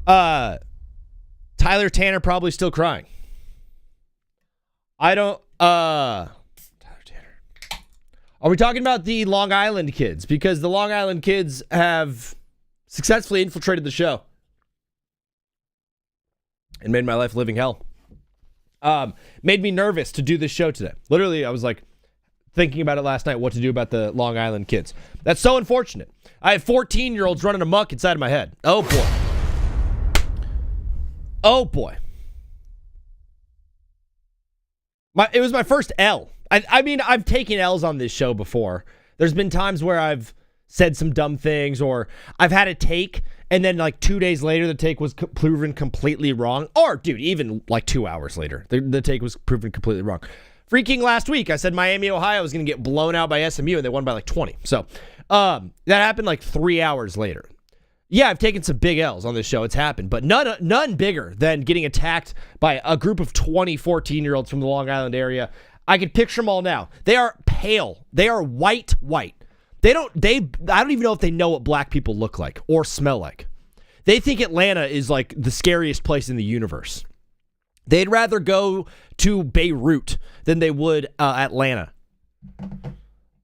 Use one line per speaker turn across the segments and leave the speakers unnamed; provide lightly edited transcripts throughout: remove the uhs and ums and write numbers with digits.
Tyler Tanner probably still crying. Tyler Tanner. Are we talking about the Long Island kids? Because the Long Island kids have successfully infiltrated the show and made my life living hell. Made me nervous to do this show today. Literally, I was like thinking about it last night, what to do about the Long Island kids. That's so unfortunate. I have 14-year-olds running amok inside of my head. Oh, boy. Oh, boy. It was my first L. I mean, I've taken L's on this show before. There's been times where I've said some dumb things, or I've had a take, and then like 2 days later, the take was proven completely wrong. Or, dude, even like 2 hours later, the take was proven completely wrong. Freaking last week, I said Miami, Ohio was going to get blown out by SMU, and they won by like 20. So that happened like 3 hours later. Yeah, I've taken some big L's on this show. It's happened, but none bigger than getting attacked by a group of 20 14-year-olds from the Long Island area. I can picture them all now. They are pale. They are white. I don't even know if they know what black people look like or smell like. They think Atlanta is like the scariest place in the universe. They'd rather go to Beirut than they would Atlanta.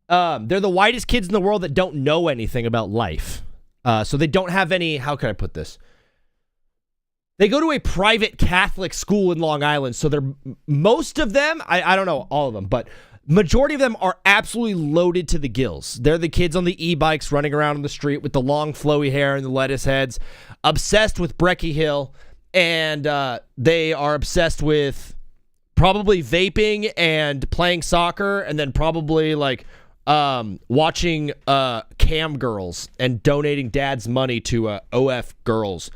They're the whitest kids in the world that don't know anything about life. So they don't have any, how can I put this? They go to a private Catholic school in Long Island, so most of them, I don't know all of them, but majority of them are absolutely loaded to the gills. They're the kids on the e-bikes running around on the street with the long flowy hair and the lettuce heads, obsessed with Brecky Hill, and they are obsessed with probably vaping and playing soccer, and then probably like watching cam girls and donating dad's money to OF girls.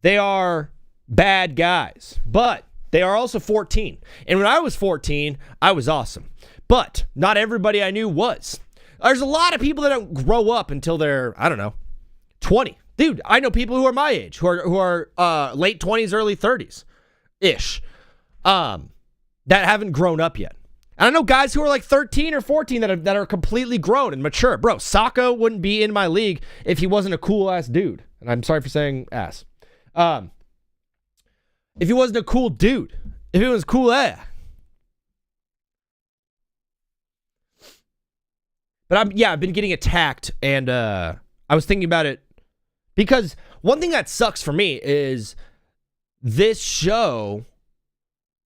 They are bad guys, but they are also 14. And when I was 14, I was awesome. But not everybody I knew was. There's a lot of people that don't grow up until they're, 20. Dude, I know people who are my age, who are late 20s, early 30s-ish, that haven't grown up yet. And I know guys who are like 13 or 14 that are completely grown and mature. Bro, Sacco wouldn't be in my league if he wasn't a cool-ass dude. And I'm sorry for saying ass. If he wasn't a cool dude. If he was cool, But I've been getting attacked, and I was thinking about it because one thing that sucks for me is this show.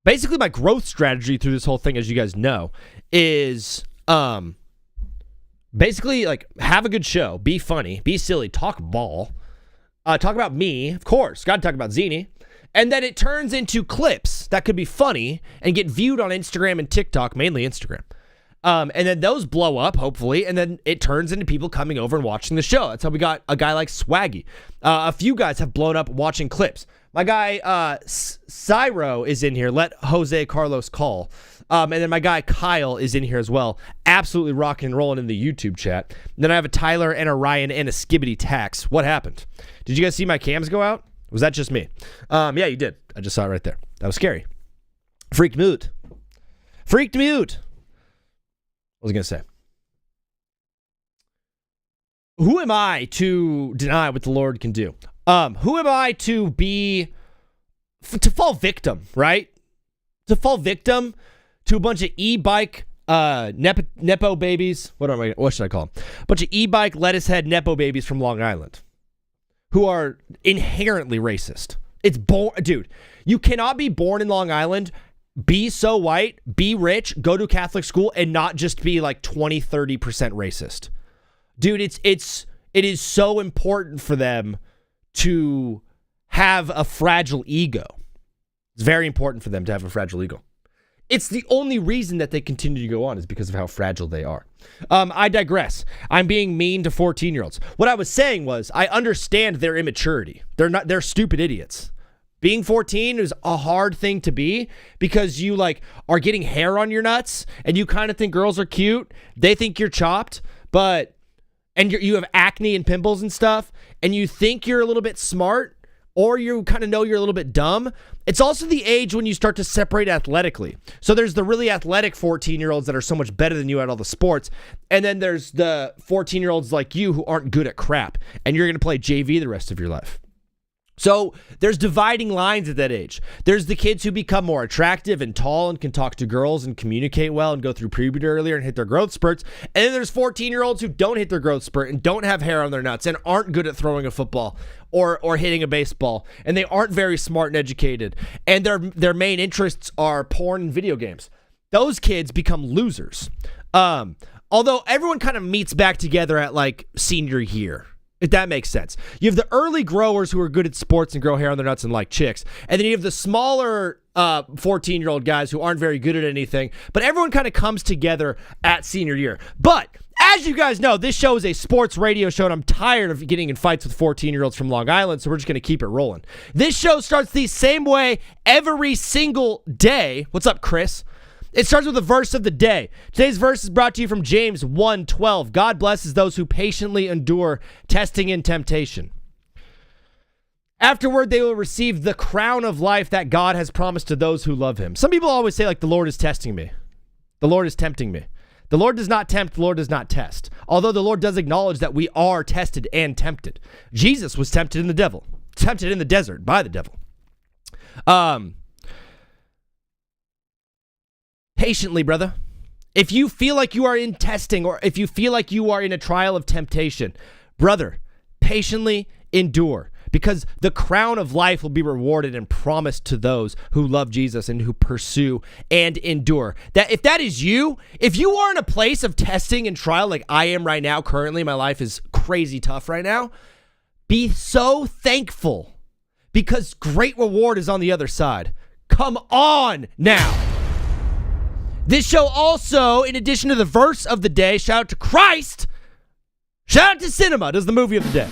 Basically, my growth strategy through this whole thing, as you guys know, is basically like have a good show, be funny, be silly, talk ball, talk about me, of course, got to talk about Zini, and then it turns into clips that could be funny and get viewed on Instagram and TikTok, mainly Instagram. And then those blow up, hopefully, and then it turns into people coming over and watching the show. That's how we got a guy like Swaggy. A few guys have blown up watching clips. My guy, Cyro, is in here. Let Jose Carlos call. And then my guy, Kyle, is in here as well. Absolutely rocking and rolling in the YouTube chat. And then I have a Tyler and a Ryan and a Skibbity Tax. What happened? Did you guys see my cams go out? Was that just me? Yeah, you did. I just saw it right there. That was scary. Freaked mute. What was I going to say? Who am I to deny what the Lord can do? Who am I to fall victim, right? To fall victim to a bunch of e-bike nepo babies. What should I call them? A bunch of e-bike lettuce head nepo babies from Long Island who are inherently racist. Dude, you cannot be born in Long Island, be so white, be rich, go to Catholic school, and not just be like 20-30% racist. Dude, it is so important for them to have a fragile ego. It's very important for them to have a fragile ego. It's the only reason that they continue to go on is because of how fragile they are. I digress. I'm being mean to 14-year-olds. What I was saying was I understand their immaturity. They're stupid idiots. Being 14 is a hard thing to be because you like are getting hair on your nuts and you kind of think girls are cute. They think you're chopped, and you have acne and pimples and stuff, and you think you're a little bit smart, or you kind of know you're a little bit dumb. It's also the age when you start to separate athletically. So there's the really athletic 14-year-olds that are so much better than you at all the sports, and then there's the 14-year-olds like you who aren't good at crap, and you're going to play JV the rest of your life. So there's dividing lines at that age. There's the kids who become more attractive and tall and can talk to girls and communicate well and go through puberty earlier and hit their growth spurts. And then there's 14-year-olds who don't hit their growth spurt and don't have hair on their nuts and aren't good at throwing a football or hitting a baseball. And they aren't very smart and educated. And their main interests are porn and video games. Those kids become losers. Although everyone kind of meets back together at like senior year. If that makes sense. You have the early growers who are good at sports and grow hair on their nuts and like chicks. And then you have the smaller 14-year-old guys who aren't very good at anything. But everyone kind of comes together at senior year. But as you guys know, this show is a sports radio show, and I'm tired of getting in fights with 14-year-olds from Long Island, so we're just going to keep it rolling. This show starts the same way every single day. What's up, Chris? It starts with the verse of the day. Today's verse is brought to you from James 1:12. God blesses those who patiently endure testing and temptation. Afterward, they will receive the crown of life that God has promised to those who love him. Some people always say, like, the Lord is testing me. The Lord is tempting me. The Lord does not tempt, the Lord does not test. Although the Lord does acknowledge that we are tested and tempted. Jesus was tempted in the desert by the devil. Patiently, brother. If you feel like you are in testing, or if you feel like you are in a trial of temptation, brother, patiently endure, because the crown of life will be rewarded and promised to those who love Jesus and who pursue and endure. That if that is you, if you are in a place of testing and trial like I am right now, currently my life is crazy tough right now, be so thankful, because great reward is on the other side. Come on now. This show also, in addition to the verse of the day, shout out to Christ, shout out to cinema, does the movie of the day.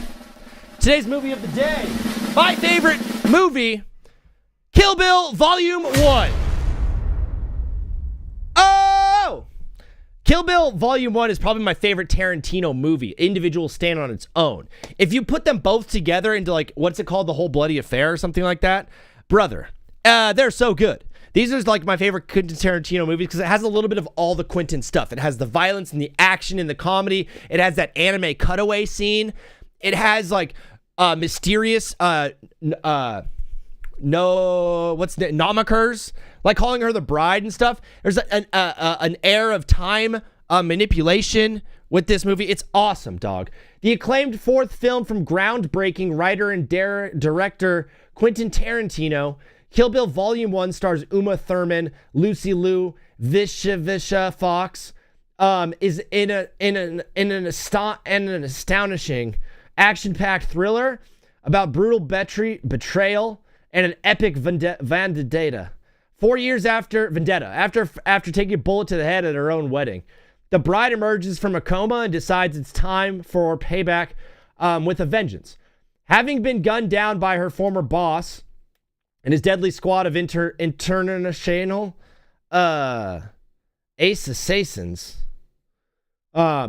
Today's movie of the day, my favorite movie, Kill Bill Volume 1. Oh! Kill Bill Volume 1 is probably my favorite Tarantino movie. Individual stand on its own. If you put them both together into, like, what's it called, The Whole Bloody Affair or something like that, brother, they're so good. These are like my favorite Quentin Tarantino movies because it has a little bit of all the Quentin stuff. It has the violence and the action and the comedy. It has that anime cutaway scene. It has like mysterious nomakers, like calling her the bride and stuff. There's an air of time manipulation with this movie. It's awesome, dog. The acclaimed fourth film from groundbreaking writer and director Quentin Tarantino, Kill Bill Volume 1 stars Uma Thurman, Lucy Liu, Visha Fox, is in an astonishing action-packed thriller about brutal betrayal and an epic vendetta. 4 years after taking a bullet to the head at her own wedding, the bride emerges from a coma and decides it's time for payback with a vengeance. Having been gunned down by her former boss and his deadly squad of international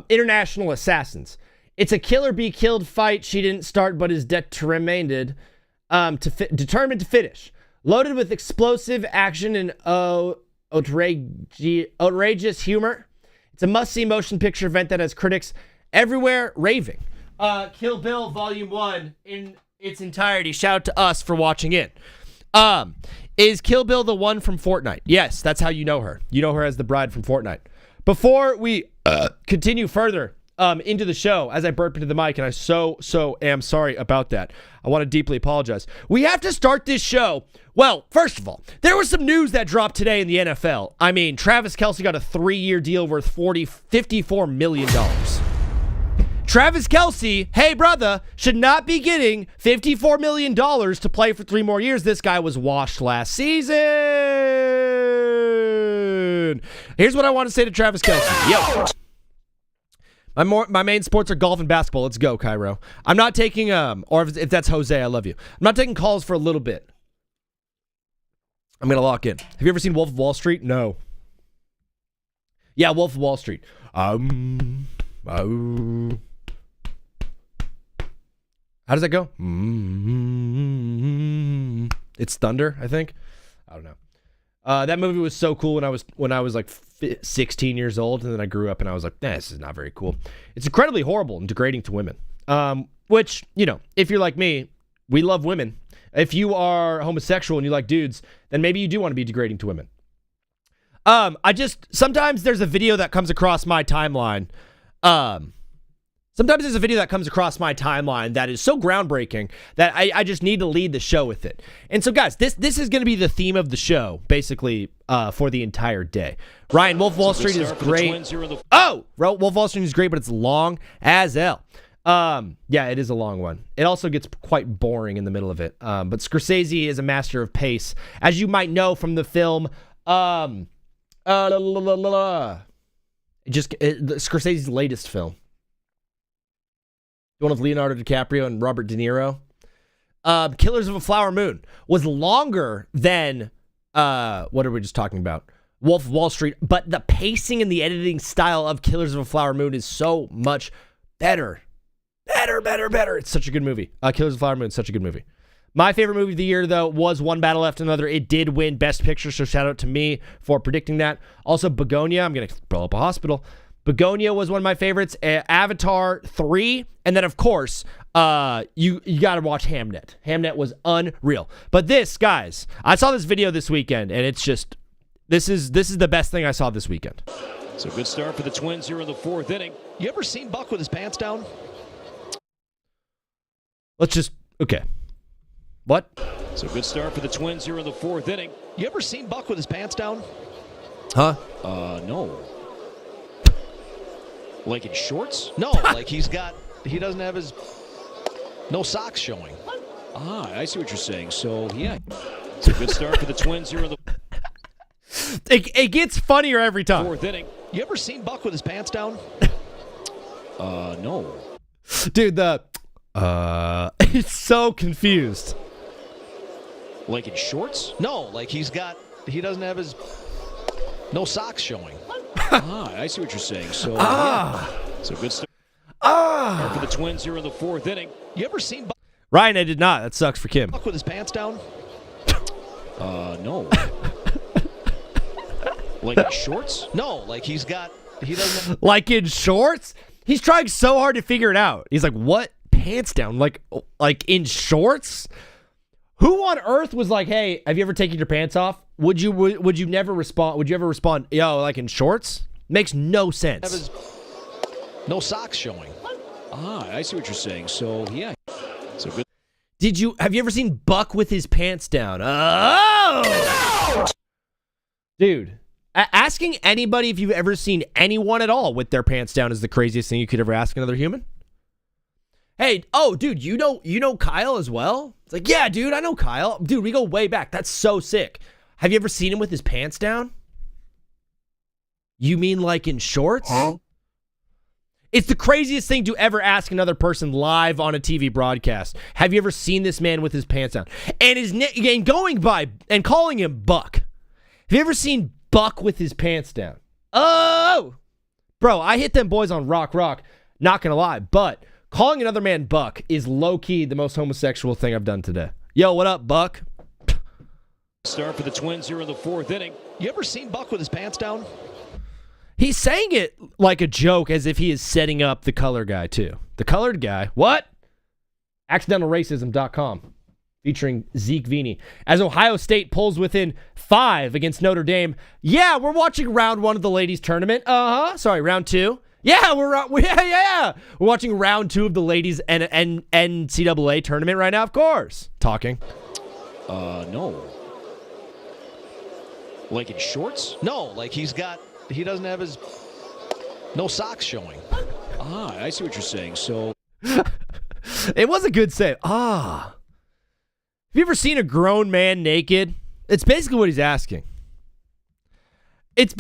international assassins. It's a kill or be killed fight she didn't start but is determined to finish. Loaded with explosive action and outrageous humor. It's a must-see motion picture event that has critics everywhere raving. Kill Bill Volume 1 in its entirety. Shout out to us for watching it. Is Kill Bill the one from Fortnite? Yes, that's how you know her. You know her as the bride from Fortnite. Before we continue further into the show, as I burp into the mic, and I so am sorry about that. I want to deeply apologize. We have to start this show. Well, first of all, there was some news that dropped today in the NFL. I mean, Travis Kelce got a 3-year deal worth $54 million. Travis Kelce, hey brother, should not be getting $54 million to play for 3 more years. This guy was washed last season. Here's what I want to say to Travis Kelce. Yo. My main sports are golf and basketball. Let's go, Cairo. I'm not taking, or if that's Jose, I love you. I'm not taking calls for a little bit. I'm going to lock in. Have you ever seen Wolf of Wall Street? No. Yeah, Wolf of Wall Street. How does that go? It's thunder, I think. I don't know. That movie was so cool when I was like 16 years old, and then I grew up and I was like, this is not very cool. It's incredibly horrible and degrading to women. Which, you know, if you're like me, we love women. If you are homosexual and you like dudes, then maybe you do want to be degrading to women. Sometimes there's a video that comes across my timeline. Sometimes there's a video that comes across my timeline that is so groundbreaking that I just need to lead the show with it. And so, guys, this is going to be the theme of the show, basically, for the entire day. Ryan, Wolf Wall Street is great. Oh! Wolf Wall Street is great, but it's long as hell. Yeah, it is a long one. It also gets quite boring in the middle of it. But Scorsese is a master of pace. As you might know from the film, Scorsese's latest film. The one with Leonardo DiCaprio and Robert De Niro. Killers of a Flower Moon was longer than, what are we just talking about? Wolf of Wall Street. But the pacing and the editing style of Killers of a Flower Moon is so much better. Better. It's such a good movie. Killers of a Flower Moon is such a good movie. My favorite movie of the year, though, was One Battle After Another. It did win Best Picture, so shout out to me for predicting that. Also, Begonia. I'm going to blow up a hospital. Begonia was one of my favorites. Avatar 3. And then, of course, you got to watch Hamnet. Hamnet was unreal. But this, guys, I saw this video this weekend, and it's just, this is the best thing I saw this weekend.
So good start for the Twins here in the fourth inning. You ever seen Buck with his pants down?
Okay. What?
So good start for the Twins here in the fourth inning. You ever seen Buck with his pants down?
Huh?
No. Like in shorts?
No, like he doesn't have his, no socks showing.
I see what you're saying. So, yeah. It's a good start for the Twins here in the
It gets funnier every time.
fourth inning.
You ever seen Buck with his pants down?
No.
Dude, it's so confused.
Like in shorts?
No, like he doesn't have his, no socks showing.
I see what you're saying. So, yeah. It's a good start for the Twins here in the fourth inning.
You ever seen Buck
Ryan, I did not. That sucks for Kim.
with his pants down?
No. Like in shorts?
No, like he doesn't have,
Like in shorts? He's trying so hard to figure it out. He's like, what? Pants down? Like in shorts? Who on earth was like, hey, have you ever taken your pants off? Would you never respond? Would you ever respond, yo, like in shorts? Makes no sense.
have his, no socks showing.
I see what you're saying. So, yeah. So good.
Have you ever seen Buck with his pants down? Oh! Dude, asking anybody if you've ever seen anyone at all with their pants down is the craziest thing you could ever ask another human. Hey, dude, you know Kyle as well? It's like, yeah, dude, I know Kyle. Dude, we go way back. That's so sick. Have you ever seen him with his pants down? You mean like in shorts? Huh? It's the craziest thing to ever ask another person live on a TV broadcast. Have you ever seen this man with his pants down? And going by and calling him Buck. Have you ever seen Buck with his pants down? Oh! Bro, I hit them boys on rock. Not gonna lie, but calling another man Buck is low-key the most homosexual thing I've done today. Yo, what up, Buck?
Start for the Twins here in the fourth inning.
You ever seen Buck with his pants down?
He's saying it like a joke, as if he is setting up the color guy, too. The colored guy? What? AccidentalRacism.com, featuring Zeke Vini. As Ohio State pulls within 5 against Notre Dame. Yeah, we're watching round 1 of the ladies' tournament. Sorry, round 2. Yeah, we're watching round 2 of the ladies' NCAA tournament right now, of course. Talking.
No. Like in shorts?
No, like he doesn't have his, no socks showing.
I see what you're saying. So
it was a good save. Have you ever seen a grown man naked? It's basically what he's asking. Have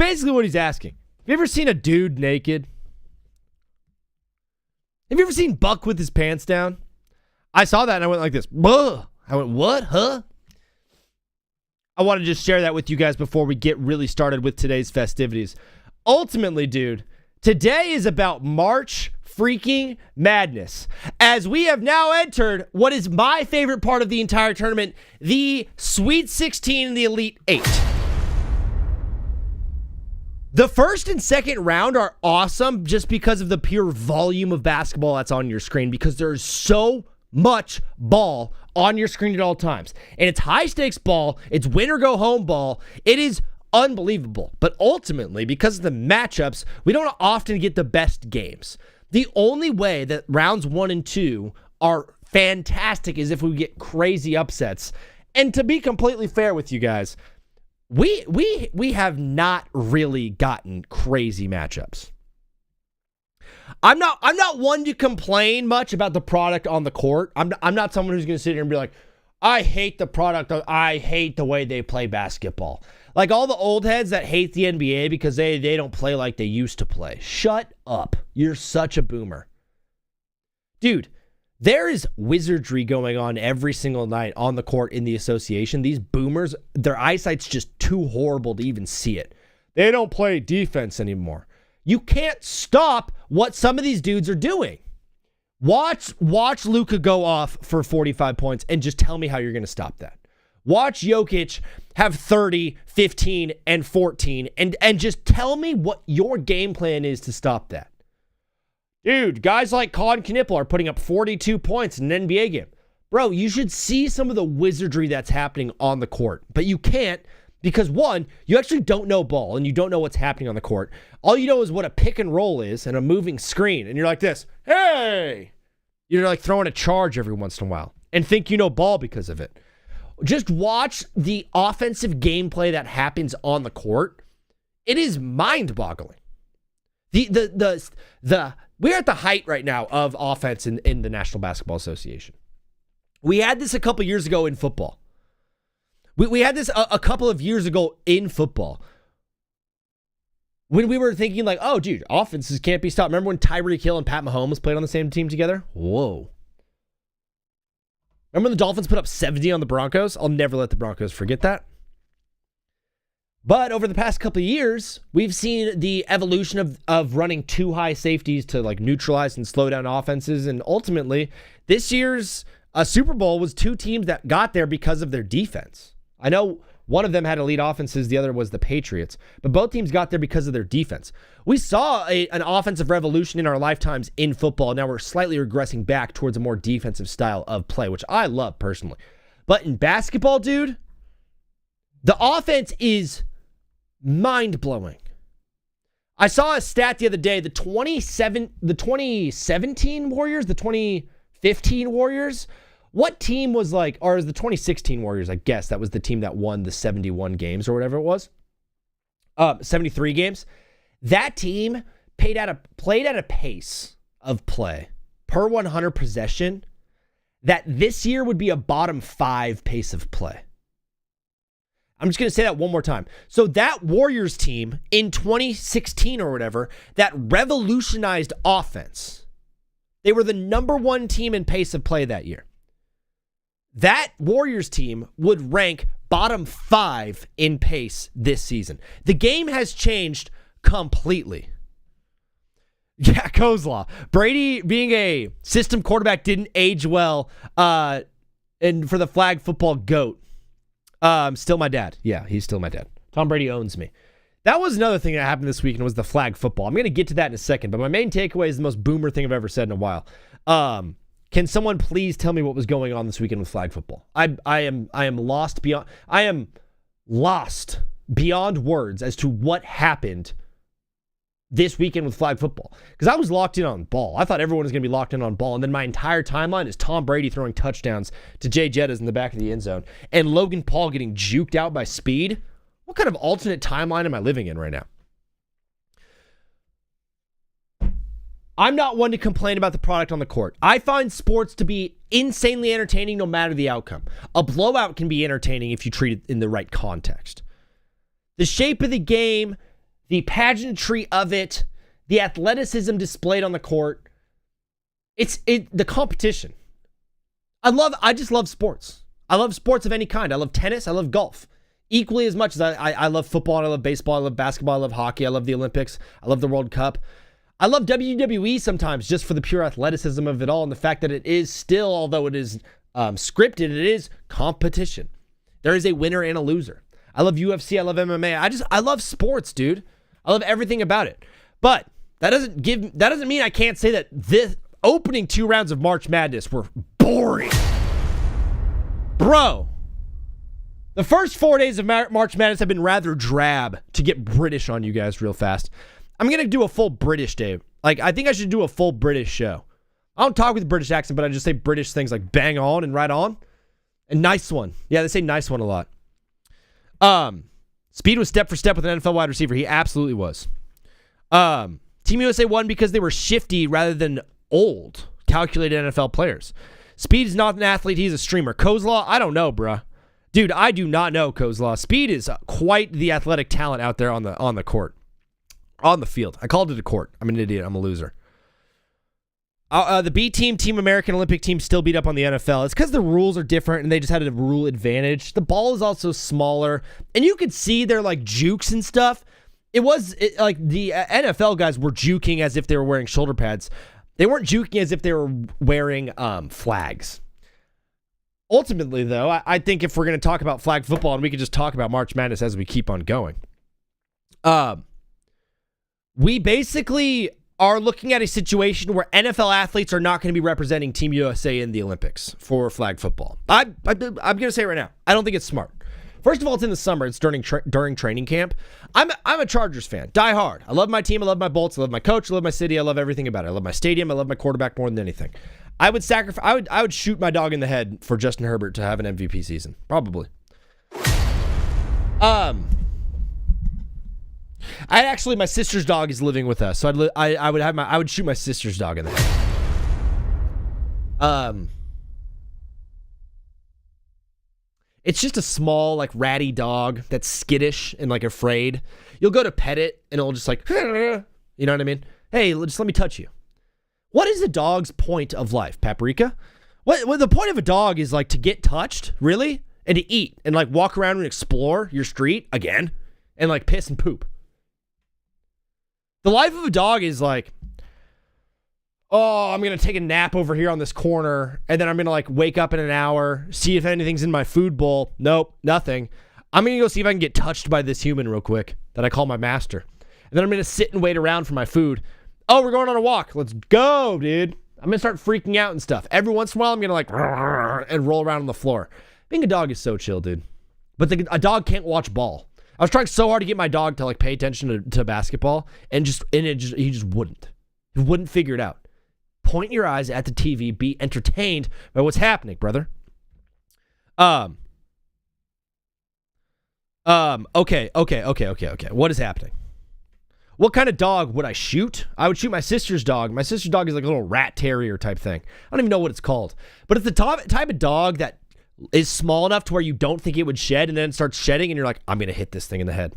you ever seen a dude naked? Have you ever seen Buck with his pants down? I saw that and I went like this. Buh. I went, what? Huh? I want to just share that with you guys before we get really started with today's festivities. Ultimately, dude, today is about March freaking madness, as we have now entered what is my favorite part of the entire tournament, the Sweet 16 and the Elite 8. The first and second round are awesome just because of the pure volume of basketball that's on your screen, because there's so much ball on your screen at all times. And it's high-stakes ball. It's win-or-go-home ball. It is unbelievable. But ultimately, because of the matchups, we don't often get the best games. The only way that rounds 1 and 2 are fantastic is if we get crazy upsets. And to be completely fair with you guys, we have not really gotten crazy matchups. I'm not one to complain much about the product on the court. I'm not someone who's going to sit here and be like, I hate the product. I hate the way they play basketball. Like all the old heads that hate the NBA because they don't play like they used to play. Shut up. You're such a boomer. Dude, there is wizardry going on every single night on the court in the association. These boomers, their eyesight's just too horrible to even see it. They don't play defense anymore. You can't stop what some of these dudes are doing. Watch Luka go off for 45 points and just tell me how you're going to stop that. Watch Jokic have 30, 15, and 14 and just tell me what your game plan is to stop that. Dude, guys like Colin Knippel are putting up 42 points in an NBA game. Bro, you should see some of the wizardry that's happening on the court, but you can't because, one, you actually don't know ball and you don't know what's happening on the court. All you know is what a pick and roll is and a moving screen, and you're like this, hey! You're like throwing a charge every once in a while and think you know ball because of it. Just watch the offensive gameplay that happens on the court. It is mind-boggling. We're at the height right now of offense in the National Basketball Association. We had this a couple years ago in football. We had this a couple of years ago in football. When we were thinking like, oh, dude, offenses can't be stopped. Remember when Tyreek Hill and Pat Mahomes played on the same team together? Whoa. Remember when the Dolphins put up 70 on the Broncos? I'll never let the Broncos forget that. But over the past couple of years, we've seen the evolution of running two high safeties to like neutralize and slow down offenses. And ultimately, this year's Super Bowl was two teams that got there because of their defense. I know one of them had elite offenses. The other was the Patriots. But both teams got there because of their defense. We saw an offensive revolution in our lifetimes in football. Now we're slightly regressing back towards a more defensive style of play, which I love personally. But in basketball, dude, the offense is mind-blowing. I saw a stat the other day. The 2017 Warriors, the 2015 Warriors, what team was like, or is the 2016 Warriors, I guess, that was the team that won the 71 games or whatever it was. 73 games. That team played at a pace of play per 100 possession that this year would be a bottom 5 pace of play. I'm just going to say that one more time. So that Warriors team in 2016 or whatever, that revolutionized offense, they were the number 1 team in pace of play that year. That Warriors team would rank bottom 5 in pace this season. The game has changed completely. Yeah, Kozlaw. Brady being a system quarterback didn't age well. And for the flag football GOAT, still my dad. Yeah, he's still my dad. Tom Brady owns me. That was another thing that happened this weekend was the flag football. I'm going to get to that in a second, but my main takeaway is the most boomer thing I've ever said in a while. Can someone please tell me what was going on this weekend with flag football? I am lost beyond words as to what happened this weekend with flag football. Because I was locked in on ball. I thought everyone was going to be locked in on ball. And then my entire timeline is Tom Brady throwing touchdowns to Jay Jettas in the back of the end zone. And Logan Paul getting juked out by speed. What kind of alternate timeline am I living in right now? I'm not one to complain about the product on the court. I find sports to be insanely entertaining no matter the outcome. A blowout can be entertaining if you treat it in the right context. The shape of the game, the pageantry of it, the athleticism displayed on the court, the competition. I just love sports. I love sports of any kind. I love tennis. I love golf. Equally as much as I love football, and I love baseball, I love basketball, I love hockey, I love the Olympics, I love the World Cup. I love WWE sometimes just for the pure athleticism of it all and the fact that it is still, although it is scripted, it is competition. There is a winner and a loser. I love UFC, I love MMA. I love sports, dude. I love everything about it. But that doesn't mean I can't say that the opening 2 rounds of March Madness were boring. Bro, the first 4 days of March Madness have been rather drab, to get British on you guys real fast. I'm going to do a full British day. Like, I think I should do a full British show. I don't talk with British accent, but I just say British things like bang on and right on. And nice one. Yeah, they say nice one a lot. Speed was step for step with an NFL wide receiver. He absolutely was. Team USA won because they were shifty rather than old, calculated NFL players. Speed is not an athlete. He's a streamer. Kozlaw, I don't know, bruh. Dude, I do not know Kozlaw. Speed is quite the athletic talent out there on the court. On the field. I called it a court. I'm an idiot. I'm a loser. The B team, Team American Olympic team still beat up on the NFL. It's because the rules are different and they just had a rule advantage. The ball is also smaller. And you could see their like jukes and stuff. Like the NFL guys were juking as if they were wearing shoulder pads. They weren't juking as if they were wearing flags. Ultimately, though, I think if we're going to talk about flag football, and we could just talk about March Madness as we keep on going, we basically are looking at a situation where NFL athletes are not going to be representing Team USA in the Olympics for flag football. I'm going to say it right now. I don't think it's smart. First of all, it's in the summer. It's during training camp. I'm a Chargers fan. Die hard. I love my team. I love my Bolts. I love my coach. I love my city. I love everything about it. I love my stadium. I love my quarterback more than anything. I would sacrifice. I would shoot my dog in the head for Justin Herbert to have an MVP season. Probably. My sister's dog is living with us, so I would shoot my sister's dog in the head. It's just a small, like, ratty dog that's skittish and, like, afraid. You'll go to pet it, and it'll just, like, you know what I mean? Hey, just let me touch you. What is a dog's point of life, Paprika? What the point of a dog is, like, to get touched, really? And to eat, and, like, walk around and explore your street, again, and, like, piss and poop. The life of a dog is, like, oh, I'm going to take a nap over here on this corner, and then I'm going to, like, wake up in an hour, see if anything's in my food bowl. Nope, nothing. I'm going to go see if I can get touched by this human real quick that I call my master. And then I'm going to sit and wait around for my food. Oh, we're going on a walk. Let's go, dude. I'm going to start freaking out and stuff. Every once in a while, I'm going to, like, and roll around on the floor. Being a dog is so chill, dude. But a dog can't watch ball. I was trying so hard to get my dog to, like, pay attention to basketball, and he just wouldn't. He wouldn't figure it out. Point your eyes at the TV. Be entertained by what's happening, brother. Okay. What is happening? What kind of dog would I shoot? I would shoot my sister's dog. My sister's dog is like a little rat terrier type thing. I don't even know what it's called. But it's the type of dog that is small enough to where you don't think it would shed, and then it starts shedding, and you're like, I'm going to hit this thing in the head.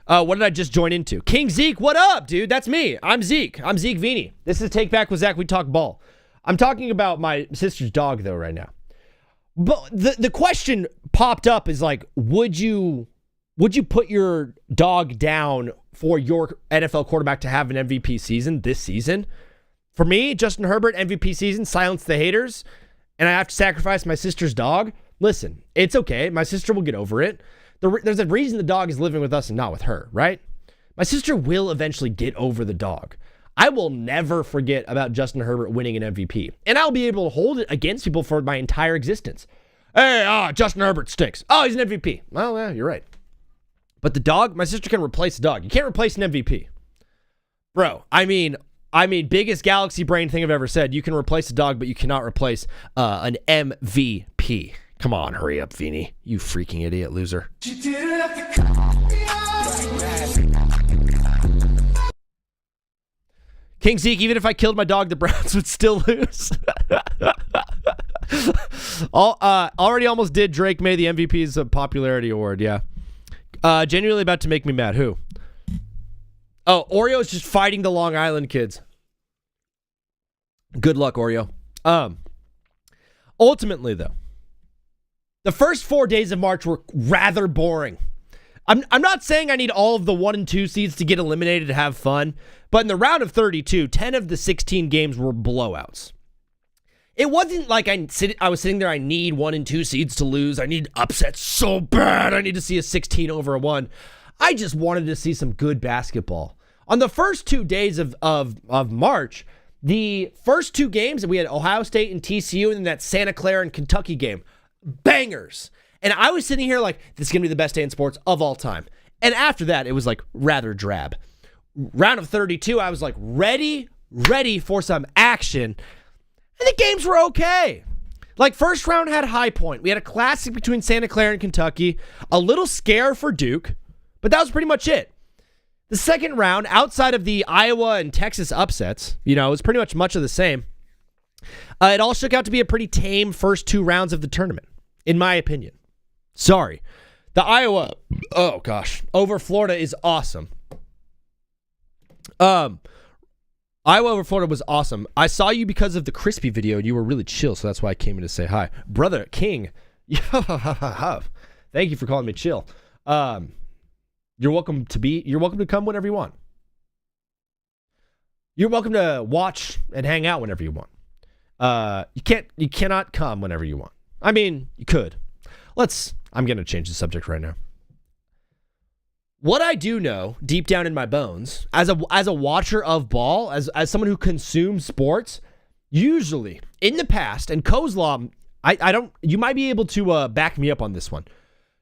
What did I just join into? King Zeke, what up, dude? That's me. I'm Zeke. I'm Zeke Vini. This is Take Back with Zach. We talk ball. I'm talking about my sister's dog, though, right now. But the question popped up is like, would you put your dog down for your NFL quarterback to have an MVP season this season? For me, Justin Herbert, MVP season, silence the haters, and I have to sacrifice my sister's dog? Listen, it's okay. My sister will get over it. There's a reason the dog is living with us and not with her, right? My sister will eventually get over the dog. I will never forget about Justin Herbert winning an MVP. And I'll be able to hold it against people for my entire existence. Hey, Justin Herbert stinks. Oh, he's an MVP. Well, yeah, you're right. But the dog, my sister can replace the dog. You can't replace an MVP. Bro, I mean, biggest galaxy brain thing I've ever said. You can replace a dog, but you cannot replace an MVP. Come on, hurry up, Vini. You freaking idiot loser. King Zeke, even if I killed my dog, the Browns would still lose. Already almost did Drake May the MVP's popularity award, yeah. Genuinely about to make me mad. Who? Oh, Oreo's just fighting the Long Island kids. Good luck, Oreo. Ultimately, though, the first 4 days of March were rather boring. I'm not saying I need all of the 1 and 2 seeds to get eliminated to have fun, but in the round of 32, 10 of the 16 games were blowouts. It wasn't like I was sitting there, I need 1 and 2 seeds to lose. I need upsets so bad. I need to see a 16 over a 1. I just wanted to see some good basketball. On the first 2 days of March, The first two games, we had Ohio State and TCU, and then that Santa Clara and Kentucky game. Bangers. And I was sitting here like, this is going to be the best day in sports of all time. And after that, it was like rather drab. Round of 32, I was like ready for some action. And the games were okay. Like, first round had high point. We had a classic between Santa Clara and Kentucky. A little scare for Duke, but that was pretty much it. The second round, outside of the Iowa and Texas upsets, it was pretty much of the same. It all shook out to be a pretty tame first two rounds of the tournament, in my opinion. Sorry. The Iowa, over Florida is awesome. Iowa over Florida was awesome. I saw you because of the Crispy video, and you were really chill, so that's why I came in to say hi. Brother King, thank you for calling me chill. You're welcome to come whenever you want. You're welcome to watch and hang out whenever you want. You cannot come whenever you want. I mean, you could. I'm going to change the subject right now. What I do know deep down in my bones, as a watcher of ball, as someone who consumes sports, usually in the past, and Kozlov, you might be able to back me up on this one.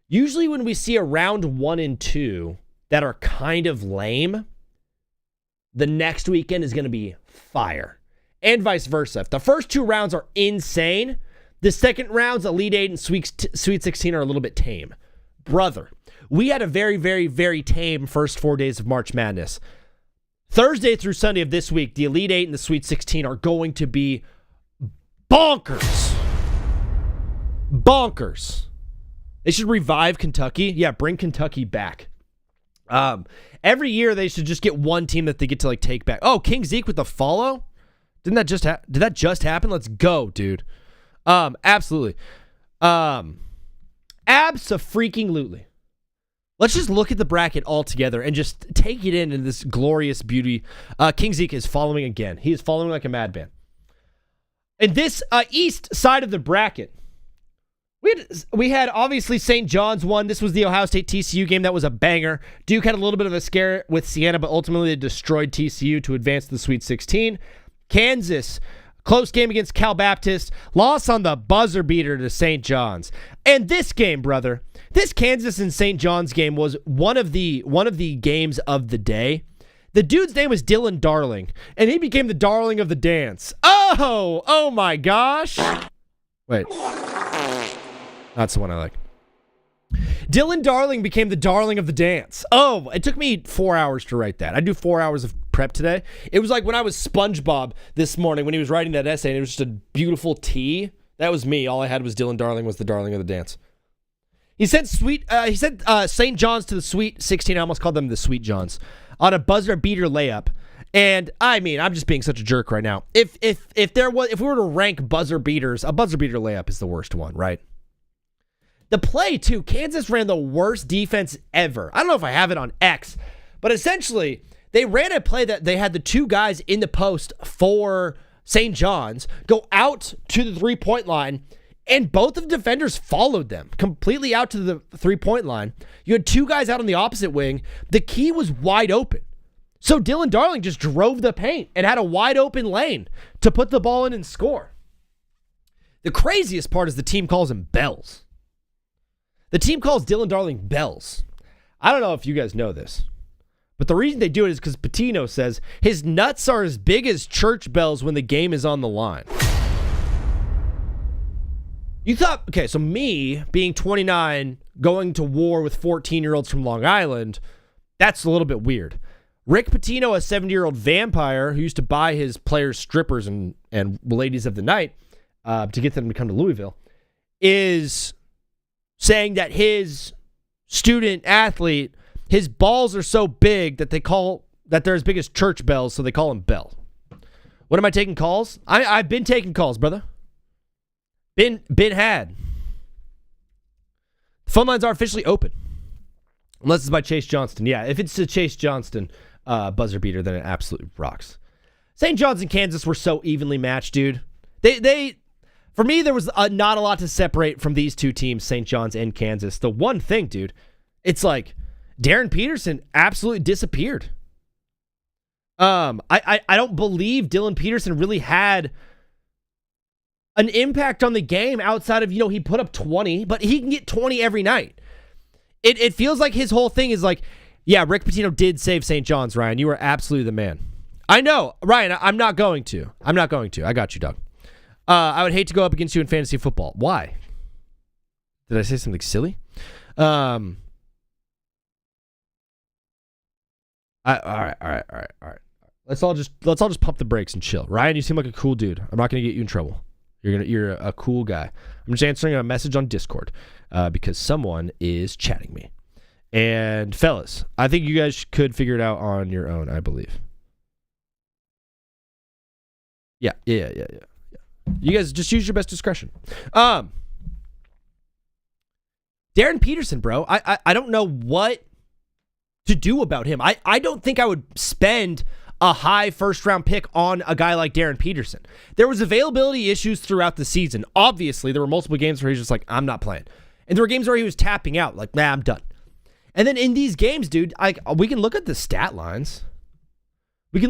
Usually when we see a round 1 and 2 that are kind of lame, the next weekend is going to be fire. And vice versa. If the first two rounds are insane, the second rounds, Elite 8 and Sweet 16 are a little bit tame. Brother, we had a very, very, very tame first 4 days of March Madness. Thursday through Sunday of this week, the Elite 8 and the Sweet 16 are going to be bonkers. Bonkers. They should revive Kentucky. Yeah, bring Kentucky back. Every year they should just get one team that they get to take back. Oh, King Zeke with the follow? Did that just happen? Let's go, dude. Absolutely. Abso-freaking-lutely. Let's just look at the bracket all together and just take it in this glorious beauty. King Zeke is following again. He is following like a madman. In this east side of the bracket, we had obviously St. John's won. This was the Ohio State TCU game. That was a banger. Duke had a little bit of a scare with Siena, but ultimately they destroyed TCU to advance to the Sweet 16. Kansas, close game against Cal Baptist, loss on the buzzer beater to St. John's. And this game, brother, this Kansas and St. John's game was one of the games of the day. The dude's name was Dylan Darling, and he became the darling of the dance. Oh my gosh. Wait. That's the one I like. Dylan Darling became the darling of the dance. Oh, it took me 4 hours to write that. I do 4 hours of prep today. It was like when I was SpongeBob this morning when he was writing that essay, and it was just a beautiful T. That was me. All I had was Dylan Darling was the darling of the dance. He sent St. John's to the Sweet 16. I almost called them the Sweet Johns on a buzzer beater layup. And I mean, I'm just being such a jerk right now. If we were to rank buzzer beaters, a buzzer beater layup is the worst one, right? The play, too, Kansas ran the worst defense ever. I don't know if I have it on X, but essentially, they ran a play that they had the two guys in the post for St. John's go out to the three-point line, and both of the defenders followed them completely out to the three-point line. You had two guys out on the opposite wing. The key was wide open. So Dylan Darling just drove the paint and had a wide open lane to put the ball in and score. The craziest part is the team calls him Bells. The team calls Dylan Darling Bells. I don't know if you guys know this, but the reason they do it is because Patino says his nuts are as big as church bells when the game is on the line. You thought, okay, so me being 29, going to war with 14-year-olds from Long Island, that's a little bit weird. Rick Pitino, a 70-year-old vampire who used to buy his players strippers and ladies of the night to get them to come to Louisville, is saying that his student athlete, his balls are so big that they're as big as church bells, so they call him Bell. What am I taking calls? I've been taking calls, brother. Been had. The phone lines are officially open. Unless it's by Chase Johnston. Yeah, if it's a Chase Johnston buzzer beater, then it absolutely rocks. St. John's and Kansas were so evenly matched, dude. They for me, there was not a lot to separate from these two teams, St. John's and Kansas. The one thing, dude, it's like Darren Peterson absolutely disappeared. I don't believe Dylan Peterson really had an impact on the game outside of, he put up 20, but he can get 20 every night. It feels like his whole thing is like, yeah, Rick Pitino did save St. John's, Ryan. You were absolutely the man. I know, Ryan, I'm not going to. I got you, Doug. I would hate to go up against you in fantasy football. Why? Did I say something silly? All right. Let's all just pump the brakes and chill. Ryan, you seem like a cool dude. I'm not gonna get you in trouble. You're a cool guy. I'm just answering a message on Discord because someone is chatting me. And fellas, I think you guys could figure it out on your own, I believe. Yeah. You guys just use your best discretion. Darren Peterson, bro. I don't know what to do about him. I don't think I would spend a high first-round pick on a guy like Darren Peterson. There was availability issues throughout the season. Obviously, there were multiple games where he was just like, I'm not playing. And there were games where he was tapping out, like, nah, I'm done. And then in these games, dude, we can look at the stat lines. And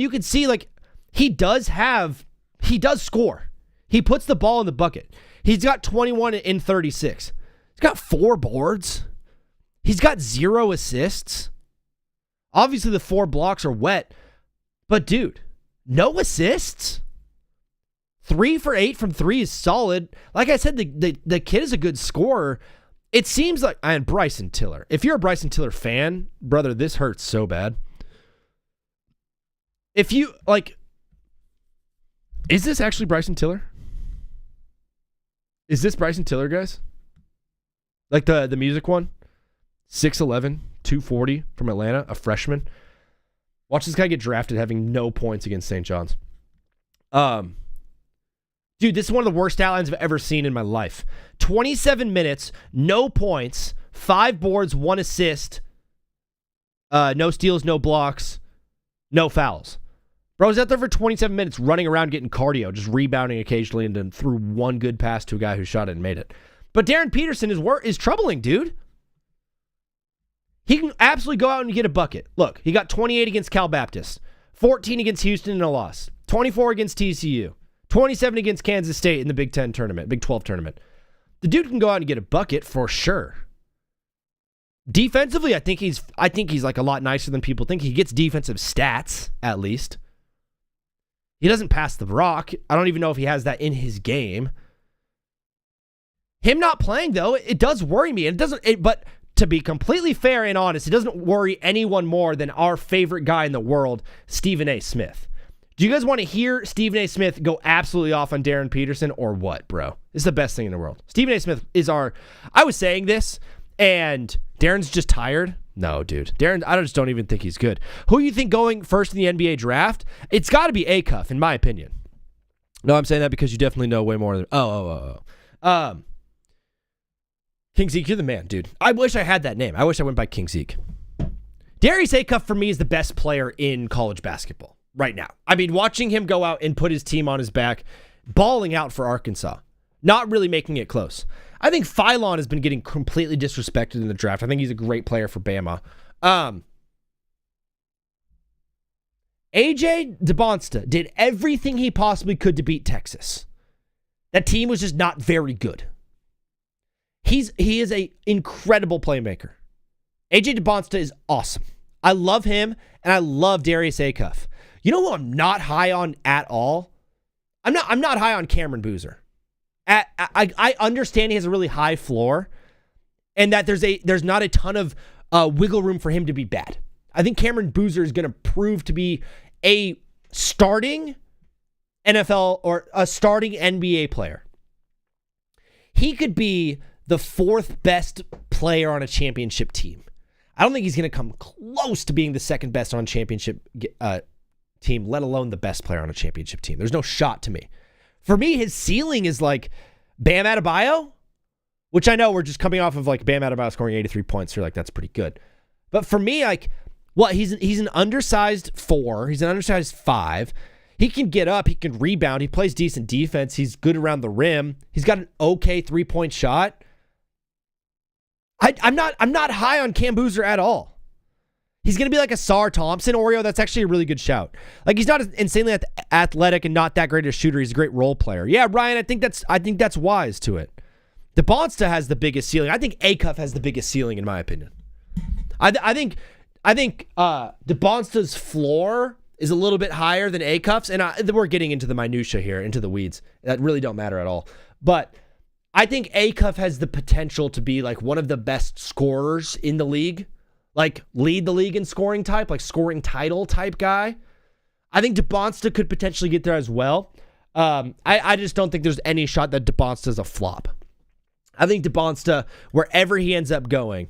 you can see, like, he does score. He puts the ball in the bucket. He's got 21 in 36. He's got 4 boards. He's got 0 assists. Obviously, the 4 blocks are wet. But, dude, no assists? 3 for 8 from 3 is solid. Like I said, the kid is a good scorer. It seems like... And Bryson Tiller. If you're a Bryson Tiller fan, brother, this hurts so bad. If you, like... Is this actually Bryson Tiller? Is this Bryson Tiller, guys? Like the music one? 6'11", 240 from Atlanta, a freshman. Watch this guy get drafted having no points against St. John's. Dude, this is one of the worst stat lines I've ever seen in my life. 27 minutes, no points, 5 boards, 1 assist, no steals, no blocks, no fouls. Bro was out there for 27 minutes running around getting cardio, just rebounding occasionally and then threw 1 good pass to a guy who shot it and made it. But Darren Peterson is troubling, dude. He can absolutely go out and get a bucket. Look, he got 28 against Cal Baptist, 14 against Houston in a loss, 24 against TCU, 27 against Kansas State in the Big 12 tournament. The dude can go out and get a bucket for sure. Defensively, I think he's like a lot nicer than people think. He gets defensive stats, at least. He doesn't pass the rock. I don't even know if he has that in his game. Him not playing, though, it does worry me. But to be completely fair and honest, it doesn't worry anyone more than our favorite guy in the world, Stephen A. Smith. Do you guys want to hear Stephen A. Smith go absolutely off on Darren Peterson or what, bro? It's the best thing in the world. Stephen A. Smith is I was saying this, and Darren's just tired. No, dude. Darren, I just don't even think he's good. Who you think going first in the NBA draft? It's got to be Acuff, in my opinion. No, I'm saying that because you definitely know way more than... King Zeke, you're the man, dude. I wish I had that name. I wish I went by King Zeke. Darius Acuff, for me, is the best player in college basketball right now. I mean, watching him go out and put his team on his back, balling out for Arkansas, not really making it close. I think Phylon has been getting completely disrespected in the draft. I think he's a great player for Bama. AJ DeBonsta did everything he possibly could to beat Texas. That team was just not very good. He is an incredible playmaker. AJ DeBonsta is awesome. I love him, and I love Darius Acuff. You know who I'm not high on at all? I'm not high on Cameron Boozer. I understand he has a really high floor, and that there's not a ton of wiggle room for him to be bad. I think Cameron Boozer is going to prove to be a starting NFL or a starting NBA player. He could be the 4th best player on a championship team. I don't think he's going to come close to being the 2nd best on a championship team, let alone the best player on a championship team. There's no shot to me. For me, his ceiling is like Bam Adebayo, which I know we're just coming off of like Bam Adebayo scoring 83 points. So you're like, that's pretty good. But for me, like, he's an undersized 4. He's an undersized 5. He can get up. He can rebound. He plays decent defense. He's good around the rim. He's got an okay 3-point shot. I'm not high on Cam Boozer at all. He's going to be like a Sar Thompson. Oreo, that's actually a really good shout. Like, he's not insanely athletic and not that great a shooter. He's a great role player. Yeah, Ryan, I think that's wise to it. DeBonsta has the biggest ceiling. I think Acuff has the biggest ceiling, in my opinion. I think DeBonsta's floor is a little bit higher than Acuff's, and we're getting into the minutia here, into the weeds. That really don't matter at all. But I think Acuff has the potential to be like one of the best scorers in the league. Like, lead the league in scoring type, like scoring title type guy. I think DeBonsta could potentially get there as well. I just don't think there's any shot that DeBonsta's a flop. I think DeBonsta, wherever he ends up going,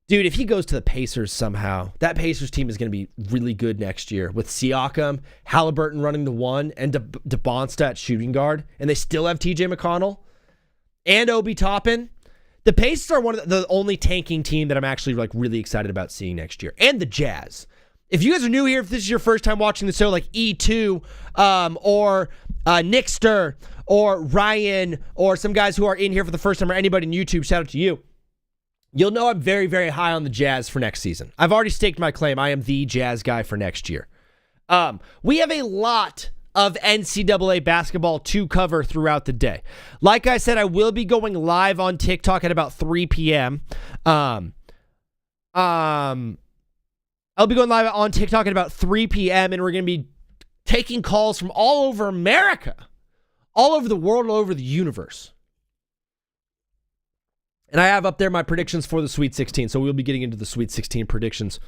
dude, if he goes to the Pacers somehow, that Pacers team is going to be really good next year with Siakam, Halliburton running the one, and DeBonsta at shooting guard, and they still have TJ McConnell and Obi Toppin. The Pacers are one of the only tanking team that I'm actually like really excited about seeing next year. And the Jazz. If you guys are new here, if this is your first time watching the show, like E2 or Nickster or Ryan or some guys who are in here for the first time or anybody on YouTube, shout out to you. You'll know I'm very, very high on the Jazz for next season. I've already staked my claim. I am the Jazz guy for next year. We have a lot of NCAA basketball to cover throughout the day. Like I said, I will be going live on TikTok at about 3 p.m. I'll be going live on TikTok at about 3 p.m. and we're going to be taking calls from all over America, all over the world, all over the universe. And I have up there my predictions for the Sweet 16, so we'll be getting into the Sweet 16 predictions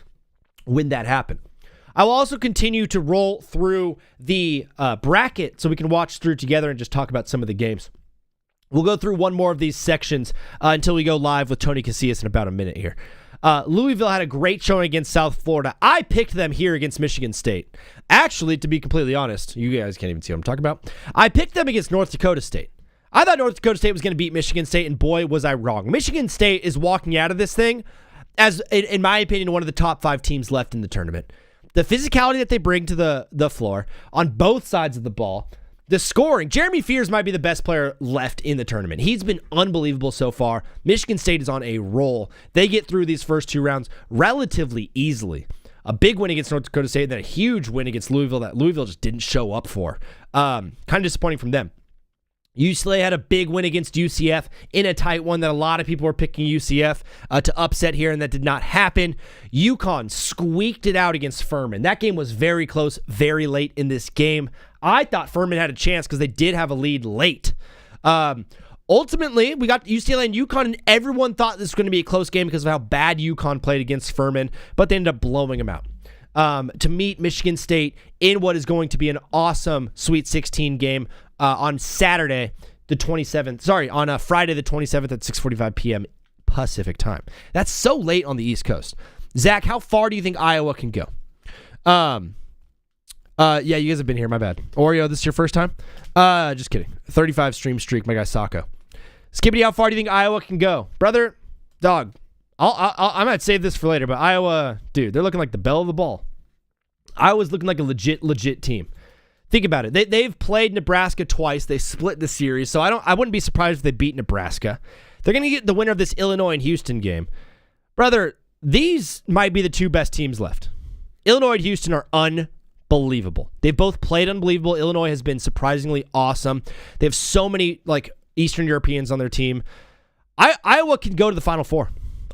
when that happens. I will also continue to roll through the bracket so we can watch through together and just talk about some of the games. We'll go through one more of these sections until we go live with Tony Casillas in about a minute here. Louisville had a great showing against South Florida. I picked them here against Michigan State. Actually, to be completely honest, you guys can't even see what I'm talking about. I picked them against North Dakota State. I thought North Dakota State was going to beat Michigan State, and boy, was I wrong. Michigan State is walking out of this thing as, in my opinion, one of the top 5 teams left in the tournament. The physicality that they bring to the floor on both sides of the ball, the scoring. Jeremy Fears might be the best player left in the tournament. He's been unbelievable so far. Michigan State is on a roll. They get through these first 2 rounds relatively easily. A big win against North Dakota State, and then a huge win against Louisville that Louisville just didn't show up for. Kind of disappointing from them. UCLA had a big win against UCF in a tight one that a lot of people were picking UCF to upset here, and that did not happen. UConn squeaked it out against Furman. That game was very close, very late in this game. I thought Furman had a chance because they did have a lead late. Ultimately, we got UCLA and UConn, and everyone thought this was going to be a close game because of how bad UConn played against Furman, but they ended up blowing them out. To meet Michigan State in what is going to be an awesome Sweet 16 game on Saturday, the 27th. Sorry, on Friday, the 27th at 6:45 p.m. Pacific time. That's so late on the East Coast. Zach, how far do you think Iowa can go? Yeah, you guys have been here. My bad. Oreo, this is your first time? Just kidding. 35 stream streak. My guy Sacco. Skippity, how far do you think Iowa can go, brother? Dog. I might save this for later, but Iowa, dude, they're looking like the belle of the ball. Iowa's looking like a legit team. Think about it. They've played Nebraska twice. They split the series, so I wouldn't be surprised if they beat Nebraska. They're going to get the winner of this Illinois and Houston game. Brother, these might be the 2 best teams left. Illinois and Houston are unbelievable. They've both played unbelievable. Illinois has been surprisingly awesome. They have so many like Eastern Europeans on their team. Iowa can go to the Final Four.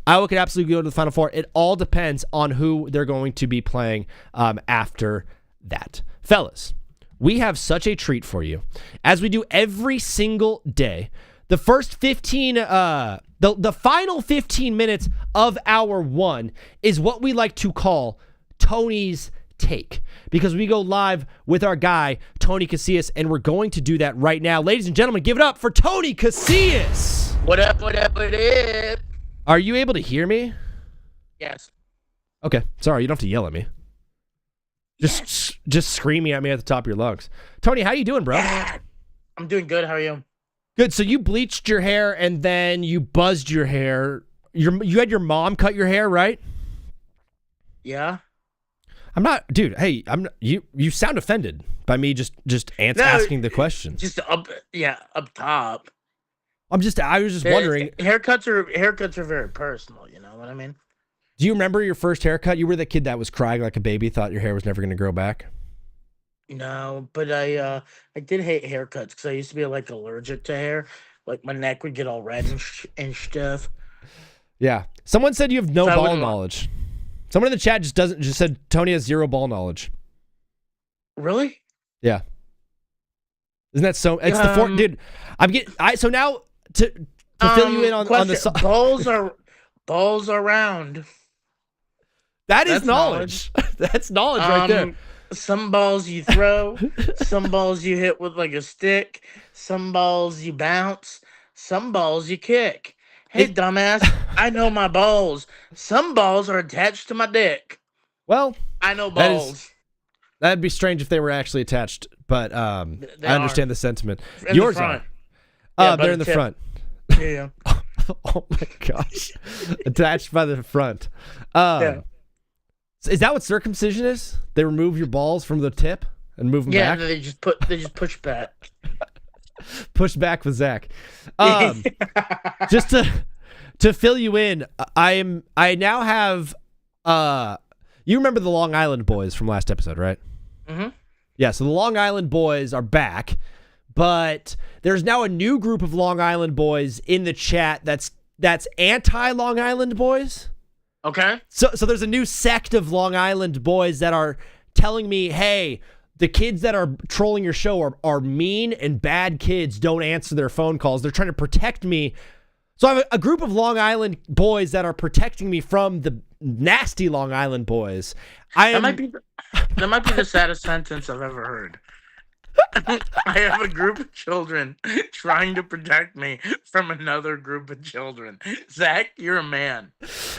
Iowa could absolutely go to the Final Four. It all depends on who they're going to be playing after that. Fellas, we have such a treat for you, as we do every single day. The first 15, the final 15 minutes of hour 1 is what we like to call Tony's Take, because we go live with our guy, Tony Casillas, and we're going to do that right now. Ladies and gentlemen, give it up for Tony Casillas.
What up, what up, what up?
Are you able to hear me?
Yes.
Okay, sorry, you don't have to yell at me. Just screaming at me at the top of your lungs. Tony, how you doing, bro?
I'm doing good. How are you?
Good. So you bleached your hair and then you buzzed your hair. You had your mom cut your hair, right?
Yeah.
I'm not, dude. Hey, you sound offended by me just asking the question.
Just up top.
I was just wondering.
Haircuts are very personal. You know what I mean?
Do you remember your first haircut? You were the kid that was crying like a baby, thought your hair was never going to grow back.
No, but I did hate haircuts because I used to be like allergic to hair. Like my neck would get all red and stuff.
Yeah. Someone said you have no
So I
ball
wouldn't-
knowledge. Someone in the chat just said Tony has zero ball knowledge.
Really?
Yeah. Isn't that so? It's the fourth, dude. So now to fill you in on the
balls are round.
that is
That's
knowledge. That's knowledge right there.
Some balls you throw, some balls you hit with like a stick, some balls you bounce, some balls you kick. Hey, dumbass, I know my balls. Some balls are attached to my dick.
Well,
I know balls.
That'd be strange if they were actually attached, but I understand the sentiment. Yours are. They're in the front.
Yeah.
Oh my gosh. Attached by the front.
Yeah.
Is that what circumcision is? They remove your balls from the tip and move them back?
Yeah, they just push back.
Push back with Zach. Just to fill you in, I now have you remember the Long Island boys from last episode, right?
Mm-hmm.
Yeah, so the Long Island boys are back, but there's now a new group of Long Island boys in the chat that's anti-Long Island boys.
Okay.
So there's a new sect of Long Island boys that are telling me, hey, the kids that are trolling your show are mean and bad kids, don't answer their phone calls. They're trying to protect me. So I have a group of Long Island boys that are protecting me from the nasty Long Island boys.
That might be the saddest sentence I've ever heard. I have a group of children trying to protect me from another group of children. Zach, you're a man.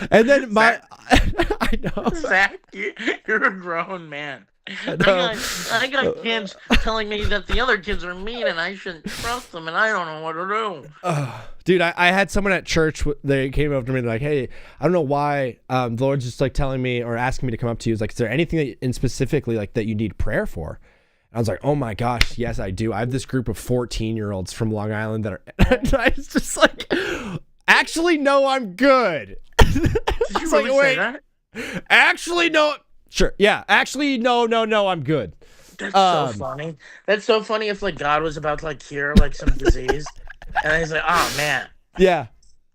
And then I know.
Zach, you're a grown man. I got kids telling me that the other kids are mean and I shouldn't trust them and I don't know what to do.
Dude, I had someone at church, they came up to me and like, hey, I don't know why the Lord's just like telling me or asking me to come up to you. It's like, is there anything in specifically like that you need prayer for? I was like, oh my gosh, yes, I do. I have this group of 14-year-olds from Long Island that are, and I was just like, actually, no, I'm good.
Did you really say that?
Actually, no. Sure. Yeah. Actually, no, I'm good.
That's so funny. That's so funny if like God was about to like cure like some disease. And he's like, oh man.
Yeah.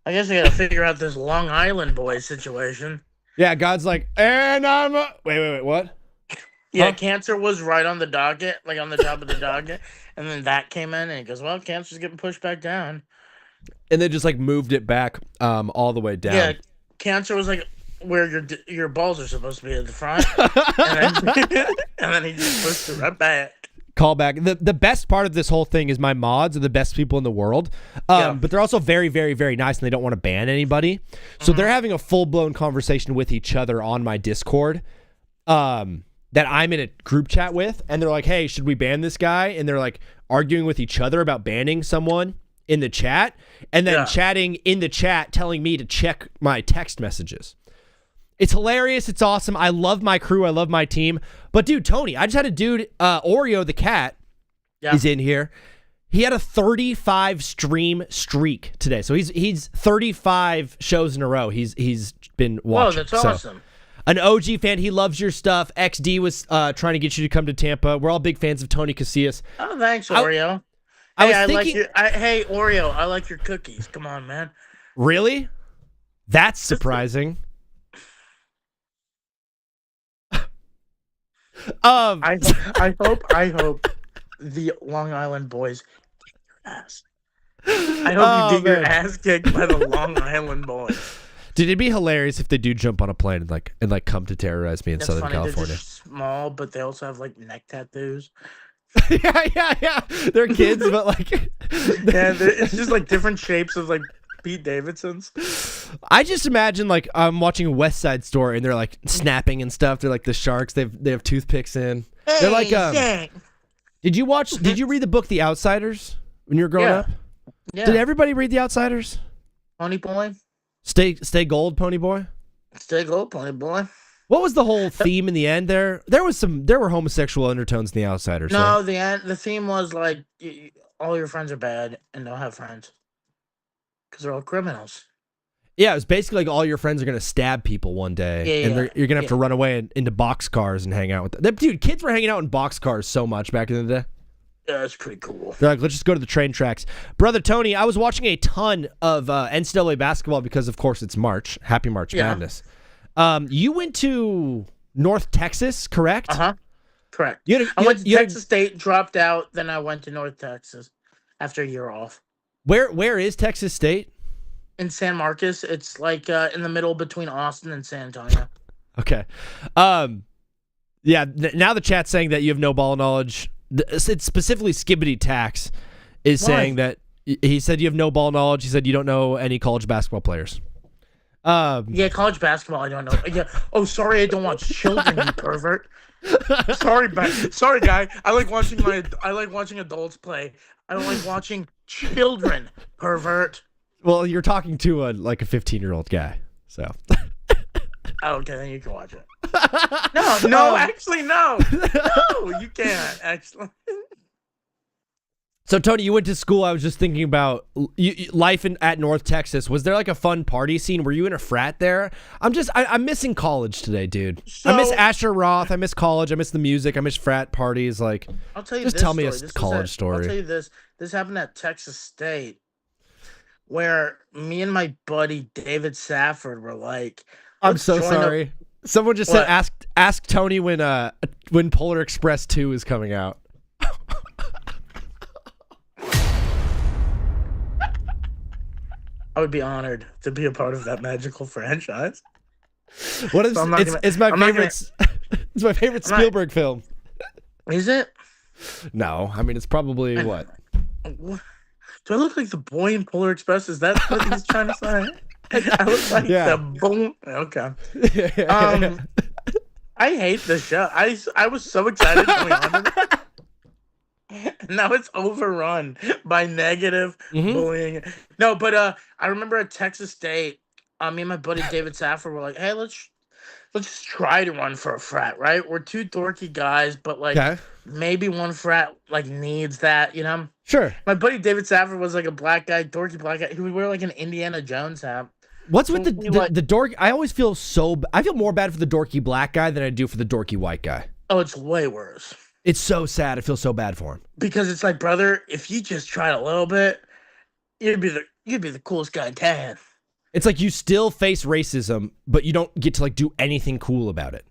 I guess I gotta figure out this Long Island boy situation.
Yeah, God's like, and I'm wait, what?
Yeah, cancer was right on the docket, like on the top of the docket, and then that came in, and he goes, "Well, cancer's getting pushed back down,"
and they just like moved it back, all the way down.
Yeah, cancer was like where your balls are supposed to be at the front, and then he just pushed it right back.
Call back. The best part of this whole thing is my mods are the best people in the world, but they're also very, very, very nice, and they don't want to ban anybody. So they're having a full blown conversation with each other on my Discord. That I'm in a group chat with, and they're like, hey, should we ban this guy? And they're like arguing with each other about banning someone in the chat, and then chatting in the chat telling me to check my text messages. It's hilarious. It's awesome. I love my crew. I love my team. But dude, Tony, I just had a dude, Oreo the cat is in here. He had a 35 stream streak today. So he's 35 shows in a row. He's been watching.
Whoa, that's awesome.
An OG fan. He loves your stuff. XD was trying to get you to come to Tampa. We're all big fans of Tony Casillas.
Oh, thanks, Oreo. Hey, Oreo, I like your cookies. Come on, man.
Really? That's surprising.
I hope the Long Island boys kick your ass. I hope you get your ass kicked by the Long Island boys.
Dude, it'd be hilarious if they do jump on a plane and come to terrorize me in Southern California.
They're just small, but they also have like neck tattoos.
yeah. They're kids, but like
it's just like different shapes of like Pete Davidsons.
I just imagine like I'm watching a West Side Story and they're like snapping and stuff. They're like the sharks. They have toothpicks in.
Hey,
they're like Did you read the book The Outsiders when you were growing up?
Yeah.
Did everybody read The Outsiders?
Pony Boy.
Stay gold, Pony Boy.
Stay gold, Pony Boy.
What was the whole theme in the end there? There were homosexual undertones in The Outsiders.
No, right? The theme was like all your friends are bad and don't have friends because they're all criminals.
Yeah, it was basically like all your friends are gonna stab people one day, and you're gonna have to run away into boxcars and hang out with them. Dude, kids were hanging out in boxcars so much back in the day.
Yeah, that's pretty cool.
They're like, let's just go to the train tracks. Brother Tony, I was watching a ton of NCAA basketball because, of course, it's March. Happy March Madness. You went to North Texas, correct?
Uh-huh. Correct. I went to Texas State, dropped out, then I went to North Texas after a year off.
Where is Texas State?
In San Marcos. It's like in the middle between Austin and San Antonio.
Okay. Yeah, now the chat's saying that you have no ball knowledge. It's specifically Skibbity Tax is saying that he said you have no ball knowledge. He said you don't know any college basketball players.
Yeah, college basketball I don't know. Yeah. Oh, sorry, I don't watch children, you pervert. Sorry, guy. I like watching adults play. I don't like watching children, pervert.
Well, you're talking to a 15-year-old guy, so.
Oh, okay, then you can watch it. No, actually, no. No, you can't, actually. So,
Tony, you went to school. I was just thinking about life at North Texas. Was there like a fun party scene? Were you in a frat there? I'm missing college today, dude. I miss Asher Roth. I miss college. I miss the music. I miss frat parties. Like,
I'll tell you
just
this
tell me
story.
a college story.
I'll tell you this. This happened at Texas State, where me and my buddy David Safford were like,
I'm so sorry. Someone just said ask Tony when Polar Express 2 is coming out.
I would be honored to be a part of that magical franchise.
What is it's my favorite it's my favorite Spielberg film.
Is it?
No, I mean it's probably what?
Do I look like the boy in Polar Express? Is that what he's trying to say? I look like the boom. Okay. I hate this show. I was so excited going on to it. Now it's overrun by negative bullying. No, but I remember at Texas State, me and my buddy David Safford were like, hey, let's just try to run for a frat, right? We're two dorky guys, but maybe one frat needs that, you know?
Sure.
My buddy David Safford was like a dorky black guy who would wear like an Indiana Jones hat.
What's with the dork? I always feel I feel more bad for the dorky black guy than I do for the dorky white guy.
Oh, it's way worse.
It's so sad. I feel so bad for him.
Because it's like, brother, if you just tried a little bit, you'd be the coolest guy in town.
It's like you still face racism, but you don't get to do anything cool about it.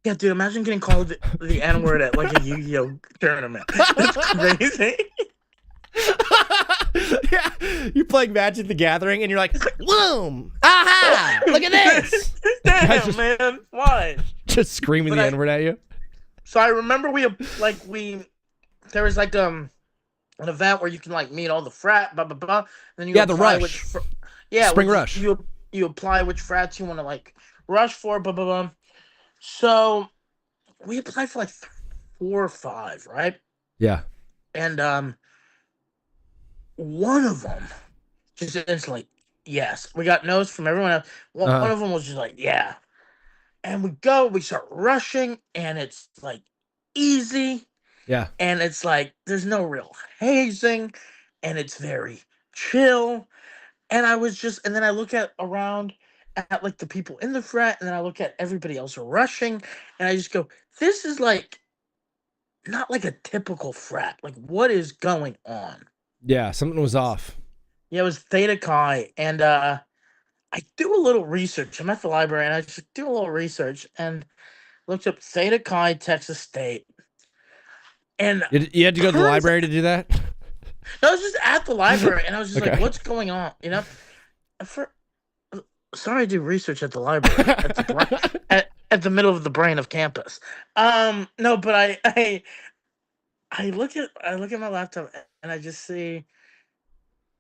Yeah, dude, imagine getting called the N-word at a Yu-Gi-Oh tournament. That's crazy.
Yeah, you're playing Magic the Gathering, and you're like, "Boom! Aha! Look at this!"
Damn, man, why?
Just screaming the N-word at you.
So I remember there was an event where you can meet all the frat, blah blah blah. And then you
the rush. Spring rush.
You apply which frats you want to rush for, blah blah blah. So we applied for 4 or 5, right?
Yeah.
And one of them just instantly, yes. We got no's from everyone else. One of them was just yeah. And we start rushing, and it's easy.
Yeah.
And it's there's no real hazing, and it's very chill. And and then I look around at the people in the frat, and then I look at everybody else rushing, and I just go, this is not a typical frat. What is going on?
Yeah, something was off.
Yeah, it was Theta Chi, and I do a little research. I'm at the library, and I just do a little research and looked up Theta Chi, Texas State. And
you had to go to the library to do that?
No, I was just at the library, and I was just what's going on? You know? Sorry, I do research at the library, at the middle of the brain of campus. No, but I look at my laptop, and I just see.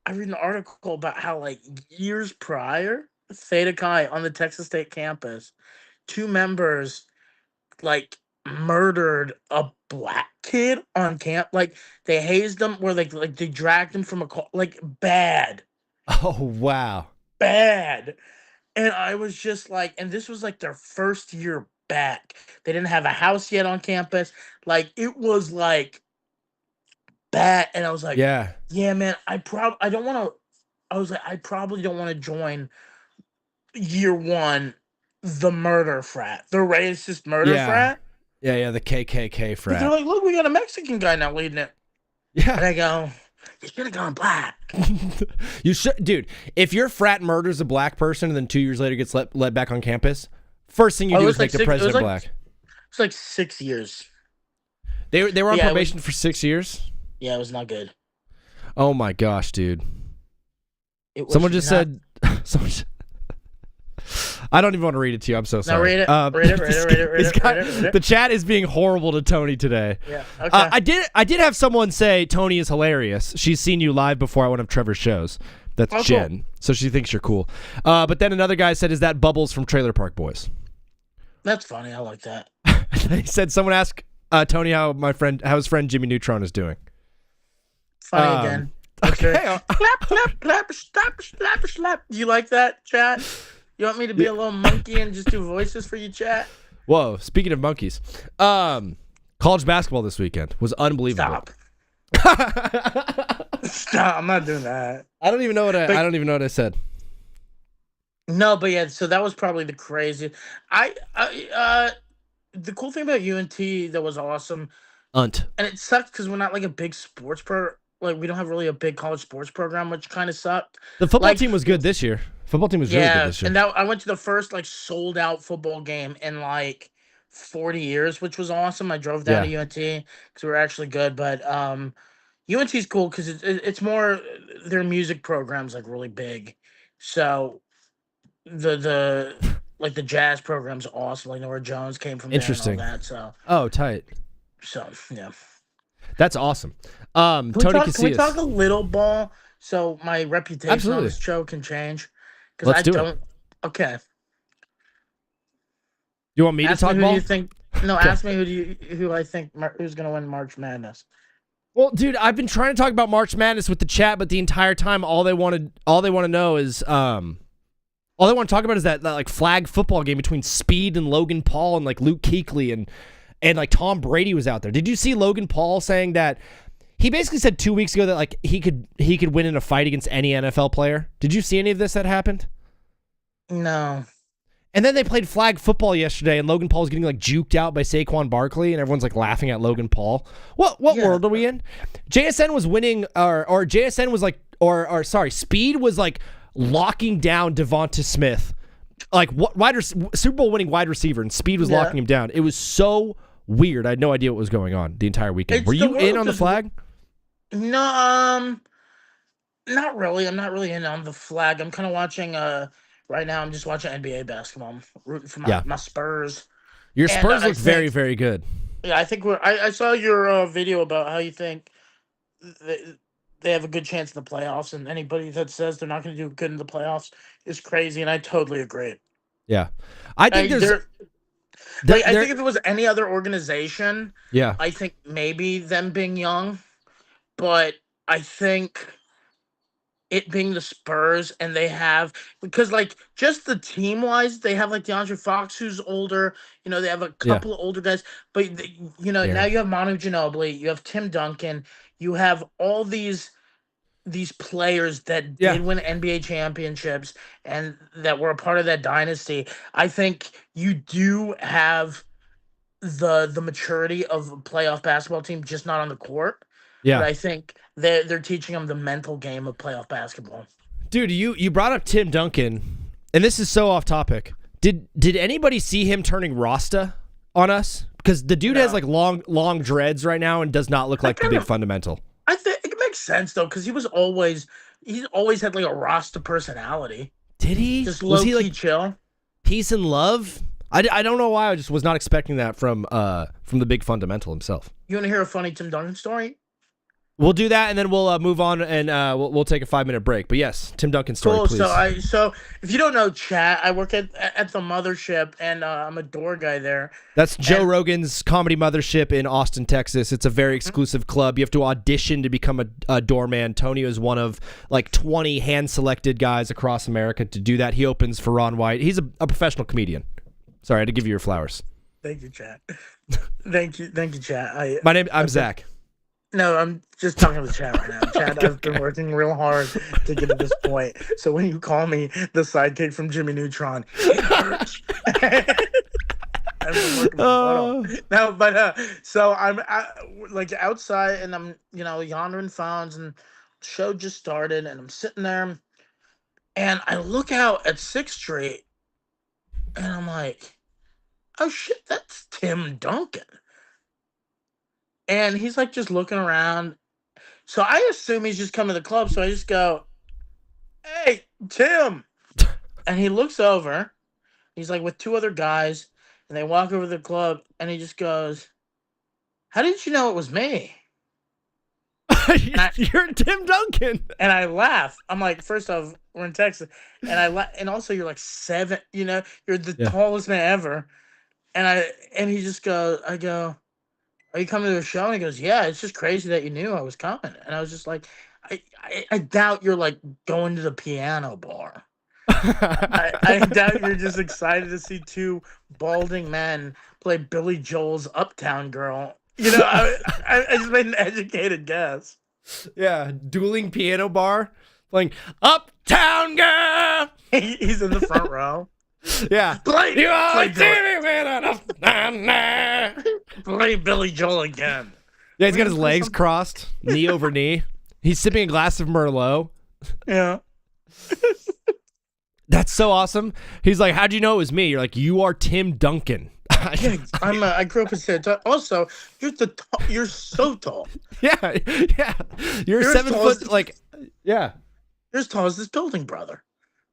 I read an article about how years prior, Theta Chi on the Texas State campus, 2 members murdered a black kid on camp. They hazed them, where they dragged him from a car. Bad.
Oh wow.
Bad. And I was just and this was their first year back. They didn't have a house yet on campus. It was bad. And I was yeah, man, I probably don't want to join year one the murder frat, the racist murder frat.
Yeah, the KKK frat.
They're like, look, we got a Mexican guy now leading it.
Yeah.
And I go, you should have gone black.
You should, dude. If your frat murders a black person and then 2 years later gets let back on campus, first thing you do is make the president black.
It's like 6 years.
They were on probation for 6 years.
Yeah, it was not good.
Oh my gosh, dude. Someone just said. I don't even want to read it to you. I'm so sorry.
No, read it. Read it.
The chat is being horrible to Tony today.
Yeah. Okay.
I did have someone say Tony is hilarious. She's seen you live before at one of Trevor's shows. That's Jen. Cool. So she thinks you're cool. But then another guy said, "Is that Bubbles from Trailer Park Boys?"
That's funny. I like that.
He said, "Someone ask Tony how his friend Jimmy Neutron is doing."
Funny again.
Okay.
Clap, slap. You like that, chat? You want me to be a little monkey and just do voices for you, chat?
Whoa! Speaking of monkeys, college basketball this weekend was unbelievable.
Stop! I'm not doing that.
I don't even know what I said.
No, but yeah. So that was probably the craziest. The cool thing about UNT that was awesome. And it sucked because we're not like a big sports we don't have really a big college sports program, which kind of sucked.
The football team was good this year. Football team was really good this year.
And I went to the first sold out football game in 40 years, which was awesome. I drove down to UNT because we were actually good. But UNT's cool because it's more their music program's really big. So the jazz program's awesome. Nora Jones came from
Interesting.
there and all that. So
tight.
So yeah.
That's awesome.
Can we talk a little ball so my reputation on this show can change?
Let's do it.
Okay.
You want me to talk ball?
Ask me who I think who's going to win March Madness.
Well, dude, I've been trying to talk about March Madness with the chat, but the entire time all they want to know is all they want to talk about is that flag football game between Speed and Logan Paul and Luke Kuechly and Tom Brady was out there. Did you see Logan Paul saying that he basically said 2 weeks ago that he could win in a fight against any NFL player? Did you see any of this that happened?
No.
And then they played flag football yesterday, and Logan Paul was getting juked out by Saquon Barkley, and everyone's laughing at Logan Paul. What world are we in? JSN was winning, or JSN was Speed was locking down Devonta Smith, Super Bowl winning wide receiver, and Speed was locking him down. It was so weird. I had no idea what was going on the entire weekend. Were you in on the flag?
No, not really. I'm not really in on the flag. I'm kind of watching. Right now, I'm just watching NBA basketball. I'm rooting for my Spurs.
Your Spurs look very, very good.
Yeah, I think I saw your video about how you think they have a good chance in the playoffs, and anybody that says they're not going to do good in the playoffs is crazy, and I totally agree.
Yeah, I think
I think if it was any other organization, I think maybe them being young, but I think it being the Spurs and they have, because just the team wise, they have DeAndre Fox who's older, they have a couple of older guys, but now you have Manu Ginobili, you have Tim Duncan, you have all these players that did win NBA championships and that were a part of that dynasty. I think you do have the maturity of a playoff basketball team, just not on the court. Yeah, but I think they're teaching them the mental game of playoff basketball.
Dude, you brought up Tim Duncan, and this is so off topic. Did anybody see him turning Rasta on us? Because the dude has long dreads right now and does not look like the big fundamental.
I think it makes sense though, because he's always had a Rasta personality.
Did he?
Just low key chill,
peace and love. I don't know why I just was not expecting that from the big fundamental himself.
You want to hear a funny Tim Duncan story?
We'll do that, and then we'll move on, and we'll take a 5-minute break. But yes, Tim Duncan story,
cool.
Please.
So if you don't know, chat, I work at the mothership, and I'm a door guy there.
That's Joe Rogan's comedy mothership in Austin, Texas. It's a very exclusive club. You have to audition to become a doorman. Tony is one of 20 hand-selected guys across America to do that. He opens for Ron White. He's a professional comedian. Sorry, I had to give you your flowers.
Thank you, chat. Thank you, chat.
I'm Zach.
No, I'm just talking to the chat right now. Chat, I've been working real hard to get to this point. So when you call me the sidekick from Jimmy Neutron, it hurts. I've been working my butt off. No, but so I'm like outside and I'm yondering phones and show just started and I'm sitting there and I look out at 6th Street and I'm like, oh shit, that's Tim Duncan. And he's like just looking around. So I assume he's just coming to the club. So I just go, hey, Tim. And he looks over. He's like with 2 other guys. And they walk over to the club. And he just goes, how did you know it was me?
You're Tim Duncan.
And I laugh. I'm like, first off, we're in Texas. And and also you're like 7, you're the tallest man ever. And he just goes, I go, are you coming to the show? And he goes, yeah, it's just crazy that you knew I was coming. And I was just like, I doubt you're like going to the piano bar. I doubt you're just excited to see 2 balding men play Billy Joel's Uptown Girl. I just made an educated guess.
Yeah, dueling piano bar, playing Uptown Girl.
He's in the front row.
Yeah.
Play Billy Joel again.
Yeah, he's got his legs crossed, knee over knee. He's sipping a glass of Merlot.
Yeah.
That's so awesome. He's like, how'd you know it was me? You're like, you are Tim Duncan.
Yeah, I grew up in Cincinnati. Also, you're so tall.
Yeah. You're 7 foot, yeah.
You're as tall as this building, brother.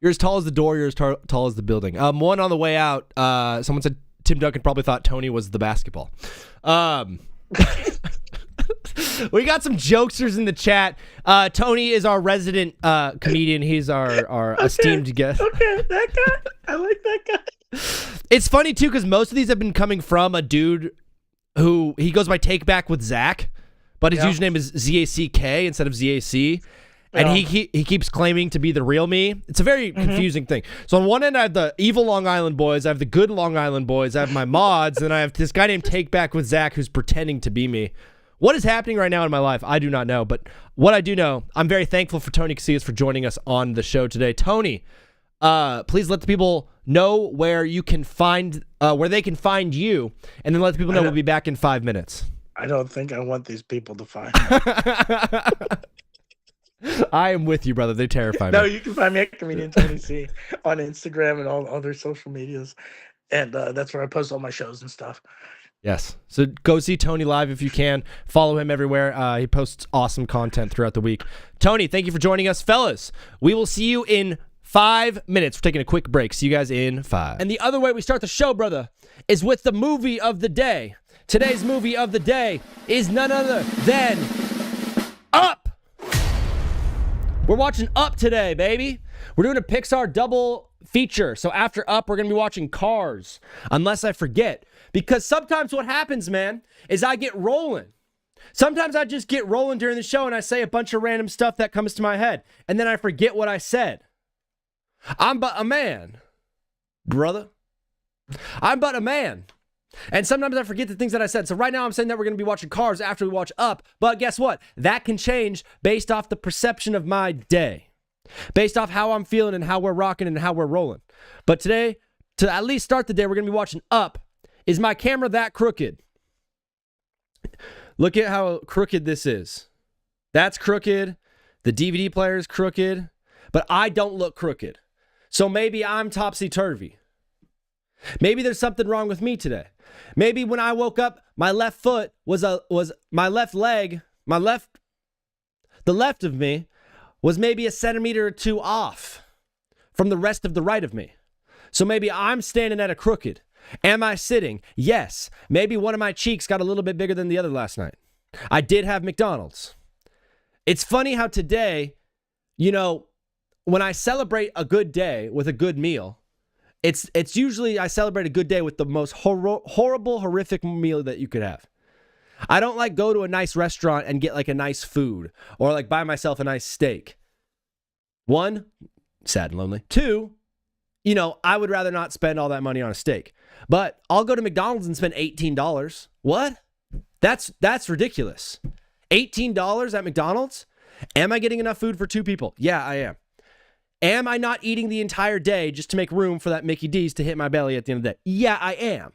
You're as tall as the door. You're as tall as the building. One on the way out, someone said Tim Duncan probably thought Tony was the basketball. We got some jokesters in the chat. Tony is our resident comedian. He's our esteemed guest.
Okay, that guy. I like that guy.
It's funny, too, because most of these have been coming from a dude who, he goes by Take Back with Zach, but his username is Z-A-C-K instead of Z-A-C. And he keeps claiming to be the real me. It's a very confusing thing. So on one end, I have the evil Long Island boys. I have the good Long Island boys. I have my mods. And I have this guy named Take Back with Zach who's pretending to be me. What is happening right now in my life? I do not know. But what I do know, I'm very thankful for Tony Casillas for joining us on the show today. Tony, please let the people know where you can find, where they can find you. And then let the people know we'll be back in 5 minutes.
I don't think I want these people to find me.
I am with you, brother. They terrify me.
No, you can find me at Comedian Tony C on Instagram and all other social medias. And that's where I post all my shows and stuff.
Yes. So go see Tony live if you can. Follow him everywhere. He posts awesome content throughout the week. Tony, thank you for joining us. Fellas, we will see you in 5 minutes. We're taking a quick break. See you guys in 5. And the other way we start the show, brother, is with the movie of the day. Today's movie of the day is none other than Up. We're watching Up today, baby. We're doing a Pixar double feature. So after Up, we're going to be watching Cars, unless I forget. Because sometimes what happens, man, is I get rolling. Sometimes I just get rolling during the show and I say a bunch of random stuff that comes to my head. And then I forget what I said. I'm but a man, brother. I'm but a man. And sometimes I forget the things that I said. So right now I'm saying that we're going to be watching Cars after we watch Up. But guess what? That can change based off the perception of my day. Based off how I'm feeling and how we're rocking and how we're rolling. But today, to at least start the day, we're going to be watching Up. Is my camera that crooked? Look at how crooked this is. That's crooked. The DVD player is crooked. But I don't look crooked. So maybe I'm topsy-turvy. Maybe there's something wrong with me today. Maybe when I woke up, my left foot was my left leg, the left of me was maybe a centimeter or 2 off from the rest of the right of me. So maybe I'm standing at a crooked. Am I sitting? Yes. Maybe one of my cheeks got a little bit bigger than the other last night. I did have McDonald's. It's funny how today, when I celebrate a good day with a good meal, it's usually I celebrate a good day with the most horrible, horrific meal that you could have. I don't like go to a nice restaurant and get like a nice food or like buy myself a nice steak. 1, sad and lonely. 2, I would rather not spend all that money on a steak. But I'll go to McDonald's and spend $18. What? That's ridiculous. $18 at McDonald's? Am I getting enough food for 2 people? Yeah, I am. Am I not eating the entire day just to make room for that Mickey D's to hit my belly at the end of the day? Yeah, I am.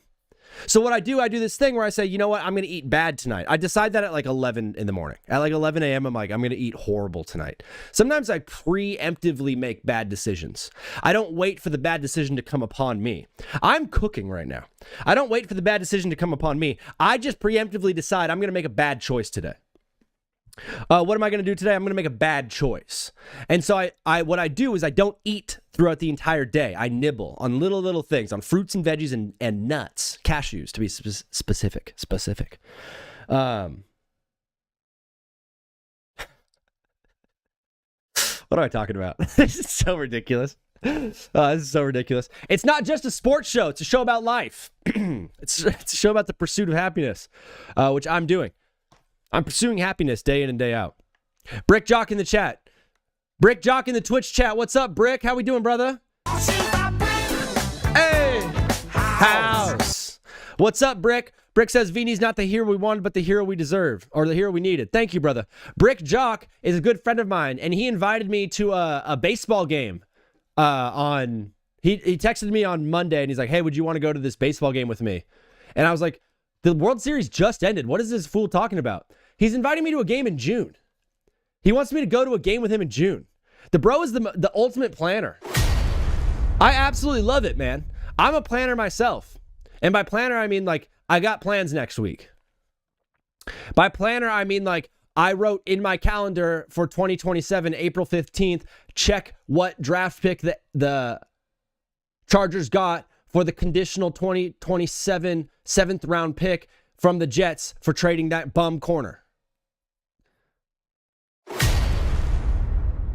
So what I do this thing where I say, you know what, I'm going to eat bad tonight. I decide that at like 11 in the morning. At like 11 a.m., I'm like, I'm going to eat horrible tonight. Sometimes I preemptively make bad decisions. I don't wait for the bad decision to come upon me. I'm cooking right now. I don't wait for the bad decision to come upon me. I just preemptively decide I'm going to make a bad choice today. What am I going to do today? I'm going to make a bad choice. And so what I do is I don't eat throughout the entire day. I nibble on little things, on fruits and veggies and nuts, cashews to be specific. What am I talking about? This is so ridiculous. This is so ridiculous. It's not just a sports show. It's a show about life. It's a show about the pursuit of happiness, which I'm doing. I'm pursuing happiness day in and day out. Brick Jock in the chat. Brick Jock in the Twitch chat. What's up, Brick? How we doing, brother? Hey! House! What's up, Brick? Brick says Vini's not the hero we wanted, but the hero we deserve, or the hero we needed. Thank you, brother. Brick Jock is a good friend of mine, and he invited me to a baseball game He texted me on Monday, and he's like, hey, would you want to go to this baseball game with me? And I was like, the World Series just ended. What is this fool talking about? He's inviting me to a game in June. He wants me to go to a game with him in June. The bro is the ultimate planner. I absolutely love it, man. I'm a planner myself. And by planner, I mean like I got plans next week. By planner, I mean like I wrote in my calendar for 2027, April 15th, check what draft pick the Chargers got for the conditional 2027 7th round pick from the Jets for trading that bum corner.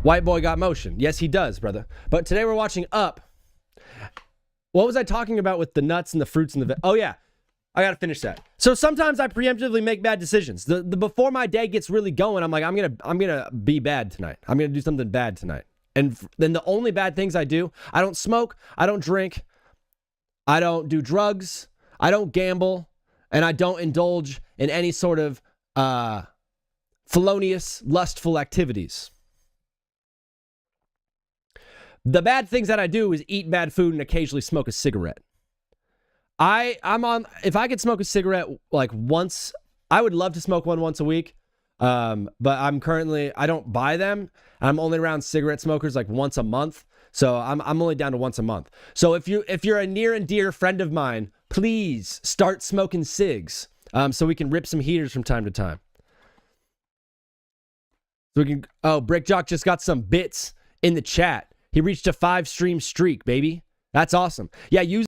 White boy got motion. Yes, he does, brother. But today we're watching Up. What was I talking about with the nuts and the fruits and oh yeah, I gotta finish that. So sometimes I preemptively make bad decisions. The before my day gets really going, I'm like, I'm gonna be bad tonight. I'm gonna do something bad tonight. And then the only bad things I do, I don't smoke, I don't drink, I don't do drugs, I don't gamble, and I don't indulge in any sort of felonious, lustful activities. The bad things that I do is eat bad food and occasionally smoke a cigarette. If I could smoke a cigarette like once, I would love to smoke one once a week. But I don't buy them. I'm only around cigarette smokers like once a month. So I'm only down to once a month. So if you're a near and dear friend of mine, please start smoking cigs. So we can rip some heaters from time to time. So we can, Brick Jock just got some bits in the chat. He reached a 5-stream streak, baby. That's awesome. Yeah, use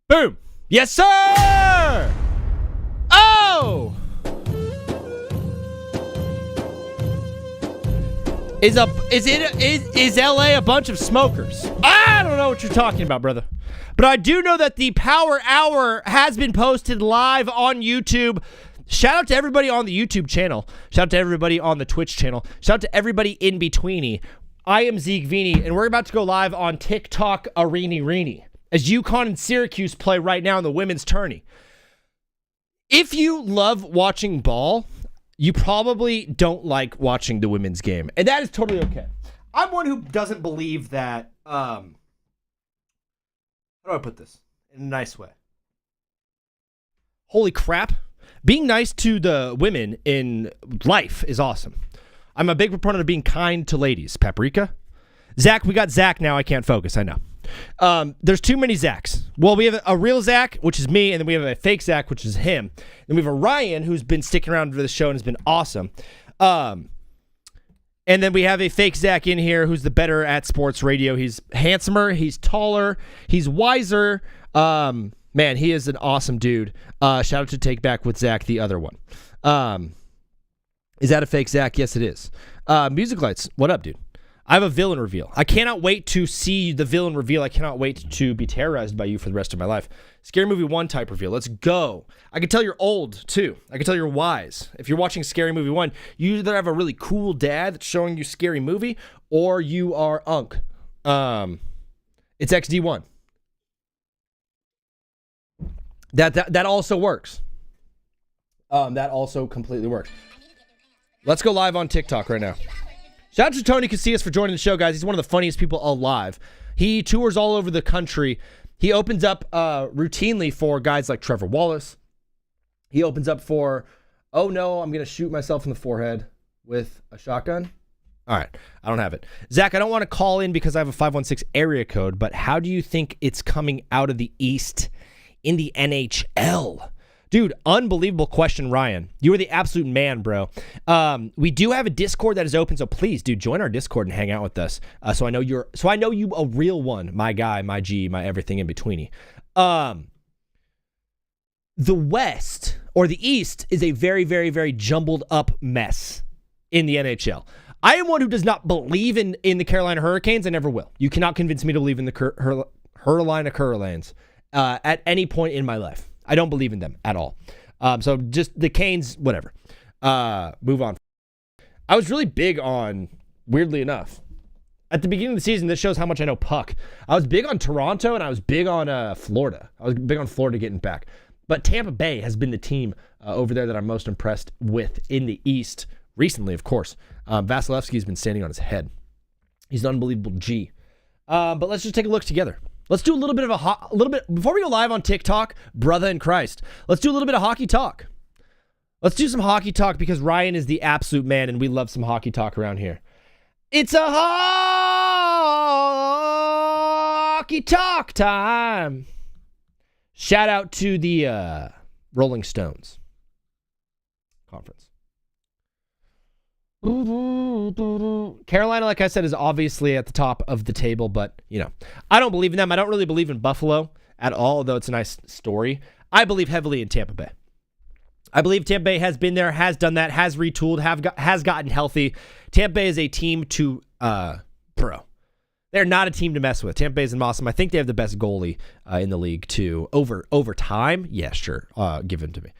boom. Yes, sir. Oh. Is LA a bunch of smokers? I don't know what you're talking about, brother. But I do know that the Power Hour has been posted live on YouTube. Shout out to everybody on the YouTube channel. Shout out to everybody on the Twitch channel. Shout out to everybody in betweeny. I am Zeke Vini, and we're about to go live on TikTok Arena as UConn and Syracuse play right now in the women's tourney. If you love watching ball, you probably don't like watching the women's game, and that is totally okay. I'm one who doesn't believe that, how do I put this in a nice way? Holy crap. Being nice to the women in life is awesome. I'm a big proponent of being kind to ladies. Paprika? Zach, we got Zach now. I can't focus, I know. There's too many Zachs. Well, we have a real Zach, which is me, and then we have a fake Zach, which is him. And we have a Ryan, who's been sticking around for the show and has been awesome. And then we have a fake Zach in here who's the better at sports radio. He's handsomer, he's taller, he's wiser. Man, he is an awesome dude. Shout out to Take Back with Zach, the other one. Is that a fake Zach? Yes, it is. Music Lights, what up, dude? I have a villain reveal. I cannot wait to see the villain reveal. I cannot wait to be terrorized by you for the rest of my life. Scary Movie 1 type reveal. Let's go. I can tell you're old, too. I can tell you're wise. If you're watching Scary Movie 1, you either have a really cool dad that's showing you Scary Movie, or you are Unk. It's XD1. That also works. That also completely works. Let's go live on TikTok right now. Shout out to Tony Casillas for joining the show, guys. He's one of the funniest people alive. He tours all over the country. He opens up routinely for guys like Trevor Wallace. He opens up for, oh no, I'm going to shoot myself in the forehead with a shotgun. All right, I don't have it. Zach, I don't want to call in because I have a 516 area code, but how do you think it's coming out of the East in the NHL? Dude, unbelievable question, Ryan. You are the absolute man, bro. We do have a Discord that is open, so please, dude, join our Discord and hang out with us. So I know you a real one, my guy, my G, my everything in betweeny. The West or the East is a very, very, very jumbled up mess in the NHL. I am one who does not believe in the Carolina Hurricanes. I never will. You cannot convince me to believe in the Carolina Hurricanes at any point in my life. I don't believe in them at all. So just the Canes, whatever. Move on. I was really big on, weirdly enough, at the beginning of the season, this shows how much I know puck. I was big on Toronto, and I was big on Florida. I was big on Florida getting back. But Tampa Bay has been the team over there that I'm most impressed with in the East recently, of course. Vasilevsky's been standing on his head. He's an unbelievable G. But let's just take a look together. Let's do a little bit of before we go live on TikTok, brother in Christ. Let's do a little bit of hockey talk. Let's do some hockey talk because Ryan is the absolute man and we love some hockey talk around here. It's a hockey talk time. Shout out to the Rolling Stones conference. Carolina, like I said, is obviously at the top of the table, but, I don't believe in them. I don't really believe in Buffalo at all, although it's a nice story. I believe heavily in Tampa Bay. I believe Tampa Bay has been there, has done that, has retooled, has gotten healthy. Tampa Bay is a team to, they're not a team to mess with. Tampa Bay is awesome. I think they have the best goalie in the league, too. Over time, yeah, sure. Give him to me.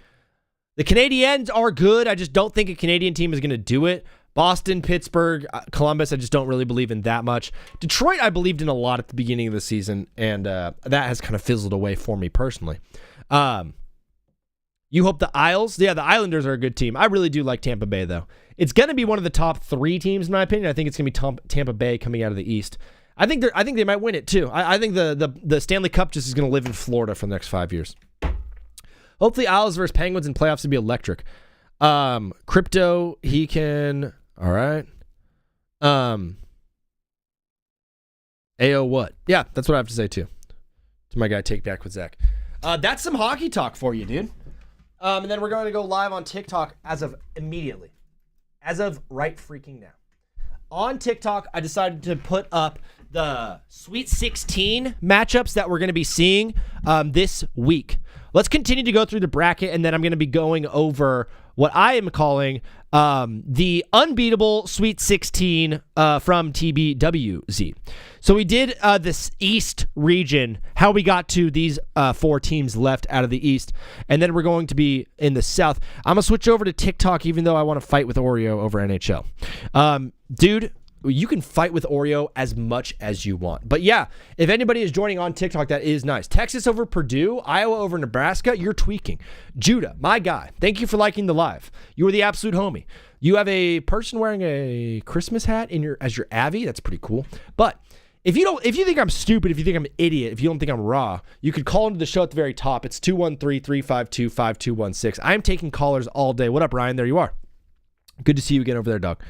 The Canadiens are good. I just don't think a Canadian team is going to do it. Boston, Pittsburgh, Columbus, I just don't really believe in that much. Detroit, I believed in a lot at the beginning of the season, and that has kind of fizzled away for me personally. You hope the Isles? Yeah, the Islanders are a good team. I really do like Tampa Bay, though. It's going to be one of the top 3 teams, in my opinion. I think it's going to be Tampa Bay coming out of the East. I think they might win it, too. I think the Stanley Cup just is going to live in Florida for the next 5 years. Hopefully, Isles versus Penguins in playoffs would be electric. Crypto, he can. All right. AO what? Yeah, that's what I have to say too. To my guy, Take Back with Zach. That's some hockey talk for you, dude. And then we're going to go live on TikTok as of immediately. As of right freaking now. On TikTok, I decided to put up the Sweet 16 matchups that we're going to be seeing this week. Let's continue to go through the bracket, and then I'm going to be going over what I am calling the unbeatable Sweet 16 from TBWZ. So we did this East region, how we got to these 4 teams left out of the East, and then we're going to be in the South. I'm going to switch over to TikTok, even though I want to fight with Oreo over NHL. Dude, you can fight with Oreo as much as you want. But yeah, if anybody is joining on TikTok, that is nice. Texas over Purdue, Iowa over Nebraska, you're tweaking. Judah, my guy, thank you for liking the live. You are the absolute homie. You have a person wearing a Christmas hat as your Avi. That's pretty cool. But if you think I'm stupid, if you think I'm an idiot, if you don't think I'm raw, you could call into the show at the very top. It's 213-352-5216. I'm taking callers all day. What up, Ryan? There you are. Good to see you again over there, dog.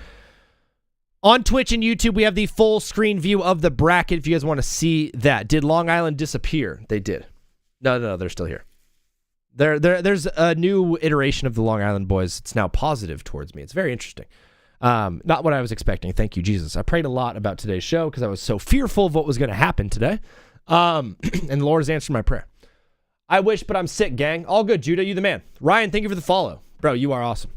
On Twitch and YouTube, we have the full screen view of the bracket if you guys want to see that. Did Long Island disappear? They did. No, they're still here. There's a new iteration of the Long Island boys. It's now positive towards me. It's very interesting. Not what I was expecting. Thank you, Jesus. I prayed a lot about today's show because I was so fearful of what was going to happen today. And the Lord has answered my prayer. I wish, but I'm sick, gang. All good, Judah. You the man. Ryan, thank you for the follow. Bro, you are awesome.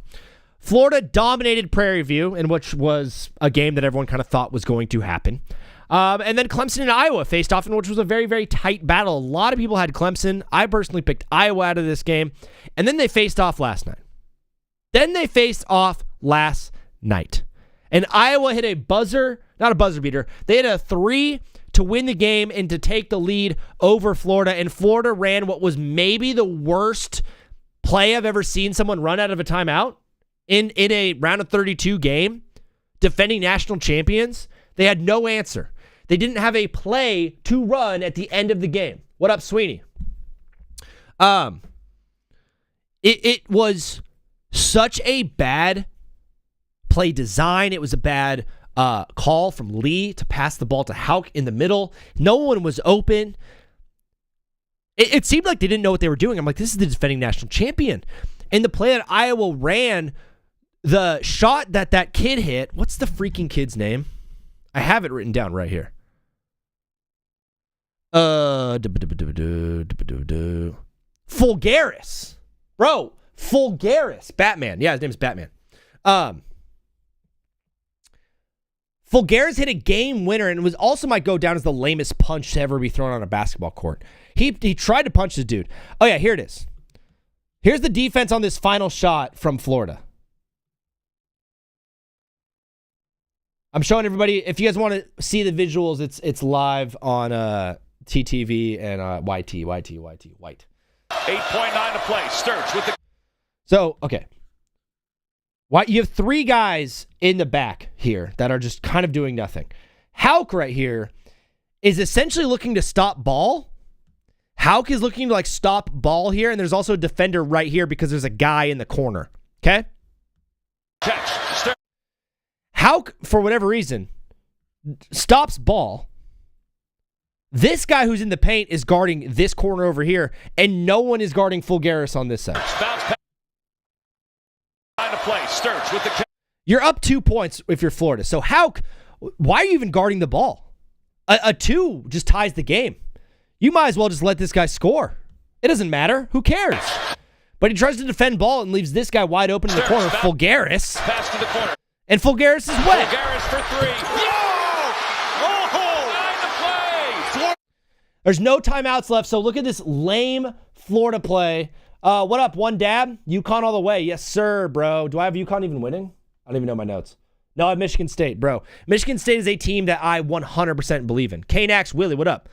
Florida dominated Prairie View, in which was a game that everyone kind of thought was going to happen. And then Clemson and Iowa faced off, in which was a very, very tight battle. A lot of people had Clemson. I personally picked Iowa out of this game. And then they faced off last night. And Iowa hit a buzzer, not a buzzer beater. They had a 3 to win the game and to take the lead over Florida. And Florida ran what was maybe the worst play I've ever seen someone run out of a timeout in a round of 32 game, defending national champions. They had no answer. They didn't have a play to run at the end of the game. What up, Sweeney? It was such a bad play design. It was a bad call from Lee to pass the ball to Houck in the middle. No one was open. It seemed like they didn't know what they were doing. I'm like, this is the defending national champion. And the play that Iowa ran, the shot that kid hit, what's the freaking kid's name? I have it written down right here. Fulgaris. Bro, Fulgaris. Batman. Yeah, his name is Batman. Fulgaris hit a game winner and was also might go down as the lamest punch to ever be thrown on a basketball court. He tried to punch this dude. Oh, yeah, here it is. Here's the defense on this final shot from Florida. I'm showing everybody. If you guys want to see the visuals, it's live on TTV and YT. 8.9
to play. Sturge with the...
So, okay. You have 3 guys in the back here that are just kind of doing nothing. Houck right here is essentially looking to stop ball. Houck is looking to like stop ball here, and there's also a defender right here because there's a guy in the corner. Okay?
Catch.
Houck, for whatever reason, stops ball. This guy who's in the paint is guarding this corner over here, and no one is guarding Fulgaris on this side.
To play. Sturge with the...
You're up 2 points if you're Florida. So Houck, why are you even guarding the ball? A 2 just ties the game. You might as well just let this guy score. It doesn't matter. Who cares? But he tries to defend ball and leaves this guy wide open in the corner. Fulgaris.
Pass to the corner.
And Fulgaris is wet.
Fulgaris for 3. Oh!
There's no timeouts left, so look at this lame Florida play. What up, one dab? UConn all the way. Yes, sir, bro. Do I have UConn even winning? I don't even know my notes. No, I have Michigan State, bro. Michigan State is a team that I 100% believe in. K-Nax, Willie, what up?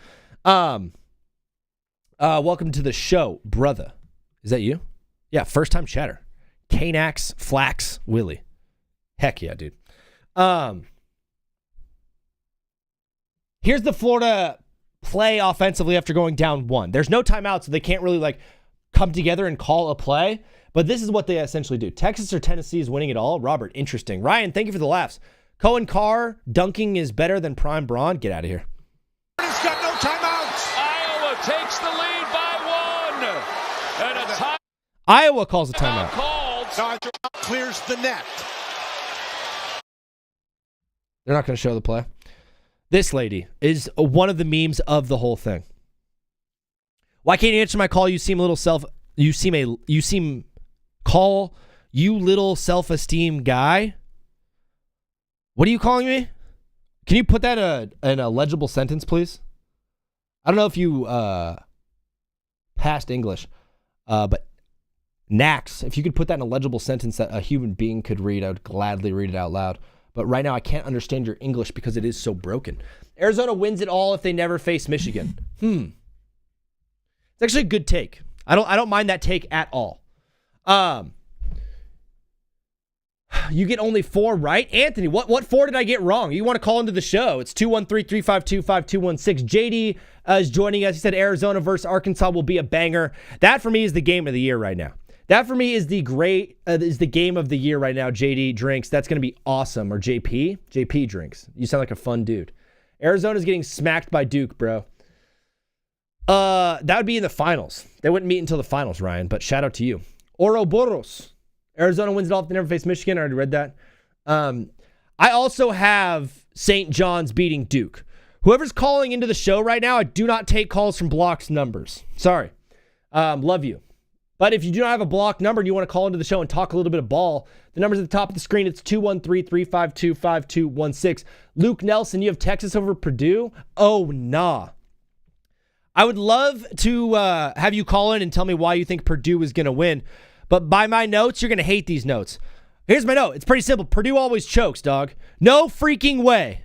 Welcome to the show, brother. Is that you? Yeah, first time chatter. K-Nax, Flax, Willie. Heck yeah, dude. Here's the Florida play offensively after going down 1. There's no timeout, so they can't really like come together and call a play. But this is what they essentially do. Texas or Tennessee is winning it all. Robert, interesting. Ryan, thank you for the laughs. Cohen Carr, dunking is better than Prime Braun. Get out of here.
He's got no timeouts. Iowa takes the lead by 1. And a time.
Iowa calls a timeout.
Clears the net.
They're not going to show the play. This lady is one of the memes of the whole thing. Why can't you answer my call? You seem little self-esteem guy. What are you calling me? Can you put that in a legible sentence, please? I don't know if you passed English, but Nax, if you could put that in a legible sentence that a human being could read, I would gladly read it out loud. But right now I can't understand your English because it is so broken. Arizona wins it all if they never face Michigan. It's actually a good take. I don't mind that take at all. You get only 4 right. Anthony, what 4 did I get wrong? You want to call into the show. It's 213-352-5216. JD is joining us. He said Arizona versus Arkansas will be a banger. That for me is the game of the year right now. That for me is the game of the year right now. JD drinks. That's going to be awesome. Or JP? JP drinks. You sound like a fun dude. Arizona's getting smacked by Duke, bro. That would be in the finals. They wouldn't meet until the finals, Ryan, but shout out to you. Ouroboros. Arizona wins it all if they never face Michigan. I already read that. I also have St. John's beating Duke. Whoever's calling into the show right now, I do not take calls from blocked numbers. Sorry. Love you. But if you do not have a block number and you want to call into the show and talk a little bit of ball, the number's at the top of the screen. It's 213-352-5216. Luke Nelson, you have Texas over Purdue? Oh, nah. I would love to have you call in and tell me why you think Purdue is going to win. But by my notes, you're going to hate these notes. Here's my note. It's pretty simple. Purdue always chokes, dog. No freaking way.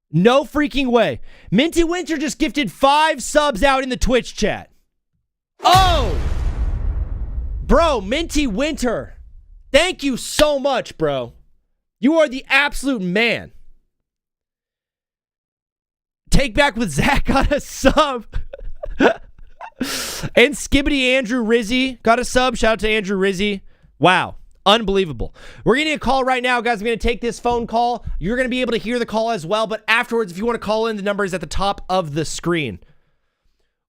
No freaking way. Minty Winter just gifted 5 subs out in the Twitch chat. Oh! Bro, Minty Winter. Thank you so much, bro. You are the absolute man. Take Back with Zach got a sub. And Skibbity Andrew Rizzy got a sub. Shout out to Andrew Rizzy. Wow. Unbelievable. We're getting a call right now, guys. I'm going to take this phone call. You're going to be able to hear the call as well. But afterwards, if you want to call in, the number is at the top of the screen.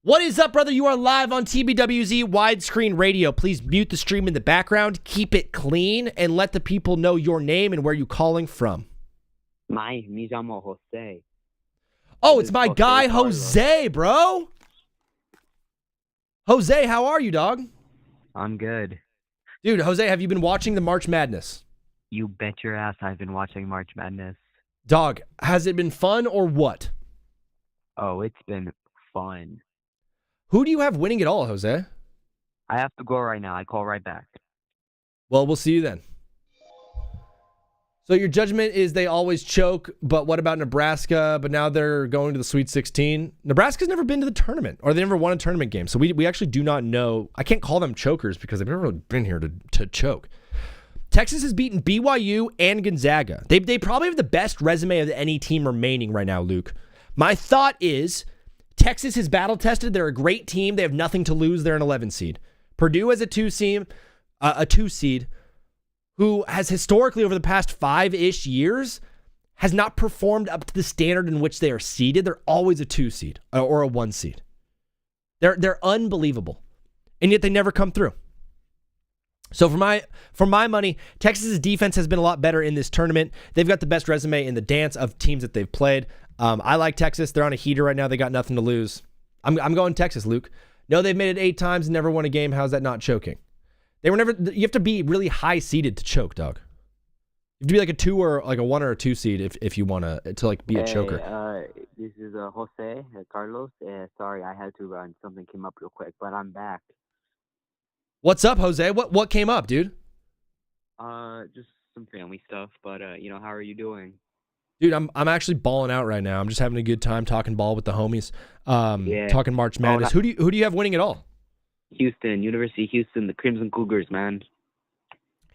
What is up, brother? You are live on TBWZ widescreen radio. Please mute the stream in the background. Keep it clean and let the people know your name and where you're calling from.
Me llamo Jose.
Oh, it's my guy, Jose, bro. Jose, how are you, dog?
I'm good.
Dude, Jose, have you been watching the March Madness?
You bet your ass I've been watching March Madness.
Dog, has it been fun or what?
Oh, it's been fun.
Who do you have winning it all, Jose?
I have to go right now. I call right back.
Well, we'll see you then. So your judgment is they always choke, but what about Nebraska? But now they're going to the Sweet 16. Nebraska's never been to the tournament, or they never won a tournament game. So we actually do not know. I can't call them chokers because they've never really been here to choke. Texas has beaten BYU and Gonzaga. They probably have the best resume of any team remaining right now, Luke. My thought is Texas is battle tested. They're a great team. They have nothing to lose. They're an 11 seed. Purdue as a 2 seed, who has historically over the past 5-ish years has not performed up to the standard in which they are seeded. They're always a 2 seed or a 1 seed. They're unbelievable. And yet they never come through. So for my money, Texas's defense has been a lot better in this tournament. They've got the best resume in the dance of teams that they've played. I like Texas. They're on a heater right now. They got nothing to lose. I'm going Texas, Luke. No, they've made it 8 times and never won a game. How's that not choking? They were never. You have to be really high seeded to choke, dog. You have to be like a 2 or like a 1 or a 2 seed if you want to like be a choker.
This is Jose Carlos. Sorry, I had to run. Something came up real quick, but I'm back.
What's up, Jose? What came up, dude?
Just some family stuff. But how are you doing?
Dude, I'm actually balling out right now. I'm just having a good time talking ball with the homies. Talking March Madness. Who do you have winning it all?
Houston, University of Houston, the Crimson Cougars, man.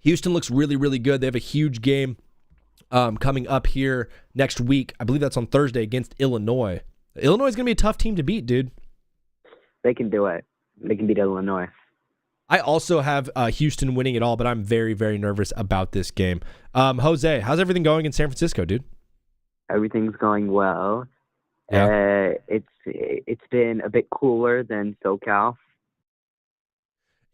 Houston looks really, really good. They have a huge game coming up here next week. I believe that's on Thursday against Illinois. Illinois is going to be a tough team to beat, dude.
They can do it. They can beat Illinois.
I also have Houston winning it all, but I'm very, very nervous about this game. Jose, how's everything going in San Francisco, dude?
Everything's going well.
Yeah.
It's been a bit cooler than SoCal.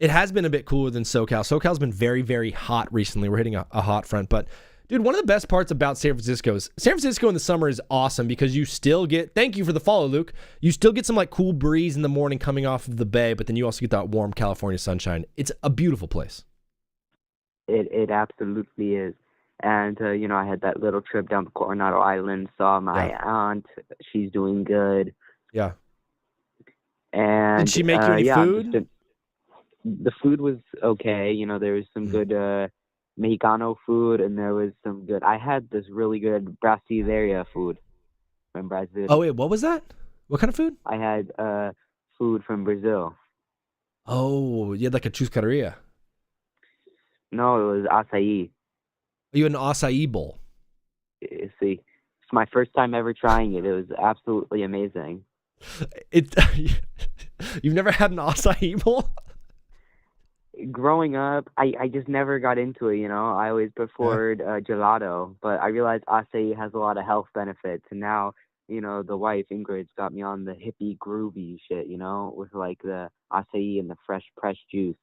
It has been a bit cooler than SoCal. SoCal's been very, very hot recently. We're hitting a hot front. But, dude, one of the best parts about San Francisco is San Francisco in the summer is awesome because you still get, thank you for the follow, Luke. You still get some like cool breeze in the morning coming off of the bay, but then you also get that warm California sunshine. It's a beautiful place.
It absolutely is. And, I had that little trip down to Coronado Island, saw my aunt. She's doing good.
Yeah.
And
did she make you any food?
The food was okay. There was some good Mexicano food, and there was some good. I had this really good Brasileria food from Brazil.
Oh, wait, what was that? What kind of food?
I had food from Brazil.
Oh, you had like a churrascaria.
No, it was acai.
You had an acai bowl.
See, it's my first time ever trying it. It was absolutely amazing.
You've never had an acai bowl?
Growing up, I just never got into it, I always preferred gelato, but I realized acai has a lot of health benefits, and now, the wife, Ingrid's got me on the hippie groovy shit, with like the acai and the fresh pressed juice.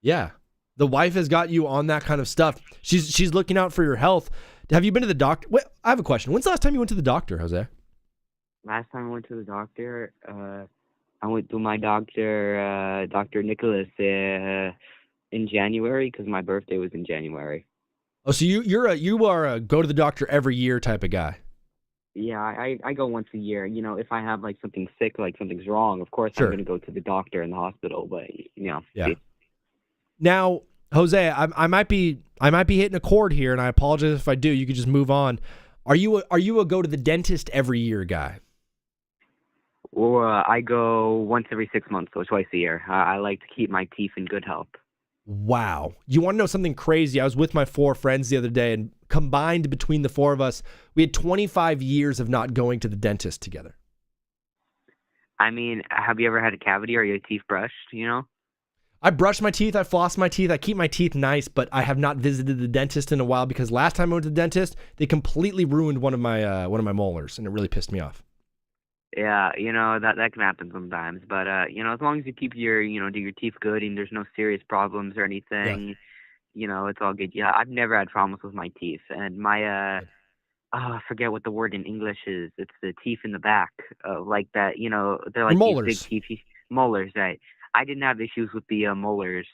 Yeah, the wife has got you on that kind of stuff. She's looking out for your health. Have you been to the doctor? Wait, I have a question. When's the last time you went to the doctor, Jose?
Last time I went to the doctor, I went to my doctor, Dr. Nicholas, in January because my birthday was in January.
Oh, so you are a go to the doctor every year type of guy.
Yeah, I go once a year. You know, if I have like something sick, like something's wrong, of course
Sure.
I'm going to go to the doctor in the hospital. But
Yeah. Now, Jose, I might be hitting a chord here, and I apologize if I do. You could just move on. Are you a go to the dentist every year guy?
Well, I go once every 6 months, so twice a year. I like to keep my teeth in good health.
Wow. You want to know something crazy? I was with my 4 friends the other day, and combined between the 4 of us, we had 25 years of not going to the dentist together.
I mean, have you ever had a cavity or your teeth brushed,
I brush my teeth, I floss my teeth, I keep my teeth nice, but I have not visited the dentist in a while because last time I went to the dentist, they completely ruined one of my molars, and it really pissed me off.
Yeah, that can happen sometimes. But, as long as you keep your, do your teeth good and there's no serious problems or anything, it's all good. Yeah, I've never had problems with my teeth. And my, I forget what the word in English is. It's the teeth in the back, like that, they're like
molars.
These big teeth. Molars, right. I didn't have issues with the molars.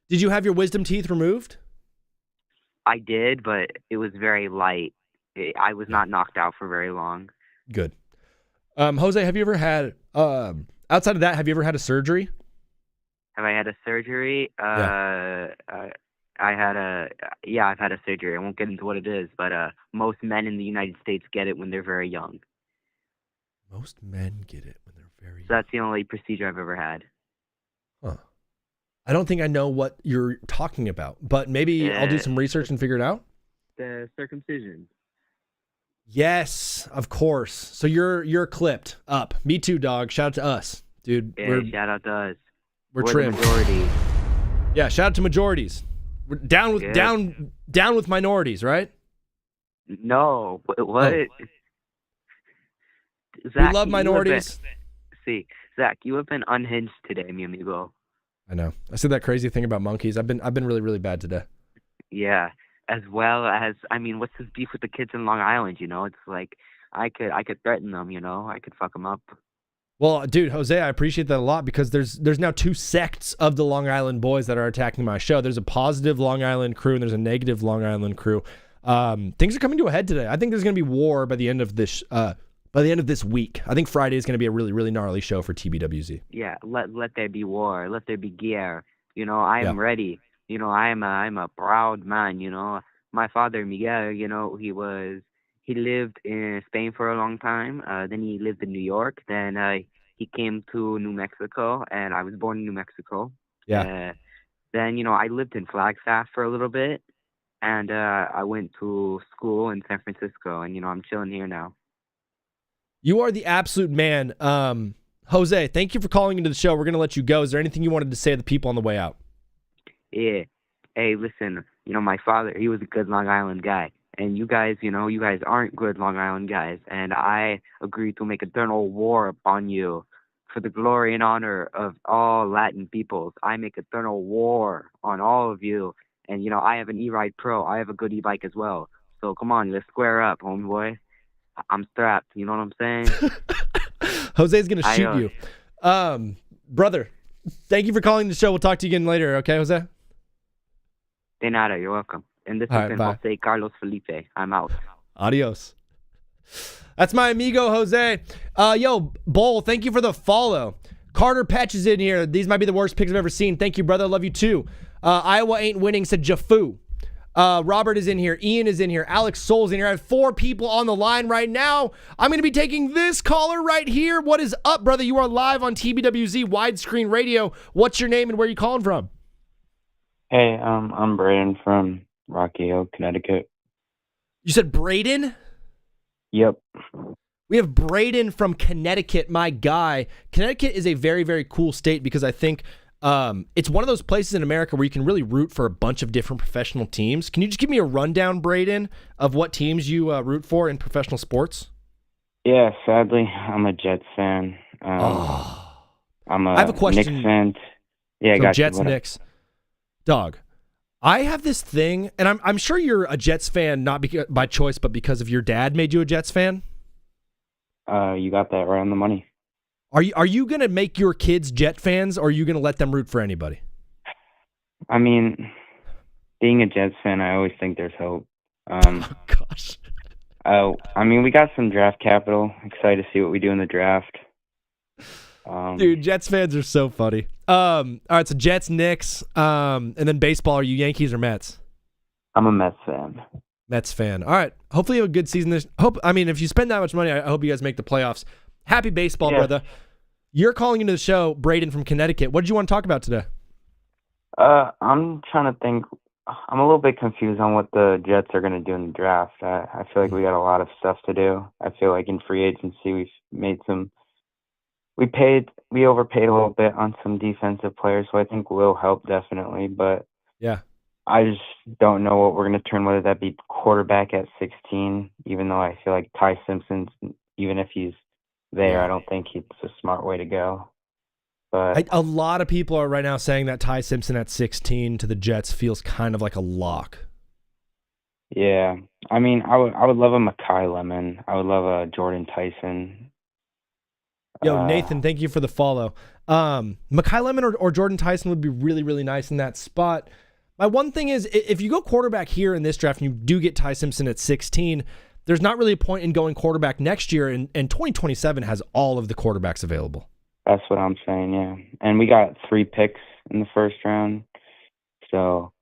Did you have your wisdom teeth removed?
I did, but it was very light. I was not knocked out for very long.
Good. Jose, have you ever had, outside of that, have you ever had a surgery?
Have I had a surgery? I've had a surgery. I won't get into what it is, but most men in the United States get it when they're very young.
Most men get it when they're very young.
So that's the only procedure I've ever had.
Huh. I don't think I know what you're talking about, but maybe I'll do some research and figure it out.
The circumcision.
Yes, of course. So you're clipped up. Me too, dog. Shout out to us, dude.
Yeah, shout out to us.
We're
the
trimmed.
majority.
Yeah, shout out to majorities. We're down with minorities, right?
No, what?
Oh.
Zach,
we love minorities.
Zach, you have been unhinged today, mi amigo.
I know. I said that crazy thing about monkeys. I've been really, really bad today.
Yeah. As well as, what's this beef with the kids in Long Island? It's like I could threaten them. I could fuck them up.
Well, dude, Jose, I appreciate that a lot because there's now 2 sects of the Long Island boys that are attacking my show. There's a positive Long Island crew and there's a negative Long Island crew. Things are coming to a head today. I think there's going to be war by the end of this week. I think Friday is going to be a really, really gnarly show for TBWZ.
Yeah, let there be war. Let there be gear. I am ready. I'm a proud man. My father Miguel. He lived in Spain for a long time. Then he lived in New York. Then he came to New Mexico, and I was born in New Mexico.
Yeah.
Then I lived in Flagstaff for a little bit, and I went to school in San Francisco, and I'm chilling here now.
You are the absolute man. Jose, thank you for calling into the show. We're going to let you go. Is there anything you wanted to say to the people on the way out?
Yeah. Hey, listen, my father, he was a good Long Island guy. And you guys, you guys aren't good Long Island guys. And I agree to make eternal war upon you for the glory and honor of all Latin peoples. I make eternal war on all of you. And, I have an E-Ride Pro. I have a good e-bike as well. So come on, let's square up, homeboy. I'm strapped. You know what I'm saying?
Jose's going to shoot you. Brother, thank you for calling the show. We'll talk to you again later. Okay, Jose?
De nada. You're welcome. And this has been Jose Carlos Felipe. I'm out.
Adios. That's my amigo, Jose. Yo, Bowl, thank you for the follow. Carter Patch is in here. These might be the worst picks I've ever seen. Thank you, brother. Love you too. Iowa ain't winning, said Jafu. Robert is in here. Ian is in here. Alex Soul's in here. I have 4 people on the line right now. I'm going to be taking this caller right here. What is up, brother? You are live on TBWZ Widescreen Radio. What's your name and where are you calling from?
Hey, I'm Braden from Rocky Hill, Connecticut.
You said Braden?
Yep.
We have Braden from Connecticut, my guy. Connecticut is a very, very cool state because I think it's one of those places in America where you can really root for a bunch of different professional teams. Can you just give me a rundown, Braden, of what teams you root for in professional sports?
Yeah, sadly, I'm a Jets fan. I'm a
I have a question.
Knicks fan. Yeah,
so
got
Jets,
you.
Knicks. Dog, I have this thing, and I'm sure you're a Jets fan not by choice, but because of your dad made you a Jets fan.
You got that right on the money.
Are you going to make your kids Jet fans, or are you going to let them root for anybody?
I mean, being a Jets fan, I always think there's hope.
Oh, gosh.
I mean, we got some draft capital. Excited to see what we do in the draft.
Dude, Jets fans are so funny. All right, so Jets, Knicks, and then baseball. Are you Yankees or Mets?
I'm a Mets fan.
Mets fan. All right. Hopefully you have a good season. If you spend that much money, I hope you guys make the playoffs. Happy baseball, brother. You're calling into the show, Braden from Connecticut. What did you want to talk about today?
I'm trying to think. I'm a little bit confused on what the Jets are going to do in the draft. I feel like we got a lot of stuff to do. I feel like in free agency we overpaid a little bit on some defensive players, so I think will help definitely. But
yeah,
I just don't know what we're going to turn, whether that be quarterback at 16, even though I feel like Ty Simpson's, even if he's there, I don't think it's a smart way to go. But
a lot of people are right now saying that Ty Simpson at 16 to the Jets feels kind of like a lock.
yeah, I mean, I would love a Makai Lemon. I would love a Jordan Tyson.
Yo, Nathan, thank you for the follow. Makai Lemon or Jordan Tyson would be really, really nice in that spot. My one thing is, if you go quarterback here in this draft and you do get Ty Simpson at 16, there's not really a point in going quarterback next year, and 2027 has all of the quarterbacks available.
That's what I'm saying, yeah. And we got 3 picks in the first round. So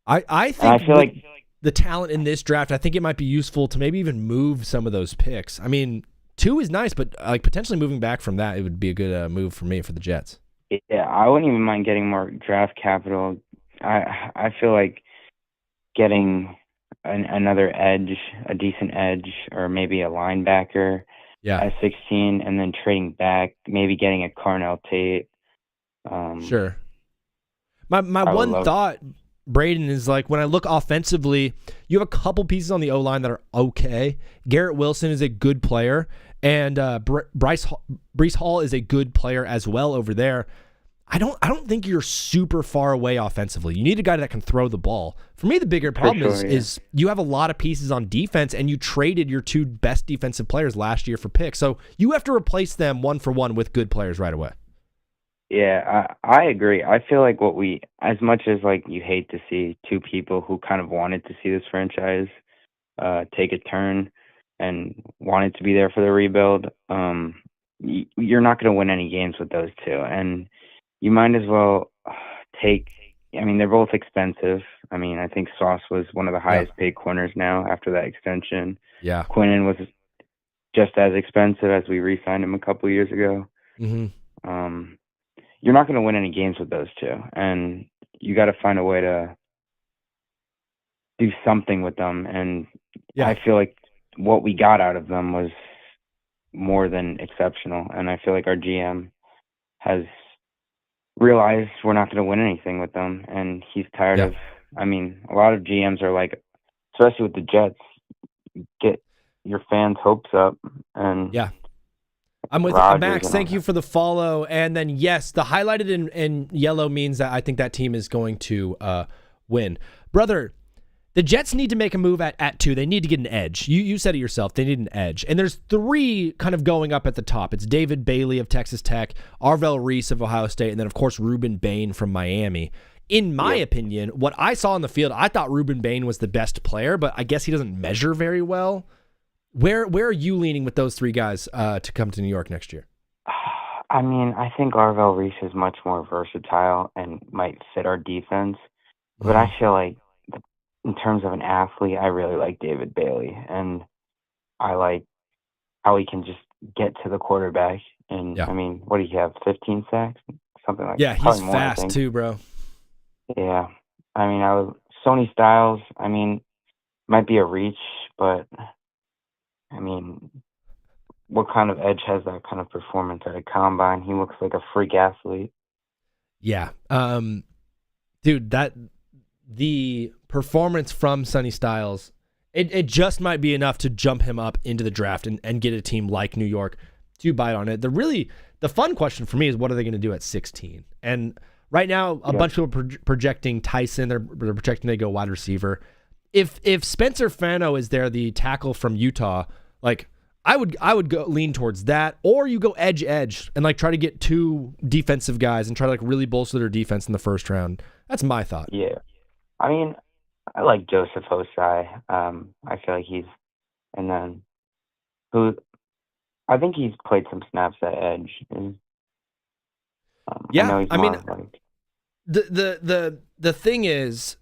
I think
I feel like
the talent in this draft, I think it might be useful to maybe even move some of those picks. I mean, 2 is nice, but like potentially moving back from that, it would be a good move for me for the Jets.
Yeah, I wouldn't even mind getting more draft capital. I feel like getting another edge, a decent edge, or maybe a linebacker at 16, and then trading back, maybe getting a Carnell Tate.
Sure. My one thought, Braden, is like when I look offensively, you have a couple pieces on the O-line that are okay. Garrett Wilson is a good player, and Breece Hall is a good player as well over there. I don't think you're super far away offensively. You need a guy that can throw the ball. For me, the bigger problem is you have a lot of pieces on defense, and you traded your 2 best defensive players last year for picks. So you have to replace them one for one with good players right away.
Yeah, I agree. I feel like as much as like you hate to see 2 people who kind of wanted to see this franchise take a turn and wanted to be there for the rebuild, you're not going to win any games with those 2. And you might as well I mean, they're both expensive. I mean, I think Sauce was one of the highest paid corners now after that extension.
Yeah.
Quinnen was just as expensive as we re-signed him a couple years ago.
Mm-hmm.
You're not going to win any games with those 2. And you got to find a way to do something with them. And I feel like what we got out of them was more than exceptional. And I feel like our GM has realized we're not going to win anything with them, and he's tired of. I mean, a lot of GMs are like, especially with the Jets, get your fans' hopes up, and
I'm with you. Max, thank you for the follow. And then yes, the highlighted in yellow means that I think that team is going to win, brother. The Jets need to make a move at 2. They need to get an edge. You said it yourself. They need an edge. And there's 3 kind of going up at the top. It's David Bailey of Texas Tech, Arvell Reese of Ohio State, and then, of course, Ruben Bain from Miami. In my opinion, what I saw on the field, I thought Ruben Bain was the best player, but I guess he doesn't measure very well. Where are you leaning with those 3 guys to come to New York next year?
I mean, I think Arvell Reese is much more versatile and might fit our defense. But I feel like in terms of an athlete, I really like David Bailey, and I like how he can just get to the quarterback. And I mean, what do you have? 15 sacks, something like that.
Yeah, he's fast too, bro.
Yeah, I mean, Sony Styles. I mean, might be a reach, but I mean, what kind of edge has that kind of performance at a combine? He looks like a freak athlete.
Yeah, dude, the performance from Sonny Styles, it just might be enough to jump him up into the draft and get a team like New York to bite on it. The fun question for me is, what are they going to do at 16? And right now, a bunch of people are projecting Tyson. They're projecting they go wide receiver. If Spencer Fano is there, the tackle from Utah, like I would go lean towards that, or you go edge and like try to get 2 defensive guys and try to like really bolster their defense in the first round. That's my thought.
Yeah. I mean, I like Joseph Hosai. I feel like he's, and then I think he's played some snaps at edge. And,
yeah, I mean,
like,
the thing is,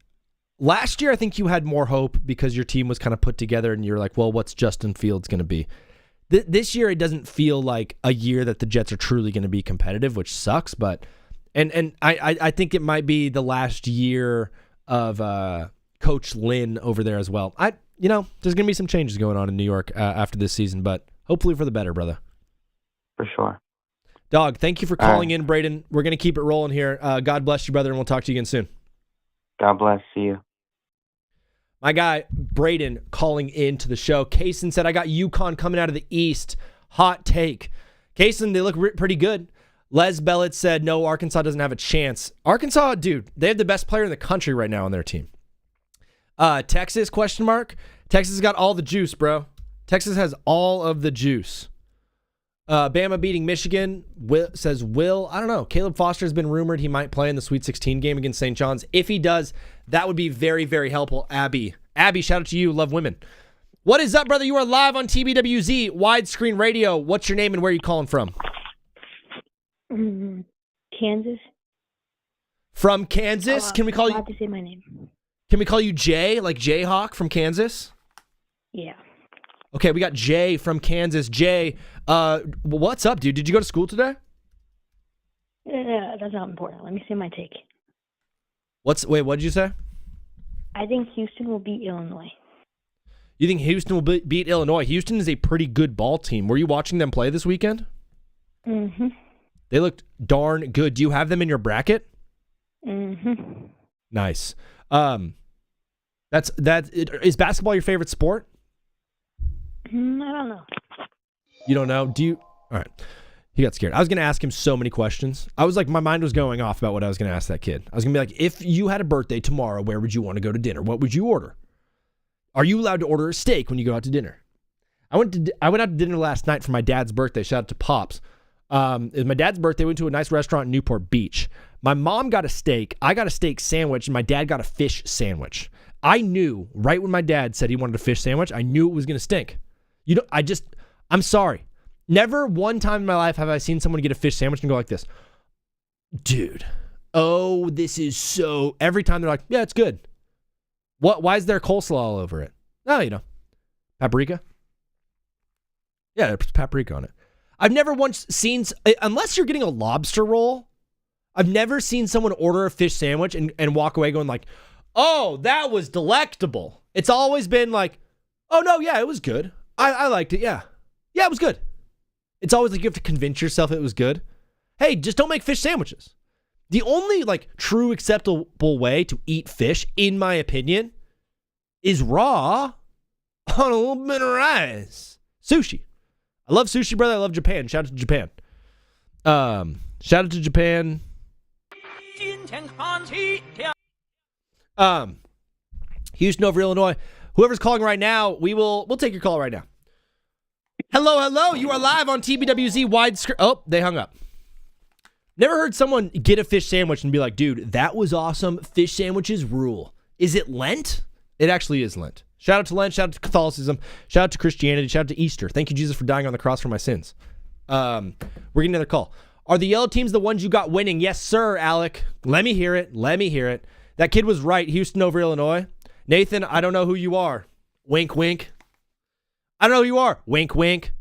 last year I think you had more hope because your team was kind of put together, and you're like, well, what's Justin Fields going to be? This year it doesn't feel like a year that the Jets are truly going to be competitive, which sucks. But and I think it might be the last year of Coach Lynn over there as well. There's going to be some changes going on in New York after this season, but hopefully for the better, brother.
For sure.
Dog, thank you for calling in, Braden. We're going to keep it rolling here. God bless you, brother, and we'll talk to you again soon.
God bless. See you.
My guy, Braden, calling in to the show. Kaysen said, I got UConn coming out of the East. Hot take. Kaysen, they look pretty good. Les Bellet said, no, Arkansas doesn't have a chance. Arkansas, dude, they have the best player in the country right now on their team. Texas, question mark. Texas got all the juice, bro. Texas has all of the juice. Bama beating Michigan, says Will. I don't know. Caleb Foster has been rumored he might play in the Sweet 16 game against St. John's. If he does, that would be very, very helpful. Abby, shout out to you. Love women. What is up, brother? You are live on TBWZ, widescreen radio. What's your name and where are you calling from?
Kansas.
From Kansas? Can we call you?
I have to say my name.
Can we call you Jay, like Jayhawk from Kansas?
Yeah.
Okay, we got Jay from Kansas. Jay, what's up, dude? Did you go to school today?
That's not important. Let me say my take.
What did you say?
I think Houston will beat Illinois.
You think Houston will beat Illinois? Houston is a pretty good ball team. Were you watching them play this weekend?
Mm-hmm.
They looked darn good. Do you have them in your bracket?
Mm-hmm.
Nice. Is basketball your favorite sport?
I don't know.
You don't know? Do you? All right. He got scared. I was going to ask him so many questions. I was like, my mind was going off about what I was going to ask that kid. I was going to be like, if you had a birthday tomorrow, where would you want to go to dinner? What would you order? Are you allowed to order a steak when you go out to dinner? I went out to dinner last night for my dad's birthday. Shout out to Pops. It was my dad's birthday. We went to a nice restaurant in Newport Beach. My mom got a steak. I got a steak sandwich, and my dad got a fish sandwich. I knew right when my dad said he wanted a fish sandwich, I knew it was going to stink. I'm sorry. Never one time in my life have I seen someone get a fish sandwich and go like this. Dude, oh, this is so... Every time they're like, yeah, it's good. Why is there coleslaw all over it? Oh, paprika. Yeah, there's paprika on it. I've never once seen... Unless you're getting a lobster roll, I've never seen someone order a fish sandwich and walk away going like, oh, that was delectable. It's always been like, oh, no, yeah, it was good. I liked it, yeah. Yeah, it was good. It's always like you have to convince yourself it was good. Hey, just don't make fish sandwiches. The only true acceptable way to eat fish, in my opinion, is raw on a little bit of rice. Sushi. I love sushi, brother. I love Japan. Shout out to Japan. Shout out to Japan. Houston over Illinois. Whoever's calling right now, we'll take your call right now. Hello. You are live on TBWZ widescreen. Oh, they hung up. Never heard someone get a fish sandwich and be like, dude, that was awesome. Fish sandwiches rule. Is it Lent? It actually is Lent. Shout out to Lent. Shout out to Catholicism. Shout out to Christianity. Shout out to Easter. Thank you, Jesus, for dying on the cross for my sins. We're getting another call. Are the yellow teams the ones you got winning? Yes, sir, Alec. Let me hear it. That kid was right. Houston over Illinois. Nathan, I don't know who you are. Wink, wink. I don't know who you are. Wink, wink.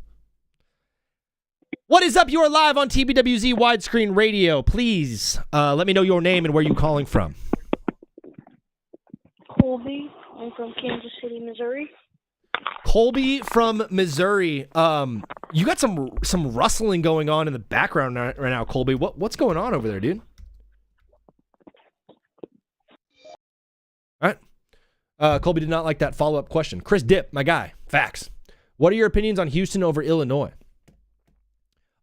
What is up? You are live on TBWZ widescreen radio. Please let me know your name and where you're calling from.
Colby. I'm from Kansas City, Missouri.
Colby from Missouri. You got some rustling going on in the background right now, Colby. What's going on over there, dude? All right. Colby did not like that follow-up question. Chris Dipp, my guy. Facts. What are your opinions on Houston over Illinois?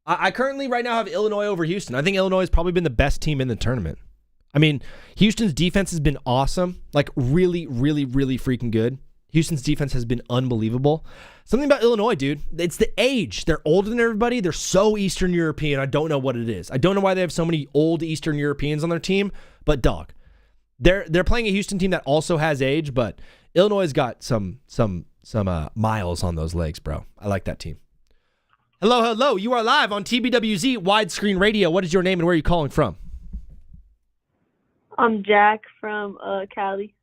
I currently right now have Illinois over Houston. I think Illinois has probably been the best team in the tournament. I mean, Houston's defense has been awesome. Like really, really, really freaking good. Houston's defense has been unbelievable. Something about Illinois, dude. It's the age. They're older than everybody. They're so Eastern European. I don't know what it is. I don't know why they have so many old Eastern Europeans on their team, but dog. They're playing a Houston team that also has age, but Illinois has got some miles on those legs, bro. I like that team. Hello. You are live on TBWZ Widescreen Radio. What is your name and where are you calling from?
I'm Jack from Cali,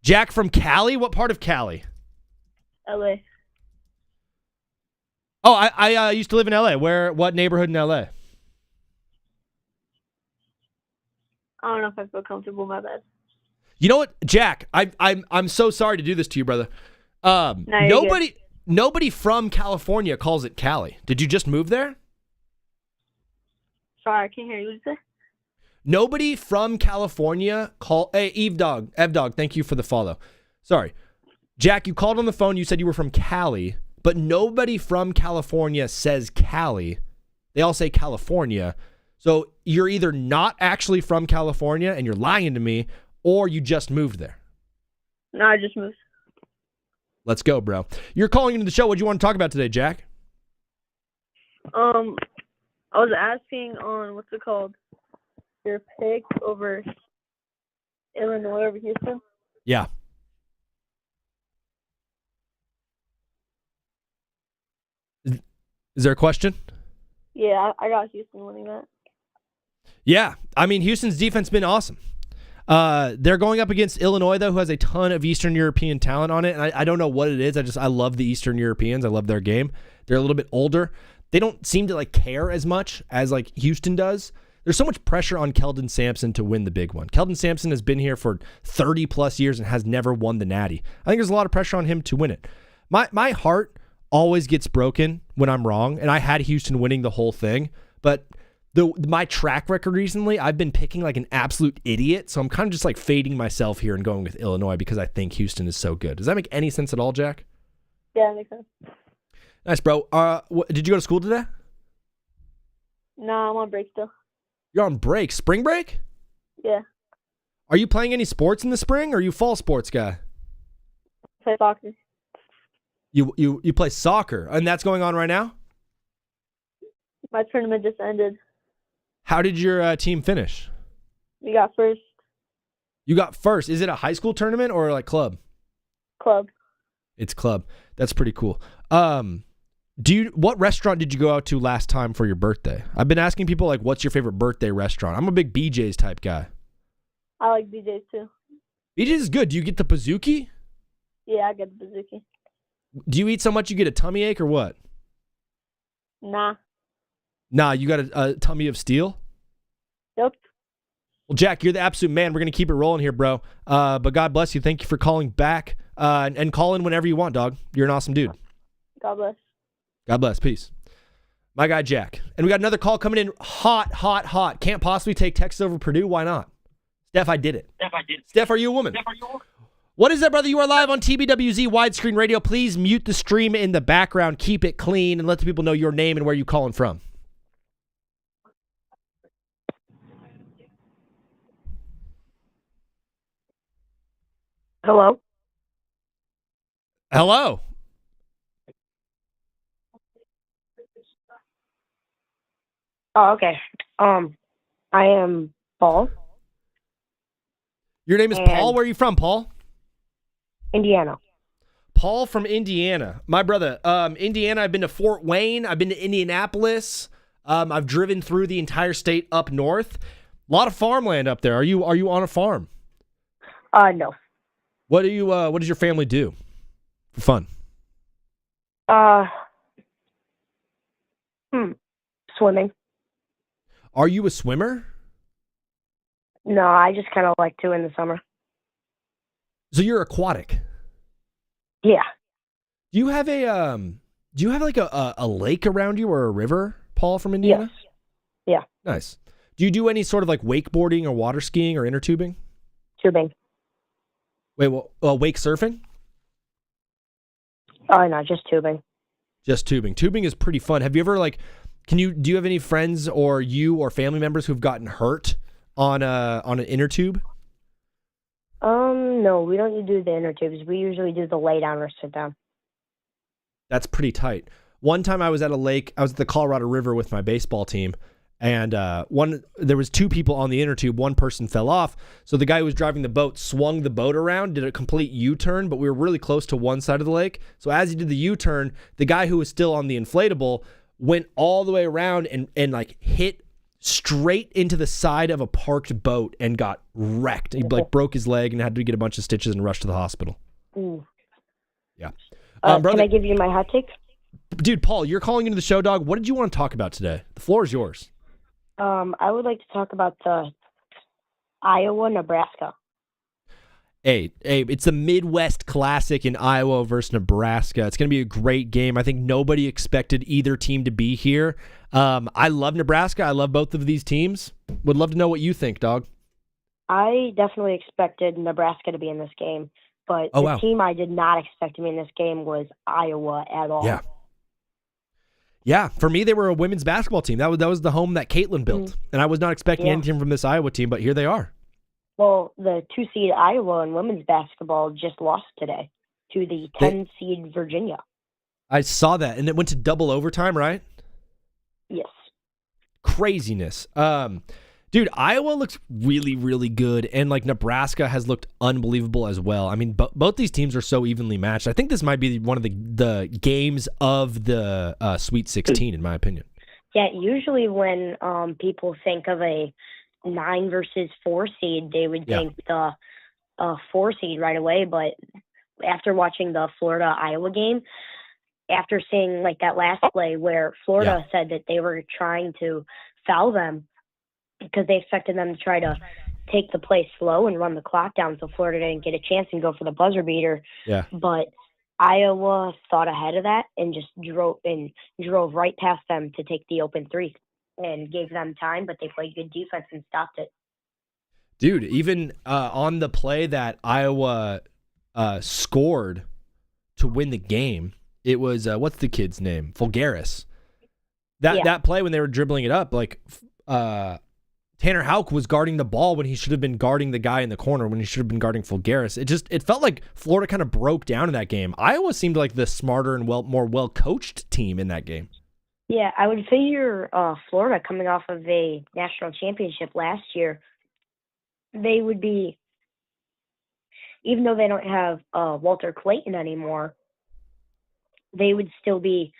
Jack from Cali? What part of Cali?
LA.
Oh, I used to live in LA. What neighborhood in LA?
I don't know if I feel comfortable. My bad.
You know what, Jack? I'm so sorry to do this to you, brother.
You're good.
Nobody from California calls it Cali. Did you just move there?
Sorry, I can't hear you. What did you say?
Nobody from California Hey, Ev Dog, thank you for the follow. Sorry. Jack, you called on the phone. You said you were from Cali, but nobody from California says Cali. They all say California. So you're either not actually from California and you're lying to me, or you just moved there.
No, I just moved.
Let's go, bro. You're calling into the show. What do you want to talk about today, Jack?
I was asking on what's it called? Your pick over Illinois over Houston.
Yeah. Is there a question?
Yeah, I got Houston winning that.
Yeah. I mean, Houston's defense has been awesome. They're going up against Illinois, though, who has a ton of Eastern European talent on it. And I don't know what it is. I love the Eastern Europeans. I love their game. They're a little bit older. They don't seem to care as much as Houston does. There's so much pressure on Keldon Sampson to win the big one. Keldon Sampson has been here for 30 plus years and has never won the Natty. I think there's a lot of pressure on him to win it. My heart always gets broken when I'm wrong, and I had Houston winning the whole thing, but my track record recently, I've been picking an absolute idiot, so I'm kind of just fading myself here and going with Illinois because I think Houston is so good. Does that make any sense at all, Jack?
Yeah, it makes sense.
Nice, bro. Did you go to school today?
No, I'm on break still.
You're on break. Spring break?
Yeah.
Are you playing any sports in the spring, or are you a fall sports guy?
Play soccer.
You play soccer, and that's going on right now?
My tournament just ended.
How did your team finish?
We got first.
You got first. Is it a high school tournament or club?
Club.
It's club. That's pretty cool. What restaurant did you go out to last time for your birthday? I've been asking people what's your favorite birthday restaurant? I'm a big BJ's type guy.
I like BJ's too.
BJ's is good. Do you get the Pizookie?
Yeah, I get the Pizookie.
Do you eat so much you get a tummy ache or what?
Nah.
Nah, you got a tummy of steel?
Yep.
Well, Jack, you're the absolute man. We're going to keep it rolling here, bro. But God bless you. Thank you for calling back. And call in whenever you want, dog. You're an awesome dude.
God bless.
God bless. Peace. My guy, Jack. And we got another call coming in hot. Can't possibly take Texas over Purdue. Why not? Steph, I did it. Steph, are you a woman? What is that, brother? You are live on TBWZ Widescreen Radio. Please mute the stream in the background. Keep it clean and let the people know your name and where you're calling from.
Hello.
Hello.
Oh, okay. I am Paul.
Your name is Paul. Where are you from, Paul?
Indiana.
Paul from Indiana. My brother, Indiana, I've been to Fort Wayne. I've been to Indianapolis. I've driven through the entire state up north. A lot of farmland up there. Are you on a farm?
No.
What does your family do for fun?
Swimming.
Are you a swimmer?
No, I just kind of like to in the summer.
So you're aquatic.
Yeah.
Do you have a lake around you or a river, Paul, from Indiana?
Yes. Yeah.
Nice. Do you do any sort of wakeboarding or water skiing or inner tubing?
Tubing.
Wait, wake surfing?
Oh, no, just tubing.
Just tubing. Tubing is pretty fun. Have you ever do you have any friends or family members who've gotten hurt on an inner tube?
No, we don't do the inner tubes. We usually do the lay down or sit down.
That's pretty tight. One time I was at a lake. I was at the Colorado River with my baseball team, and there was 2 people on the inner tube. One person fell off, so the guy who was driving the boat swung the boat around, did a complete U-turn, but we were really close to one side of the lake. So as he did the U-turn, the guy who was still on the inflatable went all the way around and like hit straight into the side of a parked boat and got wrecked. He like broke his leg and had to get a bunch of stitches and rush to the hospital.
Ooh.
Yeah.
Can I give you my hot take?
Dude, Paul, you're calling into the show, dog. What did you want to talk about today? The floor is yours.
I would like to talk about the Iowa, Nebraska.
Hey, it's the Midwest Classic in Iowa versus Nebraska. It's going to be a great game. I think nobody expected either team to be here. I love Nebraska. I love both of these teams. Would love to know what you think, dog.
I definitely expected Nebraska to be in this game, but the team I did not expect to be in this game was Iowa at all.
Yeah. Yeah, for me, they were a women's basketball team. That was the home that Caitlin built, and I was not expecting anything from this Iowa team, but here they are.
Well, the 2-seed Iowa in women's basketball just lost today to the 10-seed Virginia.
I saw that, and it went to double overtime, right?
Yes.
Craziness. Dude, Iowa looks really, really good, and like Nebraska has looked unbelievable as well. I mean, both these teams are so evenly matched. I think this might be one of the games of the Sweet 16, in my opinion.
Yeah, usually when people think of a 9 versus 4 seed, they would think the 4 seed right away. But after watching the Florida-Iowa game, after seeing like that last play where Florida said that they were trying to foul them, because they expected them to try to take the play slow and run the clock down so Florida didn't get a chance and go for the buzzer beater.
Yeah.
But Iowa thought ahead of that and just drove right past them to take the open 3 and gave them time, but they played good defense and stopped it.
Dude, even on the play that Iowa scored to win the game, it was, what's the kid's name? Fulgaris. That play when they were dribbling it up, like Tanner Houck was guarding the ball when he should have been guarding the guy in the corner, when he should have been guarding Fulgaris. It felt like Florida kind of broke down in that game. Iowa seemed like the smarter and more well-coached team in that game.
Yeah, I would figure Florida, coming off of a national championship last year, they would be, even though they don't have Walter Clayton anymore, they would still be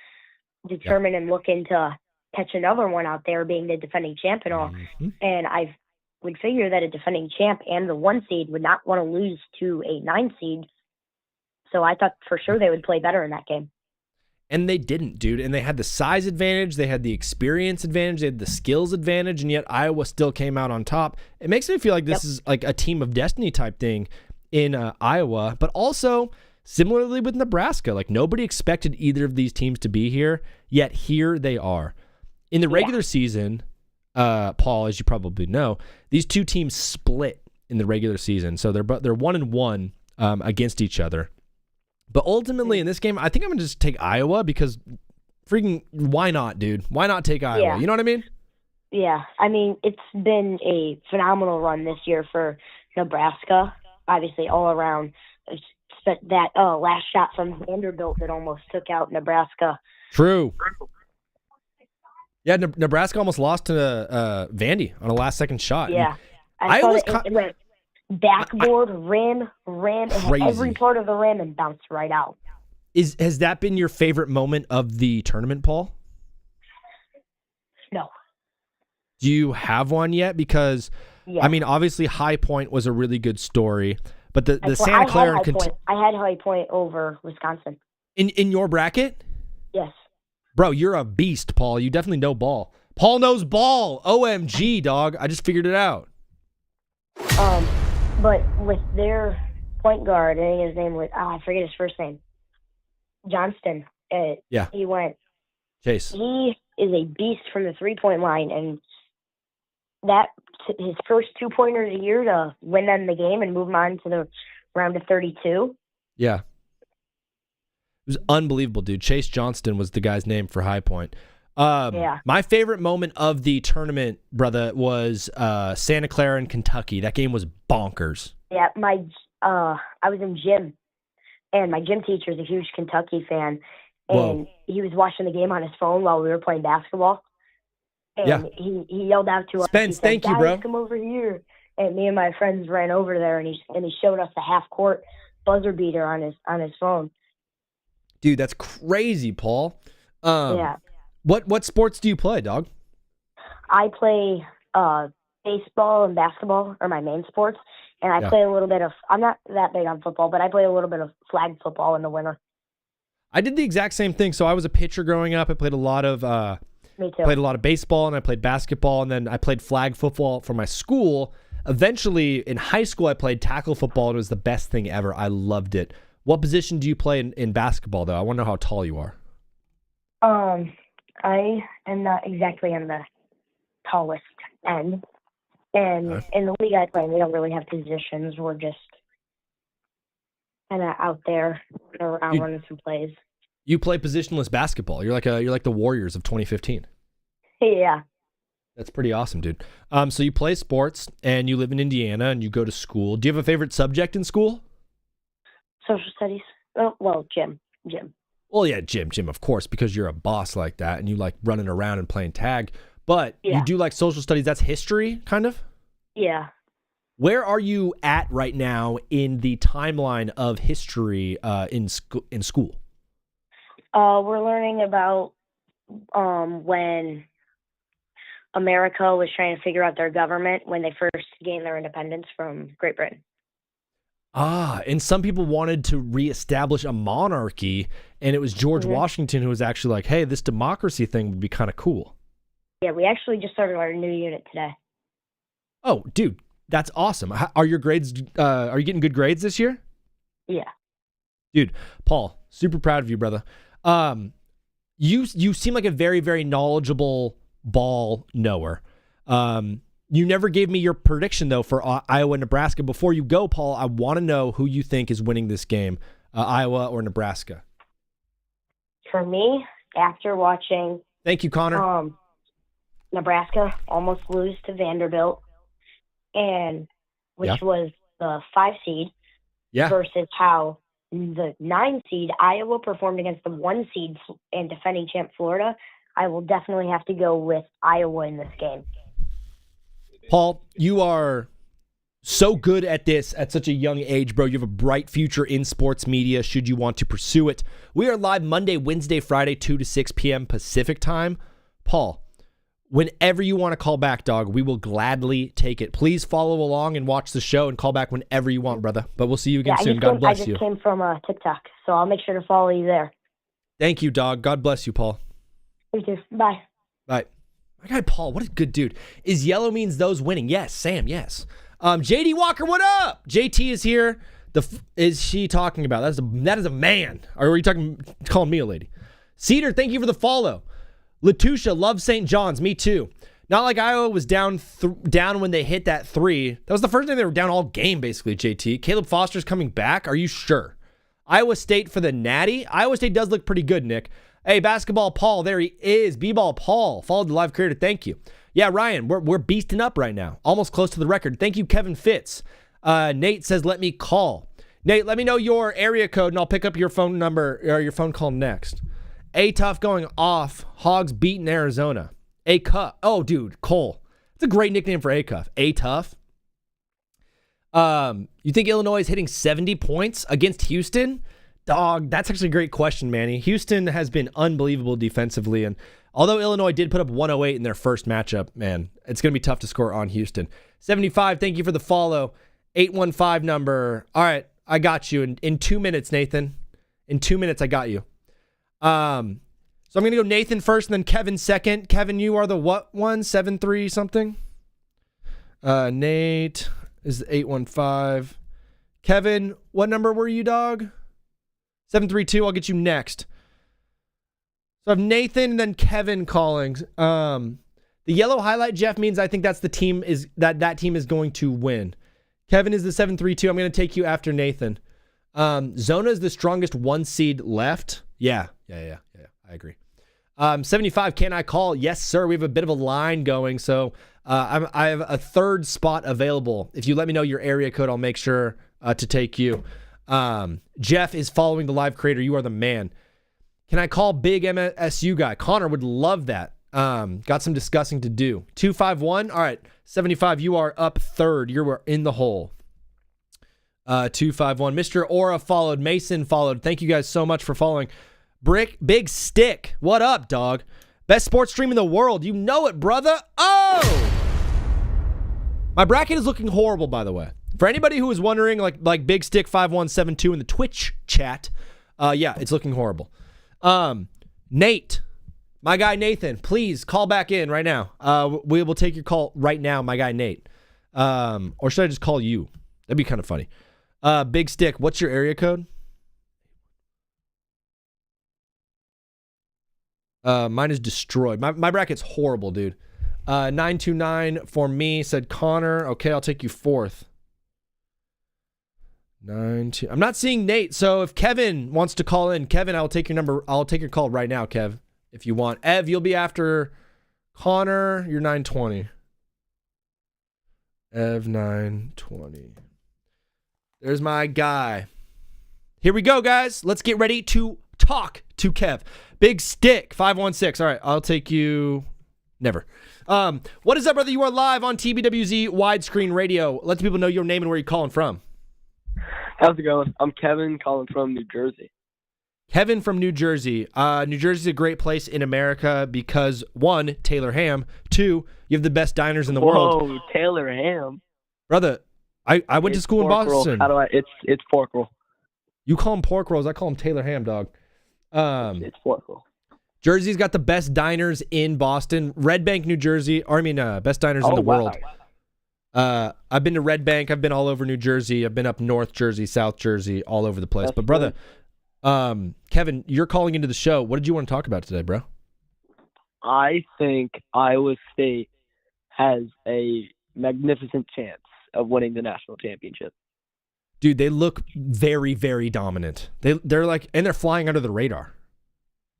determined and looking to catch another one out there, being the defending champ and all. Mm-hmm. And I would figure that a defending champ and the 1 seed would not want to lose to a 9 seed. So I thought for sure they would play better in that game.
And they didn't, dude. And they had the size advantage, they had the experience advantage, they had the skills advantage, and yet Iowa still came out on top. It makes me feel like this is like a team of destiny type thing in Iowa, but also similarly with Nebraska. Like nobody expected either of these teams to be here, yet here they are. In the regular season, Paul, as you probably know, these two teams split in the regular season, so they're 1-1 against each other. But ultimately, in this game, I think I'm gonna just take Iowa because, freaking, why not, dude? Why not take Iowa?
Yeah.
You know what I mean?
Yeah, I mean it's been a phenomenal run this year for Nebraska. Obviously, all around. That last shot from Vanderbilt that almost took out Nebraska.
True. Yeah, Nebraska almost lost to Vandy on a last-second shot.
Yeah. I saw it went backboard, rim, every part of the rim, and bounced right out.
Has that been your favorite moment of the tournament, Paul?
No.
Do you have one yet? Because, I mean, obviously High Point was a really good story, but the Santa Clara...
I had High Point over Wisconsin.
In your bracket?
Yes.
Bro, you're a beast, Paul. You definitely know ball. Paul knows ball. OMG, dog. I just figured it out.
But with their point guard, I think his name was, I forget his first name. Johnston. He went.
Chase.
He is a beast from the 3-point line, and that his first 2-pointers a year to win them the game and move them on to the round of 32.
Yeah. It was unbelievable, dude. Chase Johnston was the guy's name for High Point. My favorite moment of the tournament, brother, was Santa Clara and Kentucky. That game was bonkers.
Yeah, I was in gym, and my gym teacher is a huge Kentucky fan, and he was watching the game on his phone while we were playing basketball. And he yelled out to us.
Spence,
He said,
thank you, bro.
"Guys, come over here." And me and my friends ran over there, and he showed us the half court buzzer beater on his phone.
Dude, that's crazy, Paul.
Yeah.
What sports do you play, dog?
I play baseball and basketball are my main sports, and I play a little bit of. I'm not that big on football, but I play a little bit of flag football in the winter.
I did the exact same thing. So I was a pitcher growing up. I played a lot of
Me too.
played a lot of baseball, and I played basketball, and then I played flag football for my school. Eventually, in high school, I played tackle football, and it was the best thing ever. I loved it. What position do you play in basketball, though? I want to know how tall you are.
I am not exactly on the tallest end. And in the league I play, we don't really have positions. We're just kind of out there around running some plays.
You play positionless basketball. You're like the Warriors of 2015.
Yeah.
That's pretty awesome, dude. So you play sports, and you live in Indiana, and you go to school. Do you have a favorite subject in school?
Social studies. Oh, well, gym.
Well, yeah, gym, of course, because you're a boss like that, and you like running around and playing tag. But you do like social studies. That's history, kind of?
Yeah.
Where are you at right now in the timeline of history in school?
We're learning about when America was trying to figure out their government when they first gained their independence from Great Britain.
And some people wanted to reestablish a monarchy, and it was George Washington who was actually like, hey, this democracy thing would be kind of cool.
Yeah, we actually just started our new unit today.
Oh, dude, that's awesome. Are your grades, are you getting good grades this year?
Yeah.
Dude, Paul, super proud of you, brother. You seem like a very, very knowledgeable ball knower. You never gave me your prediction, though, for Iowa and Nebraska. Before you go, Paul, I want to know who you think is winning this game, Iowa or Nebraska.
For me, after watching...
Thank you, Connor.
Nebraska almost lose to Vanderbilt, which was the 5 seed, versus how the 9 seed, Iowa, performed against the 1 seed and defending champ Florida. I will definitely have to go with Iowa in this game.
Paul, you are so good at this at such a young age, bro. You have a bright future in sports media should you want to pursue it. We are live Monday, Wednesday, Friday, 2 to 6 p.m. Pacific time. Paul, whenever you want to call back, dog, we will gladly take it. Please follow along and watch the show and call back whenever you want, brother. But we'll see you again soon. God bless you.
I just came from TikTok, so I'll make sure to follow you there.
Thank you, dog. God bless you, Paul.
You too. Bye.
Bye. My guy, Paul, what a good dude. Is yellow means those winning? Yes. Sam, yes. JD Walker, what up? JT is here. Is she talking about? That is a man. Or are you calling me a lady? Cedar, thank you for the follow. Latusha, love St. John's. Me too. Not like Iowa was down when they hit that 3. That was the first time they were down all game, basically, JT. Caleb Foster's coming back. Are you sure? Iowa State for the Natty. Iowa State does look pretty good, Nick. Hey, basketball Paul, there he is. B-ball Paul, followed the live creator. Thank you. Yeah, Ryan, we're beasting up right now. Almost close to the record. Thank you, Kevin Fitz. Nate says, let me call. Nate, let me know your area code, and I'll pick up your phone number or your phone call next. A-Tough going off. Hogs beating Arizona. A-Cuff. Oh, dude, Cole. That's a great nickname for A-Cuff. A-Tough. You think Illinois is hitting 70 points against Houston? Dog, that's actually a great question, Manny. Houston has been unbelievable defensively, and although Illinois did put up 108 in their first matchup, man, it's going to be tough to score on Houston. 75, thank you for the follow. 815 number. All right, I got you in 2 minutes, Nathan. In 2 minutes, I got you. So I'm going to go Nathan first and then Kevin second. Kevin, you are the what one? 73 something? Nate is 815. Kevin, what number were you, dog? 732, I'll get you next. So I have Nathan and then Kevin calling. The yellow highlight, Jeff, means I think that's the team that team is going to win. Kevin is the 732. I'm going to take you after Nathan. Zona is the strongest 1 seed left. Yeah. I agree. 75, can I call? Yes, sir. We have a bit of a line going, so I have a third spot available. If you let me know your area code, I'll make sure to take you. Jeff is following the live creator. You are the man. Can I call big MSU guy? Connor would love that. Got some discussing to do. 251. All right. 75. You are up third. You're in the hole. 251. Mr. Aura followed. Mason followed. Thank you guys so much for following. Big Stick. What up, dog? Best sports stream in the world. You know it, brother. Oh! My bracket is looking horrible, by the way. For anybody who is wondering, like Big Stick 5172 in the Twitch chat, yeah, it's looking horrible. Nate, my guy Nathan, please call back in right now. We will take your call right now, my guy Nate. Or should I just call you? That'd be kind of funny. Big Stick, what's your area code? Mine is destroyed. My bracket's horrible, dude. 929 for me, said Connor. Okay, I'll take you fourth. 92. I'm not seeing Nate, so if Kevin wants to call in, Kevin, I'll take your number. I'll take your call right now, Kev, if you want. Ev, you'll be after Connor. You're 920. Ev 920. There's my guy. Here we go, guys. Let's get ready to talk to Kev. Big Stick 516. All right, I'll take you. Never. What is up, brother? You are live on TBWZ widescreen radio. Let the people know your name and where you're calling from.
How's it going? I'm Kevin, calling from New Jersey.
Kevin from New Jersey. New Jersey's a great place in America because, one, Taylor Ham. Two, you have the best diners in the world.
Whoa, Taylor Ham.
Brother, I went to school in Boston.
How do I? It's pork roll.
You call them pork rolls. I call them Taylor Ham, dog.
It's pork roll.
Jersey's got the best diners in Boston. Red Bank, New Jersey. Or, best diners in the world. I've been to Red Bank. I've been all over New Jersey. I've been up North Jersey, South Jersey, all over the place. But brother, Kevin, you're calling into the show. What did you want to talk about today, bro?
I think Iowa State has a magnificent chance of winning the national championship.
Dude, they look very, very dominant. They're like, and they're flying under the radar.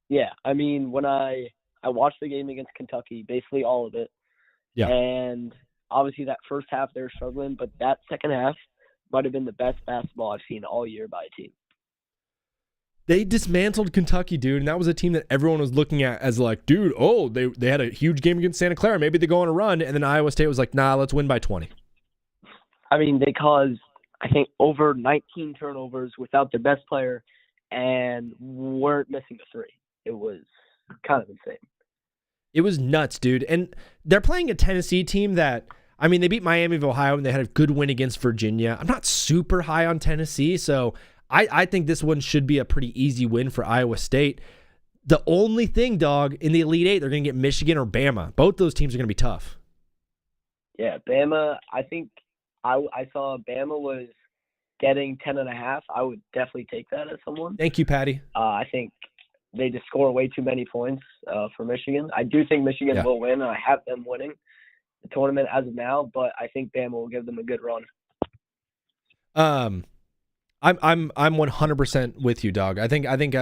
Yeah, when I watched the game against Kentucky, basically all of it.
Yeah.
And obviously that first half they were struggling, but that second half might have been the best basketball I've seen all year by a team.
They dismantled Kentucky, dude, and that was a team that everyone was looking at as like, dude, oh, they had a huge game against Santa Clara. Maybe they go on a run, and then Iowa State was like, nah, let's win by 20.
They caused, I think, over 19 turnovers without their best player and weren't missing a three. It was kind of insane.
It was nuts, dude. And they're playing a Tennessee team that, they beat Miami of Ohio, and they had a good win against Virginia. I'm not super high on Tennessee, so I think this one should be a pretty easy win for Iowa State. The only thing, dog, in the Elite Eight, they're going to get Michigan or Bama. Both those teams are going to be tough.
Yeah, Bama, I think I saw Bama was getting 10.5. I would definitely take that as someone.
Thank you, Patty.
I think they just score way too many points for Michigan. I do think Michigan will win, and I have them winning the tournament as of now, but I think Bama will give them a good run.
I'm 100% with you, dog. I think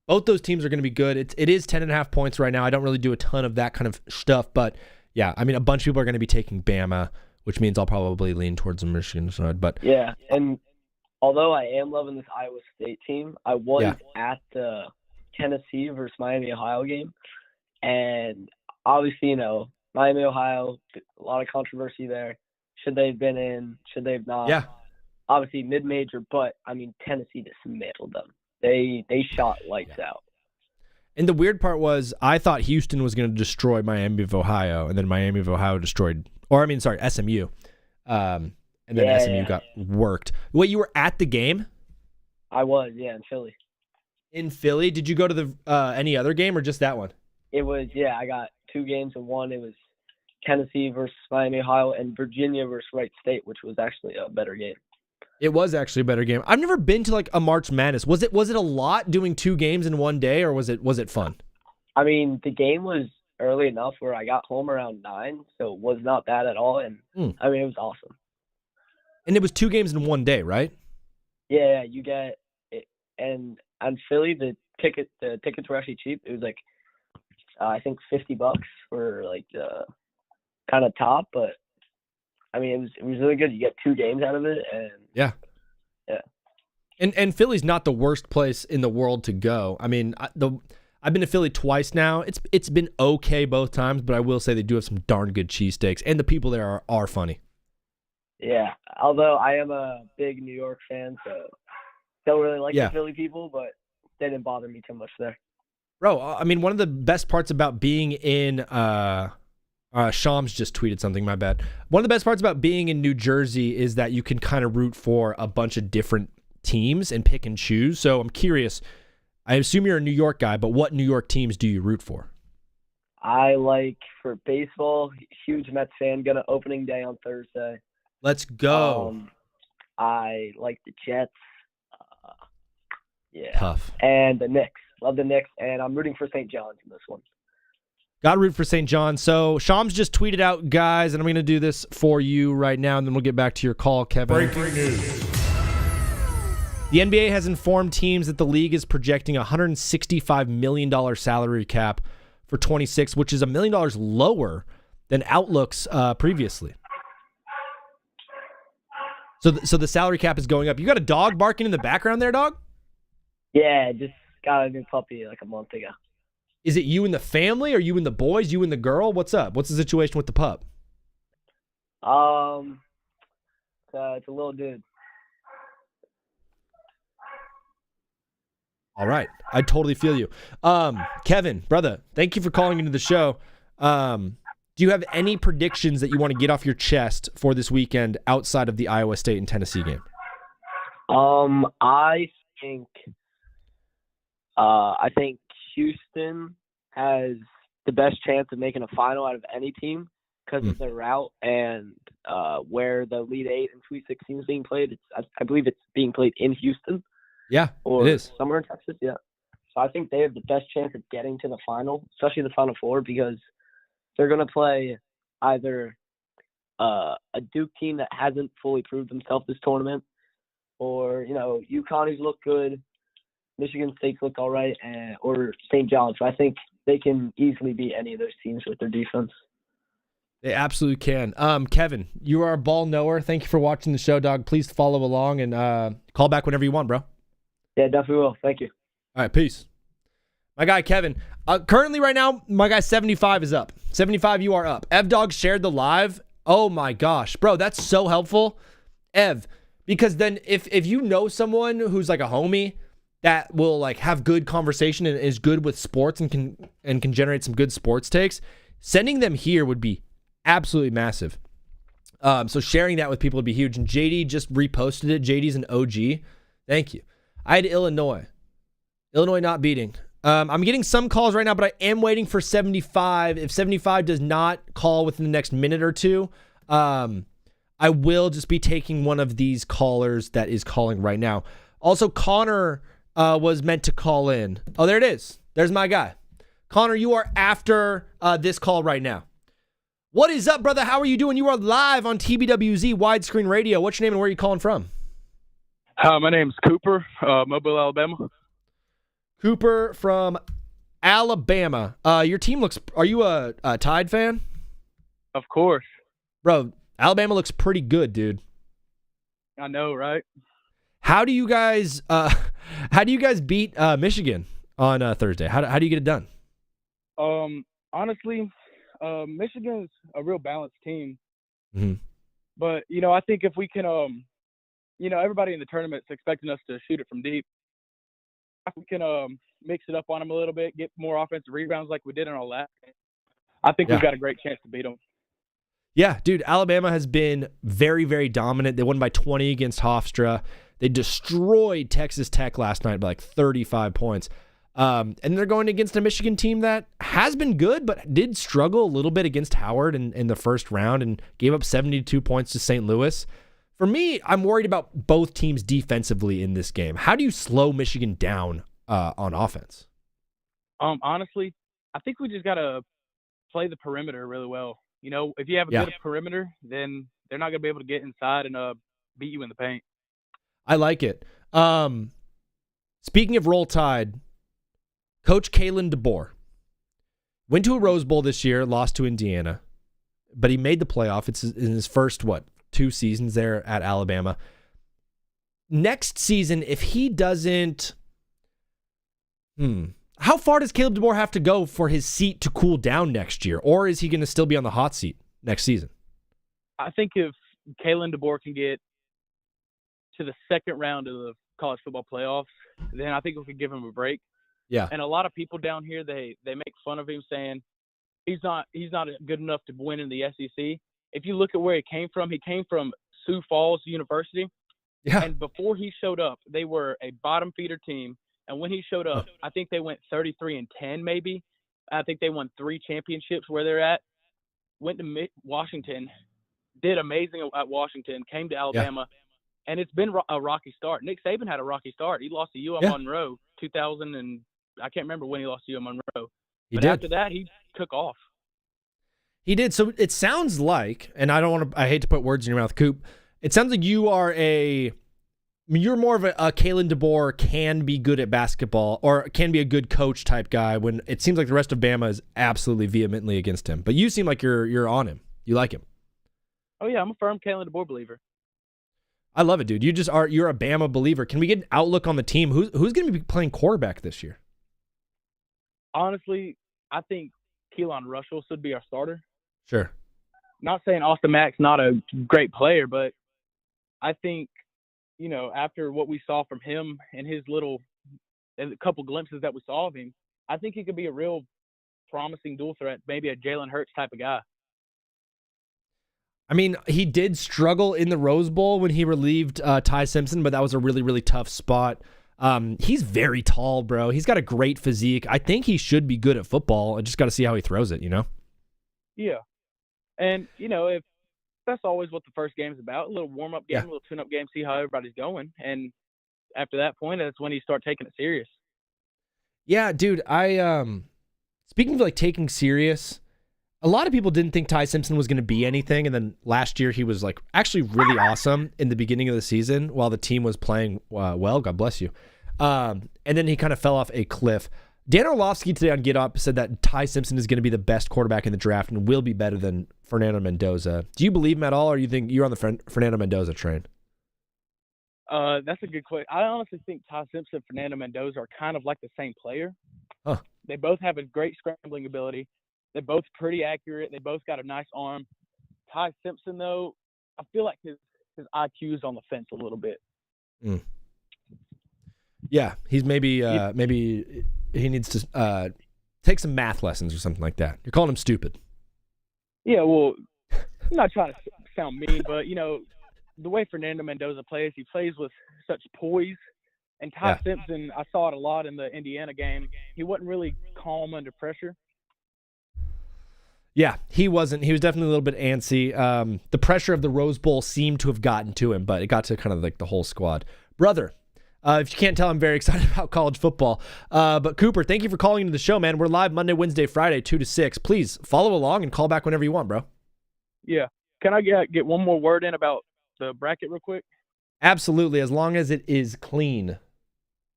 both those teams are going to be good. It is 10.5 points right now. I don't really do a ton of that kind of stuff, but yeah, a bunch of people are going to be taking Bama, which means I'll probably lean towards the Michigan side. But
yeah, and although I am loving this Iowa State team, I was at the Tennessee versus Miami Ohio game, and obviously, Miami Ohio, a lot of controversy there. Should they have been in? Should they have not?
Yeah.
Obviously mid-major, but Tennessee dismantled them. They shot lights out.
And the weird part was I thought Houston was going to destroy Miami of Ohio, and then Miami of Ohio destroyed, SMU. And then SMU got worked. Wait, you were at the game?
I was, in Philly.
In Philly? Did you go to the any other game or just that one?
It was, I got two games in one. It was Tennessee versus Miami Ohio and Virginia versus Wright State, which was actually a better game.
It was actually a better game. I've never been to like a March Madness. Was it a lot doing two games in one day, or was it fun?
The game was early enough where I got home around 9, so it was not bad at all, and it was awesome.
And it was two games in one day, right?
Yeah, you get it. And on Philly, the tickets were actually cheap. It was like I think $50 for like kind of top, but I mean, it was really good. You get 2 games out of it, and
yeah. And Philly's not the worst place in the world to go. I mean, I've been to Philly twice now. It's been okay both times, but I will say they do have some darn good cheesesteaks, and the people there are funny.
Yeah, although I am a big New York fan, so don't really like the Philly people, but they didn't bother me too much there.
Bro, I mean, one of the best parts about being in Shams just tweeted something, my bad. One of the best parts about being in New Jersey is that you can kind of root for a bunch of different teams and pick and choose. So I'm curious, I assume you're a New York guy, but what New York teams do you root for?
I like, for baseball, huge Mets fan, gonna opening day on Thursday.
Let's go.
I like the Jets.
Tough.
And the Knicks. Love the Knicks, and I'm rooting for St. John's in this one.
Got to root for St. John's. So Shams just tweeted out, guys, and I'm going to do this for you right now, and then we'll get back to your call, Kevin.
Breaking news.
The NBA has informed teams that the league is projecting a $165 million salary cap for 26, which is $1 million lower than Outlook's previously. So the salary cap is going up. You got a dog barking in the background there, dog?
Yeah, just got a new puppy like a month ago.
Is it you and the family, or you and the boys, you and the girl? What's up? What's the situation with the pup?
It's a little dude.
All right. I totally feel you. Kevin, brother, thank you for calling into the show. Do you have any predictions that you want to get off your chest for this weekend outside of the Iowa State and Tennessee game?
I think Houston has the best chance of making a final out of any team because of their route and where the Elite Eight and Sweet 16 is being played. I believe it's being played in Houston.
Yeah,
or
it is.
Somewhere in Texas, yeah. So I think they have the best chance of getting to the final, especially the Final Four, because they're going to play either a Duke team that hasn't fully proved themselves this tournament, or, UConn who's looked good, Michigan State's looked all right, or St. John's. So I think they can easily beat any of those teams with their defense.
They absolutely can. Kevin, you are a ball knower. Thank you for watching the show, dog. Please follow along and call back whenever you want, bro.
Yeah, definitely will. Thank you.
All right, peace. My guy, Kevin. Currently, right now, my guy 75 is up. 75, you are up. Ev Dog shared the live. Oh, my gosh. Bro, that's so helpful. Ev, because then if you know someone who's like a homie that will like have good conversation and is good with sports and can generate some good sports takes, sending them here would be absolutely massive. So sharing that with people would be huge. And JD just reposted it. JD's an OG. Thank you. I had Illinois not beating. I'm getting some calls right now, but I am waiting for 75. If 75 does not call within the next minute or two, I will just be taking one of these callers that is calling right now. Also, Connor was meant to call in. Oh, there it is. There's my guy. Connor, you are after this call right now. What is up, brother? How are you doing? You are live on TBWZ Widescreen Radio. What's your name and where are you calling from?
My name's Cooper, Mobile, Alabama.
Cooper from Alabama. Your team looks... Are you a Tide fan?
Of course.
Bro, Alabama looks pretty good, dude.
I know, right?
How do you guys beat Michigan on Thursday? How do you get it done?
Honestly, Michigan's a real balanced team.
Mm-hmm.
But, I think if we can, everybody in the tournament's expecting us to shoot it from deep. If we can mix it up on them a little bit, get more offensive rebounds like we did in our last game, I think we've got a great chance to beat them.
Yeah, dude, Alabama has been very, very dominant. They won by 20 against Hofstra. They destroyed Texas Tech last night by like 35 points. And they're going against a Michigan team that has been good, but did struggle a little bit against Howard in the first round and gave up 72 points to St. Louis. For me, I'm worried about both teams defensively in this game. How do you slow Michigan down on offense?
Honestly, I think we just got to play the perimeter really well. If you have a good perimeter, then they're not going to be able to get inside and beat you in the paint.
I like it. Speaking of Roll Tide, Coach Kalen DeBoer went to a Rose Bowl this year, lost to Indiana. but he made the playoff. It's in his first, 2 seasons there at Alabama. Next season, if he doesn't... How far does Caleb DeBoer have to go for his seat to cool down next year? Or is he going to still be on the hot seat next season?
I think if Kalen DeBoer can get to the second round of the college football playoffs, then I think we could give him a break.
Yeah.
And a lot of people down here, they make fun of him saying he's not good enough to win in the SEC. If you look at where he came from Sioux Falls University.
Yeah.
And before he showed up, they were a bottom feeder team. And when he showed up, I think they went 33-10 maybe. I think they won 3 championships where they're at. Went to Washington, did amazing at Washington, came to Alabama, and it's been a rocky start. Nick Saban had a rocky start. He lost to UM Monroe 2000, and I can't remember when he lost to UM Monroe. But after that, he took off.
He did. So it sounds like, and I hate to put words in your mouth, Coop. It sounds like you're more of a Kalen DeBoer can be good at basketball or can be a good coach type guy when it seems like the rest of Bama is absolutely vehemently against him. But you seem like you're on him. You like him.
Oh, yeah. I'm a firm Kalen DeBoer believer.
I love it, dude. You're a Bama believer. Can we get an outlook on the team? Who's going to be playing quarterback this year?
Honestly, I think Keelan Russell should be our starter.
Sure.
Not saying Austin Mack's not a great player, but I think, after what we saw from him and a couple glimpses that we saw of him, I think he could be a real promising dual threat, maybe a Jalen Hurts type of guy.
I mean, he did struggle in the Rose Bowl when he relieved Ty Simpson, but that was a really, really tough spot. He's very tall, bro. He's got a great physique. I think he should be good at football. I just got to see how he throws it,
Yeah. And, if that's always what the first game's about, a little warm-up game, a little tune-up game, see how everybody's going. And after that point, that's when you start taking it serious.
Yeah, dude, speaking of taking serious, a lot of people didn't think Ty Simpson was going to be anything, and then last year he was actually really awesome in the beginning of the season while the team was playing well. God bless you. And then he kind of fell off a cliff. Dan Orlovsky today on Get Up said that Ty Simpson is going to be the best quarterback in the draft and will be better than Fernando Mendoza. Do you believe him at all, or do you think you're on the Fernando Mendoza train?
That's a good question. I honestly think Ty Simpson and Fernando Mendoza are kind of like the same player.
Huh.
They both have a great scrambling ability. They're both pretty accurate. They both got a nice arm. Ty Simpson, though, I feel like his IQ is on the fence a little bit.
Yeah, he's maybe he needs to take some math lessons or something like that. You're calling him stupid.
Yeah, well, I'm not trying to sound mean, but, the way Fernando Mendoza plays, he plays with such poise. And Ty Simpson, I saw it a lot in the Indiana game. He wasn't really calm under pressure.
Yeah, he wasn't. He was definitely a little bit antsy. The pressure of the Rose Bowl seemed to have gotten to him, but it got to kind of the whole squad. Brother, if you can't tell, I'm very excited about college football. But Cooper, thank you for calling into the show, man. We're live Monday, Wednesday, Friday, 2 to 6. Please follow along and call back whenever you want, bro.
Yeah. Can I get one more word in about the bracket real quick?
Absolutely, as long as it is clean.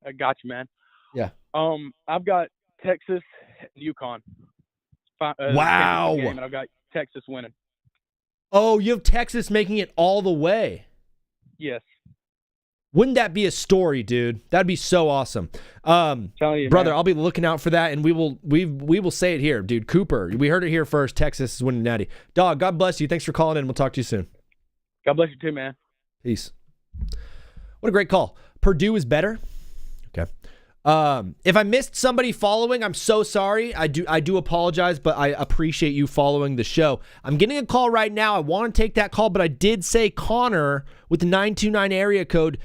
I got you, man.
Yeah.
I've got Texas and UConn.
Wow.
Game, and I've got Texas winning.
Oh, you have Texas making it all the way.
Yes.
Wouldn't that be a story, dude? That'd be so awesome.
You,
brother,
man.
I'll be looking out for that, and we will say it here, dude. Cooper, we heard it here first. Texas is winning natty. Dog, God bless you. Thanks for calling in. We'll talk to you soon.
God bless you too, man.
Peace. What a great call. Purdue is better. Okay. If I missed somebody following, I'm so sorry. I do apologize, but I appreciate you following the show. I'm getting a call right now. I want to take that call, but I did say Connor with the 929 area code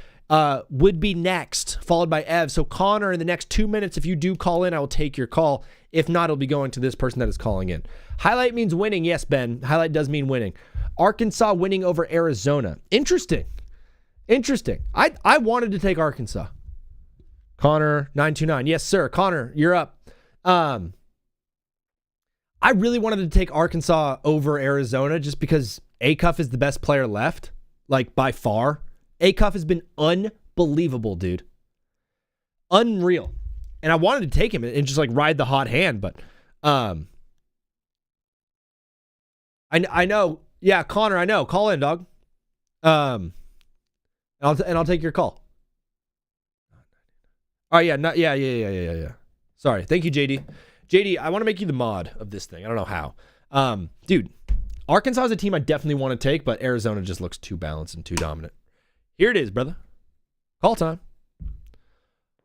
would be next, followed by Ev. So Connor, in the next 2 minutes, if you do call in, I will take your call. If not, it'll be going to this person that is calling in. Highlight means winning. Yes, Ben. Highlight does mean winning. Arkansas winning over Arizona. Interesting. I wanted to take Arkansas. Connor 929. Yes, sir. Connor, you're up. I really wanted to take Arkansas over Arizona just because Acuff is the best player left, by far. Acuff has been unbelievable, dude. Unreal. And I wanted to take him and just ride the hot hand, but I know. Yeah, Connor, I know. Call in, dog. And I'll take your call. Oh yeah, yeah. Sorry. Thank you, JD. JD, I want to make you the mod of this thing. I don't know how. Dude, Arkansas is a team I definitely want to take, but Arizona just looks too balanced and too dominant. Here it is, brother. Call time.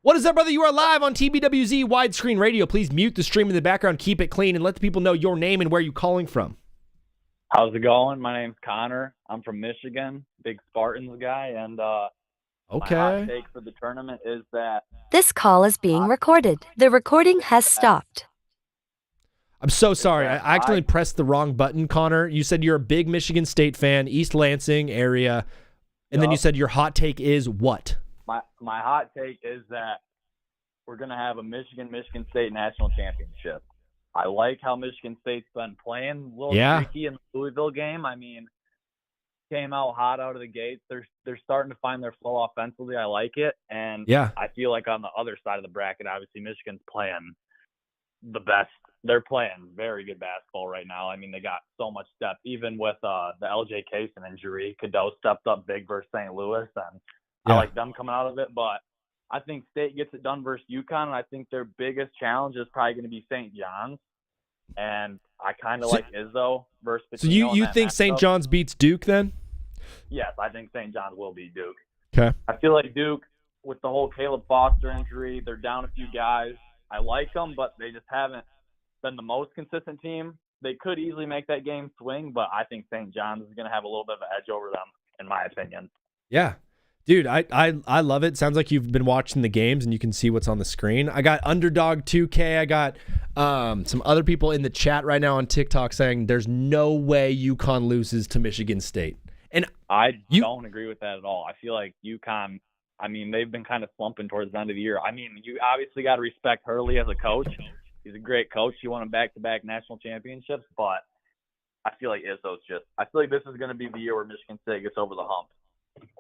What is up, brother? You are live on TBWZ widescreen radio. Please mute the stream in the background, keep it clean, and let the people know your name and where you're calling from.
How's it going? My name's Connor. I'm from Michigan, big Spartans guy, and
okay.
My hot take for the tournament is that
this call is being recorded. The recording has stopped.
I'm so sorry. I accidentally pressed the wrong button, Connor. You said you're a big Michigan State fan, East Lansing area, and then you said your hot take is what?
My hot take is that we're going to have a Michigan State national championship. I like how Michigan State's been playing a little tricky in the Louisville game. I mean, came out hot out of the gates. They're starting to find their flow offensively. I like it. And I feel like on the other side of the bracket, obviously Michigan's playing the best. They're playing very good basketball right now. I mean, they got so much depth. Even with the LJ Kaysen injury, Cadeau stepped up big versus St. Louis, and I like them coming out of it. But I think State gets it done versus UConn, and I think their biggest challenge is probably going to be St. John's. And I kind of like Izzo versus Pitino.
So you think St. John's beats Duke then?
Yes, I think St. John's will beat Duke.
Okay.
I feel like Duke, with the whole Caleb Foster injury, they're down a few guys. I like them, but they just haven't been the most consistent team. They could easily make that game swing, but I think St. John's is going to have a little bit of an edge over them, in my opinion.
Yeah. Dude, I love it. Sounds like you've been watching the games and you can see what's on the screen. I got Underdog 2K. I got some other people in the chat right now on TikTok saying there's no way UConn loses to Michigan State. And
I don't agree with that at all. I feel like UConn, I mean, they've been kind of slumping towards the end of the year. I mean, you obviously got to respect Hurley as a coach. He's a great coach. He won back-to-back national championships, but I feel like Izzo's I feel like this is going to be the year where Michigan State gets over the hump.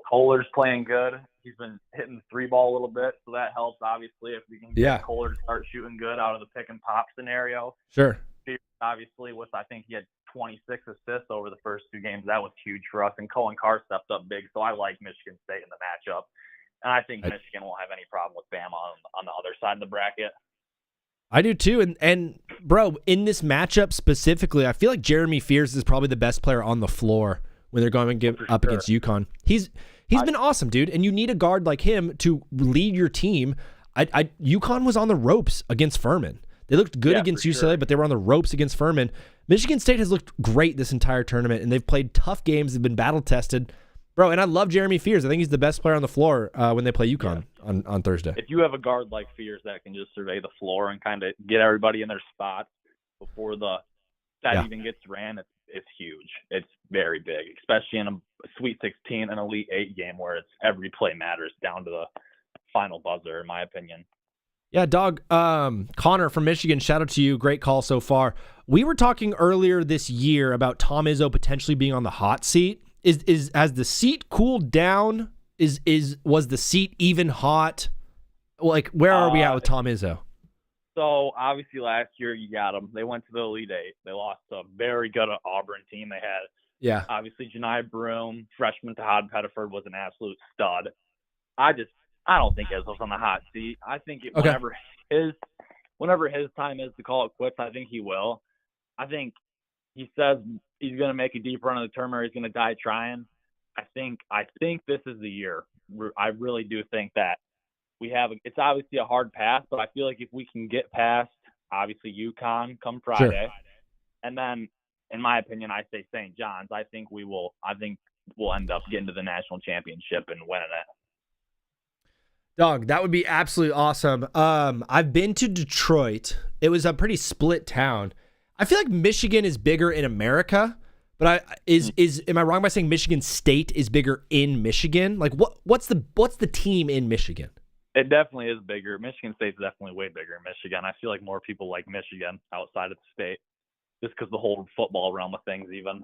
Kohler's playing good. He's been hitting the three ball a little bit, so that helps, obviously, if we can get Kohler to start shooting good out of the pick and pop scenario.
Sure.
Obviously, I think he had 26 assists over the first two games. That was huge for us, and Cohen Carr stepped up big, so I like Michigan State in the matchup. And I think Michigan won't have any problem with Bama on the other side of the bracket.
I do too, and bro, in this matchup specifically, I feel like Jeremy Fears is probably the best player on the floor when they're going to get up against UConn. He's been awesome, dude, and you need a guard like him to lead your team. UConn was on the ropes against Furman. They looked good against UCLA, but they were on the ropes against Furman. Michigan State has looked great this entire tournament, and they've played tough games. They've been battle-tested. Bro, and I love Jeremy Fears. I think he's the best player on the floor when they play UConn on Thursday.
If you have a guard like Fears that can just survey the floor and kind of get everybody in their spots before that even gets ran, it's huge. It's very big, especially in a Sweet 16, an Elite 8 game where it's every play matters down to the final buzzer, in my opinion.
Yeah, dog. Connor from Michigan, shout out to you. Great call so far. We were talking earlier this year about Tom Izzo potentially being on the hot seat. Has the seat cooled down? Was the seat even hot? Like, where are we at with Tom Izzo?
So obviously last year you got them. They went to the Elite Eight. They lost a very good Auburn team. They had obviously Janai Broom, freshman Todd Pettiford was an absolute stud. I don't think Izzo's on the hot seat. I think whenever his time is to call it quits, I think he will. I think he says he's going to make a deep run of the tournament. He's going to die trying. I think this is the year. I really do think that it's obviously a hard path, but I feel like if we can get past obviously UConn come Friday, and then in my opinion, I say St. John's. I think we'll end up getting to the national championship and winning it.
Dog, that would be absolutely awesome. I've been to Detroit. It was a pretty split town. I feel like Michigan is bigger in America, but am I wrong by saying Michigan State is bigger in Michigan? Like what's the team in Michigan?
It definitely is bigger. Michigan State's definitely way bigger in Michigan. I feel like more people like Michigan outside of the state, just because the whole football realm of things even.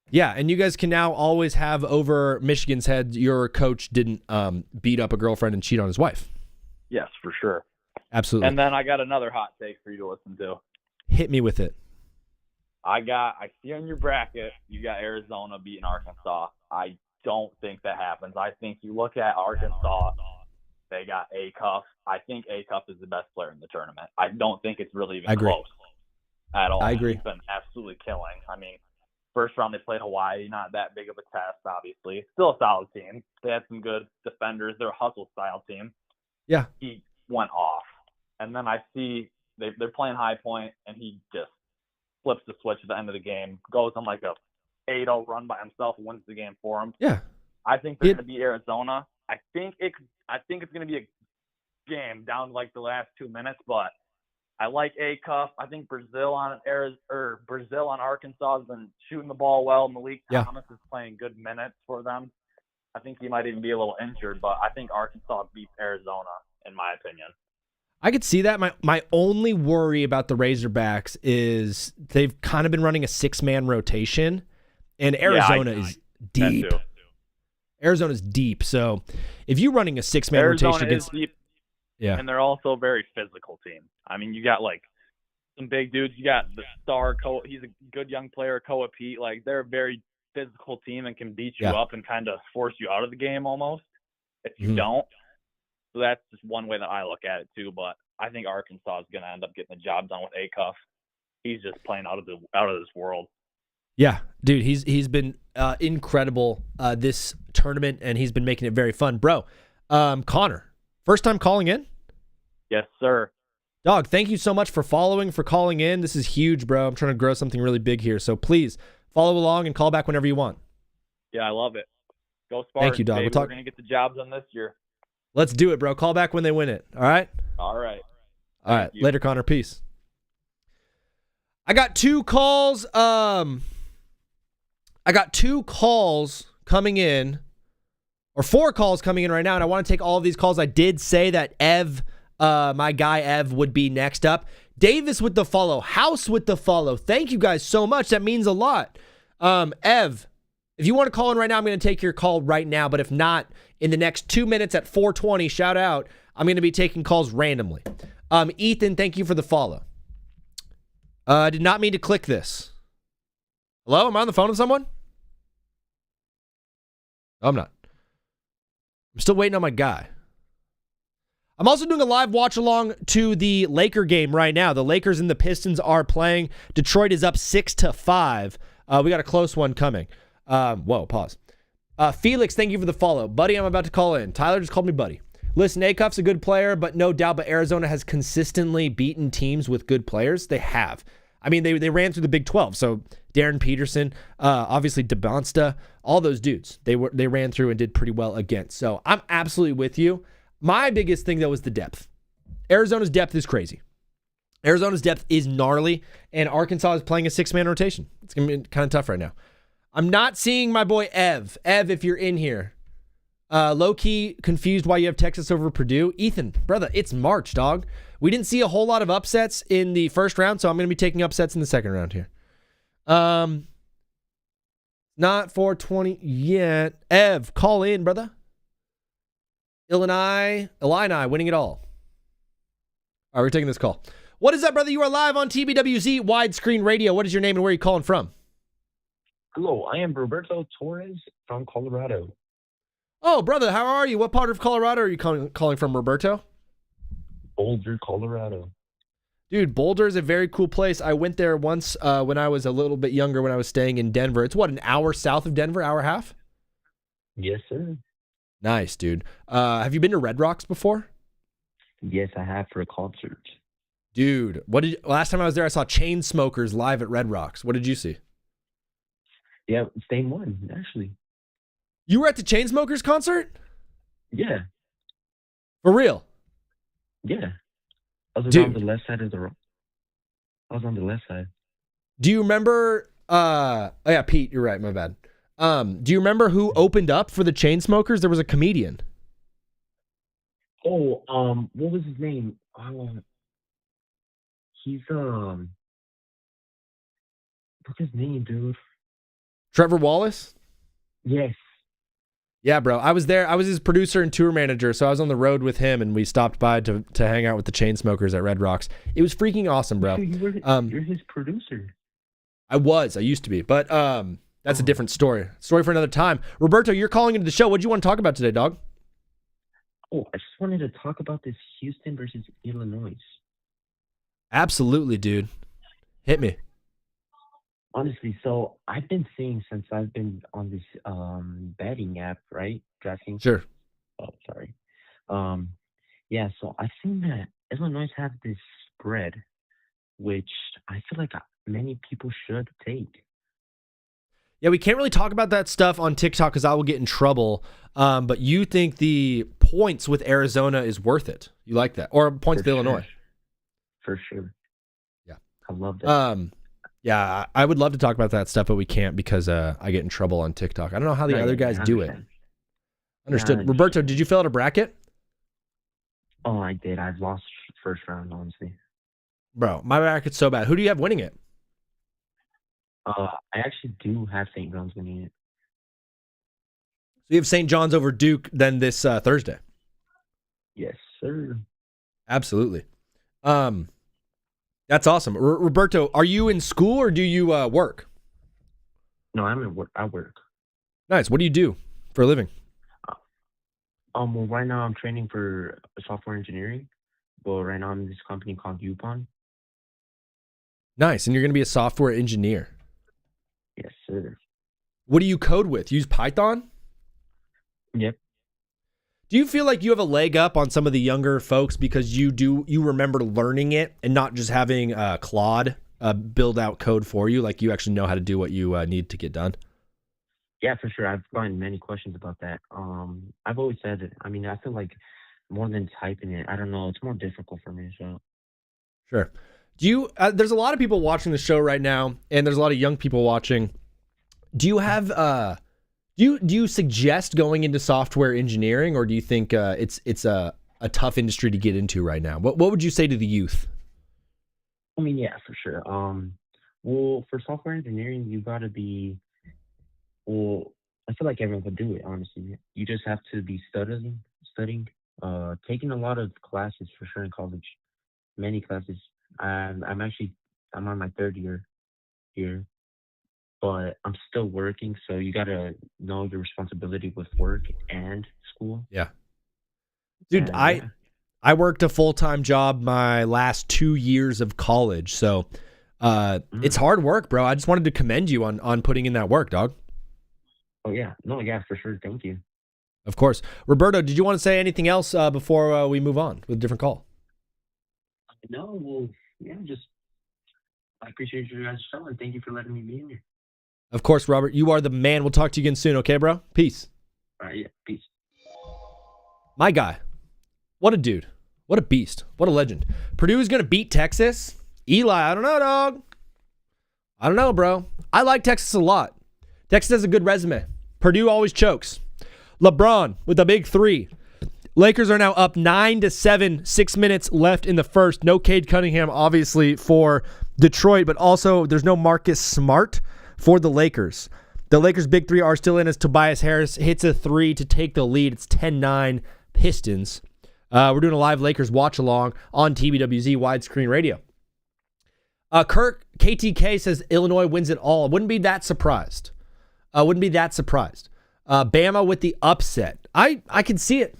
Yeah, and you guys can now always have over Michigan's head your coach didn't beat up a girlfriend and cheat on his wife.
Yes, for sure.
Absolutely.
And then I got another hot take for you to listen to.
Hit me with it.
I see on your bracket, you got Arizona beating Arkansas. I don't think that happens. I think you look at Arkansas, they got A-Cuff. I think A-Cuff is the best player in the tournament. I don't think it's really even close at all.
I agree.
He's been absolutely killing. I mean, first round they played Hawaii, not that big of a test, obviously. Still a solid team. They had some good defenders. They're a hustle-style team.
Yeah.
He went off. And then I see they're playing High Point, and he just flips the switch at the end of the game, goes on like a 8-0 run by himself, and wins the game for him.
Yeah.
I think they're going to beat Arizona. I think it's going to be a game down to like the last 2 minutes, but I like A-Cuff. I think Brazil on Arkansas has been shooting the ball well. Malik Thomas is playing good minutes for them. I think he might even be a little injured, but I think Arkansas beats Arizona, in my opinion.
I could see that. My only worry about the Razorbacks is they've kind of been running a 6-man rotation, and Arizona is deep. Arizona's deep. So if you're running a 6-man rotation against,
deep, and they're also a very physical team. I mean, you got like some big dudes. You got the star. He's a good young player, Koa Pete. Like, they're a very physical team and can beat you up and kind of force you out of the game almost if you don't. So that's just one way that I look at it too. But I think Arkansas is going to end up getting the job done with A-Cuff. He's just playing out of this world.
Yeah, dude, he's been incredible this tournament, and he's been making it very fun, bro. Connor, first time calling in?
Yes, sir.
Dog, thank you so much for calling in. This is huge, bro. I'm trying to grow something really big here, so please follow along and call back whenever you want.
Yeah, I love it. Go Spartans.
Thank you, dog.
We're going to get the job done this year.
Let's do it, bro. Call back when they win it. All right?
All right.
All right. Later, Connor. Peace. I got 2 calls. I got 2 calls coming in, or 4 calls coming in right now, and I want to take all of these calls. I did say that Ev, my guy Ev, would be next up. Davis with the follow. House with the follow. Thank you guys so much. That means a lot. Ev, if you want to call in right now, I'm going to take your call right now, but if not, in the next 2 minutes at 4:20, shout out, I'm going to be taking calls randomly. Ethan, thank you for the follow. I did not mean to click this. Hello? Am I on the phone with someone? No, I'm not. I'm still waiting on my guy. I'm also doing a live watch along to the Laker game right now. The Lakers and the Pistons are playing. Detroit is up 6-5. We got a close one coming. Whoa, pause. Felix, thank you for the follow. Buddy, I'm about to call in. Tyler just called me buddy. Listen, A-Cuff's a good player, but no doubt, but Arizona has consistently beaten teams with good players. They have. I mean, they ran through the Big 12. So Darren Peterson, obviously DeBonsta, all those dudes, they ran through and did pretty well against. So I'm absolutely with you. My biggest thing, though, is the depth. Arizona's depth is crazy. Arizona's depth is gnarly, and Arkansas is playing a 6-man rotation. It's going to be kind of tough right now. I'm not seeing my boy Ev. Ev, if you're in here. Low-key confused why you have Texas over Purdue. Ethan, brother, it's March, dog. We didn't see a whole lot of upsets in the first round, so I'm going to be taking upsets in the second round here. Not 420 yet. Ev, call in, brother. Illini winning it all. All right, we're taking this call. What is up, brother? You are live on TBWZ Widescreen Radio. What is your name and where are you calling from?
Hello, I am Roberto Torres from Colorado.
Oh, brother, how are you? What part of Colorado are you calling from, Roberto?
Boulder, Colorado.
Dude, Boulder is a very cool place. I went there once when I was a little bit younger, when I was staying in Denver. It's an hour south of Denver, hour and a half?
Yes, sir.
Nice, dude. Have you been to Red Rocks before?
Yes, I have, for a concert.
Dude, last time I was there, I saw Chainsmokers live at Red Rocks. What did you see?
Yeah, same one, actually.
You were at the Chainsmokers concert?
Yeah.
For real?
Yeah. I was on the left side of the road. I was on the left side.
Do you remember... oh, yeah, Pete, you're right, my bad. Do you remember who opened up for the Chainsmokers? There was a comedian.
Oh, what was his name? He's, what's his name, dude?
Trevor Wallace?
Yes.
Yeah, bro. I was there. I was his producer and tour manager, so I was on the road with him, and we stopped by to hang out with the Chainsmokers at Red Rocks. It was freaking awesome, bro.
You're his producer.
I used to be, but that's a different story. Story for another time. Roberto, you're calling into the show. What do you want to talk about today, dog?
Oh, I just wanted to talk about this Houston versus Illinois.
Absolutely, dude. Hit me.
Honestly, so I've been seeing since I've been on this betting app, right? DraftKings.
Sure.
Oh, sorry. Yeah, so I've seen that Illinois have this spread, which I feel like many people should take.
Yeah, we can't really talk about that stuff on TikTok because I will get in trouble. But you think the points with Arizona is worth it? You like that? Or points with Illinois?
For sure.
Yeah.
I love that.
Yeah, I would love to talk about that stuff, but we can't because I get in trouble on TikTok. I don't know how the other guys do it. Understood.
Yeah,
Roberto, did you fill out a bracket?
Oh, I did. I've lost first round, honestly.
Bro, my bracket's so bad. Who do you have winning it?
I actually do have St. John's winning it.
So you have St. John's over Duke then this Thursday?
Yes, sir.
Absolutely. That's awesome. Roberto, are you in school or do you work?
No, I'm at work. I work.
Nice. What do you do for a living?
Well, right now I'm training for software engineering. But right now I'm in this company called UPON.
Nice. And you're going to be a software engineer?
Yes, sir.
What do you code with? Use Python?
Yep.
Do you feel like you have a leg up on some of the younger folks because you remember learning it and not just having Claude build out code for you? Like you actually know how to do what you need to get done?
Yeah, for sure. I've gotten many questions about that. I've always said it. I mean, I feel like more than typing it, I don't know, it's more difficult for me. So,
sure. Do you? There's a lot of people watching the show right now, and there's a lot of young people watching. Do you have? Do you suggest going into software engineering, or do you think it's a tough industry to get into right now? What would you say to the youth?
I mean, yeah, for sure. Well, for software engineering, you got to be. Well, I feel like everyone could do it. Honestly, you just have to be studying, taking a lot of classes for sure in college. Many classes. I'm on my third year here, but I'm still working. So you gotta know your responsibility with work and school.
Yeah, dude, I worked a full-time job my last 2 years of college, so it's hard work, bro. I just wanted to commend you on putting in that work, dog.
Oh yeah, no, yeah, for sure. Thank you.
Of course, Roberto. Did you want to say anything else before we move on with a different call?
No, well, yeah, I appreciate you guys' show and thank you for letting me be in here.
Of course, Robert. You are the man. We'll talk to you again soon, okay, bro? Peace.
All right, yeah, peace.
My guy. What a dude. What a beast. What a legend. Purdue is going to beat Texas. Eli, I don't know, dog. I don't know, bro. I like Texas a lot. Texas has a good resume. Purdue always chokes. LeBron with a big three. Lakers are now up 9-7, 6 minutes left in the first. No Cade Cunningham, obviously, for Detroit, but also there's no Marcus Smart for the Lakers. The Lakers' big three are still in as Tobias Harris hits a three to take the lead. It's 10-9 Pistons. We're doing a live Lakers watch-along on TBWZ widescreen radio. Kirk, KTK says Illinois wins it all. Wouldn't be that surprised. Bama with the upset. I can see it.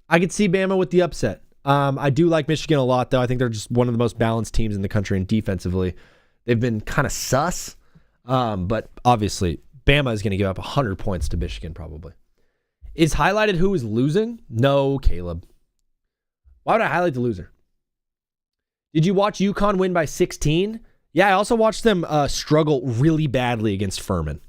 I could see Bama with the upset. I do like Michigan a lot, though. I think they're just one of the most balanced teams in the country, and defensively, they've been kind of sus. But obviously, Bama is going to give up 100 points to Michigan, probably. Is highlighted who is losing? No, Caleb. Why would I highlight the loser? Did you watch UConn win by 16? Yeah, I also watched them struggle really badly against Furman.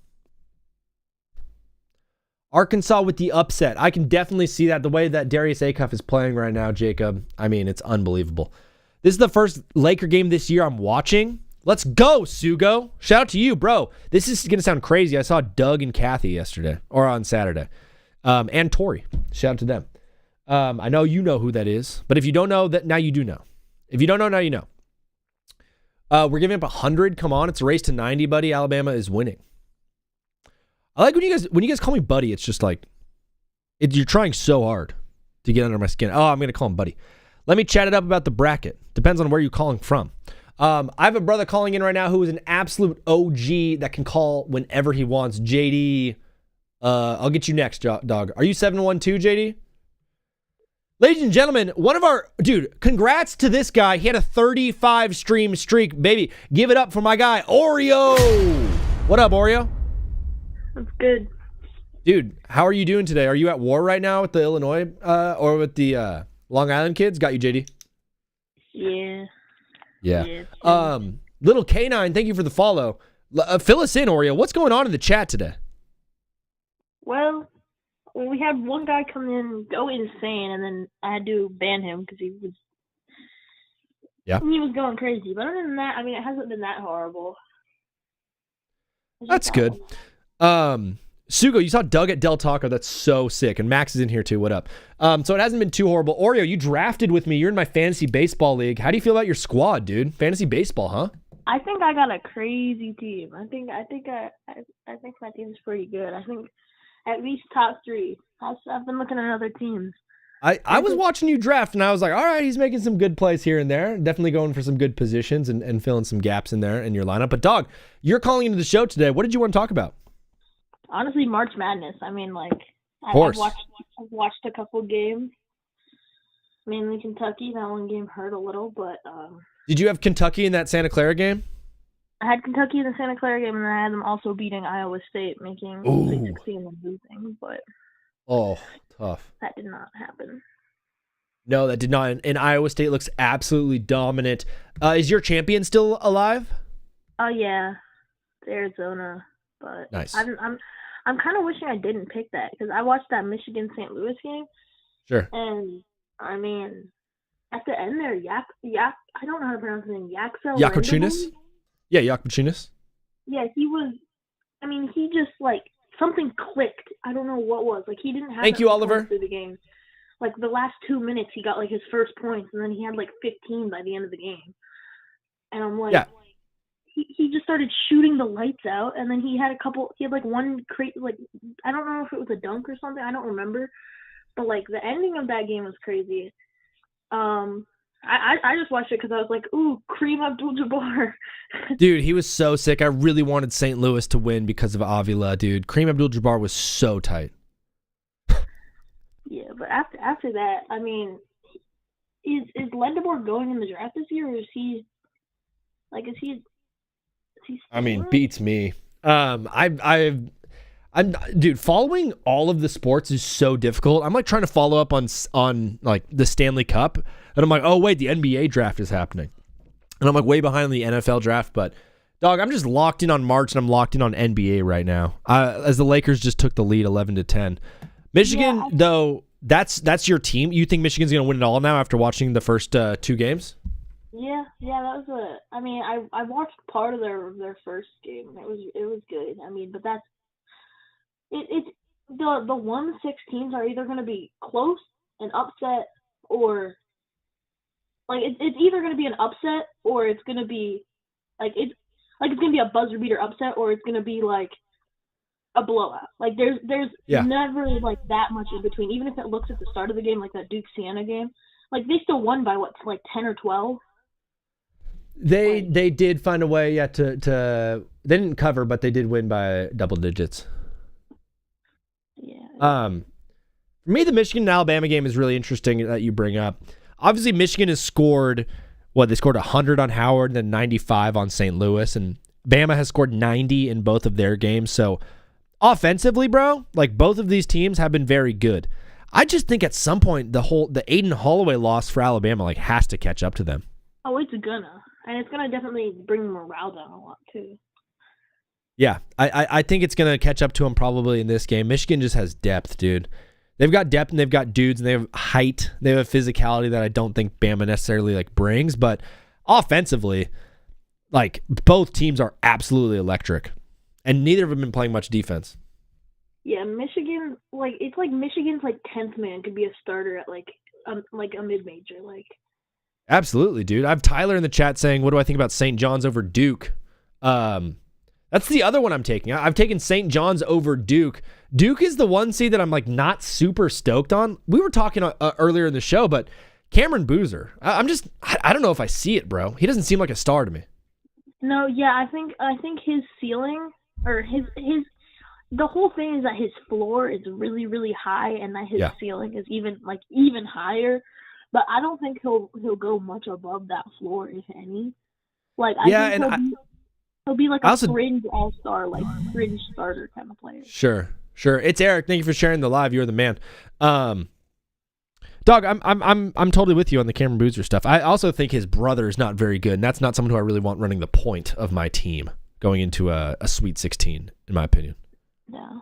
Arkansas with the upset. I can definitely see that. The way that Darius Acuff is playing right now, Jacob, I mean, it's unbelievable. This is the first Laker game this year I'm watching. Let's go, Sugo. Shout out to you, bro. This is going to sound crazy. I saw Doug and Kathy yesterday, or on Saturday. And Tori. Shout out to them. I know you know who that is, but if you don't know, that now you do know. If you don't know, now you know. We're giving up 100. Come on, it's a race to 90, buddy. Alabama is winning. I like when you guys call me buddy. It's just like you're trying so hard to get under my skin. Oh, I'm gonna call him buddy. Let me chat it up about the bracket. Depends on where you're calling from. I have a brother calling in right now who is an absolute OG that can call whenever he wants. JD, I'll get you next, dog. Are you 712, JD? Ladies and gentlemen, dude, congrats to this guy. He had a 35 stream streak, baby. Give it up for my guy, Oreo. What up, Oreo?
That's good.
Dude, how are you doing today? Are you at war right now with the Illinois or with the Long Island kids? Got you, JD. Yeah. Little K9, thank you for the follow. Fill us in, Oreo. What's going on in the chat today?
Well, we had one guy come in, go insane, and then I had to ban him because he was going crazy. But other than that, I mean, it hasn't been that horrible.
That's good. Sugo, you saw Doug at Del Taco. That's so sick. And Max is in here too. What up? So it hasn't been too horrible. Oreo, you drafted with me. You're in my fantasy baseball league. How do you feel about your squad, dude? Fantasy baseball, huh?
I think I got a crazy team. I think my team's pretty good. I think at least top 3. I've been looking at other teams.
I was watching you draft, and I was like, all right, he's making some good plays here and there. Definitely going for some good positions and filling some gaps in there in your lineup. But, dog, you're calling into the show today. What did you want to talk about?
Honestly, March Madness. I mean, like, I've watched a couple games. Mainly Kentucky. That one game hurt a little, but...
Did you have Kentucky in that Santa Clara game?
I had Kentucky in the Santa Clara game, and then I had them also beating Iowa State, making 16 and losing, but...
Oh, tough.
That did not happen.
No, that did not. And Iowa State looks absolutely dominant. Is your champion still alive?
Oh, yeah. It's Arizona. But
nice.
I'm kind of wishing I didn't pick that because I watched that Michigan-St. Louis game.
Sure.
And, I mean, at the end there, I don't know how to pronounce his name.
Yakochinas? Yeah, Yakochinas.
Yeah, he just, like, something clicked. I don't know what was. Like, he didn't have
Thank you, Oliver.
Through the game. Like, the last 2 minutes, he got, like, his first points, and then he had, like, 15 by the end of the game. And I'm like, he just started shooting the lights out, and then he had like, one like, I don't know if it was a dunk or something. I don't remember. But, like, the ending of that game was crazy. I just watched it because I was like, ooh, Kareem Abdul-Jabbar.
Dude, he was so sick. I really wanted St. Louis to win because of Avila, dude. Kareem Abdul-Jabbar was so tight.
Yeah, but after that, I mean, is Lendemore going in the draft this year, or is he
I mean, beats me. Dude, following all of the sports is so difficult. I'm like trying to follow up on like the Stanley Cup, and I'm like, oh wait, the NBA draft is happening, and I'm like way behind on the NFL draft. But dog, I'm just locked in on March, and I'm locked in on NBA right now. As the Lakers just took the lead, 11-10. Michigan, though, that's your team. You think Michigan's gonna win it all now after watching the first 2 games?
Yeah, that was I mean, I watched part of their first game. It was good. I mean, but that's it's the 1-6 teams are either going to be close, an upset, or like it's either going to be an upset or it's going to be it's going to be a buzzer beater upset, or it's going to be like a blowout. Like there's never like that much in between. Even if it looks at the start of the game like that Duke Siena game, like they still won by what, like 10 or 12.
They did find a way, to they didn't cover, but they did win by double digits.
Yeah.
For me, the Michigan and Alabama game is really interesting that you bring up. Obviously, Michigan has scored, they scored 100 on Howard, then 95 on St. Louis, and Bama has scored 90 in both of their games. So offensively, bro, like both of these teams have been very good. I just think at some point the Aiden Holloway loss for Alabama has to catch up to them.
Oh, it's gonna. And it's going to definitely bring morale down a lot, too.
Yeah, I think it's going to catch up to them probably in this game. Michigan just has depth, dude. They've got depth, and they've got dudes, and they have height. They have a physicality that I don't think Bama necessarily brings. But offensively, both teams are absolutely electric. And neither of them have been playing much defense.
Yeah, Michigan, it's like Michigan's 10th man could be a starter at a mid-major.
Absolutely, dude. I have Tyler in the chat saying, what do I think about St. John's over Duke? That's the other one I'm taking. I've taken St. John's over Duke. Duke is the one seed that I'm not super stoked on. We were talking earlier in the show, but Cameron Boozer. I don't know if I see it, bro. He doesn't seem like a star to me.
No, yeah, I think his ceiling or his the whole thing is that his floor is really, really high, and that his ceiling is even higher. But I don't think he'll go much above that floor, if any. Like I think he'll be like a fringe all-star, like fringe starter kind of player.
Sure. It's Eric. Thank you for sharing the live. You're the man. Dog, I'm totally with you on the Cameron Boozer stuff. I also think his brother is not very good, and that's not someone who I really want running the point of my team going into a Sweet 16, in my opinion.
Yeah.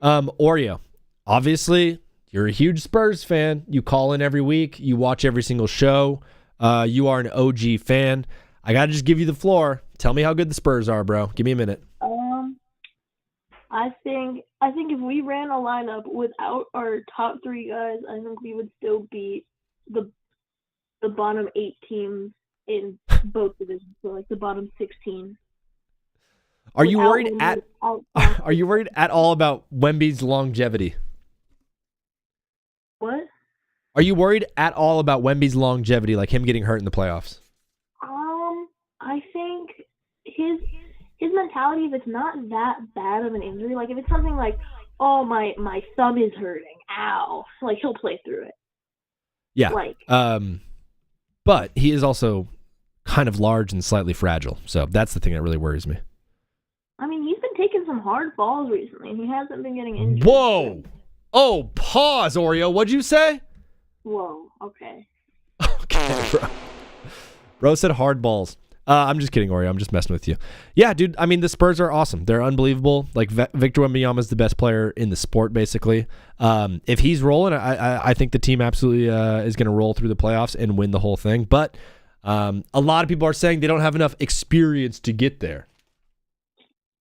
Oreo, obviously, you're a huge Spurs fan. You call in every week. You watch every single show. You are an OG fan. I got to just give you the floor. Tell me how good the Spurs are, bro. Give me a minute.
I think if we ran a lineup without our top 3 guys, I think we would still beat the bottom 8 teams in both divisions, so like the bottom 16.
Are you worried at all about Wemby's longevity?
What?
Are you worried at all about Wemby's longevity, like him getting hurt in the playoffs?
I think his mentality, if it's not that bad of an injury, like if it's something like, oh, my thumb is hurting, ow, like he'll play through it.
Yeah. But he is also kind of large and slightly fragile, so that's the thing that really worries me.
I mean, he's been taking some hard falls recently, and he hasn't been getting injured.
Whoa! Oh, pause, Oreo. What'd you say?
Whoa, okay.
Okay, bro. Bro said hard balls. I'm just kidding, Oreo. I'm just messing with you. Yeah, dude, I mean, the Spurs are awesome. They're unbelievable. Like, Victor Wembanyama is the best player in the sport, basically. If he's rolling, I think the team absolutely is going to roll through the playoffs and win the whole thing. But a lot of people are saying they don't have enough experience to get there.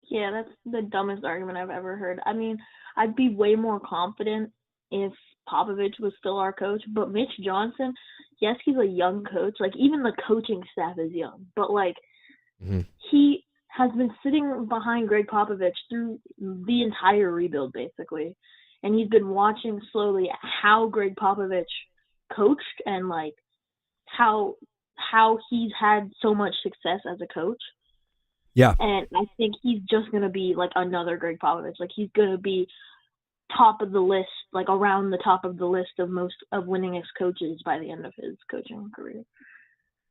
Yeah, that's the dumbest argument I've ever heard. I mean, I'd be way more confident if Popovich was still our coach, but Mitch Johnson, yes, he's a young coach. Like, even the coaching staff is young, but like he has been sitting behind Greg Popovich through the entire rebuild, basically, and he's been watching slowly how Greg Popovich coached and like how he's had so much success as a coach.
Yeah.
And I think he's just going to be like another Greg Popovich. Like, he's going to be top of the list, like around the top of the list of most of winningest coaches by the end of his coaching career.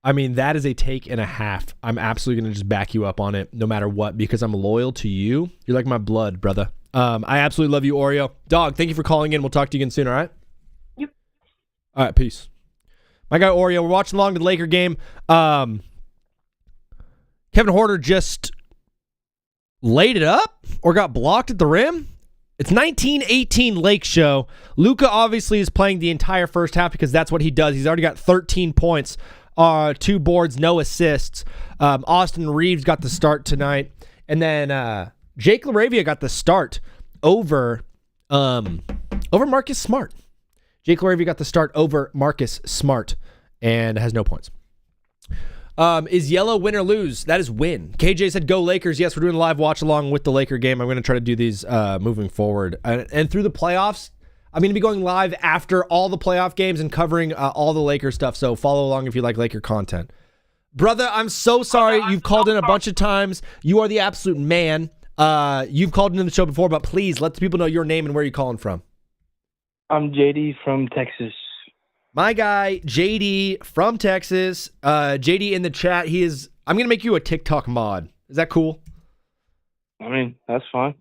I mean, that is a take and a half. I'm absolutely going to just back you up on it no matter what, because I'm loyal to you. You're like my blood, brother. I absolutely love you, Oreo. Dog, thank you for calling in. We'll talk to you again soon, all right?
Yep.
All right, peace. My guy, Oreo, we're watching along to the Laker game. Kevin Huerter just laid it up or got blocked at the rim. It's 19-18 Lake Show. Luka obviously is playing the entire first half because that's what he does. He's already got 13 points, 2 boards, no assists. Austin Reeves got the start tonight. And then Jake LaRavia got the start over Marcus Smart. Jake LaRavia got the start over Marcus Smart and has no points. Is yellow win or lose? That is win. KJ said go Lakers. Yes, we're doing a live watch along with the Laker game. I'm going to try to do these moving forward. And through the playoffs, I'm going to be going live after all the playoff games and covering all the Laker stuff. So follow along if you like Laker content. Brother, I'm so sorry. You've called in a bunch of times. You are the absolute man. You've called into the show before, but please let the people know your name and where you're calling from.
I'm JD from Texas.
My guy, JD from Texas. JD in the chat. I'm going to make you a TikTok mod. Is that cool?
I mean, that's fine.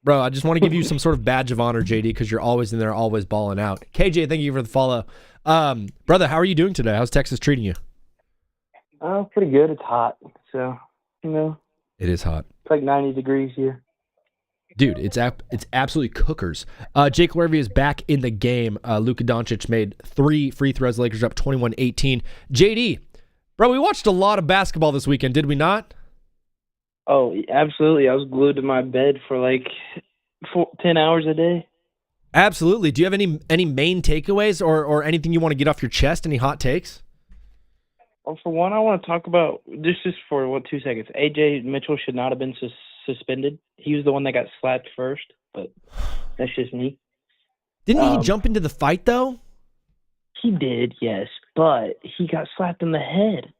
Bro, I just want to give you some sort of badge of honor, JD, because you're always in there, always balling out. KJ, thank you for the follow. Brother, how are you doing today? How's Texas treating you?
Pretty good. It's hot. So,
It is hot.
It's like 90 degrees here.
Dude, it's absolutely cookers. Jake LaRavia is back in the game. Luka Doncic made 3 free throws. Lakers are up 21-18. JD, bro, we watched a lot of basketball this weekend, did we not?
Oh, absolutely. I was glued to my bed for like 10 hours a day.
Absolutely. Do you have any main takeaways or anything you want to get off your chest? Any hot takes?
Well, for one, I want to talk about just for 2 seconds. AJ Mitchell should not have been suspended. He was the one that got slapped first, but that's just me.
Didn't he jump into the fight though?
He did, yes, but he got slapped in the head.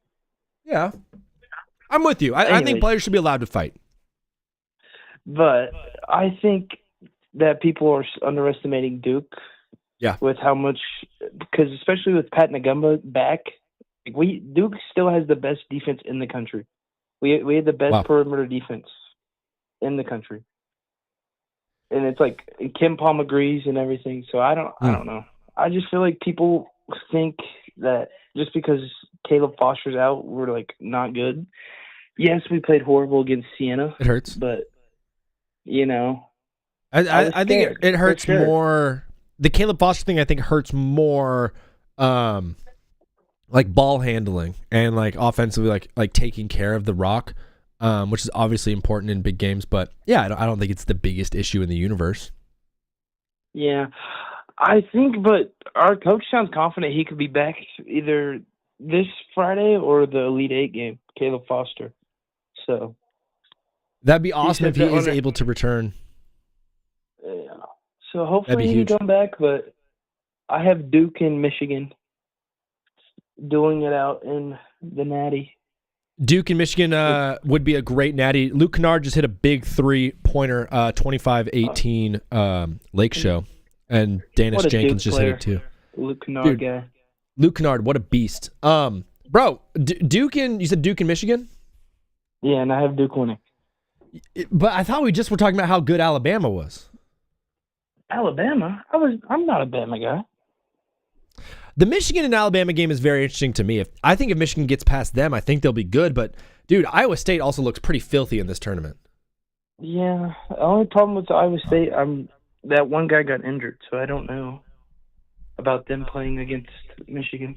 Yeah. I'm with you. I think players should be allowed to fight.
But I think that people are underestimating Duke.
Yeah.
With how much, because especially with Pat Nagumba back, Duke still has the best defense in the country. We had the best perimeter defense in the country, and it's like Kim Palm agrees and everything. So I don't know. I just feel like people think that just because Caleb Foster's out, we're like not good. Yes, we played horrible against Siena.
It hurts,
but you know,
I think it hurts more. The Caleb Foster thing, I think, hurts more, like ball handling and like offensively, like taking care of the rock, which is obviously important in big games. But yeah, I don't think it's the biggest issue in the universe.
Yeah, I think, but our coach sounds confident he could be back either this Friday or the Elite Eight game, Caleb Foster. So
that'd be awesome if he is able to return.
Yeah. So hopefully he can come back, but I have Duke and Michigan dueling it out in the Natty.
Duke and Michigan would be a great Natty. Luke Kennard just hit a big three-pointer, 25-18 Lake Show, and Danis Jenkins just hit it too.
Luke Kennard guy.
Luke Kennard, what a beast. Bro, Duke and you said Duke and Michigan?
Yeah, and I have Duke winning.
But I thought we just were talking about how good Alabama was.
Alabama? I'm not a Bama guy.
The Michigan and Alabama game is very interesting to me. I think if Michigan gets past them, I think they'll be good. But, dude, Iowa State also looks pretty filthy in this tournament.
Yeah. The only problem with Iowa State, that one guy got injured, so I don't know about them playing against Michigan.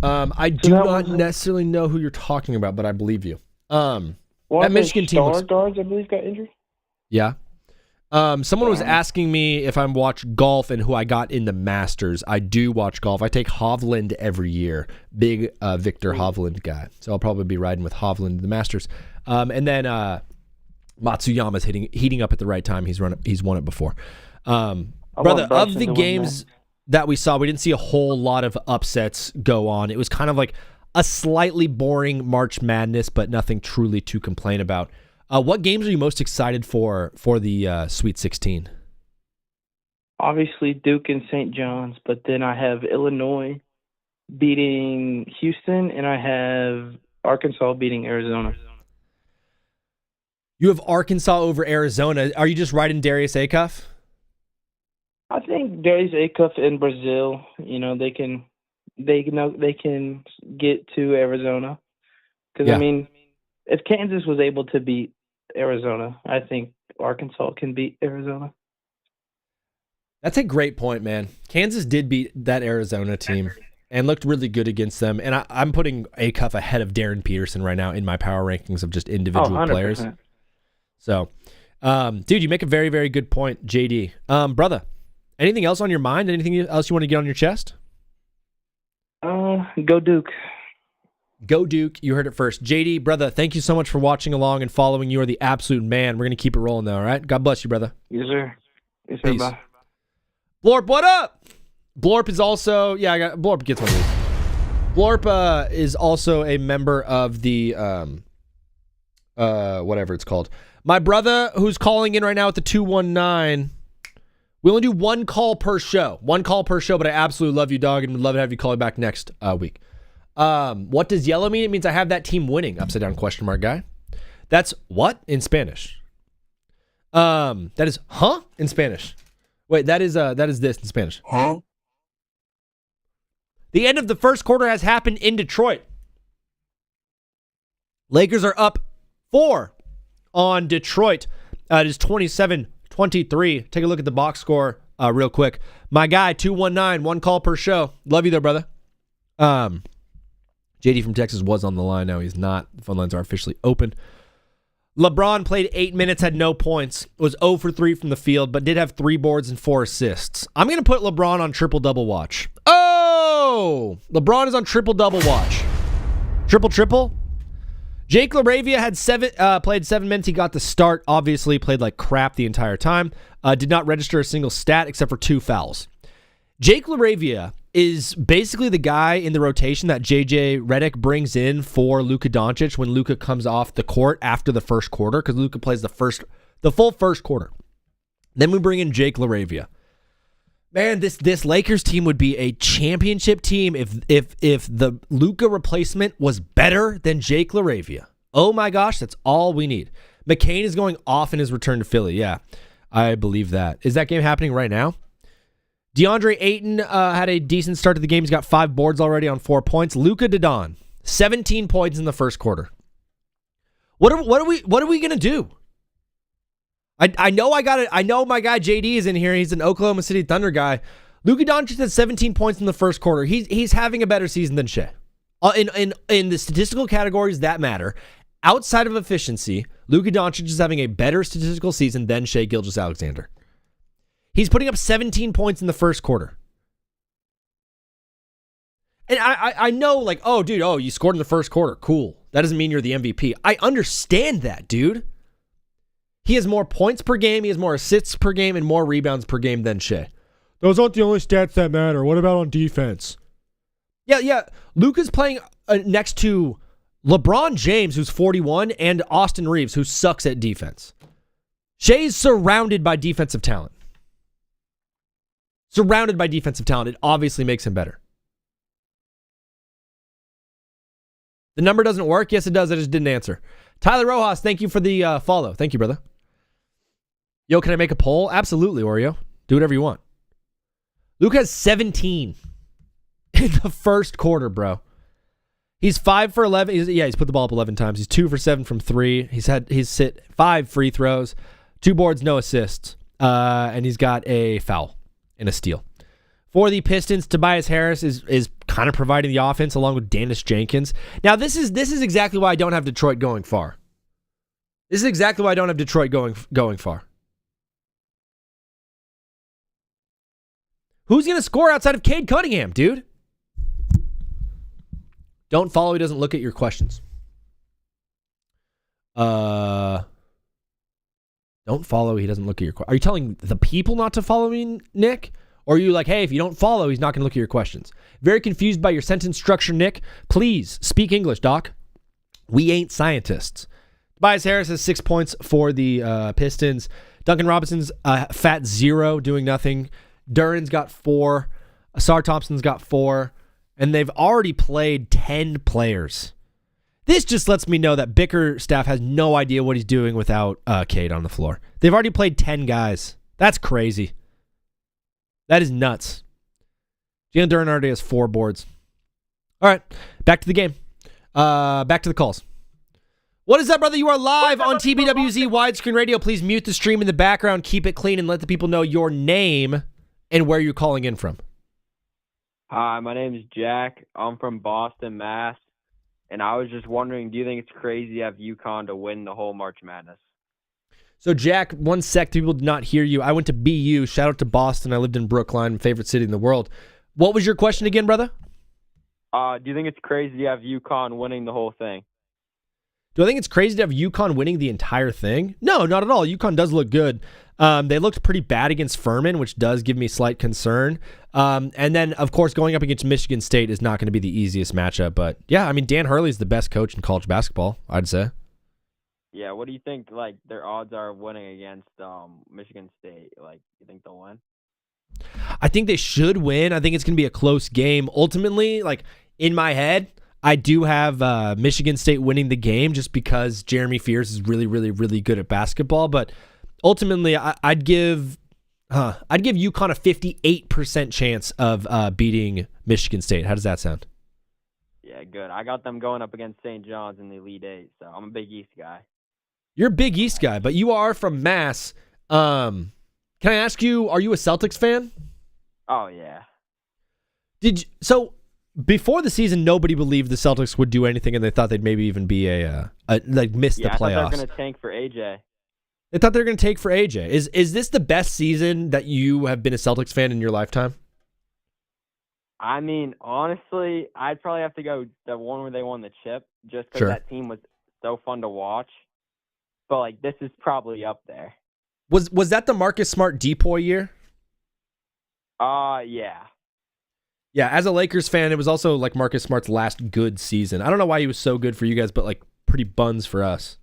I do not necessarily know who you're talking about, but I believe you. That Michigan team looks...
guards, I believe, got injured.
Yeah. Someone was asking me if I watch golf and who I got in the Masters. I do watch golf. I take Hovland every year. Big Victor Hovland guy. So I'll probably be riding with Hovland in the Masters. And then Matsuyama's heating up at the right time. He's won it before. Brother, of the games that we saw, we didn't see a whole lot of upsets go on. It was kind of like a slightly boring March Madness, but nothing truly to complain about. What games are you most excited for the Sweet 16?
Obviously Duke and St. John's, but then I have Illinois beating Houston, and I have Arkansas beating Arizona.
You have Arkansas over Arizona. Are you just riding Darius Acuff?
I think Darius Acuff in Brazil, they can get to Arizona. Because, I mean, if Kansas was able to beat Arizona, I think Arkansas can beat Arizona.
That's a great point, man. Kansas did beat that Arizona team and looked really good against them. And I'm putting Acuff ahead of Darren Peterson right now in my power rankings of just individual players. So, dude, you make a very, very good point, JD. Brother, anything else on your mind? Anything else you want to get on your chest?
Go Duke.
Go Duke. You heard it first. JD, brother, thank you so much for watching along and following. You are the absolute man. We're going to keep it rolling now, all right? God bless you, brother.
Yes, sir. Yes, sir.
Peace.
Bye.
Blorp, what up? Blorp is also, Blorp gets one of these. Blorp is also a member of the, whatever it's called. My brother, who's calling in right now at the 219, we only do one call per show. One call per show, but I absolutely love you, dog, and would love to have you call me back next week. What does yellow mean? It means I have that team winning. Upside down question mark guy. That's what in Spanish? That is huh in Spanish. Wait, that is this in Spanish. Huh? The end of the first quarter has happened in Detroit. Lakers are up 4 on Detroit. It is 27-23. Take a look at the box score real quick. My guy, 219, one call per show. Love you there, brother. JD from Texas was on the line. Now he's not. The phone lines are officially open. LeBron played 8 minutes, had no points, was 0 for 3 from the field, but did have 3 boards and 4 assists. I'm going to put LeBron on triple-double watch. Oh! LeBron is on triple-double watch. Triple-triple? Jake LaRavia had played 7 minutes. He got the start. Obviously, played like crap the entire time. Did not register a single stat except for 2 fouls. Jake LaRavia is basically the guy in the rotation that JJ Redick brings in for Luka Doncic when Luka comes off the court after the first quarter, because Luka plays the full first quarter. Then we bring in Jake LaRavia. Man, this Lakers team would be a championship team if the Luka replacement was better than Jake LaRavia. Oh my gosh, that's all we need. McCain is going off in his return to Philly. Yeah, I believe that. Is that game happening right now? DeAndre Ayton had a decent start to the game. He's got 5 boards already on 4 points. Luka Doncic, 17 points in the first quarter. What are we gonna do? I know my guy JD is in here. He's an Oklahoma City Thunder guy. Luka Doncic had 17 points in the first quarter. He's having a better season than Shea. In the statistical categories that matter, outside of efficiency, Luka Doncic is having a better statistical season than Shea Gilgeous-Alexander. He's putting up 17 points in the first quarter. And I know, like, oh, dude, you scored in the first quarter. Cool. That doesn't mean you're the MVP. I understand that, dude. He has more points per game, he has more assists per game, and more rebounds per game than Shea. Those aren't the only stats that matter. What about on defense? Yeah. Luka's playing next to LeBron James, who's 41, and Austin Reeves, who sucks at defense. Shea's surrounded by defensive talent. It obviously makes him better. The number doesn't work? Yes, it does. I just didn't answer. Tyler Rojas, thank you for the follow. Thank you, brother. Yo, can I make a poll? Absolutely, Oreo. Do whatever you want. Luke has 17 in the first quarter, bro. He's 5 for 11. He's put the ball up 11 times. He's 2 for 7 from 3. He's hit 5 free throws, 2 boards, no assists, and he's got a foul and a steal. For the Pistons, Tobias Harris is kind of providing the offense along with Dennis Jenkins. Now, this is exactly why I don't have Detroit going far. This is exactly why I don't have Detroit going far. Who's going to score outside of Cade Cunningham, dude? Don't follow. He doesn't look at your questions. Don't follow. He doesn't look at your questions. Are you telling the people not to follow me, Nick? Or are you like, hey, if you don't follow, he's not going to look at your questions? Very confused by your sentence structure, Nick. Please speak English, Doc. We ain't scientists. Tobias Harris has 6 points for the Pistons. Duncan Robinson's fat 0, doing nothing. Duran's got 4. Asar Thompson's got 4. And they've already played 10 players. This just lets me know that Bickerstaff has no idea what he's doing without Cade on the floor. They've already played 10 guys. That's crazy. That is nuts. Jalen Duren already has 4 boards. All right, back to the game. Back to the calls. What is up, brother? You are live on TBWZ Widescreen Radio. Please mute the stream in the background, keep it clean, and let the people know your name and where you're calling in from.
Hi, my name is Jack. I'm from Boston, Mass. And I was just wondering, do you think it's crazy to have UConn to win the whole March Madness?
So, Jack, one sec, people did not hear you. I went to BU. Shout out to Boston. I lived in Brookline, my favorite city in the world. What was your question again, brother?
Do you think it's crazy to have UConn winning the whole thing?
Do I think it's crazy to have UConn winning the entire thing? No, not at all. UConn does look good. They looked pretty bad against Furman, which does give me slight concern. And then, of course, going up against Michigan State is not going to be the easiest matchup. But, yeah, I mean, Dan Hurley's the best coach in college basketball, I'd say.
Yeah, what do you think, like, their odds are of winning against Michigan State? Like, you think they'll win?
I think they should win. I think it's going to be a close game. Ultimately, like, in my head, I do have Michigan State winning the game just because Jeremy Fears is really, really, really good at basketball. But ultimately, I'd give UConn a 58% chance of beating Michigan State. How does that sound?
Yeah, good. I got them going up against St. John's in the Elite Eight, so I'm a Big East guy.
You're a Big East guy, but you are from Mass. Can I ask you, are you a Celtics fan?
Oh, yeah.
So before the season, nobody believed the Celtics would do anything, and they thought they'd maybe even be miss the playoffs.
I thought they were going to tank for AJ.
They thought they were going to take for AJ. Is this the best season that you have been a Celtics fan in your lifetime?
I mean, honestly, I'd probably have to go the one where they won the chip, just because that team was so fun to watch. But, like, this is probably up there.
Was that the Marcus Smart Depoy year?
Yeah.
Yeah, as a Lakers fan, it was also like Marcus Smart's last good season. I don't know why he was so good for you guys, but like pretty buns for us.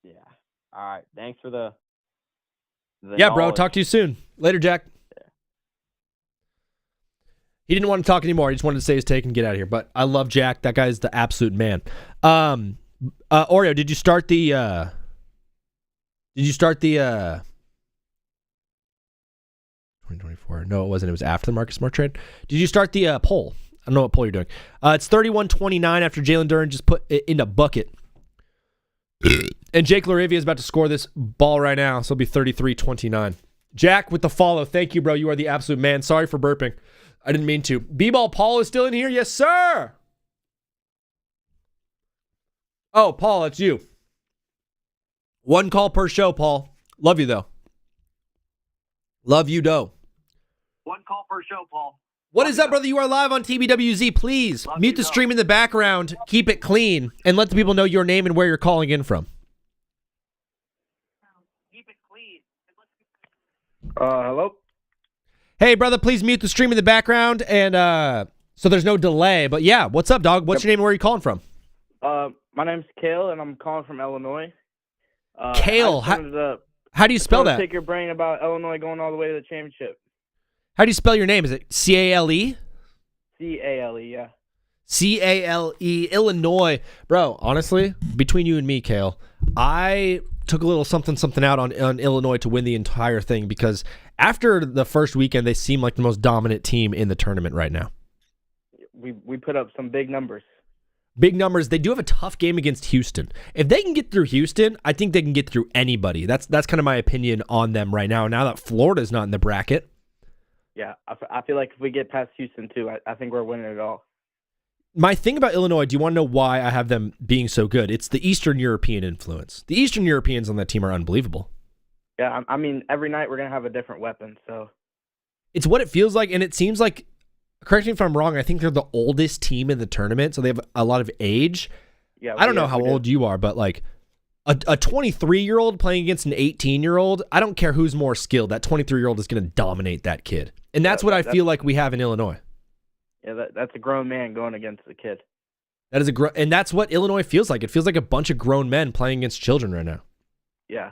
Yeah. All right. Thanks for the
yeah, bro.
knowledge.
Talk to you soon. Later, Jack. Yeah. He didn't want to talk anymore. He just wanted to say his take and get out of here. But I love Jack. That guy's the absolute man. Oreo, did you start the 2024? No, it wasn't. It was after the Marcus Smart trade. Did you start the poll? I don't know what poll you're doing. It's 31-29 after Jalen Duren just put it in a bucket. And Jake Laravia is about to score this ball right now, so it'll be 33-29. Jack with the follow. Thank you, bro. You are the absolute man. Sorry for burping. I didn't mean to. B-Ball Paul is still in here. Yes, sir. Oh, Paul, it's you. One call per show, Paul. Love you, though. Love you, though.
One call per show, Paul.
What is up, brother? You are live on TBWZ. Please mute the stream in the background, keep it clean, and let the people know your name and where you're calling in from.
Keep it clean.
Hello?
Hey, brother, please mute the stream in the background, and so there's no delay. But yeah, what's up, dog? What's your name and where are you calling from?
My name's Kale, and I'm calling from Illinois.
Kale, how do you spell that?
Take your brain about Illinois going all the way to the championship.
How do you spell your name? Is it C-A-L-E?
C-A-L-E, yeah.
C-A-L-E, Illinois. Bro, honestly, between you and me, Kale, I took a little something out on Illinois to win the entire thing because after the first weekend, they seem like the most dominant team in the tournament right now.
We put up some big numbers.
Big numbers. They do have a tough game against Houston. If they can get through Houston, I think they can get through anybody. That's kind of my opinion on them right now. Now that Florida's not in the bracket.
Yeah, I feel like if we get past Houston, too, I think we're winning it all.
My thing about Illinois, do you want to know why I have them being so good? It's the Eastern European influence. The Eastern Europeans on that team are unbelievable.
Yeah, I mean, every night we're going to have a different weapon, so.
It's what it feels like, and it seems like, correct me if I'm wrong, I think they're the oldest team in the tournament, so they have a lot of age.
Yeah,
I don't know how old you are, but like a 23-year-old playing against an 18-year-old, I don't care who's more skilled. That 23-year-old is going to dominate that kid. And that's what I feel like we have in Illinois.
Yeah, that's a grown man going against a kid.
That is and that's what Illinois feels like. It feels like a bunch of grown men playing against children right now.
Yeah.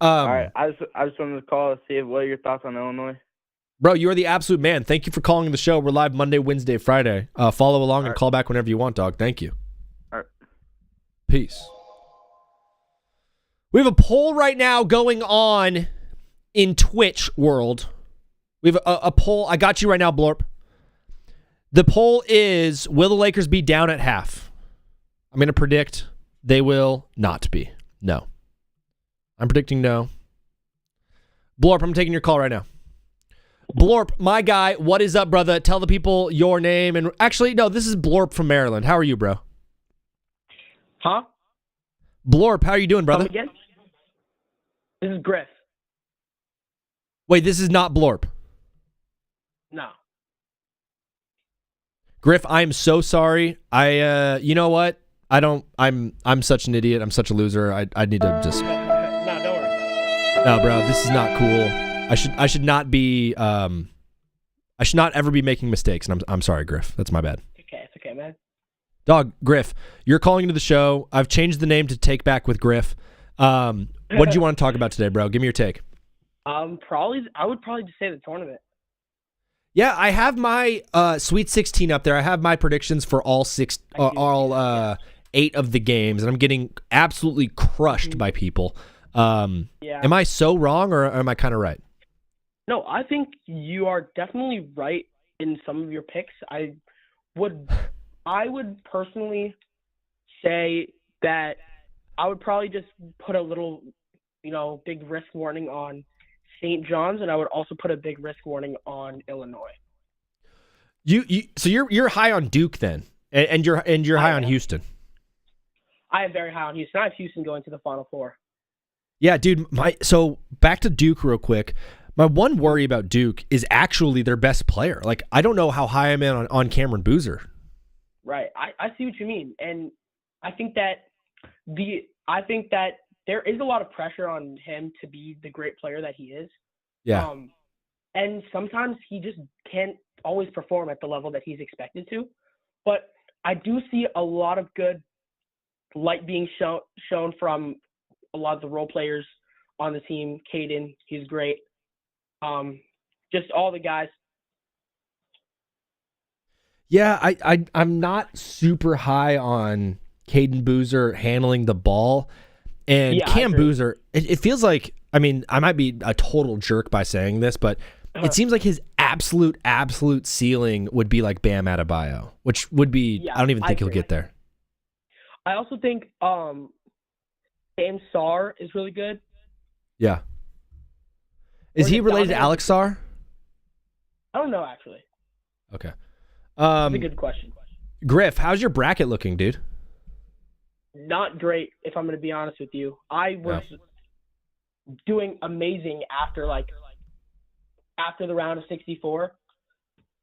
All right, I just wanted to call to see what are your thoughts on Illinois.
Bro, you are the absolute man. Thank you for calling the show. We're live Monday, Wednesday, Friday. Follow along and call back whenever you want, dog. Thank you.
All right.
Peace. We have a poll right now going on in Twitch world. We have a poll. I got you right now, Blorp. The poll is, will the Lakers be down at half? I'm going to predict they will not be. No. I'm predicting no. Blorp, I'm taking your call right now. Blorp, my guy, what is up, brother? Tell the people your name. And actually, no, this is Blorp from Maryland. How are you, bro?
Huh?
Blorp, how are you doing, brother?
Come again? This is Griff.
Wait, this is not Blorp.
No.
Griff, I am so sorry. You know what? I'm such an idiot. I'm such a loser. I need to just.
No, don't worry.
No, bro, this is not cool. I should not be. I should not ever be making mistakes. And I'm sorry, Griff. That's my bad.
It's okay, man.
Dog, Griff, you're calling into the show. I've changed the name to Take Back with Griff. What did you want to talk about today, bro? Give me your take.
I would probably just say the tournament.
Yeah, I have my Sweet 16 up there. I have my predictions for all 8 of the games, and I'm getting absolutely crushed by people.
Yeah.
Am I so wrong, or am I kind of right?
No, I think you are definitely right in some of your picks. I would personally say that I would probably just put a little, big risk warning on St. John's, and I would also put a big risk warning on Illinois.
So you're high on Duke then, and you're high on Houston.
I am very high on Houston. I have Houston going to the Final Four.
Yeah, dude. So back to Duke real quick. My one worry about Duke is actually their best player. Like, I don't know how high I'm in on Cameron Boozer.
Right. I see what you mean, and I think that there is a lot of pressure on him to be the great player that he is.
Yeah.
and sometimes he just can't always perform at the level that he's expected to. But I do see a lot of good light being shown from a lot of the role players on the team. Caden, he's great. Just all the guys.
Yeah, I'm not super high on Caden Boozer handling the ball. And Cam Boozer, it feels like, I mean, I might be a total jerk by saying this, but it seems like his absolute ceiling would be like Bam Adebayo, which would be, I don't even think he'll get there.
I also think James Sarr is really good.
Yeah. Is he related to Alex Sarr?
I don't know, actually.
Okay.
That's a good question.
Griff, how's your bracket looking, dude?
Not great, if I'm going to be honest with you. I was doing amazing after the round of 64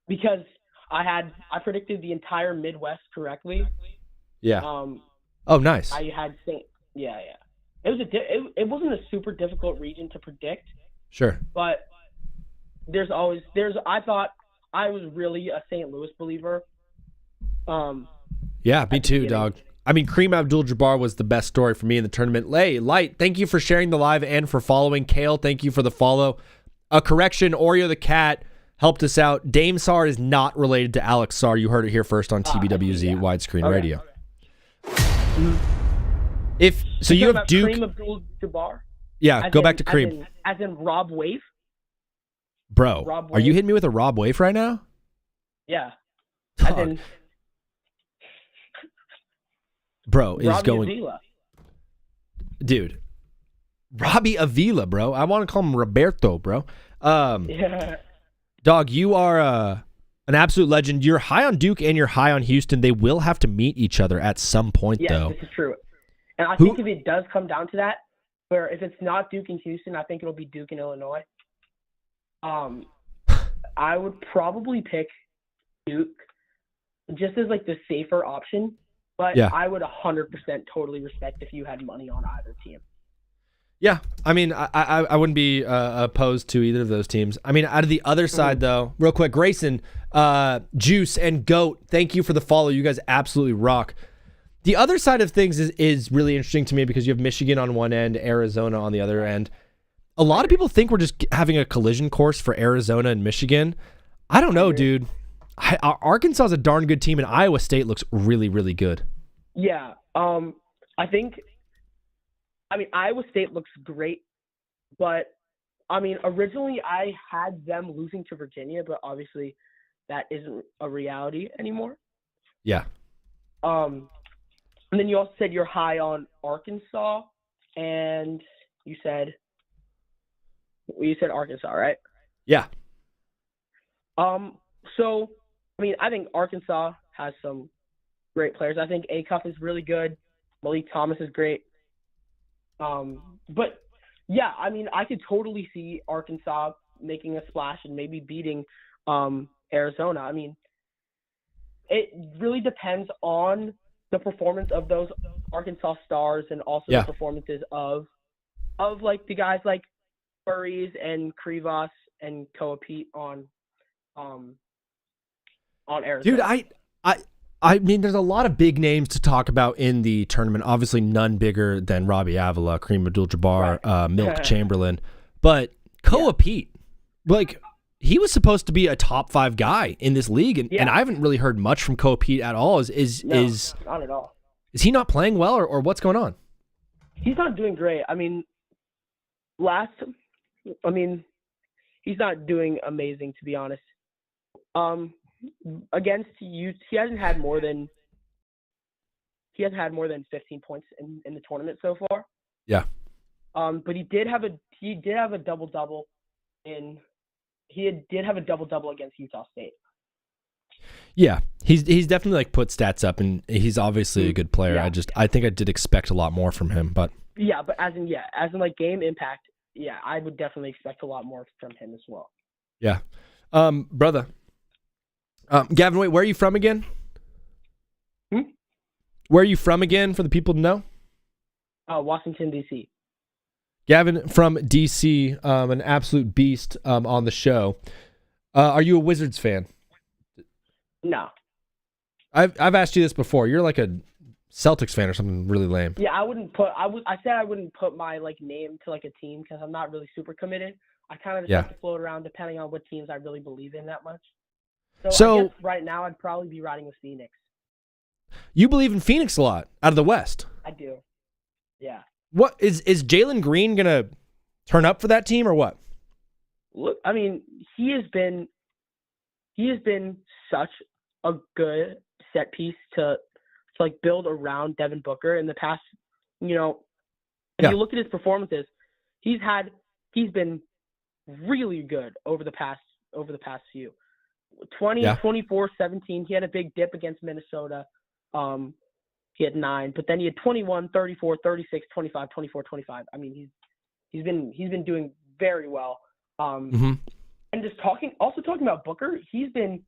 because I predicted the entire Midwest correctly.
Yeah. Oh, nice.
I had yeah. It wasn't a super difficult region to predict.
Sure.
But I thought I was really a St. Louis believer.
Yeah, me too, dog. I mean, Kareem Abdul-Jabbar was the best story for me in the tournament. Light, thank you for sharing the live and for following. Kale, thank you for the follow. A correction, Oreo the Cat helped us out. Dame Sarr is not related to Alex Sarr. You heard it here first on TBWZ widescreen radio. So you have Duke.
Kareem Abdul-Jabbar?
Yeah, go back to Kareem.
As in Rob Waif?
Bro,
Rob
are you hitting me with a Rob Waif right now?
Yeah.
Dog.
As in
Bro is
Robbie
going.
Avila.
Dude. Robbie Avila, bro. I want to call him Roberto, bro.
Yeah.
Dog, you are an absolute legend. You're high on Duke and you're high on Houston. They will have to meet each other at some point, though.
Yeah, this is true. And I think if it does come down to that, where if it's not Duke and Houston, I think it'll be Duke and Illinois. I would probably pick Duke just as like the safer option, but I would 100% totally respect if you had money on either team.
Yeah, I mean, I wouldn't be opposed to either of those teams. I mean, out of the other side, though, real quick, Grayson, Juice, and Goat, thank you for the follow. You guys absolutely rock. The other side of things is really interesting to me because you have Michigan on one end, Arizona on the other end. A lot of people think we're just having a collision course for Arizona and Michigan. I don't know, dude. Arkansas is a darn good team, and Iowa State looks really, really good.
Yeah, I think. I mean, Iowa State looks great, but I mean, originally I had them losing to Virginia, but obviously that isn't a reality anymore.
Yeah.
And then you also said you're high on Arkansas, and you said Arkansas, right?
Yeah.
So, I mean, I think Arkansas has some great players. I think Acuff is really good. Malik Thomas is great. But yeah, I mean, I could totally see Arkansas making a splash and maybe beating Arizona. I mean, it really depends on the performance of those Arkansas stars and also the performances of like the guys like Burries and Krivas and Koa Pete on Arizona.
Dude, I mean, there's a lot of big names to talk about in the tournament. Obviously, none bigger than Robbie Avila, Kareem Abdul-Jabbar, Milk Chamberlain. But Koa Pete, like, he was supposed to be a top 5 guy in this league, and I haven't really heard much from Koa Pete at all.
Not at all.
Is he not playing well, or what's going on?
He's not doing great. I mean, he's not doing amazing, to be honest. Against you, he hasn't had more than 15 points in the tournament so far.
Yeah.
But he did have a double double against Utah State.
Yeah, he's definitely like put stats up, and he's obviously a good player.
Yeah.
I think I did expect a lot more from him, but
yeah, but as in like game impact, I would definitely expect a lot more from him as well.
Yeah, brother. Gavin, wait, where are you from again? Where are you from again for the people to know?
Washington, D.C.
Gavin from DC, an absolute beast on the show. Are you a Wizards fan?
No.
I've asked you this before. You're like a Celtics fan or something really lame.
Yeah, I said I wouldn't put my name to a team because I'm not really super committed. I kind of just have to float around depending on what teams I really believe in that much. So I guess right now I'd probably be riding with Phoenix.
You believe in Phoenix a lot out of the West.
I do. Yeah.
What is Jalen Green gonna turn up for that team or what?
Look, I mean, he has been such a good set piece to build around Devin Booker in the past. If you look at his performances, he's been really good over the past few. 24, 17. He had a big dip against Minnesota. He had 9, but then he had 21, 34, 36, 25, 24, 25. I mean, he's been doing very well. And just talking about Booker, he's been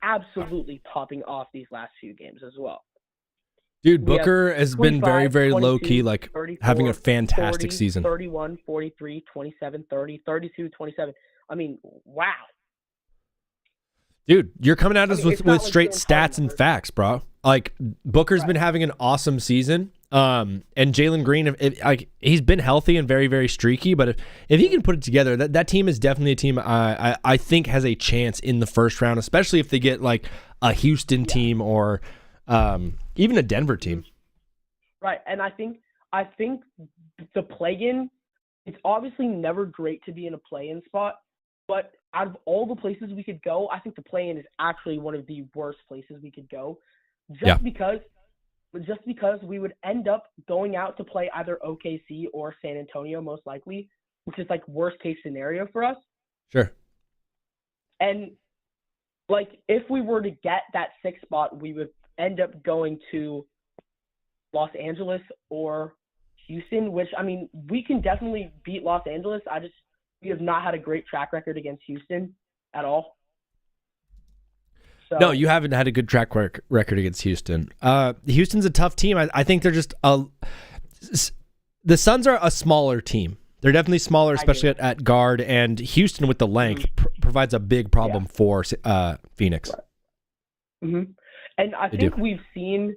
absolutely popping off these last few games as well.
Dude, Booker has been very, very low key, 34, having a fantastic
40,
season.
31, 43, 27, 30, 32, 27. I mean, wow.
Dude, you're coming at us with straight stats and facts, bro. Booker's been having an awesome season. And Jalen Green, he's been healthy and very, very streaky. But if he can put it together, that team is definitely a team I think has a chance in the first round, especially if they get a Houston team or even a Denver team.
Right, and I think the play-in, it's obviously never great to be in a play-in spot, but out of all the places we could go, I think the play-in is actually one of the worst places we could go. Just because we would end up going out to play either OKC or San Antonio, most likely, which is worst case scenario for us.
Sure.
And if we were to get that 6th spot, we would end up going to Los Angeles or Houston, which, I mean, we can definitely beat Los Angeles. We have not had a great track record against Houston at all. So,
no, you haven't had a good track record against Houston. Houston's a tough team. I think they're just the Suns are a smaller team. They're definitely smaller, especially at guard. And Houston with the length provides a big problem for Phoenix.
Right. Mm-hmm. And I think we've seen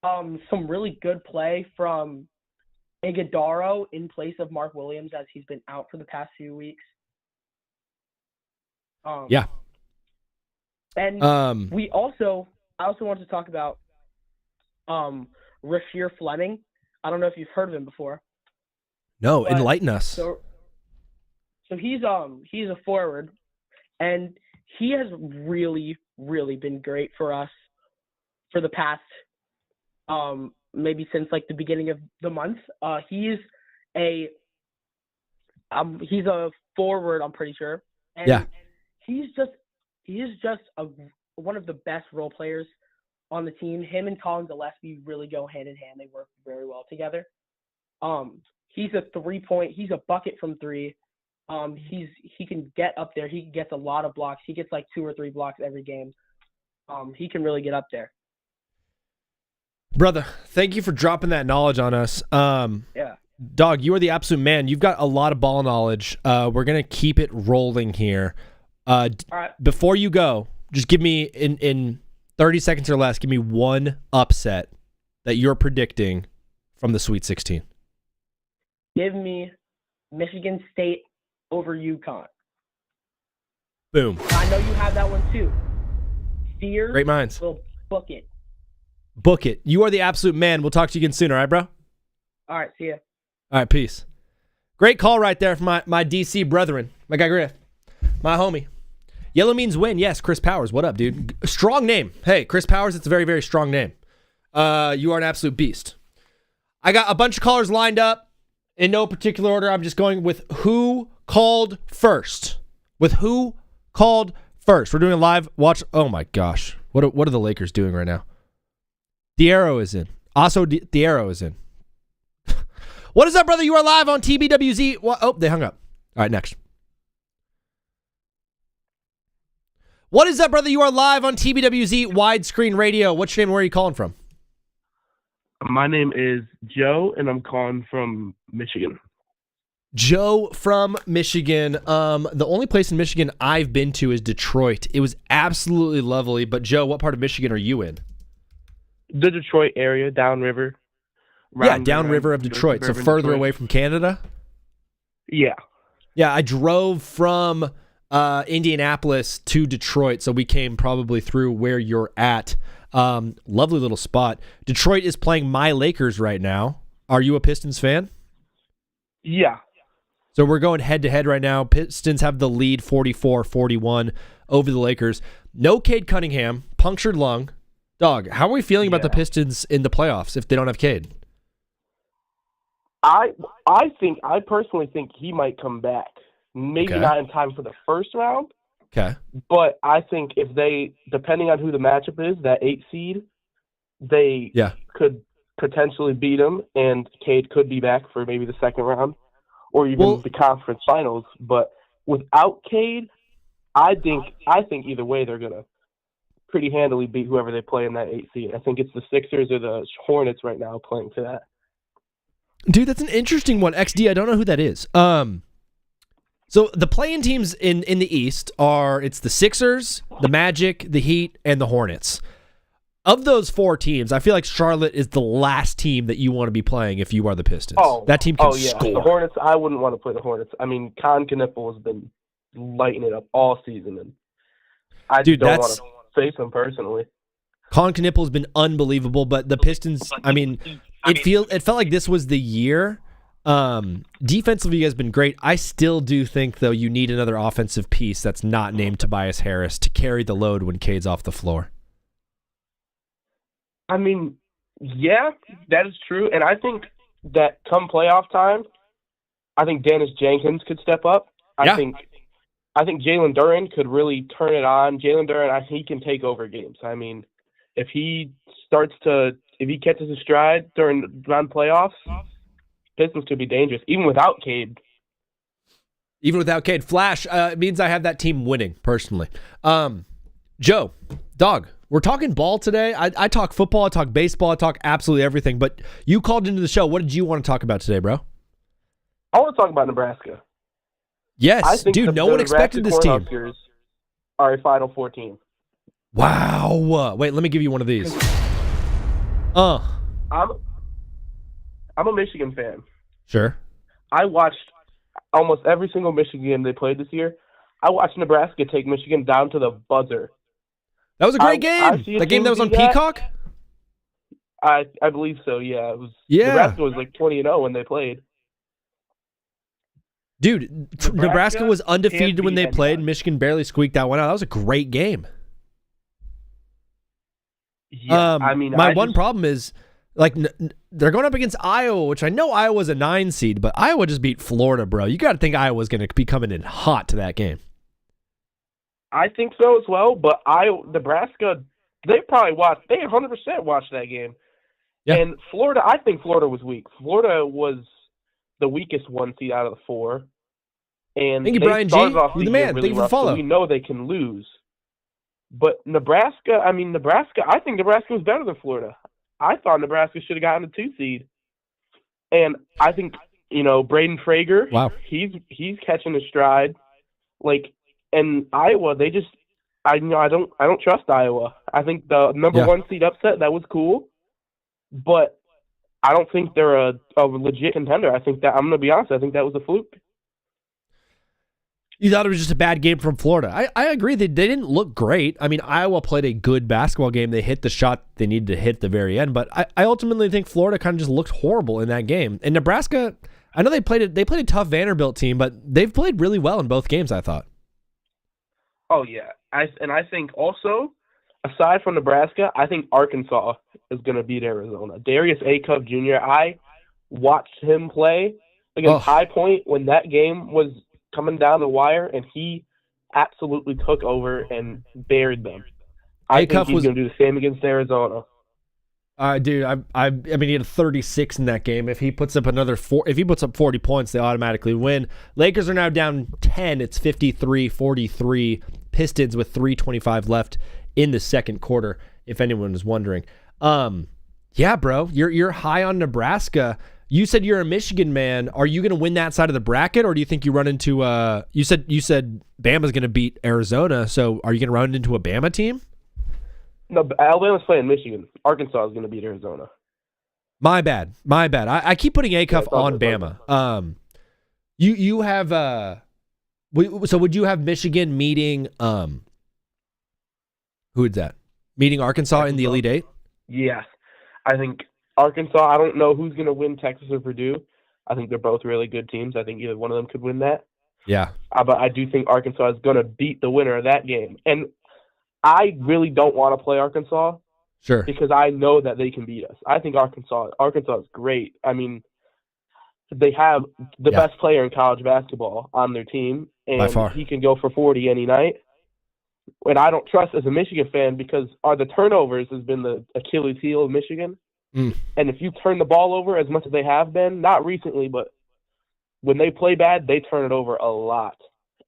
some really good play from Iguodala in place of Mark Williams as he's been out for the past few weeks. And I also want to talk about Rasheer Fleming. I don't know if you've heard of him before.
No, enlighten us.
So he's a forward, and he has really, really been great for us for the past maybe since the beginning of the month. He's a forward, I'm pretty sure. And he is just one of the best role players on the team. Him and Colin Gillespie really go hand in hand. They work very well together. He's he's a bucket from 3. He can get up there. He gets a lot of blocks. He gets 2 or 3 blocks every game. He can really get up there.
Brother, thank you for dropping that knowledge on us. Dog, you are the absolute man. You've got a lot of ball knowledge. We're going to keep it rolling here. All right. Before you go, just give me, in 30 seconds or less, give me one upset that you're predicting from the Sweet 16.
Give me Michigan State over UConn.
Boom.
I know you have that one too. Fear
Great minds.
will book it.
Book it. You are the absolute man. We'll talk to you again soon, all right, bro?
All right, see ya.
All right, peace. Great call right there from my DC brethren. My guy Griff. My homie. Yellow means win. Yes, Chris Powers. What up, dude? Strong name. Hey, Chris Powers, it's a very, very strong name. You are an absolute beast. I got a bunch of callers lined up in no particular order. I'm just going with who called first. With who called first. We're doing a live watch. Oh, my gosh. What are the Lakers doing right now? Diarro is in. Also, Diarro is in. What is up, brother? You are live on TBWZ. Oh, they hung up. All right, next. What is up, brother? You are live on TBWZ widescreen radio. What's your name and where are you calling from?
My name is Joe, and I'm calling from Michigan.
Joe from Michigan. The only place in Michigan I've been to is Detroit. It was absolutely lovely. But Joe, what part of Michigan are you in?
The Detroit area, downriver.
Yeah, downriver of Detroit, so further away from Canada?
Yeah.
Yeah, I drove from Indianapolis to Detroit, so we came probably through where you're at. Lovely little spot. Detroit is playing my Lakers right now. Are you a Pistons fan?
Yeah.
So we're going head-to-head right now. Pistons have the lead 44-41 over the Lakers. No Cade Cunningham, punctured lung. Dog, how are we feeling about the Pistons in the playoffs if they don't have Cade?
I personally think he might come back. Maybe not in time for the first round.
Okay.
But I think if they, depending on who the matchup is, that 8 seed, they could potentially beat them, and Cade could be back for maybe the second round or even the conference finals. But without Cade, I think either way they're gonna pretty handily beat whoever they play in that 8 seed. I think it's the Sixers or the Hornets right now playing for that.
Dude, that's an interesting one. XD, I don't know who that is. So the play-in teams in the East it's the Sixers, the Magic, the Heat, and the Hornets. Of those 4 teams, I feel like Charlotte is the last team that you want to be playing if you are the Pistons. That team can score.
The Hornets, I wouldn't want to play the Hornets. I mean, Con Knippel has been lighting it up all season, and I don't want to face him personally.
Con Knippel has been unbelievable, but the Pistons, I mean, it felt like this was the year. Defensively, you guys have been great. I still do think, though, you need another offensive piece that's not named Tobias Harris to carry the load when Cade's off the floor.
I mean, yeah, that is true. And I think that come playoff time, I think Dennis Jenkins could step up. I think Jalen Duren could really turn it on. Jalen Duren, he can take over games. I mean, if he catches his stride during playoffs, Pistons could be dangerous, even without Cade.
Even without Cade. Flash, it means I have that team winning, personally. Joe, dog, we're talking ball today. I talk football, I talk baseball, I talk absolutely everything, but you called into the show. What did you want to talk about today, bro?
I want to talk about Nebraska.
Yes, dude, no one expected this team.
Are a Final Four team.
Wow. Wait, let me give you one of these.
I'm a Michigan fan.
Sure.
I watched almost every single Michigan game they played this year. I watched Nebraska take Michigan down to the buzzer.
That was a great game. The game that was on Peacock?
I believe so, yeah. Nebraska was like 20-0 when they played.
Dude, Nebraska was undefeated when they played. Michigan barely squeaked that one out. That was a great game.
Yeah,
my one problem is, like, they're going up against Iowa, which I know Iowa's a 9 seed, but Iowa just beat Florida, bro. You got to think Iowa's going to be coming in hot to that game.
I think so as well, but Nebraska, they 100% watched that game. Yeah. And Florida, I think Florida was weak. Florida was the weakest 1 seed out of the 4. And
thank you, Brian G. You're the man.
Really
thank you for the follow.
So we know they can lose. But Nebraska, I think Nebraska was better than Florida. I thought Nebraska should have gotten a 2 seed. And I think, Braden Frager, he's catching his stride. And Iowa, I don't trust Iowa. I think the number 1 seed upset, that was cool. But I don't think they're a legit contender. I'm going to be honest, I think that was a fluke.
You thought it was just a bad game from Florida. I agree. They didn't look great. I mean, Iowa played a good basketball game. They hit the shot they needed to hit at the very end. But I ultimately think Florida kind of just looked horrible in that game. And Nebraska, I know they played a tough Vanderbilt team, but they've played really well in both games, I thought.
Oh, yeah. I think also, aside from Nebraska, I think Arkansas is going to beat Arizona. Darius Acuff Jr., I watched him play against High Point when that game was coming down the wire, and he absolutely took over and buried them. I think he's going to do the same against Arizona.
Dude, I mean, he had 36 in that game. If he puts up if he puts up 40 points, they automatically win. Lakers are now down 10. It's 53-43. Pistons with 3:25 left in the second quarter, if anyone is wondering. Yeah, bro, you're high on Nebraska. You said you're a Michigan man. Are you going to win that side of the bracket, or do you think you run into you said Bama's going to beat Arizona, so are you going to run into a Bama team?
No, Alabama's playing Michigan. Arkansas is going to beat Arizona.
My bad. I keep putting A-Cuff on Bama. You have so would you have Michigan meeting who is that? Meeting Arkansas in the Elite Eight?
Yes. I think Arkansas, I don't know who's going to win, Texas or Purdue. I think they're both really good teams. I think either one of them could win that.
Yeah.
But I do think Arkansas is going to beat the winner of that game. And I really don't want to play Arkansas.
Sure.
Because I know that they can beat us. I think Arkansas is great. I mean, they have the best player in college basketball on their team, and
by far.
He can go for 40 any night. And I don't trust as a Michigan fan because the turnovers has been the Achilles heel of Michigan. And if you turn the ball over as much as they have been, not recently, but when they play bad, they turn it over a lot.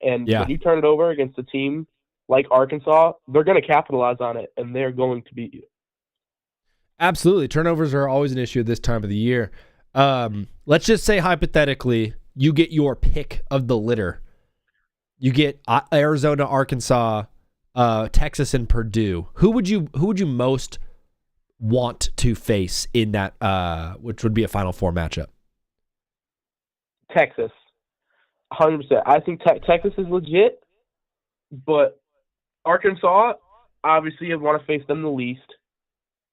And when you turn it over against a team like Arkansas, they're going to capitalize on it, and they're going to beat you.
Absolutely. Turnovers are always an issue at this time of the year. Let's just say hypothetically, you get your pick of the litter. You get Arizona, Arkansas, Texas, and Purdue. Who would you most want to face in that, which would be a Final Four matchup?
Texas, 100%. I think Texas is legit, but Arkansas, obviously, you want to face them the least.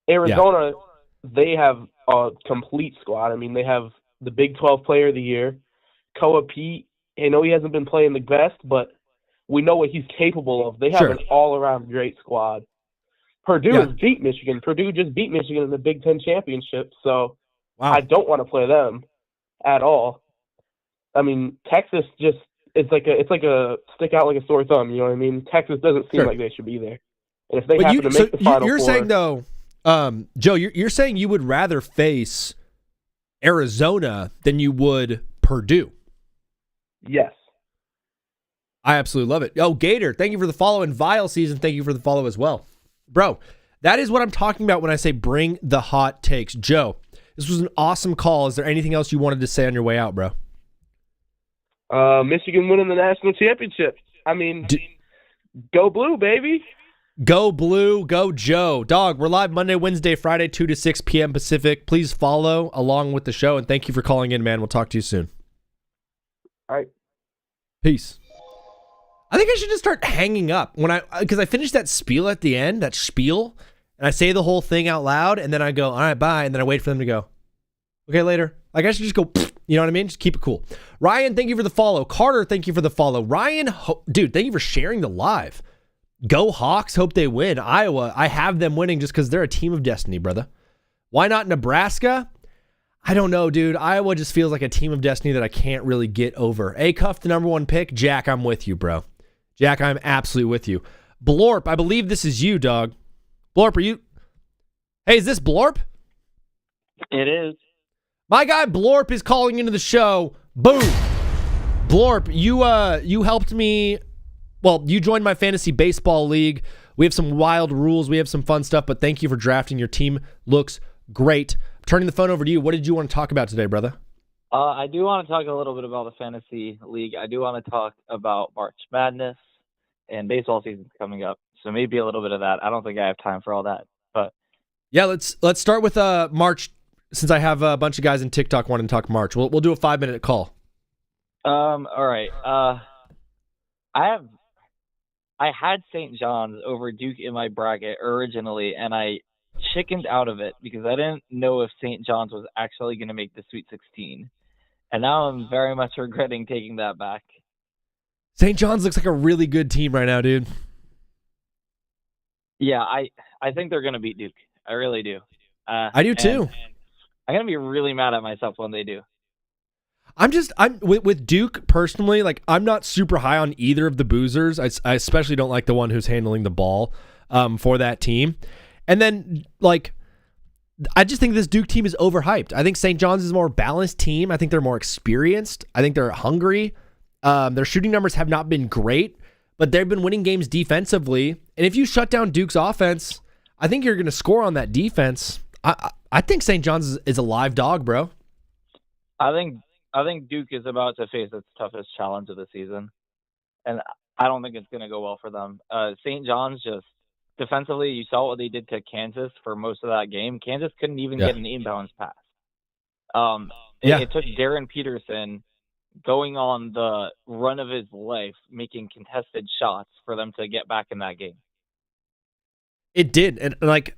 Arizona, they have a complete squad. I mean, they have the Big 12 Player of the Year, Koa Pete. I know he hasn't been playing the best, but we know what he's capable of. They have an all-around great squad. Purdue has beat Michigan. Purdue just beat Michigan in the Big Ten championship, so I don't want to play them at all. I mean, Texas it's like a stick out like a sore thumb. You know what I mean? Texas doesn't seem like they should be there. And if they happen to make the Final
you're
Four,
saying though, Joe, you're saying you would rather face Arizona than you would Purdue.
Yes.
I absolutely love it. Oh, Gator, thank you for the follow. And Vile Season, thank you for the follow as well. Bro, that is what I'm talking about when I say bring the hot takes. Joe, this was an awesome call. Is there anything else you wanted to say on your way out, bro?
Michigan winning the national championship. I mean, go blue, baby.
Go blue, go Joe. Dog, we're live Monday, Wednesday, Friday, 2 to 6 p.m. Pacific. Please follow along with the show, and thank you for calling in, man. We'll talk to you soon.
All right.
Peace. I think I should just start hanging up because I finished that spiel at the end, that spiel, and I say the whole thing out loud, and then I go, all right, bye, and then I wait for them to go, okay, later. Like, I should just go, you know what I mean? Just keep it cool. Ryan, thank you for the follow. Carter, thank you for the follow. Ryan, dude, thank you for sharing the live. Go Hawks, hope they win. Iowa, I have them winning just because they're a team of destiny, brother. Why not Nebraska? I don't know, dude. Iowa just feels like a team of destiny that I can't really get over. A-Cuff, the number one pick. Jack, I'm with you, bro. Jack, I'm absolutely with you. Blorp, I believe this is you, dog. Blorp, are you? Hey, is this Blorp?
It is.
My guy Blorp is calling into the show. Boom. Blorp, you helped me. Well, you joined my fantasy baseball league. We have some wild rules. We have some fun stuff, but thank you for drafting. Your team looks great. Turning the phone over to you. What did you want to talk about today, brother?
I do want to talk a little bit about the fantasy league. I do want to talk about March Madness and baseball season's coming up. So maybe a little bit of that. I don't think I have time for all that, but
yeah, let's start with March, since I have a bunch of guys in TikTok wanting to talk March. We'll do a 5-minute call.
All right. I had St. John's over Duke in my bracket originally, and I chickened out of it because I didn't know if St. John's was actually going to make the Sweet 16. And now I'm very much regretting taking that back.
St. John's looks like a really good team right now, dude.
Yeah, I think they're going to beat Duke. I really do.
I do too.
And I'm going to be really mad at myself when they do.
I'm with Duke personally, like I'm not super high on either of the boozers. I especially don't like the one who's handling the ball for that team. And then like I just think this Duke team is overhyped. I think St. John's is a more balanced team. I think they're more experienced. I think they're hungry. Their shooting numbers have not been great, but they've been winning games defensively. And if you shut down Duke's offense, I think you're going to score on that defense. I think St. John's is a live dog, bro.
I think Duke is about to face its toughest challenge of the season, and I don't think it's going to go well for them. St. John's just defensively, you saw what they did to Kansas for most of that game. Kansas couldn't even get an inbounds pass. It took Darren Peterson going on the run of his life, making contested shots for them to get back in that game.
It did, and like,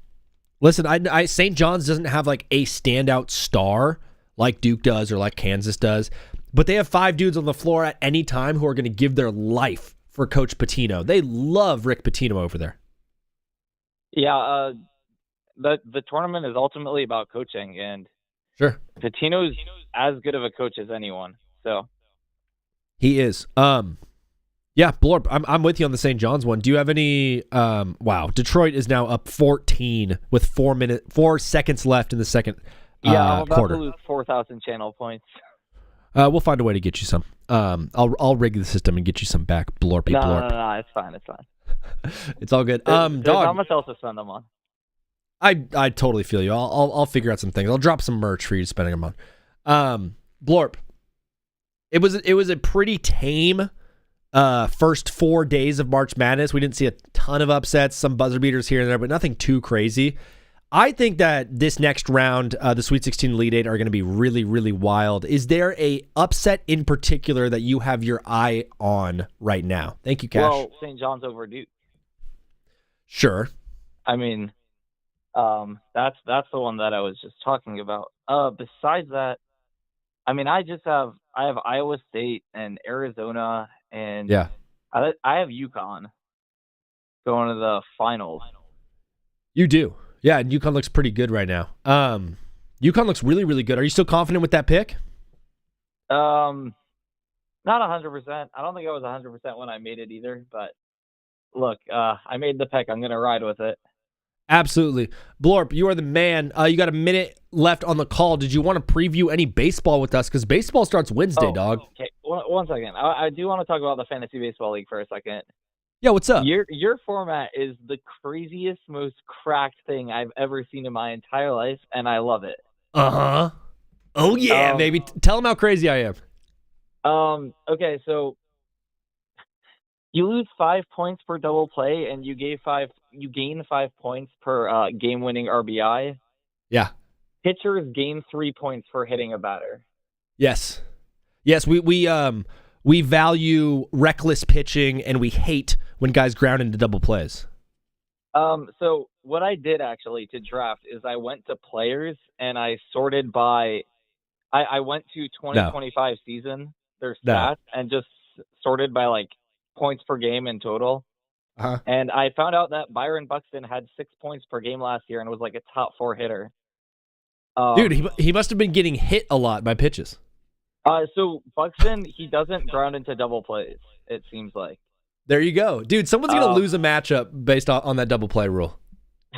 listen, I St. John's doesn't have like a standout star like Duke does or like Kansas does, but they have 5 dudes on the floor at any time who are going to give their life for Coach Pitino. They love Rick Pitino over there.
Yeah, the tournament is ultimately about coaching, and
sure,
Pitino's as good of a coach as anyone. So
he is. Yeah, Blorp, I'm with you on the St. John's one. Do you have any? Wow, Detroit is now up 14 with 4 seconds left in the second.
I'm about
quarter.
to lose 4,000 channel points.
We'll find a way to get you some. I'll rig the system and get you some back. Blorpy blorp.
No, it's fine. It's fine.
It's all good.
There's
Dog.
not much else to spend them on.
I totally feel you. I'll figure out some things. I'll drop some merch for you spending them on. Blorp. It was a pretty tame first 4 days of March Madness. We didn't see a ton of upsets, some buzzer beaters here and there, but nothing too crazy. I think that this next round, the Sweet 16 Elite 8, are going to be really, really wild. Is there a upset in particular that you have your eye on right now? Thank you, Cash.
Well, St. John's over Duke.
Sure.
I mean, that's the one that I was just talking about. Besides that, I mean, I have Iowa State and Arizona, and I have UConn going to the finals.
You do. Yeah, and UConn looks pretty good right now. UConn looks really, really good. Are you still confident with that pick?
Not 100%. I don't think I was 100% when I made it either, but look, I made the pick. I'm going to ride with it.
Absolutely. Blorp, you are the man. You got a minute left on the call. Did you want to preview any baseball with us? Because baseball starts Wednesday, dog.
Okay, one second. I do want to talk about the Fantasy Baseball League for a second.
Yeah, what's up?
Your format is the craziest, most cracked thing I've ever seen in my entire life, and I love it.
Uh-huh. Oh, yeah, baby. Tell them how crazy I am.
Okay, so you lose 5 points per double play, and you gain 5 points per game-winning RBI.
Yeah.
Pitchers gain 3 points for hitting a batter.
Yes. Yes, we value reckless pitching, and we hate when guys ground into double plays.
So what I did actually to draft is I went to players and I sorted by. I went to 2025 season their stats and just sorted by like points per game in total.
Uh-huh.
And I found out that Byron Buxton had 6 points per game last year and was like a top 4 hitter.
Dude, he must have been getting hit a lot by pitches.
So Buxton, he doesn't ground into double plays, it seems like.
There you go. Dude, someone's going to lose a matchup based on that double play rule.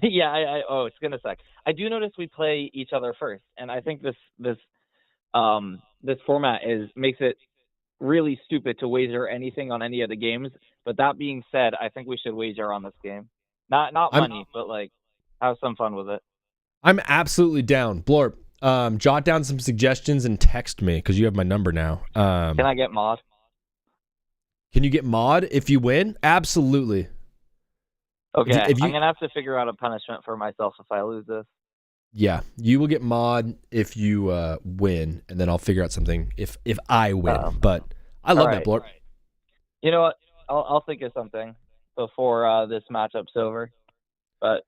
Yeah, it's going to suck. I do notice we play each other first, and I think this format makes it really stupid to wager anything on any of the games. But that being said, I think we should wager on this game. Not money, but like have some fun with it.
I'm absolutely down. Blorp, jot down some suggestions and text me because you have my number now.
Can I get mod?
Can you get mod if you win? Absolutely.
Okay, I'm going to have to figure out a punishment for myself if I lose this.
Yeah, you will get mod if you win, and then I'll figure out something if I win. But I love that, Blorp.
Right. You know what? I'll think of something before this matchup's over. But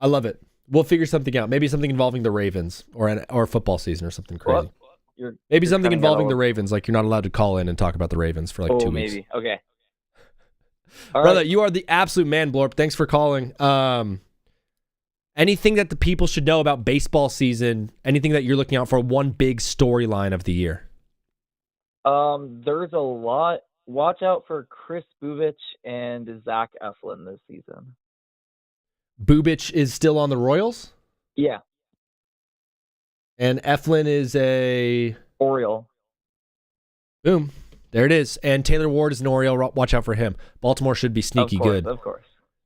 I love it. We'll figure something out. Maybe something involving the Ravens or football season or something crazy. Maybe something involving the Ravens, like you're not allowed to call in and talk about the Ravens for like 2 weeks.
Maybe. Okay.
Brother, you are the absolute man, Blorp. Thanks for calling. Anything that the people should know about baseball season, anything that you're looking out for, one big storyline of the year?
There's a lot. Watch out for Chris Bubich and Zach Eflin this season.
Bubich is still on the Royals?
Yeah.
And Eflin is a
Oriole.
Boom. There it is. And Taylor Ward is an Oriole. Watch out for him. Baltimore should be sneaky good.
Of course.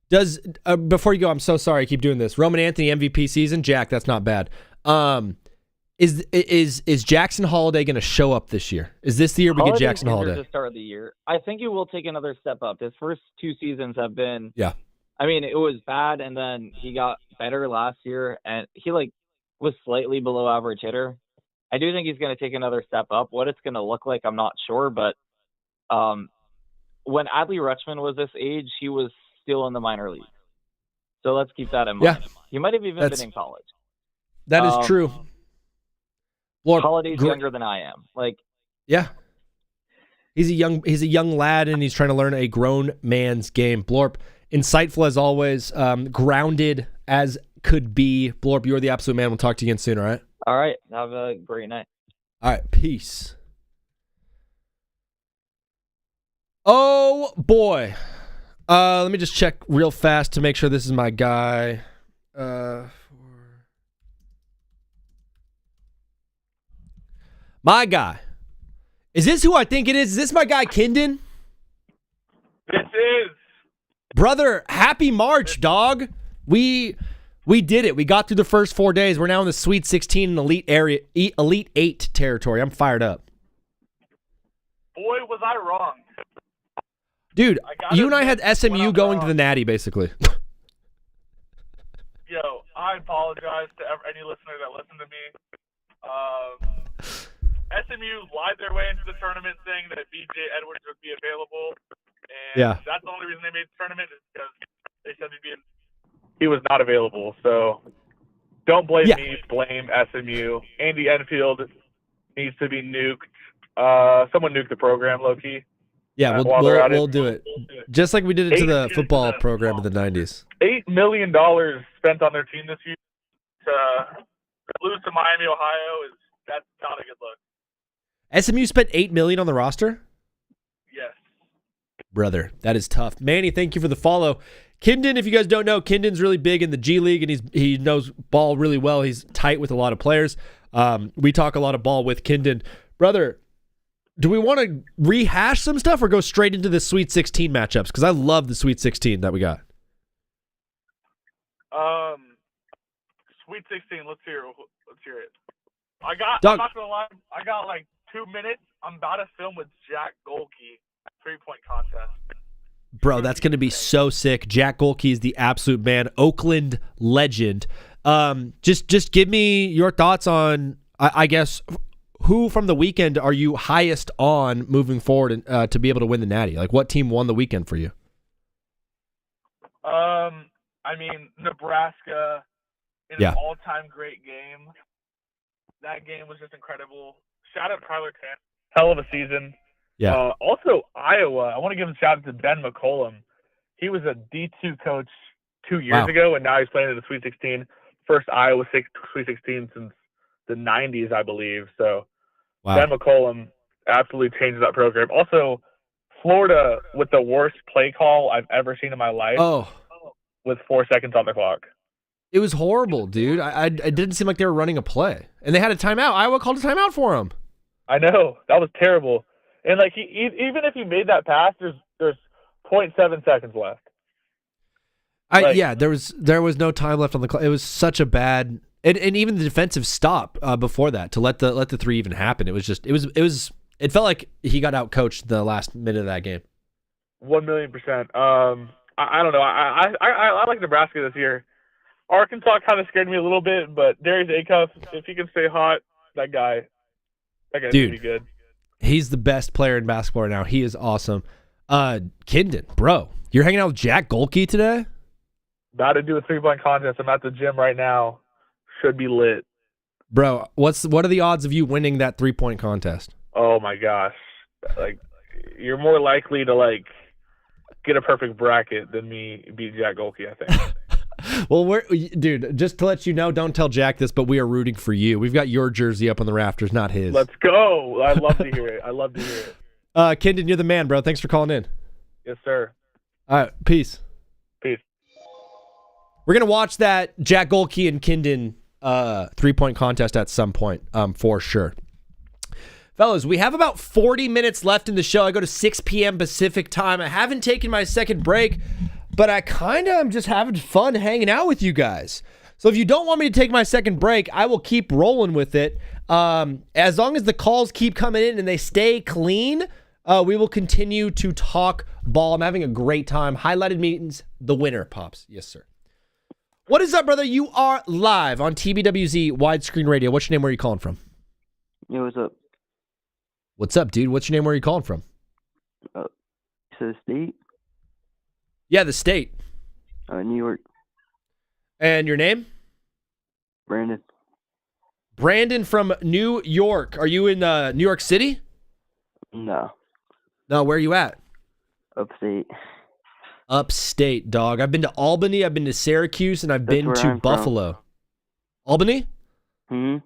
Does before you go, I'm so sorry I keep doing this. Roman Anthony MVP season, Jack, that's not bad. Is Jackson Holiday going to show up this year? Is this the year we get Jackson Holiday?
To start the year, I think he will take another step up. His first 2 seasons have been,
yeah.
I mean, it was bad, and then he got better last year, and he was slightly below average hitter. I do think he's going to take another step up. What it's going to look like, I'm not sure, but when Adley Rutschman was this age, he was still in the minor league. So let's keep that in mind.
Yeah.
He might have even been in college.
That is true.
Lord, Holiday's younger than I am.
Yeah. He's a young lad, and he's trying to learn a grown man's game. Blorp, insightful as always, grounded as could be. Blorp, you're the absolute man. We'll talk to you again soon, all right?
All right. Have a great night.
All right. Peace. Oh, boy. Let me just check real fast to make sure this is my guy. My guy. Is this who I think it is? Is this my guy, Kindon?
This is.
Brother, happy March, dog. We did it. We got through the first 4 days. We're now in the Sweet 16 and Elite 8 territory. I'm fired up.
Boy, was I wrong.
Dude, you and I had SMU going to the Natty, basically.
Yo, I apologize to any listener that listened to me. SMU lied their way into the tournament saying that BJ Edwards would be available. And that's the only reason they made the tournament is because they said he was not available. So don't blame me, blame SMU. Andy Enfield needs to be nuked. Someone nuke the program, low-key.
Yeah, we'll do it. Just like we did it to the football program in the 90s.
$8 million spent on their team this year. To lose to Miami, Ohio, that's not a good look.
SMU spent $8 million on the roster?
Yes.
Brother, that is tough. Manny, thank you for the follow. Kindon, if you guys don't know, Kindon's really big in the G League, and he knows ball really well. He's tight with a lot of players. We talk a lot of ball with Kindon. Brother, do we want to rehash some stuff or go straight into the Sweet 16 matchups? Because I love the Sweet 16 that we got.
Sweet 16, let's hear it. I'm not going to lie, I got 2 minutes. I'm about to film with Jack Golke, 3-point contest.
Bro, that's going to be so sick. Jack Golke is the absolute man. Oakland legend. Just give me your thoughts on, I guess, who from the weekend are you highest on moving forward to be able to win the Natty? What team won the weekend for you?
I mean, Nebraska in an all-time great game. That game was just incredible. Shout out Tyler Tan. Hell of a season.
Yeah.
Also, Iowa. I want to give a shout out to Ben McCollum. He was a D2 coach 2 years ago, and now he's playing in the Sweet 16. First Iowa Sweet 16 since the 90s, I believe. So Ben McCollum absolutely changed that program. Also, Florida with the worst play call I've ever seen in my life. With 4 seconds on the clock.
It was horrible, dude. It didn't seem like they were running a play. And they had a timeout. Iowa called a timeout for them.
I know. That was terrible. And even if he made that pass, there's 0.7 seconds left.
There was no time left on the clock. It was such a bad and even the defensive stop before that to let the three even happen. It felt like he got out coached the last minute of that game.
1,000,000%. I don't know. I like Nebraska this year. Arkansas kind of scared me a little bit, but Darius Acuff, if he can stay hot, that guy's gonna be good.
He's the best player in basketball right now. He is awesome. Kindon, bro, you're hanging out with Jack Golke today?
About to do a 3-point contest. I'm at the gym right now. Should be lit.
Bro, what are the odds of you winning that 3-point contest?
Oh my gosh. You're more likely to get a perfect bracket than me beat Jack Golke, I think.
Well, dude, just to let you know, don't tell Jack this, but we are rooting for you. We've got your jersey up on the rafters, not his.
Let's go. I'd love to hear it.
Kindon, you're the man, bro. Thanks for calling in.
Yes, sir.
All right, peace.
Peace.
We're going to watch that Jack Golke and Kindon 3-point contest at some point, for sure. Fellas, we have about 40 minutes left in the show. I go to 6 p.m. Pacific time. I haven't taken my second break, but I kind of am just having fun hanging out with you guys. So if you don't want me to take my second break, I will keep rolling with it. As long as the calls keep coming in and they stay clean, we will continue to talk ball. I'm having a great time. Highlighted means the winner, Pops. Yes, sir. What is up, brother? You are live on TBWZ Widescreen Radio. What's your name? Where are you calling from?
Yo, what's up?
What's up, dude? What's your name? Where are you calling from?
So the state?
Yeah, the state.
New York.
And your name?
Brandon.
Brandon from New York. Are you in New York City?
No.
No, where are you at?
Upstate.
Upstate, dog. I've been to Albany, I've been to Syracuse, and I've
That's
been
where
to
I'm
Buffalo. Albany?
Hmm.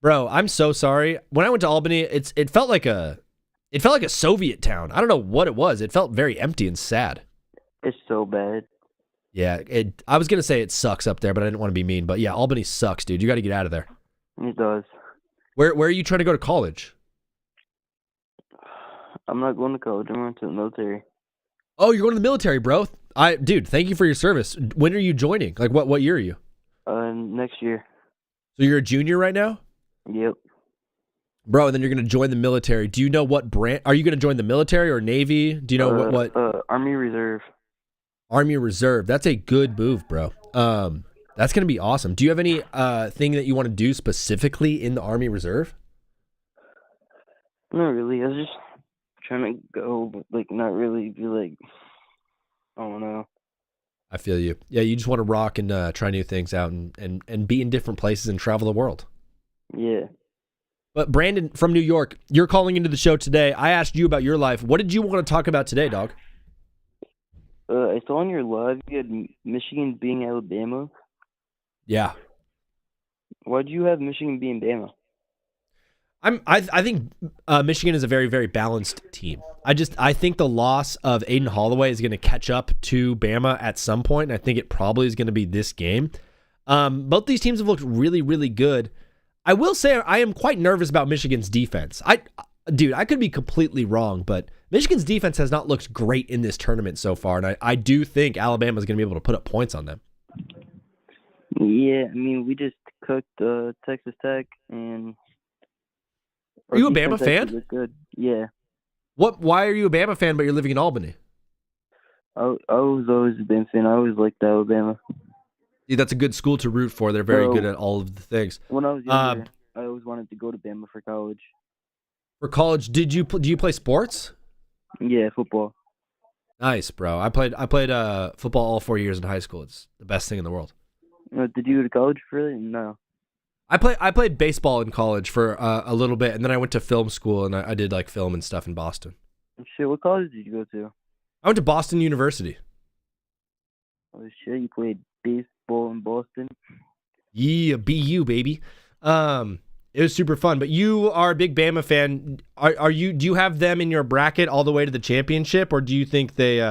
Bro, I'm so sorry. When I went to Albany, it felt like a Soviet town. I don't know what it was. It felt very empty and sad.
It's so bad.
Yeah, I was gonna say it sucks up there, but I didn't want to be mean. But yeah, Albany sucks, dude. You got to get out of there.
It does.
Where are you trying to go to college?
I'm not going to college. I'm going to the military.
Oh, you're going to the military, bro. Dude, thank you for your service. When are you joining? Like, what year are you?
Next year.
So you're a junior right now?
Yep.
Bro, and then you're going to join the military. Do you know what brand? Are you going to join the military or Navy? Do you know what?
Army Reserve.
Army Reserve. That's a good move, bro. That's going to be awesome. Do you have any thing that you want to do specifically in the Army Reserve?
Not really. I was just trying to go, but like not really be like, I don't know.
I feel you. Yeah, you just want to rock and try new things out and be in different places and travel the world.
Yeah.
But Brandon from New York, you're calling into the show today. I asked you about your life. What did you want to talk about today, dog?
I saw on your live you had Michigan being Alabama.
Yeah.
Why do you have Michigan being Bama?
I think Michigan is a very, very balanced team. I think the loss of Aiden Holloway is going to catch up to Bama at some point, and I think it probably is going to be this game. Both these teams have looked really, really good. I will say I am quite nervous about Michigan's defense. I could be completely wrong, but Michigan's defense has not looked great in this tournament so far, and I do think Alabama is going to be able to put up points on them.
Yeah, I mean, we just cooked Texas Tech, and
are you a Bama fan?
Good. Yeah.
Why are you a Bama fan, but you're living in Albany?
I was always a Bama fan. I always liked Alabama.
Yeah, that's a good school to root for. They're very good at all of the things.
When I was younger, I always wanted to go to Bama for college.
For college, do you play sports?
Yeah, football.
Nice, bro. I played football all 4 years in high school. It's the best thing in the world.
Did you go to college for it? No.
I played baseball in college for a little bit, and then I went to film school, and I did like film and stuff in Boston.
Shit, what college did you go to?
I went to Boston University.
Oh shit, you played baseball in Boston?
Yeah, BU baby. It was super fun. But you are a big Bama fan. Are you? Do you have them in your bracket all the way to the championship, or do you think they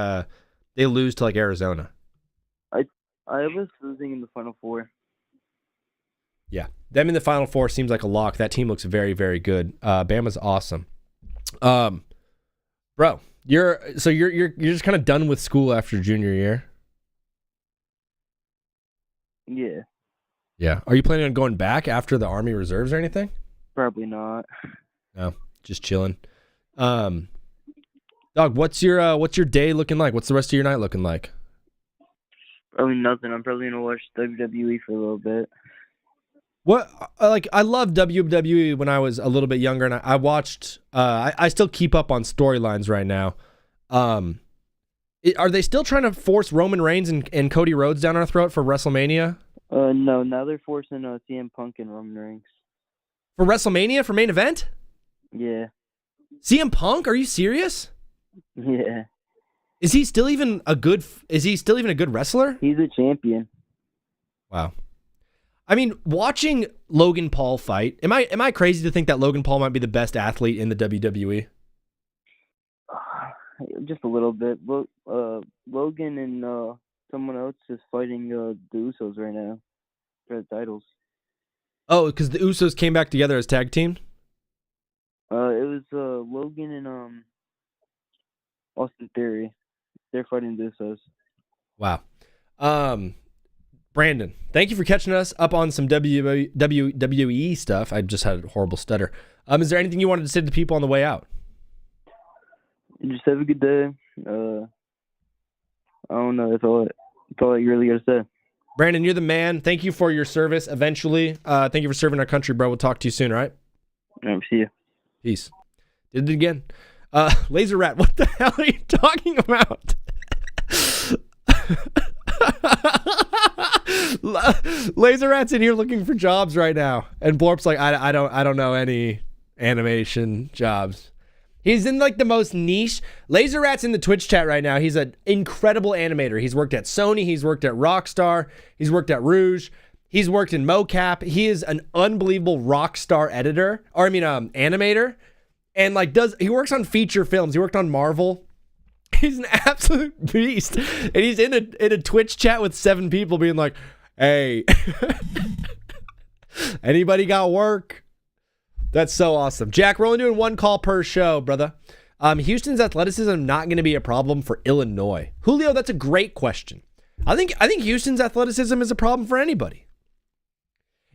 lose to like Arizona?
I was losing in the Final Four.
Yeah, them in the Final Four seems like a lock. That team looks very, very good. Bama's awesome. Bro, you're just kind of done with school after junior year.
Yeah.
Yeah. Are you planning on going back after the Army Reserves or anything?
Probably not.
No, just chilling. Dog, what's your day looking like? What's the rest of your night looking like?
Probably nothing. I'm probably gonna watch WWE for a little bit.
What I loved WWE when I was a little bit younger, and I watched. I still keep up on storylines right now. Are they still trying to force Roman Reigns and Cody Rhodes down our throat for WrestleMania?
No. Now they're forcing CM Punk and Roman Reigns
for WrestleMania for main event.
Yeah.
CM Punk? Are you serious?
Yeah.
Is he still even a good wrestler?
He's a champion.
Wow. I mean, watching Logan Paul fight, am I crazy to think that Logan Paul might be the best athlete in the WWE?
Just a little bit. Logan and someone else is fighting the Usos right now for the titles.
Oh, because the Usos came back together as tag team?
It was Logan and Austin Theory. They're fighting the Usos.
Wow. Brandon, thank you for catching us up on some WWE stuff. I just had a horrible stutter. Is there anything you wanted to say to the people on the way out?
Just have a good day. I don't know. That's all you really got to say.
Brandon, you're the man. Thank you for your service eventually. Thank you for serving our country, bro. We'll talk to you soon, all right?
See you.
Peace. Did it again. Laser Rat, what the hell are you talking about? Laser Rat's in here looking for jobs right now. And Blorp's like, I don't know any animation jobs. He's in like the most niche. Laser Rat's in the Twitch chat right now. He's an incredible animator. He's worked at Sony. He's worked at Rockstar. He's worked at Rouge. He's worked in mocap. He is an unbelievable Rockstar editor, or animator. And like he works on feature films. He worked on Marvel. He's an absolute beast. And he's in a Twitch chat with 7 people being like, hey, anybody got work? That's so awesome. Jack, we're only doing 1 call per show, brother. Houston's athleticism not going to be a problem for Illinois. Julio, that's a great question. I think Houston's athleticism is a problem for anybody.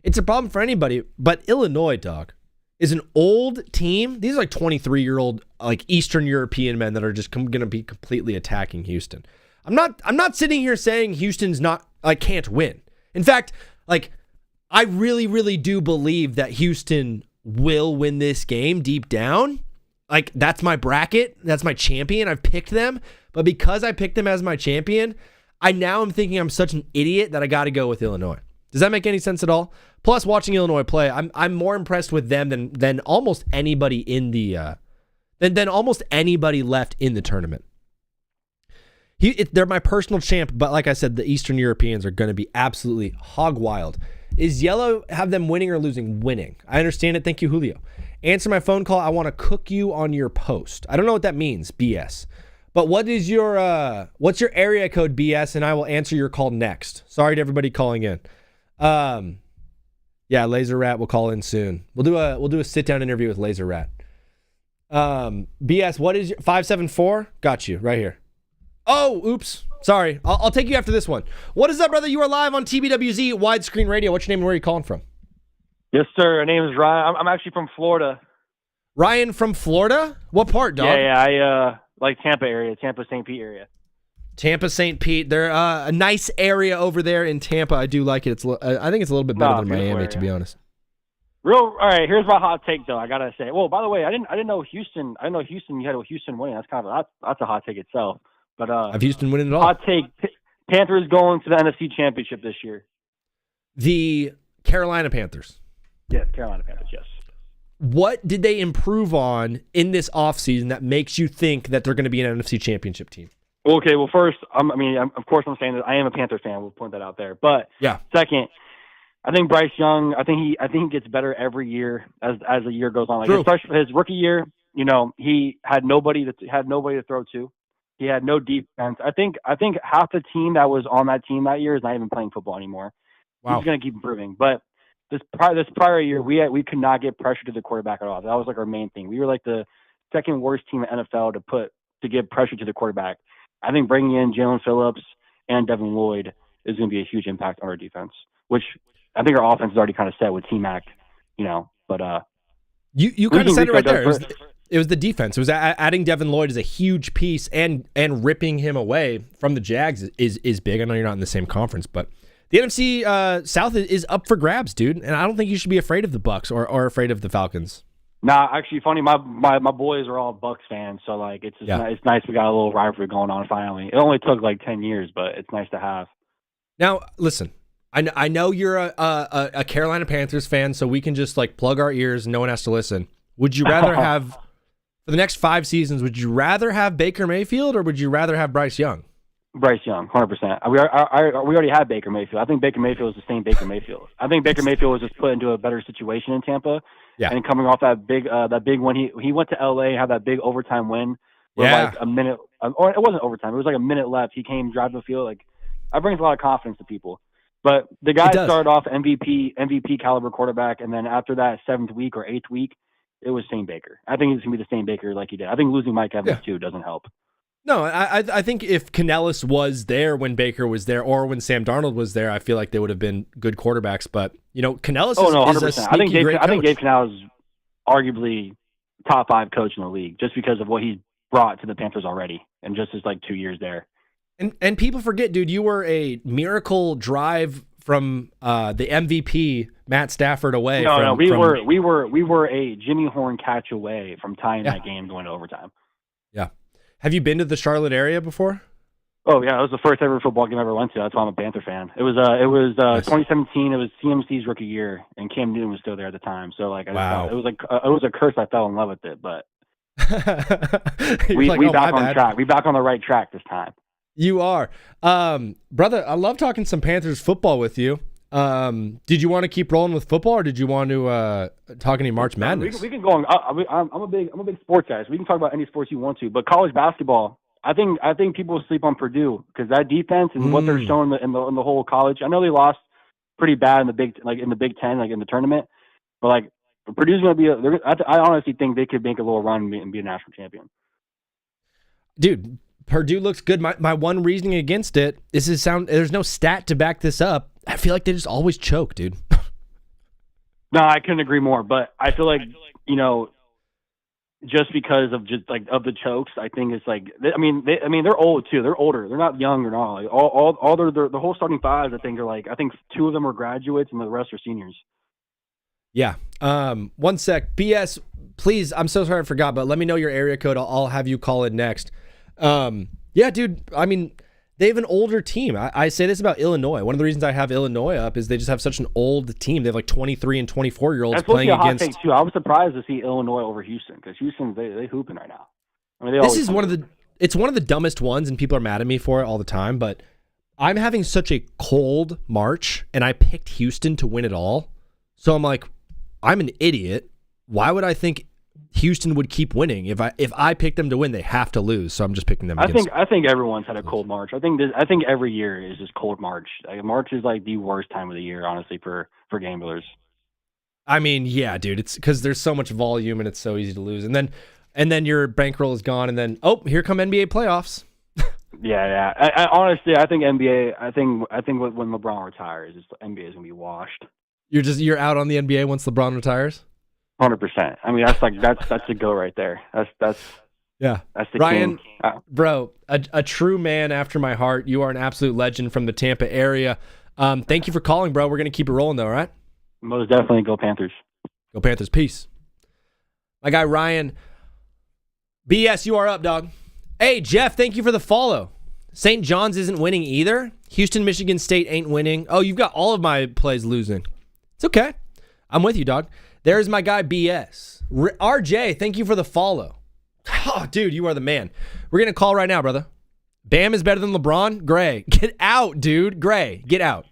It's a problem for anybody, but Illinois, dog, is an old team. These are like 23-year-old like Eastern European men that are just going to be completely attacking Houston. I'm not sitting here saying Houston's can't win. In fact, like I really, really do believe that Houston will win this game deep down. Like that's my bracket. That's my champion. I've picked them. But because I picked them as my champion, I now am thinking I'm such an idiot that I got to go with Illinois. Does that make any sense at all? Plus, watching Illinois play, I'm more impressed with them than almost anybody in the than almost anybody left in the tournament. They're my personal champ, but like I said, the Eastern Europeans are going to be absolutely hog wild. Is yellow have them winning or losing? Winning. I understand it. Thank you, Julio. Answer my phone call. I want to cook you on your post. I don't know what that means, BS. But what is your what's your area code, BS? And I will answer your call next. Sorry to everybody calling in. Yeah, Laser Rat will call in soon. We'll do a sit down interview with Laser Rat. BS, what is your 574? Got you right here. Oh, oops. Sorry. I'll take you after this one. What is up, brother? You are live on TBWZ Widescreen Radio. What's your name and where are you calling from?
Yes, sir. My name is Ryan. I'm actually from Florida.
Ryan from Florida? What part, dog?
Yeah. I like Tampa area, Tampa St. Pete area.
Tampa St. Pete. They're a nice area over there in Tampa. I do like it. I think it's a little bit better than Miami, area. To be honest.
All right. Here's my hot take, though. I gotta say. Well, by the way, I didn't know Houston. I didn't know Houston. You had Houston winning. That's a hot take itself. But
have Houston winning it all?
Hot take: Panthers going to the NFC Championship this year.
The Carolina Panthers.
Yes, Carolina Panthers. Yes.
What did they improve on in this offseason that makes you think that they're going to be an NFC Championship team?
Okay, well, first, of course I'm saying that I am a Panther fan. We'll point that out there. But
yeah.
Second, I think Bryce Young. I think he gets better every year as the year goes on. Like his rookie year, he had nobody to throw to. He had no defense. I think half the team that was on that team that year is not even playing football anymore.
Wow.
He's going to keep improving. But this prior year, we could not get pressure to the quarterback at all. That was like our main thing. We were like the second worst team in NFL to give pressure to the quarterback. I think bringing in Jalen Phillips and Devin Lloyd is going to be a huge impact on our defense, which I think our offense is already kind of set with T-Mac, but
you kind of said it right there. It was the defense. It was adding Devin Lloyd is a huge piece, and ripping him away from the Jags is big. I know you're not in the same conference, but the NFC South is up for grabs, dude. And I don't think you should be afraid of the Bucs or afraid of the Falcons.
Nah, actually, funny. My boys are all Bucs fans, so like it's nice. We got a little rivalry going on finally. It only took like 10 years, but it's nice to have.
Now, listen. I know you're a Carolina Panthers fan, so we can just like plug our ears and no one has to listen. Would you rather have for the next 5 seasons? Would you rather have Baker Mayfield or would you rather have Bryce Young?
Bryce Young, 100%. We already had Baker Mayfield. I think Baker Mayfield is the same Baker Mayfield. I think Baker Mayfield was just put into a better situation in Tampa.
Yeah.
And coming off that big win, he went to LA, had that big overtime win. Like a minute, or it wasn't overtime. It was like a minute left. He came driving the field. Like that brings a lot of confidence to people. But the guy started off MVP caliber quarterback, and then after that 7th week or 8th week, it was same Baker. I think he's gonna be the same Baker like he did. I think losing Mike Evans too doesn't help.
No, I think if Canellis was there when Baker was there or when Sam Darnold was there, I feel like they would have been good quarterbacks. But, Canellis is a sneaky great coach.
I think Dave Canellis is arguably top 5 coach in the league just because of what he brought to the Panthers already and just his 2 years there.
And people forget, dude, you were a miracle drive from the MVP Matt Stafford away.
We were a Jimmy Horn catch away from tying that game going to overtime.
Yeah. Have you been to the Charlotte area before?
Oh yeah, it was the first ever football game I ever went to. That's why I'm a Panther fan. It was nice. 2017. It was CMC's rookie year, and Cam Newton was still there at the time. So it was a curse. I fell in love with it, but we back on track. We back on the right track this time.
You are, brother. I love talking some Panthers football with you. Did you want to keep rolling with football, or did you want to talk any March Madness?
We can go on. I'm a big sports guy, so we can talk about any sports you want to. But college basketball, I think people sleep on Purdue because that defense and what they're showing in the whole college. I know they lost pretty bad in the Big Ten, in the tournament, but Purdue's going to be. I honestly think they could make a little run and be a national champion.
Dude, Purdue looks good. My one reasoning against it is there's no stat to back this up. I feel like they just always choke, dude.
No, I couldn't agree more. But I feel like, just because of of the chokes, I think it's they're old too. They're older. They're not young or all. All the whole starting fives, I think, are I think 2 of them are graduates and the rest are seniors. Yeah.
One sec. BS, please. I'm so sorry I forgot, but let me know your area code. I'll have you call it next. Yeah, dude. I mean, they have an older team. I say this about Illinois. One of the reasons I have Illinois up is they just have such an old team. They have 23 and 24-year-olds playing against. That's
too. I was surprised to see Illinois over Houston because Houston they hooping right now. I mean,
this is it's one of the dumbest ones, and people are mad at me for it all the time. But I'm having such a cold March, and I picked Houston to win it all. So I'm like, I'm an idiot. Why would I think Houston would keep winning? If I pick them to win, they have to lose. So I'm just picking them.
I think everyone's had a cold March. I think every year is just cold March. March is the worst time of the year, honestly, for gamblers.
I mean, yeah, dude. It's because there's so much volume and it's so easy to lose. And then your bankroll is gone. And then here come NBA playoffs.
Yeah. I honestly, I think NBA. I think when LeBron retires, NBA is gonna be washed.
You're out on the NBA once LeBron retires.
100%. I mean, that's a go right there. That's
yeah.
That's the
Ryan,
king.
Bro, a true man after my heart. You are an absolute legend from the Tampa area. Thank you for calling, bro. We're gonna keep it rolling though, all right?
Most definitely. Go Panthers.
Go Panthers. Peace. My guy Ryan. BS, you are up, dog. Hey, Jeff, thank you for the follow. St. John's isn't winning either. Houston, Michigan State ain't winning. Oh, you've got all of my plays losing. It's okay. I'm with you, dog. There's my guy, BS. RJ, thank you for the follow. Oh, dude, you are the man. We're going to call right now, brother. Bam is better than LeBron? Gray. Get out, dude. Gray, get out.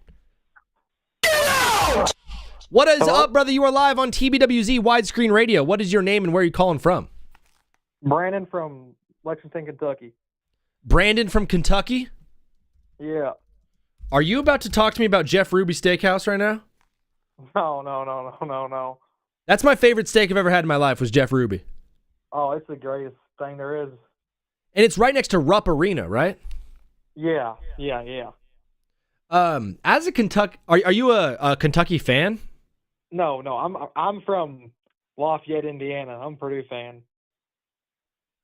Get out! What is up, brother? You are live on TBWZ Widescreen Radio. What is your name and where are you calling from?
Brandon from Lexington, Kentucky.
Brandon from Kentucky?
Yeah.
Are you about to talk to me about Jeff Ruby Steakhouse right now?
No.
That's my favorite steak I've ever had in my life was Jeff Ruby.
Oh, it's the greatest thing there is.
And it's right next to Rupp Arena, right?
Yeah.
As a Kentucky, are you a Kentucky fan?
No, I'm from Lafayette, Indiana. I'm a Purdue fan.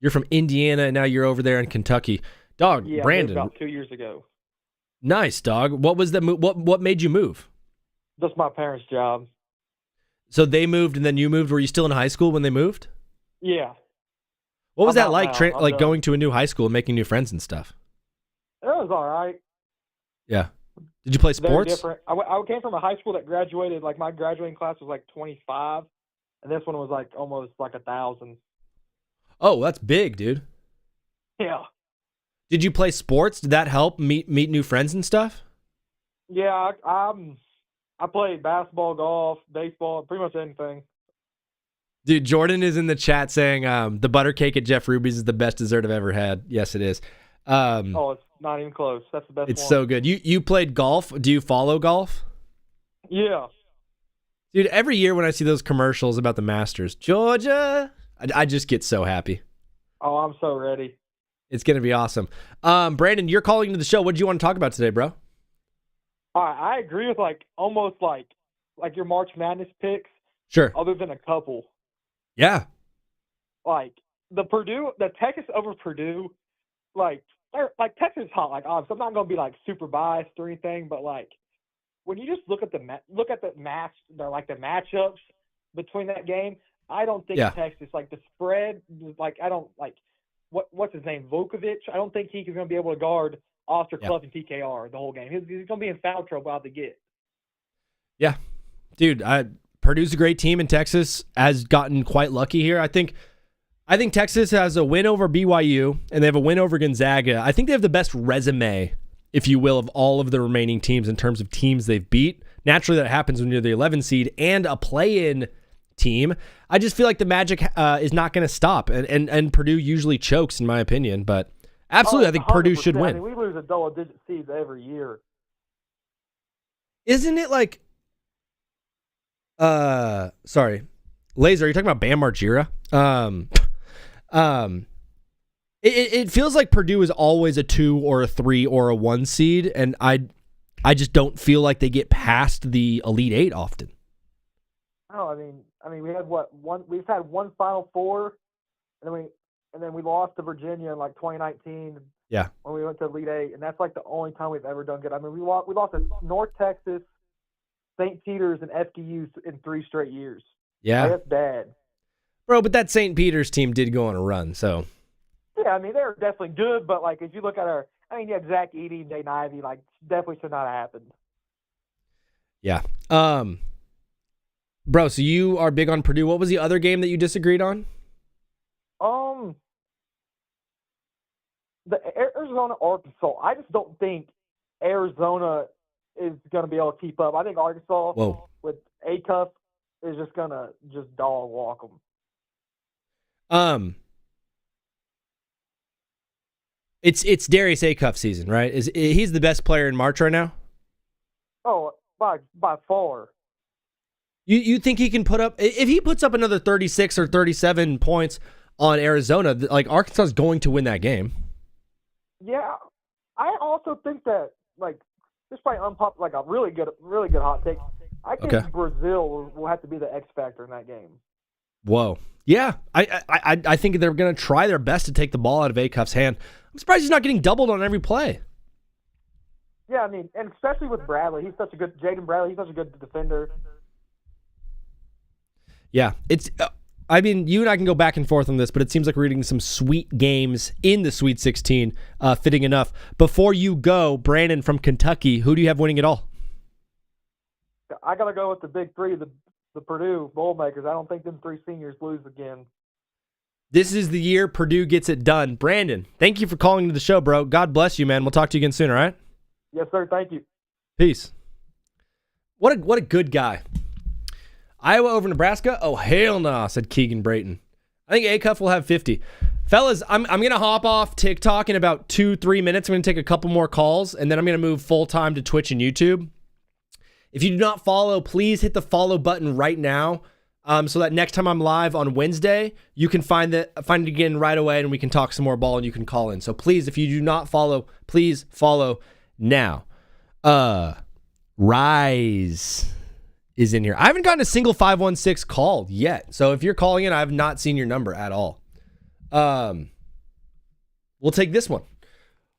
You're from Indiana, and now you're over there in Kentucky. Dog,
Yeah,
Brandon.
about 2 years ago.
Nice, dog. What was the what made you move?
That's my parents' job.
So they moved, and then you moved. Were you still in high school when they moved?
Yeah.
What was
I'm
that
out
like,
now. I'm done.
going to a new high school and making new friends and stuff?
It was all right.
Yeah. Did you play
Very
sports?
different. I came from a high school that graduated, my graduating class was 25, and this one was almost 1,000.
Oh, that's big, dude.
Yeah.
Did you play sports? Did that help meet new friends and stuff?
Yeah, I played basketball, golf, baseball, pretty much anything.
Dude, Jordan is in the chat saying the butter cake at Jeff Ruby's is the best dessert I've ever had. Yes, it is.
It's not even close. That's the best
It's
one.
so good. You played golf. Do you follow golf?
Yeah.
Dude, every year when I see those commercials about the Masters, Georgia, I just get so happy.
Oh, I'm so ready.
It's going to be awesome. Brandon, you're calling into the show. What did you want to talk about today, bro?
All right, I agree with almost like your March Madness picks.
Sure.
Other than a couple.
Yeah.
Like the Texas over Purdue, Texas is hot. Obviously, I'm not gonna be super biased or anything, but when you just look at the match, the matchups between that game, I don't think Texas the spread I don't what's his name, Vukovic. I don't think he's gonna be able to guard Osterkluft and TKR the whole game. He's gonna be in foul trouble out the get.
Yeah, dude. Purdue's a great team, and Texas has gotten quite lucky here. I think Texas has a win over BYU, and they have a win over Gonzaga. I think they have the best resume, if you will, of all of the remaining teams in terms of teams they've beat. Naturally, that happens when you're the 11 seed and a play-in team. I just feel like the magic is not going to stop, and Purdue usually chokes, in my opinion. But absolutely, I think Purdue should win.
I mean, we lose a double-digit seed every year.
Isn't it sorry, Laser, are you talking about Bam Margera? It feels like Purdue is always a 2 or a 3 or a 1 seed, and I just don't feel like they get past the Elite Eight often.
Oh, I mean, we had we've had one Final Four, and then we lost to Virginia in 2019.
Yeah.
When we went to Elite Eight, and that's the only time we've ever done good. I mean, we lost to North Texas, St. Peter's, and FDU in 3 straight years.
Yeah.
That's bad.
Bro, but that St. Peter's team did go on a run, so.
Yeah, I mean, they're definitely good, but, if you look at you had Zach Edey and Jay Ivey, definitely should not have happened.
Yeah. Bro, so you are big on Purdue. What was the other game that you disagreed on?
The Arizona-Arkansas. I just don't think Arizona is going to be able to keep up. I think Arkansas with Acuff is just going to dog walk them.
It's Darius Acuff season, right? He's the best player in March right now?
Oh, by far.
You think he can put up, if he puts up another 36 or 37 points on Arizona, Arkansas is going to win that game.
Yeah, I also think that this might unpopular, a really good hot take. I think Brazil will have to be the X factor in that game.
Whoa, yeah, I think they're going to try their best to take the ball out of Acuff's hand. I'm surprised he's not getting doubled on every play.
Yeah, I mean, and especially with Bradley, Jaden Bradley, he's such a good defender.
Yeah, it's. You and I can go back and forth on this, but it seems like we're getting some sweet games in the Sweet 16, fitting enough. Before you go, Brandon from Kentucky, who do you have winning it all?
I got to go with the big three, the Purdue Boilermakers. I don't think them 3 seniors lose again.
This is the year Purdue gets it done. Brandon, thank you for calling to the show, bro. God bless you, man. We'll talk to you again soon, all right?
Yes, sir. Thank you.
Peace. What a good guy. Iowa over Nebraska? Oh, hell no, said Keegan Brayton. I think Acuff will have 50. Fellas, I'm going to hop off TikTok in about 2-3 minutes. I'm going to take a couple more calls, and then I'm going to move full-time to Twitch and YouTube. If you do not follow, please hit the follow button right now so that next time I'm live on Wednesday, you can find it again right away, and we can talk some more ball, and you can call in. So please, if you do not follow, please follow now. Rise is in here. I haven't gotten a single 516 call yet. So if you're calling in, I have not seen your number at all. We'll take this one.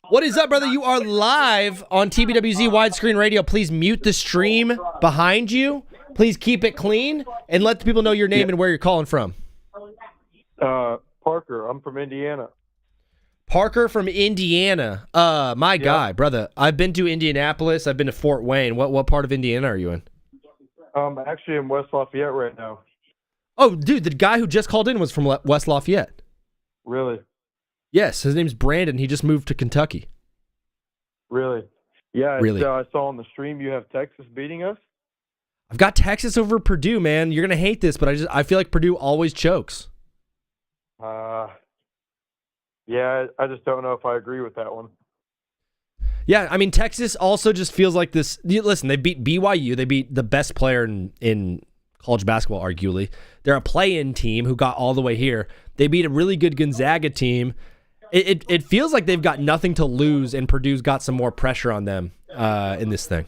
What is up, brother? You are live on TBWZ Widescreen Radio. Please mute the stream behind you. Please keep it clean and let the people know your name and where you're calling from.
Parker. I'm from Indiana.
Parker from Indiana. My guy, brother. I've been to Indianapolis. I've been to Fort Wayne. What part of Indiana are you in?
Actually in West Lafayette right now.
Oh, dude, the guy who just called in was from West Lafayette.
Really?
Yes, his name's Brandon. He just moved to Kentucky.
Really? Yeah,
really.
I saw on the stream you have Texas beating us.
I've got Texas over Purdue, man. You're going to hate this, but I feel like Purdue always chokes.
Yeah, I just don't know if I agree with that one.
Yeah, I mean, Texas also just feels like this. Listen, they beat BYU. They beat the best player in college basketball, arguably. They're a play-in team who got all the way here. They beat a really good Gonzaga team. It feels like they've got nothing to lose, and Purdue's got some more pressure on them in this thing.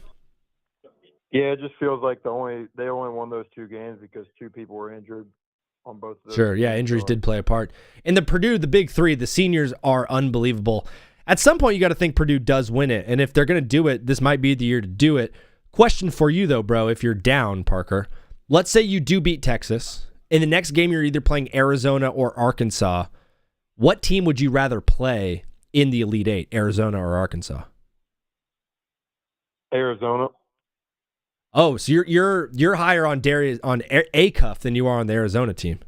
Yeah, it just feels like they only won those 2 games because 2 people were injured on both of those.
Sure, yeah, injuries did play a part. In the Purdue, the big 3, the seniors are unbelievable. At some point, you got to think Purdue does win it, and if they're going to do it, this might be the year to do it. Question for you, though, bro, if you're down, Parker. Let's say you do beat Texas. In the next game, you're either playing Arizona or Arkansas. What team would you rather play in the Elite Eight, Arizona or Arkansas?
Arizona.
Oh, so you're higher on Acuff than you are on the Arizona team.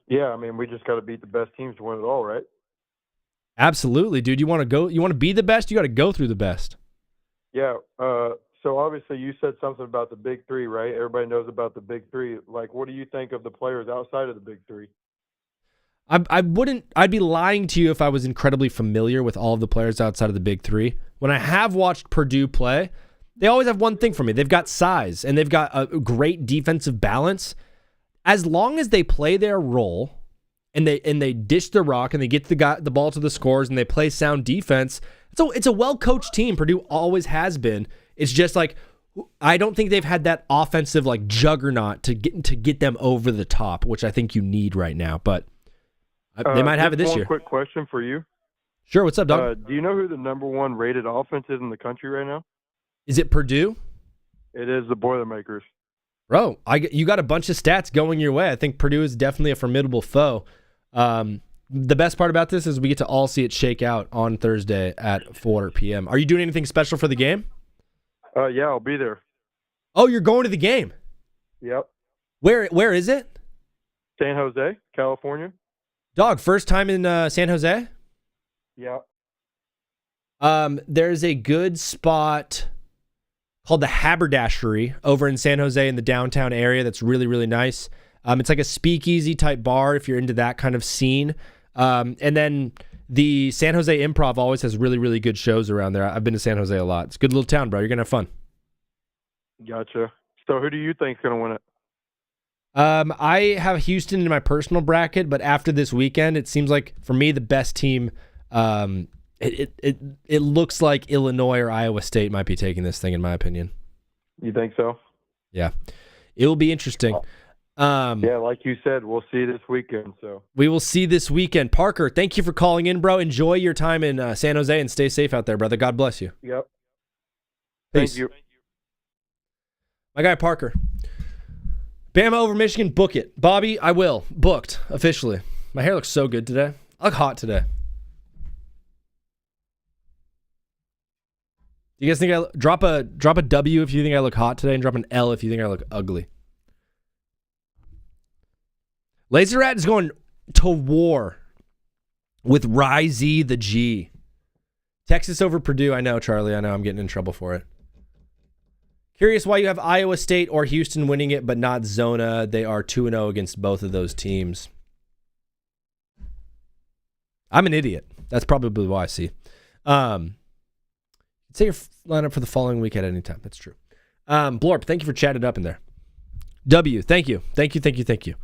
Yeah, I mean, we just got to beat the best teams to win it all, right?
Absolutely, dude. You want to be the best, you got to go through the best.
Yeah. So obviously you said something about the big 3, right? Everybody knows about the big 3. Like, what do you think of the players outside of the big 3?
I'd be lying to you if I was incredibly familiar with all of the players outside of the big 3. When I have watched Purdue play, they always have one thing for me. They've got size, and they've got a great defensive balance. As long as they play their role, and they dish the rock, and they get the ball to the scores, and they play sound defense, it's a well-coached team. Purdue always has been. It's just like, I don't think they've had that offensive like juggernaut to get them over the top, which I think you need right now. But they might have it this year.
One quick question for you.
Sure, what's up, dog?
Do you know who the number 1 rated offense is in the country right now?
Is it Purdue?
It is the Boilermakers.
Bro, you got a bunch of stats going your way. I think Purdue is definitely a formidable foe. The best part about this is we get to all see it shake out on Thursday at 4 p.m. Are you doing anything special for the game?
Yeah, I'll be there.
Oh, you're going to the game?
Yep.
Where is it?
San Jose, California.
Dog, first time in San Jose?
Yep.
There's a good spot called the Haberdashery over in San Jose in the downtown area that's really, really nice. It's like a speakeasy type bar if you're into that kind of scene. And then the San Jose Improv always has really, really good shows around there. I've been to San Jose a lot. It's a good little town, bro. You're going to have fun.
Gotcha. So who do you think's going to win it?
I have Houston in my personal bracket, but after this weekend, it seems like, for me, the best team, it looks like Illinois or Iowa State might be taking this thing, in my opinion.
You think so?
Yeah. It will be interesting.
Yeah, like you said, we'll see this weekend. So
we will see this weekend. Parker, thank you for calling in, bro. Enjoy your time in San Jose and stay safe out there, brother. God bless you.
Yep.
Peace.
Thank you.
My guy, Parker. Bama over Michigan, book it. Bobby, I will. Booked, officially. My hair looks so good today. I look hot today. You guys think I drop a W if you think I look hot today, and drop an L if you think I look ugly. Laser Rat is going to war with Ry-Z the G. Texas over Purdue. I know, Charlie. I know I'm getting in trouble for it. Curious why you have Iowa State or Houston winning it, but not Zona. They are 2-0 against both of those teams. I'm an idiot. That's probably why I see. Say your lineup for the following week at any time. That's true. Blorp, thank you for chatting up in there. W, thank you. Thank you.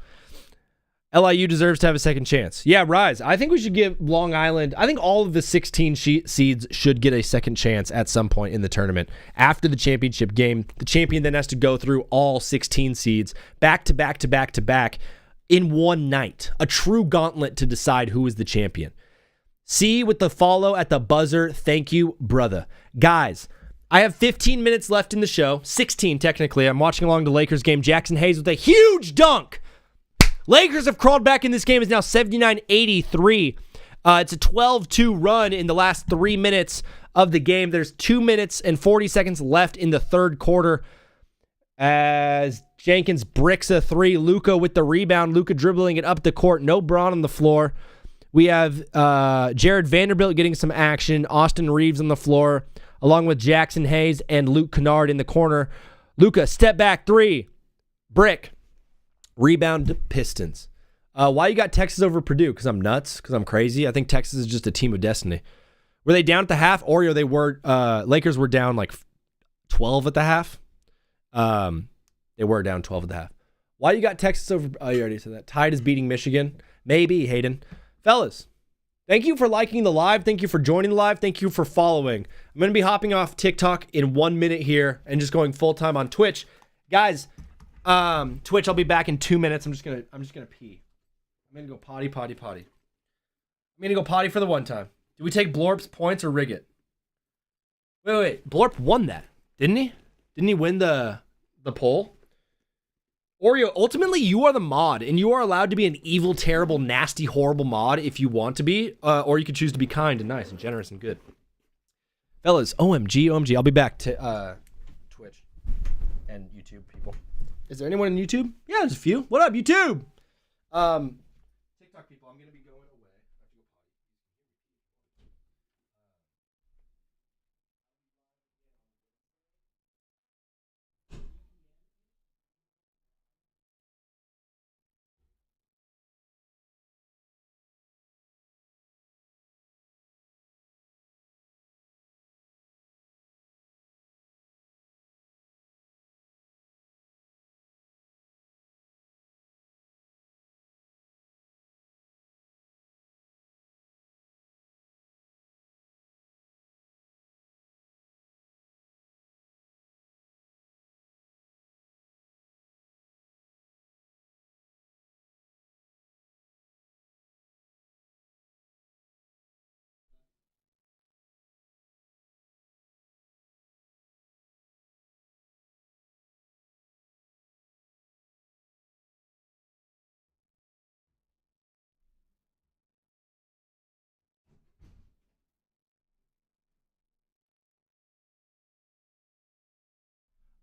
LIU deserves to have a second chance. Yeah, Rise. I think we should give Long Island, I think all of the 16 seeds should get a second chance at some point in the tournament. After the championship game, the champion then has to go through all 16 seeds back to back to back to back in one night. A true gauntlet to decide who is the champion. C with the follow at the buzzer. Thank you, brother. Guys, I have 15 minutes left in the show. 16, technically. I'm watching along the Lakers game. Jackson Hayes with a huge dunk. Lakers have crawled back in this game. It's now 79-83. It's a 12-2 run in the last 3 minutes of the game. There's 2 minutes and 40 seconds left in the third quarter as Jenkins bricks a three. Luka with the rebound. Luka dribbling it up the court. No Braun on the floor. We have Jared Vanderbilt getting some action. Austin Reeves on the floor, along with Jackson Hayes and Luke Kennard in the corner. Luka, step back three. Brick. Rebound Pistons. Why you got Texas over Purdue? Because I'm nuts? Because I'm crazy? I think Texas is just a team of destiny. Were they down at the half? Or Lakers were down like 12 at the half? They were down 12 at the half. Why you got Texas over? Oh, you already said that. Tide is beating Michigan. Maybe, Hayden. Fellas, Thank you for liking the live. Thank you for joining the live. Thank you for following. I'm going to be hopping off TikTok in 1 minute here and just going full time on Twitch. Guys, Twitch, I'll be back in 2 minutes. I'm just going to pee. I'm going to go potty. I'm going to go potty for the one time. Do we take Blorp's points or rig it? Wait. Blorp won that, didn't he? Didn't he win the poll? Oreo, ultimately, you are the mod, and you are allowed to be an evil, terrible, nasty, horrible mod if you want to be, or you could choose to be kind and nice and generous and good. Fellas, OMG. I'll be back to Twitch and YouTube people. Is there anyone in YouTube? Yeah, there's a few. What up, YouTube? TikTok people, I'm going to be going away.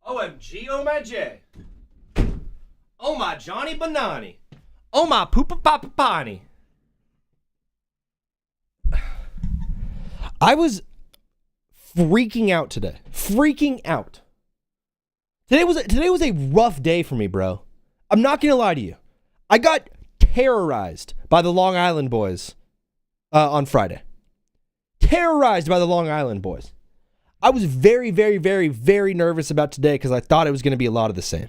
OMG, oh my J. Oh my Johnny Banani. Oh my Poopa Papa Pani. I was freaking out today. Freaking out. Today was a rough day for me, bro. I'm not gonna lie to you. I got terrorized by the Long Island boys on Friday. Terrorized by the Long Island boys. I was very, very, very, very nervous about today because I thought it was going to be a lot of the same.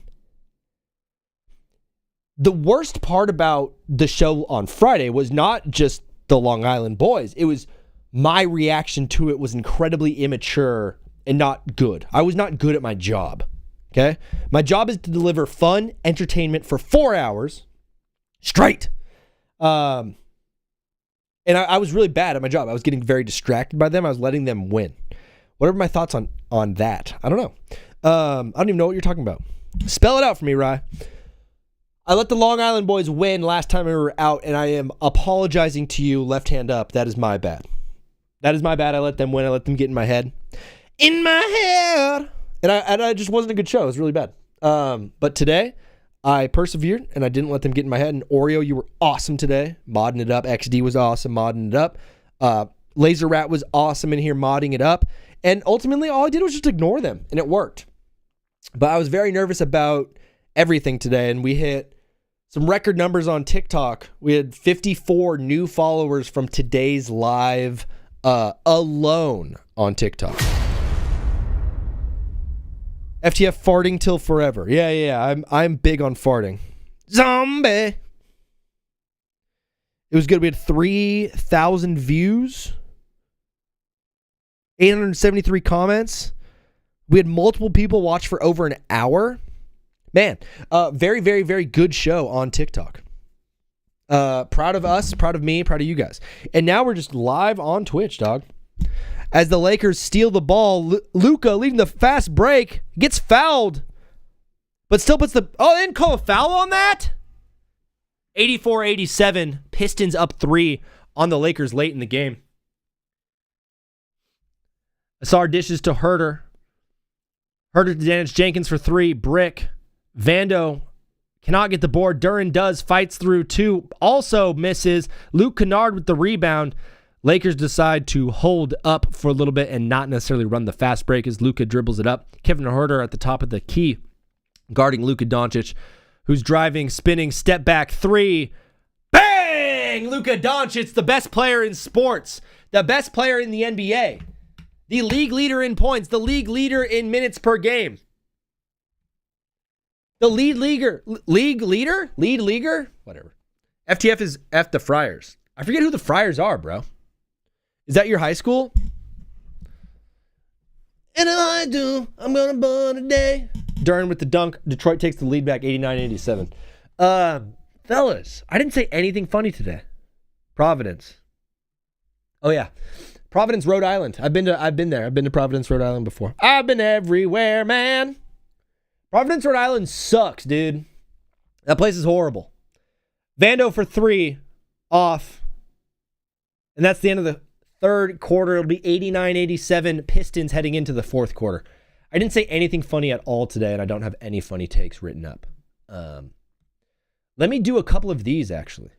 The worst part about the show on Friday was not just the Long Island boys. It was my reaction to it was incredibly immature and not good. I was not good at my job. Okay? My job is to deliver fun entertainment for 4 hours straight. And I was really bad at my job. I was getting very distracted by them. I was letting them win. What are my thoughts on that? I don't know. I don't even know what you're talking about. Spell it out for me, Rye. I let the Long Island boys win last time we were out, and I am apologizing to you, left hand up. That is my bad. That is my bad. I let them win. I let them get in my head. In my head! And I just wasn't a good show. It was really bad. But today, I persevered, and I didn't let them get in my head. And Oreo, you were awesome today. Modding it up. XD was awesome, modding it up. Laser Rat was awesome in here, modding it up. And ultimately, all I did was just ignore them, and it worked. But I was very nervous about everything today, and we hit some record numbers on TikTok. We had 54 new followers from today's live alone on TikTok. FTF farting till forever. Yeah. I'm big on farting. Zombie. It was good. We had 3,000 views. 873 comments. We had multiple people watch for over an hour. Man, very, very, very good show on TikTok. Proud of us, proud of me, proud of you guys. And now we're just live on Twitch, dog. As the Lakers steal the ball, Luka leading the fast break, gets fouled, but still puts the... Oh, they didn't call a foul on that? 84-87, Pistons up 3 on the Lakers late in the game. Asar dishes to Herter. Herter to Dennis Jenkins for 3. Brick. Vando cannot get the board. Duran does. Fights through 2. Also misses. Luke Kennard with the rebound. Lakers decide to hold up for a little bit and not necessarily run the fast break as Luka dribbles it up. Kevin Herter at the top of the key guarding Luka Doncic, who's driving, spinning, step back 3. Bang! Luka Doncic, the best player in sports. The best player in the NBA. The league leader in points. The league leader in minutes per game. The lead leaguer? Whatever. FTF is F the Friars. I forget who the Friars are, bro. Is that your high school? And I do, I'm gonna burn today. Durham with the dunk. Detroit takes the lead back 89-87. Fellas, I didn't say anything funny today. Providence. Oh yeah. Providence, Rhode Island. I've been there. I've been to Providence, Rhode Island before. I've been everywhere, man. Providence, Rhode Island sucks, dude. That place is horrible. Vando for 3 off. And that's the end of the third quarter. It'll be 89-87 Pistons heading into the fourth quarter. I didn't say anything funny at all today, and I don't have any funny takes written up. Let me do a couple of these, actually.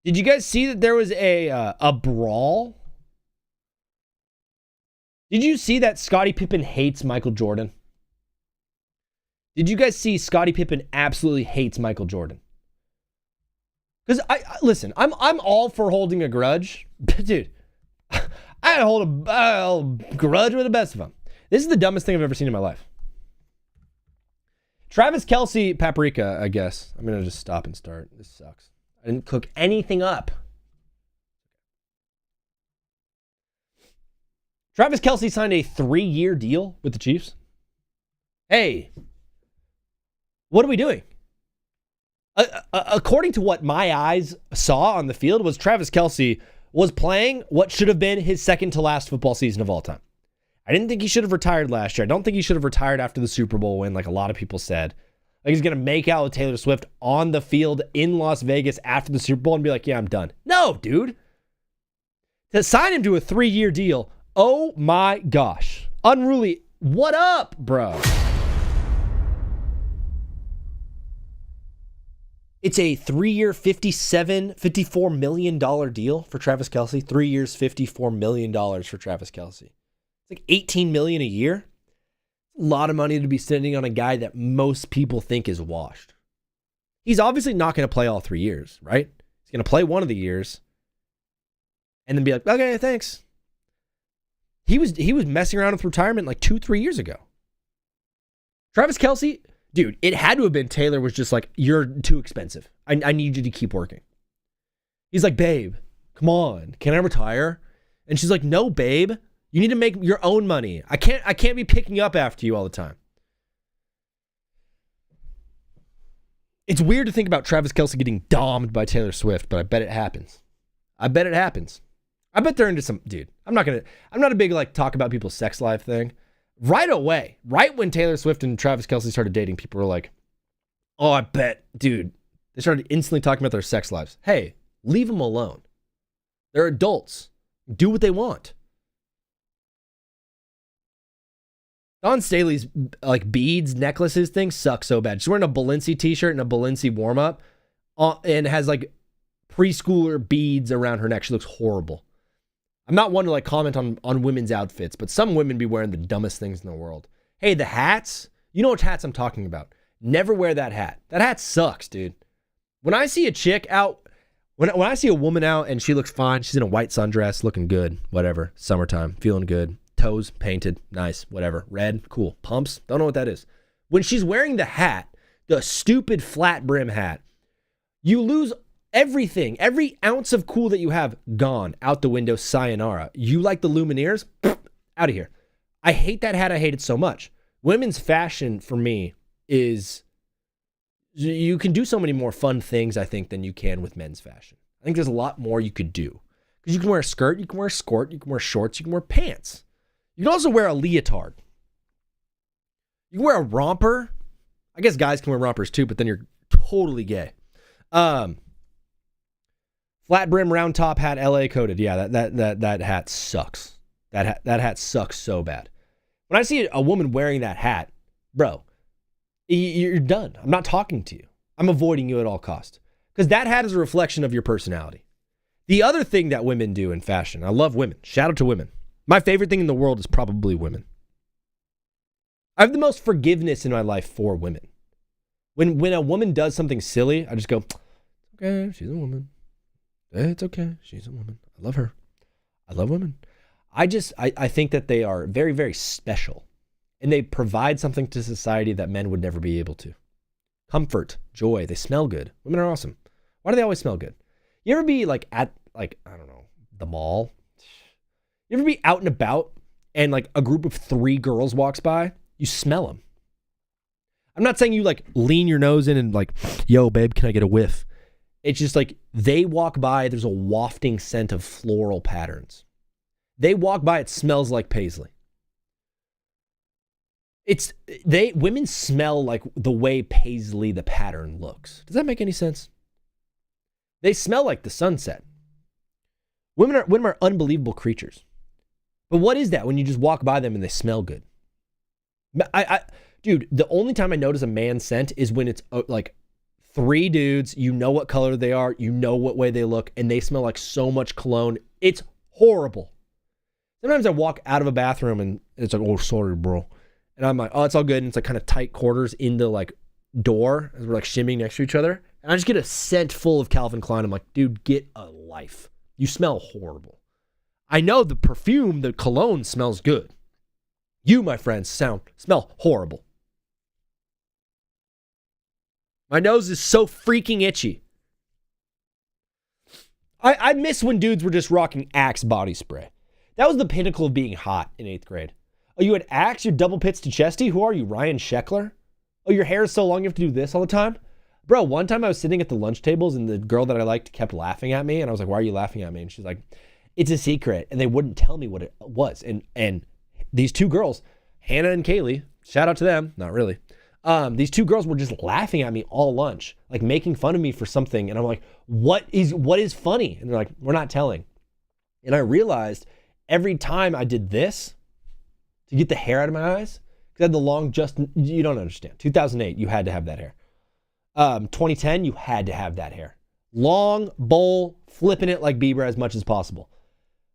Did you guys see that there was a brawl? Did you see that Scottie Pippen hates Michael Jordan? Did you guys see Scottie Pippen absolutely hates Michael Jordan? Because listen, I'm all for holding a grudge, dude. I hold a grudge with the best of them. This is the dumbest thing I've ever seen in my life. Travis Kelce, paprika, I guess. I'm gonna just stop and start. This sucks. I didn't cook anything up. Travis Kelce signed a 3-year deal with the Chiefs. Hey, what are we doing? According to what my eyes saw on the field, was Travis Kelce was playing what should have been his second to last football season of all time. I didn't think he should have retired last year. I don't think he should have retired after the Super Bowl win, like a lot of people said. Like he's going to make out with Taylor Swift on the field in Las Vegas after the Super Bowl and be like, yeah, I'm done. No, dude. To sign him to a 3-year deal, oh my gosh. Unruly. What up, bro? It's a 3-year, $54 million deal for Travis Kelce. 3 years, $54 million for Travis Kelce. It's like $18 million a year. A lot of money to be spending on a guy that most people think is washed. He's obviously not going to play all 3 years, right? He's going to play one of the years and then be like, okay, thanks. He was messing around with retirement like 2-3 years ago. Travis Kelce, dude, it had to have been Taylor was just like, you're too expensive. I need you to keep working. He's like, babe, come on. Can I retire? And she's like, no, babe. You need to make your own money. I can't be picking up after you all the time. It's weird to think about Travis Kelce getting domed by Taylor Swift, but I bet it happens. I bet they're into some, dude. I'm not a big like talk about people's sex life thing. Right away, right when Taylor Swift and Travis Kelce started dating, people were like, oh, I bet, dude. They started instantly talking about their sex lives. Hey, leave them alone. They're adults. Do what they want. Dawn Staley's like beads, necklaces thing sucks so bad. She's wearing a Balenci t-shirt and a Balenci warm-up and has like preschooler beads around her neck. She looks horrible. I'm not one to like comment on women's outfits, but some women be wearing the dumbest things in the world. Hey, the hats, you know which hats I'm talking about. Never wear that hat. That hat sucks, dude. When I see a chick out, when I see a woman out and she looks fine, she's in a white sundress, looking good, whatever, summertime, feeling good. Toes painted, nice, whatever. Red, cool. Pumps, don't know what that is. When she's wearing the hat, the stupid flat brim hat, you lose everything. Every ounce of cool that you have, gone. Out the window, sayonara. You like the Lumineers? Out of here. I hate that hat. I hate it so much. Women's fashion, for me, is... You can do so many more fun things, I think, than you can with men's fashion. I think there's a lot more you could do. Because you can wear a skirt, you can wear a skirt, you can wear shorts, you can wear pants. You can also wear a leotard. You can wear a romper. I guess guys can wear rompers too, but then you're totally gay. Flat brim, round top hat, LA coated. Yeah, that hat sucks. That hat sucks so bad. When I see a woman wearing that hat, bro, you're done. I'm not talking to you. I'm avoiding you at all costs. Because that hat is a reflection of your personality. The other thing that women do in fashion, I love women. Shout out to women. My favorite thing in the world is probably women. I have the most forgiveness in my life for women. When a woman does something silly, I just go, okay, she's a woman. It's okay, she's a woman. I love her. I love women. I think that they are very, very special. And they provide something to society that men would never be able to. Comfort, joy, they smell good. Women are awesome. Why do they always smell good? You ever be like at like, I don't know, the mall? You ever be out and about and like a group of 3 girls walks by? You smell them. I'm not saying you like lean your nose in and like, yo, babe, can I get a whiff? It's just like they walk by, there's a wafting scent of floral patterns. They walk by, it smells like paisley. Women smell like the way paisley, the pattern looks. Does that make any sense? They smell like the sunset. Women are unbelievable creatures. But what is that when you just walk by them and they smell good? Dude, the only time I notice a man's scent is when it's like 3 dudes, you know what color they are, you know what way they look, and they smell like so much cologne. It's horrible. Sometimes I walk out of a bathroom and it's like, oh, sorry, bro. And I'm like, oh, it's all good. And it's like kind of tight quarters in the like door as we're like shimmying next to each other. And I just get a scent full of Calvin Klein. I'm like, dude, get a life. You smell horrible. I know the perfume, the cologne smells good. You, my friends, smell horrible. My nose is so freaking itchy. I miss when dudes were just rocking Axe body spray. That was the pinnacle of being hot in 8th grade. Oh, you had Axe? You're double pits to chesty? Who are you, Ryan Sheckler? Oh, your hair is so long you have to do this all the time? Bro, one time I was sitting at the lunch tables and the girl that I liked kept laughing at me. And I was like, why are you laughing at me? And she's like, it's a secret. And they wouldn't tell me what it was. And these 2 girls, Hannah and Kaylee, shout out to them. Not really. These 2 girls were just laughing at me all lunch, like making fun of me for something. And I'm like, what is funny? And they're like, we're not telling. And I realized every time I did this to get the hair out of my eyes, because I had the long, you don't understand. 2008, you had to have that hair. 2010, you had to have that hair. Long, bowl, flipping it like Bieber as much as possible.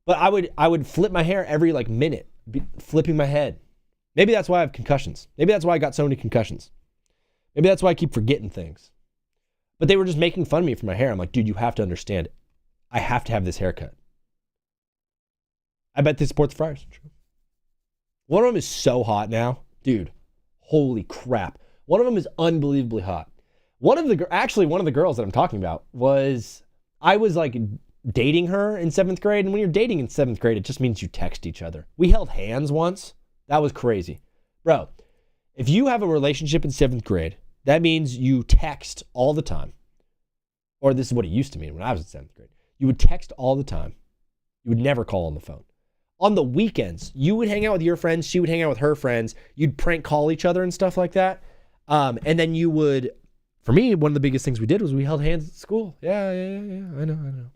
But I would flip my hair every like minute, flipping my head. Maybe that's why I have concussions. Maybe that's why I got so many concussions. Maybe that's why I keep forgetting things. But they were just making fun of me for my hair. I'm like, dude, you have to understand. I have to have this haircut. I bet they support the Friars. True. One of them is so hot now. Dude, holy crap. One of them is unbelievably hot. One of the girls that I'm talking about I was like dating her in 7th grade. And when you're dating in 7th grade, it just means you text each other. We held hands once. That was crazy. Bro, if you have a relationship in 7th grade, that means you text all the time. Or this is what it used to mean when I was in 7th grade. You would text all the time. You would never call on the phone. On the weekends, you would hang out with your friends. She would hang out with her friends. You'd prank call each other and stuff like that. And then you would, for me, one of the biggest things we did was we held hands at school. Yeah. I know.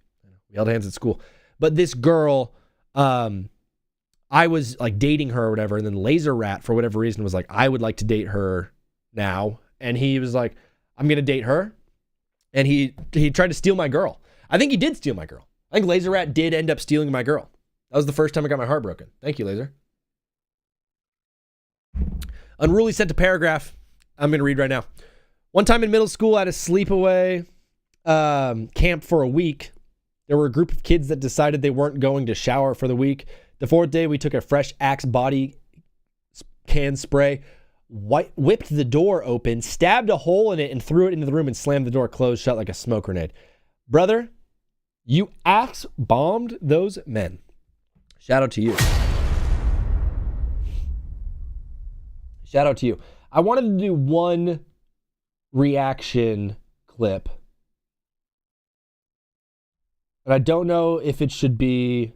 We held hands at school. But this girl, I was like dating her or whatever. And then Laser Rat, for whatever reason, was like, I would like to date her now. And he was like, I'm going to date her. And he tried to steal my girl. I think he did steal my girl. I think Laser Rat did end up stealing my girl. That was the first time I got my heart broken. Thank you, Laser. Unruly sent a paragraph I'm going to read right now. One time in middle school, I had a sleepaway camp for a week. There were a group of kids that decided they weren't going to shower for the week. The 4th day, we took a fresh Axe body can spray, whipped the door open, stabbed a hole in it, and threw it into the room and slammed the door closed shut like a smoke grenade. Brother, you Axe bombed those men. Shout out to you. Shout out to you. I wanted to do one reaction clip. But I don't know if it should be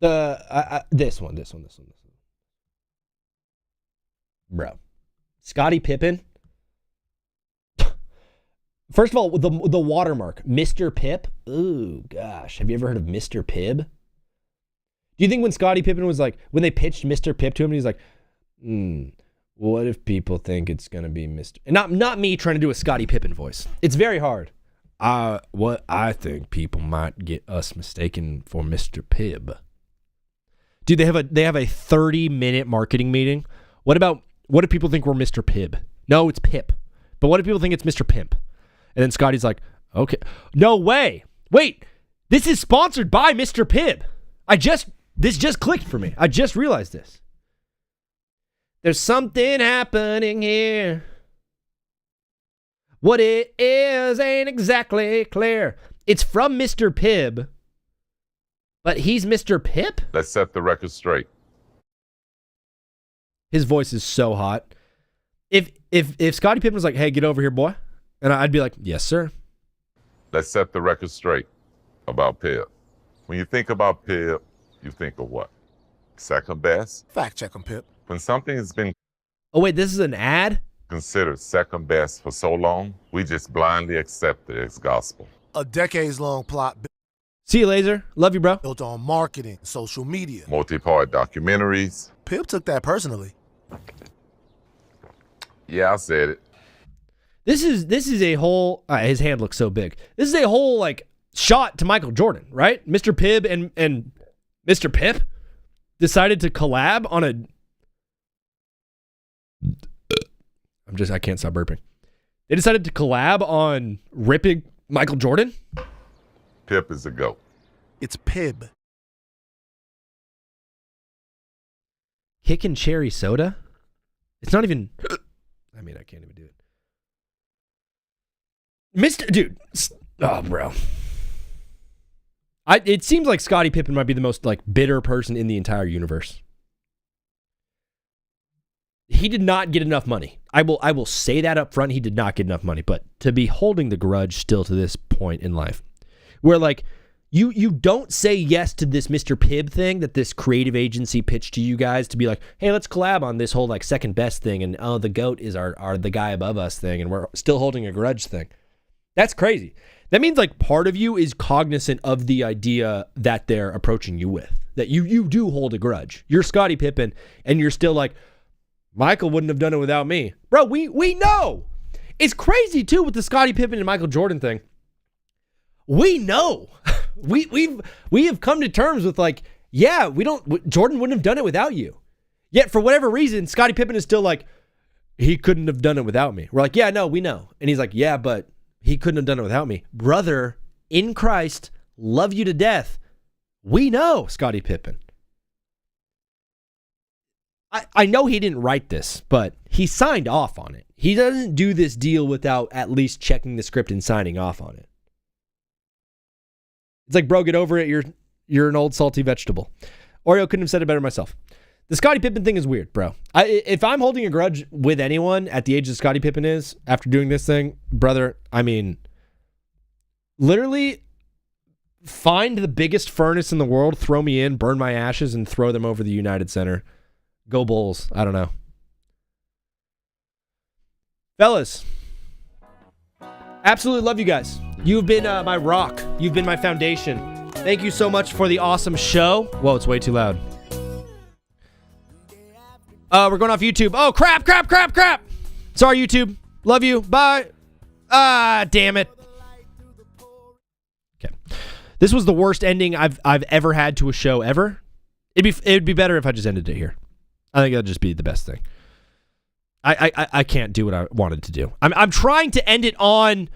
this one. Bro. Scottie Pippen. First of all, the watermark, Mr. Pip. Ooh, gosh. Have you ever heard of Mr. Pibb? Do you think when Scottie Pippen was like, when they pitched Mr. Pip to him, he's like, what if people think it's going to be Mr. And not me trying to do a Scottie Pippen voice. It's very hard. What I think people might get us mistaken for Mr. Pibb. Dude, they have a 30-minute marketing meeting. What if people think we're Mr. Pibb? No, it's Pip. But what if people think it's Mr. Pimp? And then Scotty's like, okay. No way. Wait, this is sponsored by Mr. Pibb. This just clicked for me. I just realized this. There's something happening here. What it is ain't exactly clear. It's from Mr. Pibb, but he's Mr. Pip?
Let's set the record straight.
His voice is so hot. If Scottie Pippen was like, hey, get over here, boy, and I'd be like, yes, sir.
Let's set the record straight about Pibb. When you think about Pibb, you think of what? Second best?
Fact check him, Pip.
When something has been
Oh, wait, this is an ad?
Considered second best for so long, we just blindly accept it as gospel.
A decades-long plot
See you, Laser. Love you, bro.
built on marketing, social media.
Multi-part documentaries.
Pip took that personally.
Yeah, I said it.
This is a whole his hand looks so big. This is a whole like shot to Michael Jordan, right? Mr. Pibb and Mr. Pip decided to collab on a I can't stop burping. They decided to collab on ripping Michael Jordan.
Pip is a GOAT.
It's Pib.
Kickin' cherry soda? It's not even I mean, I can't even do it. Dude. Oh, bro. It seems like Scottie Pippen might be the most like bitter person in the entire universe. He did not get enough money. I will say that up front. He did not get enough money, but to be holding the grudge still to this point in life, where like you don't say yes to this Mr. Pibb thing that this creative agency pitched to you guys to be like, hey, let's collab on this whole like second best thing, and the GOAT is our the guy above us thing, and we're still holding a grudge thing. That's crazy. That means like part of you is cognizant of the idea that they're approaching you with, that you do hold a grudge. You're Scottie Pippen, and you're still like, Michael wouldn't have done it without me. Bro, we know. It's crazy, too, with the Scottie Pippen and Michael Jordan thing. We know. We have come to terms with, like, yeah, Jordan wouldn't have done it without you. Yet, for whatever reason, Scottie Pippen is still like, he couldn't have done it without me. We're like, yeah, no, we know. And he's like, yeah, but he couldn't have done it without me. Brother, in Christ, love you to death. We know, Scottie Pippen. I know he didn't write this, but he signed off on it. He doesn't do this deal without at least checking the script and signing off on it. It's like, bro, get over it. You're an old salty vegetable. Oreo couldn't have said it better myself. The Scottie Pippen thing is weird, bro. If I'm holding a grudge with anyone at the age that Scottie Pippen is after doing this thing, brother, I mean, literally find the biggest furnace in the world, throw me in, burn my ashes, and throw them over the United Center. Go Bulls. I don't know. Fellas, absolutely love you guys. You've been my rock. You've been my foundation. Thank you so much for the awesome show. Whoa, it's way too loud. We're going off YouTube. Oh, crap. Sorry, YouTube. Love you. Bye. Damn it. Okay. This was the worst ending I've ever had to a show ever. It'd be better if I just ended it here. I think that'd just be the best thing. I can't do what I wanted to do. I'm trying to end it on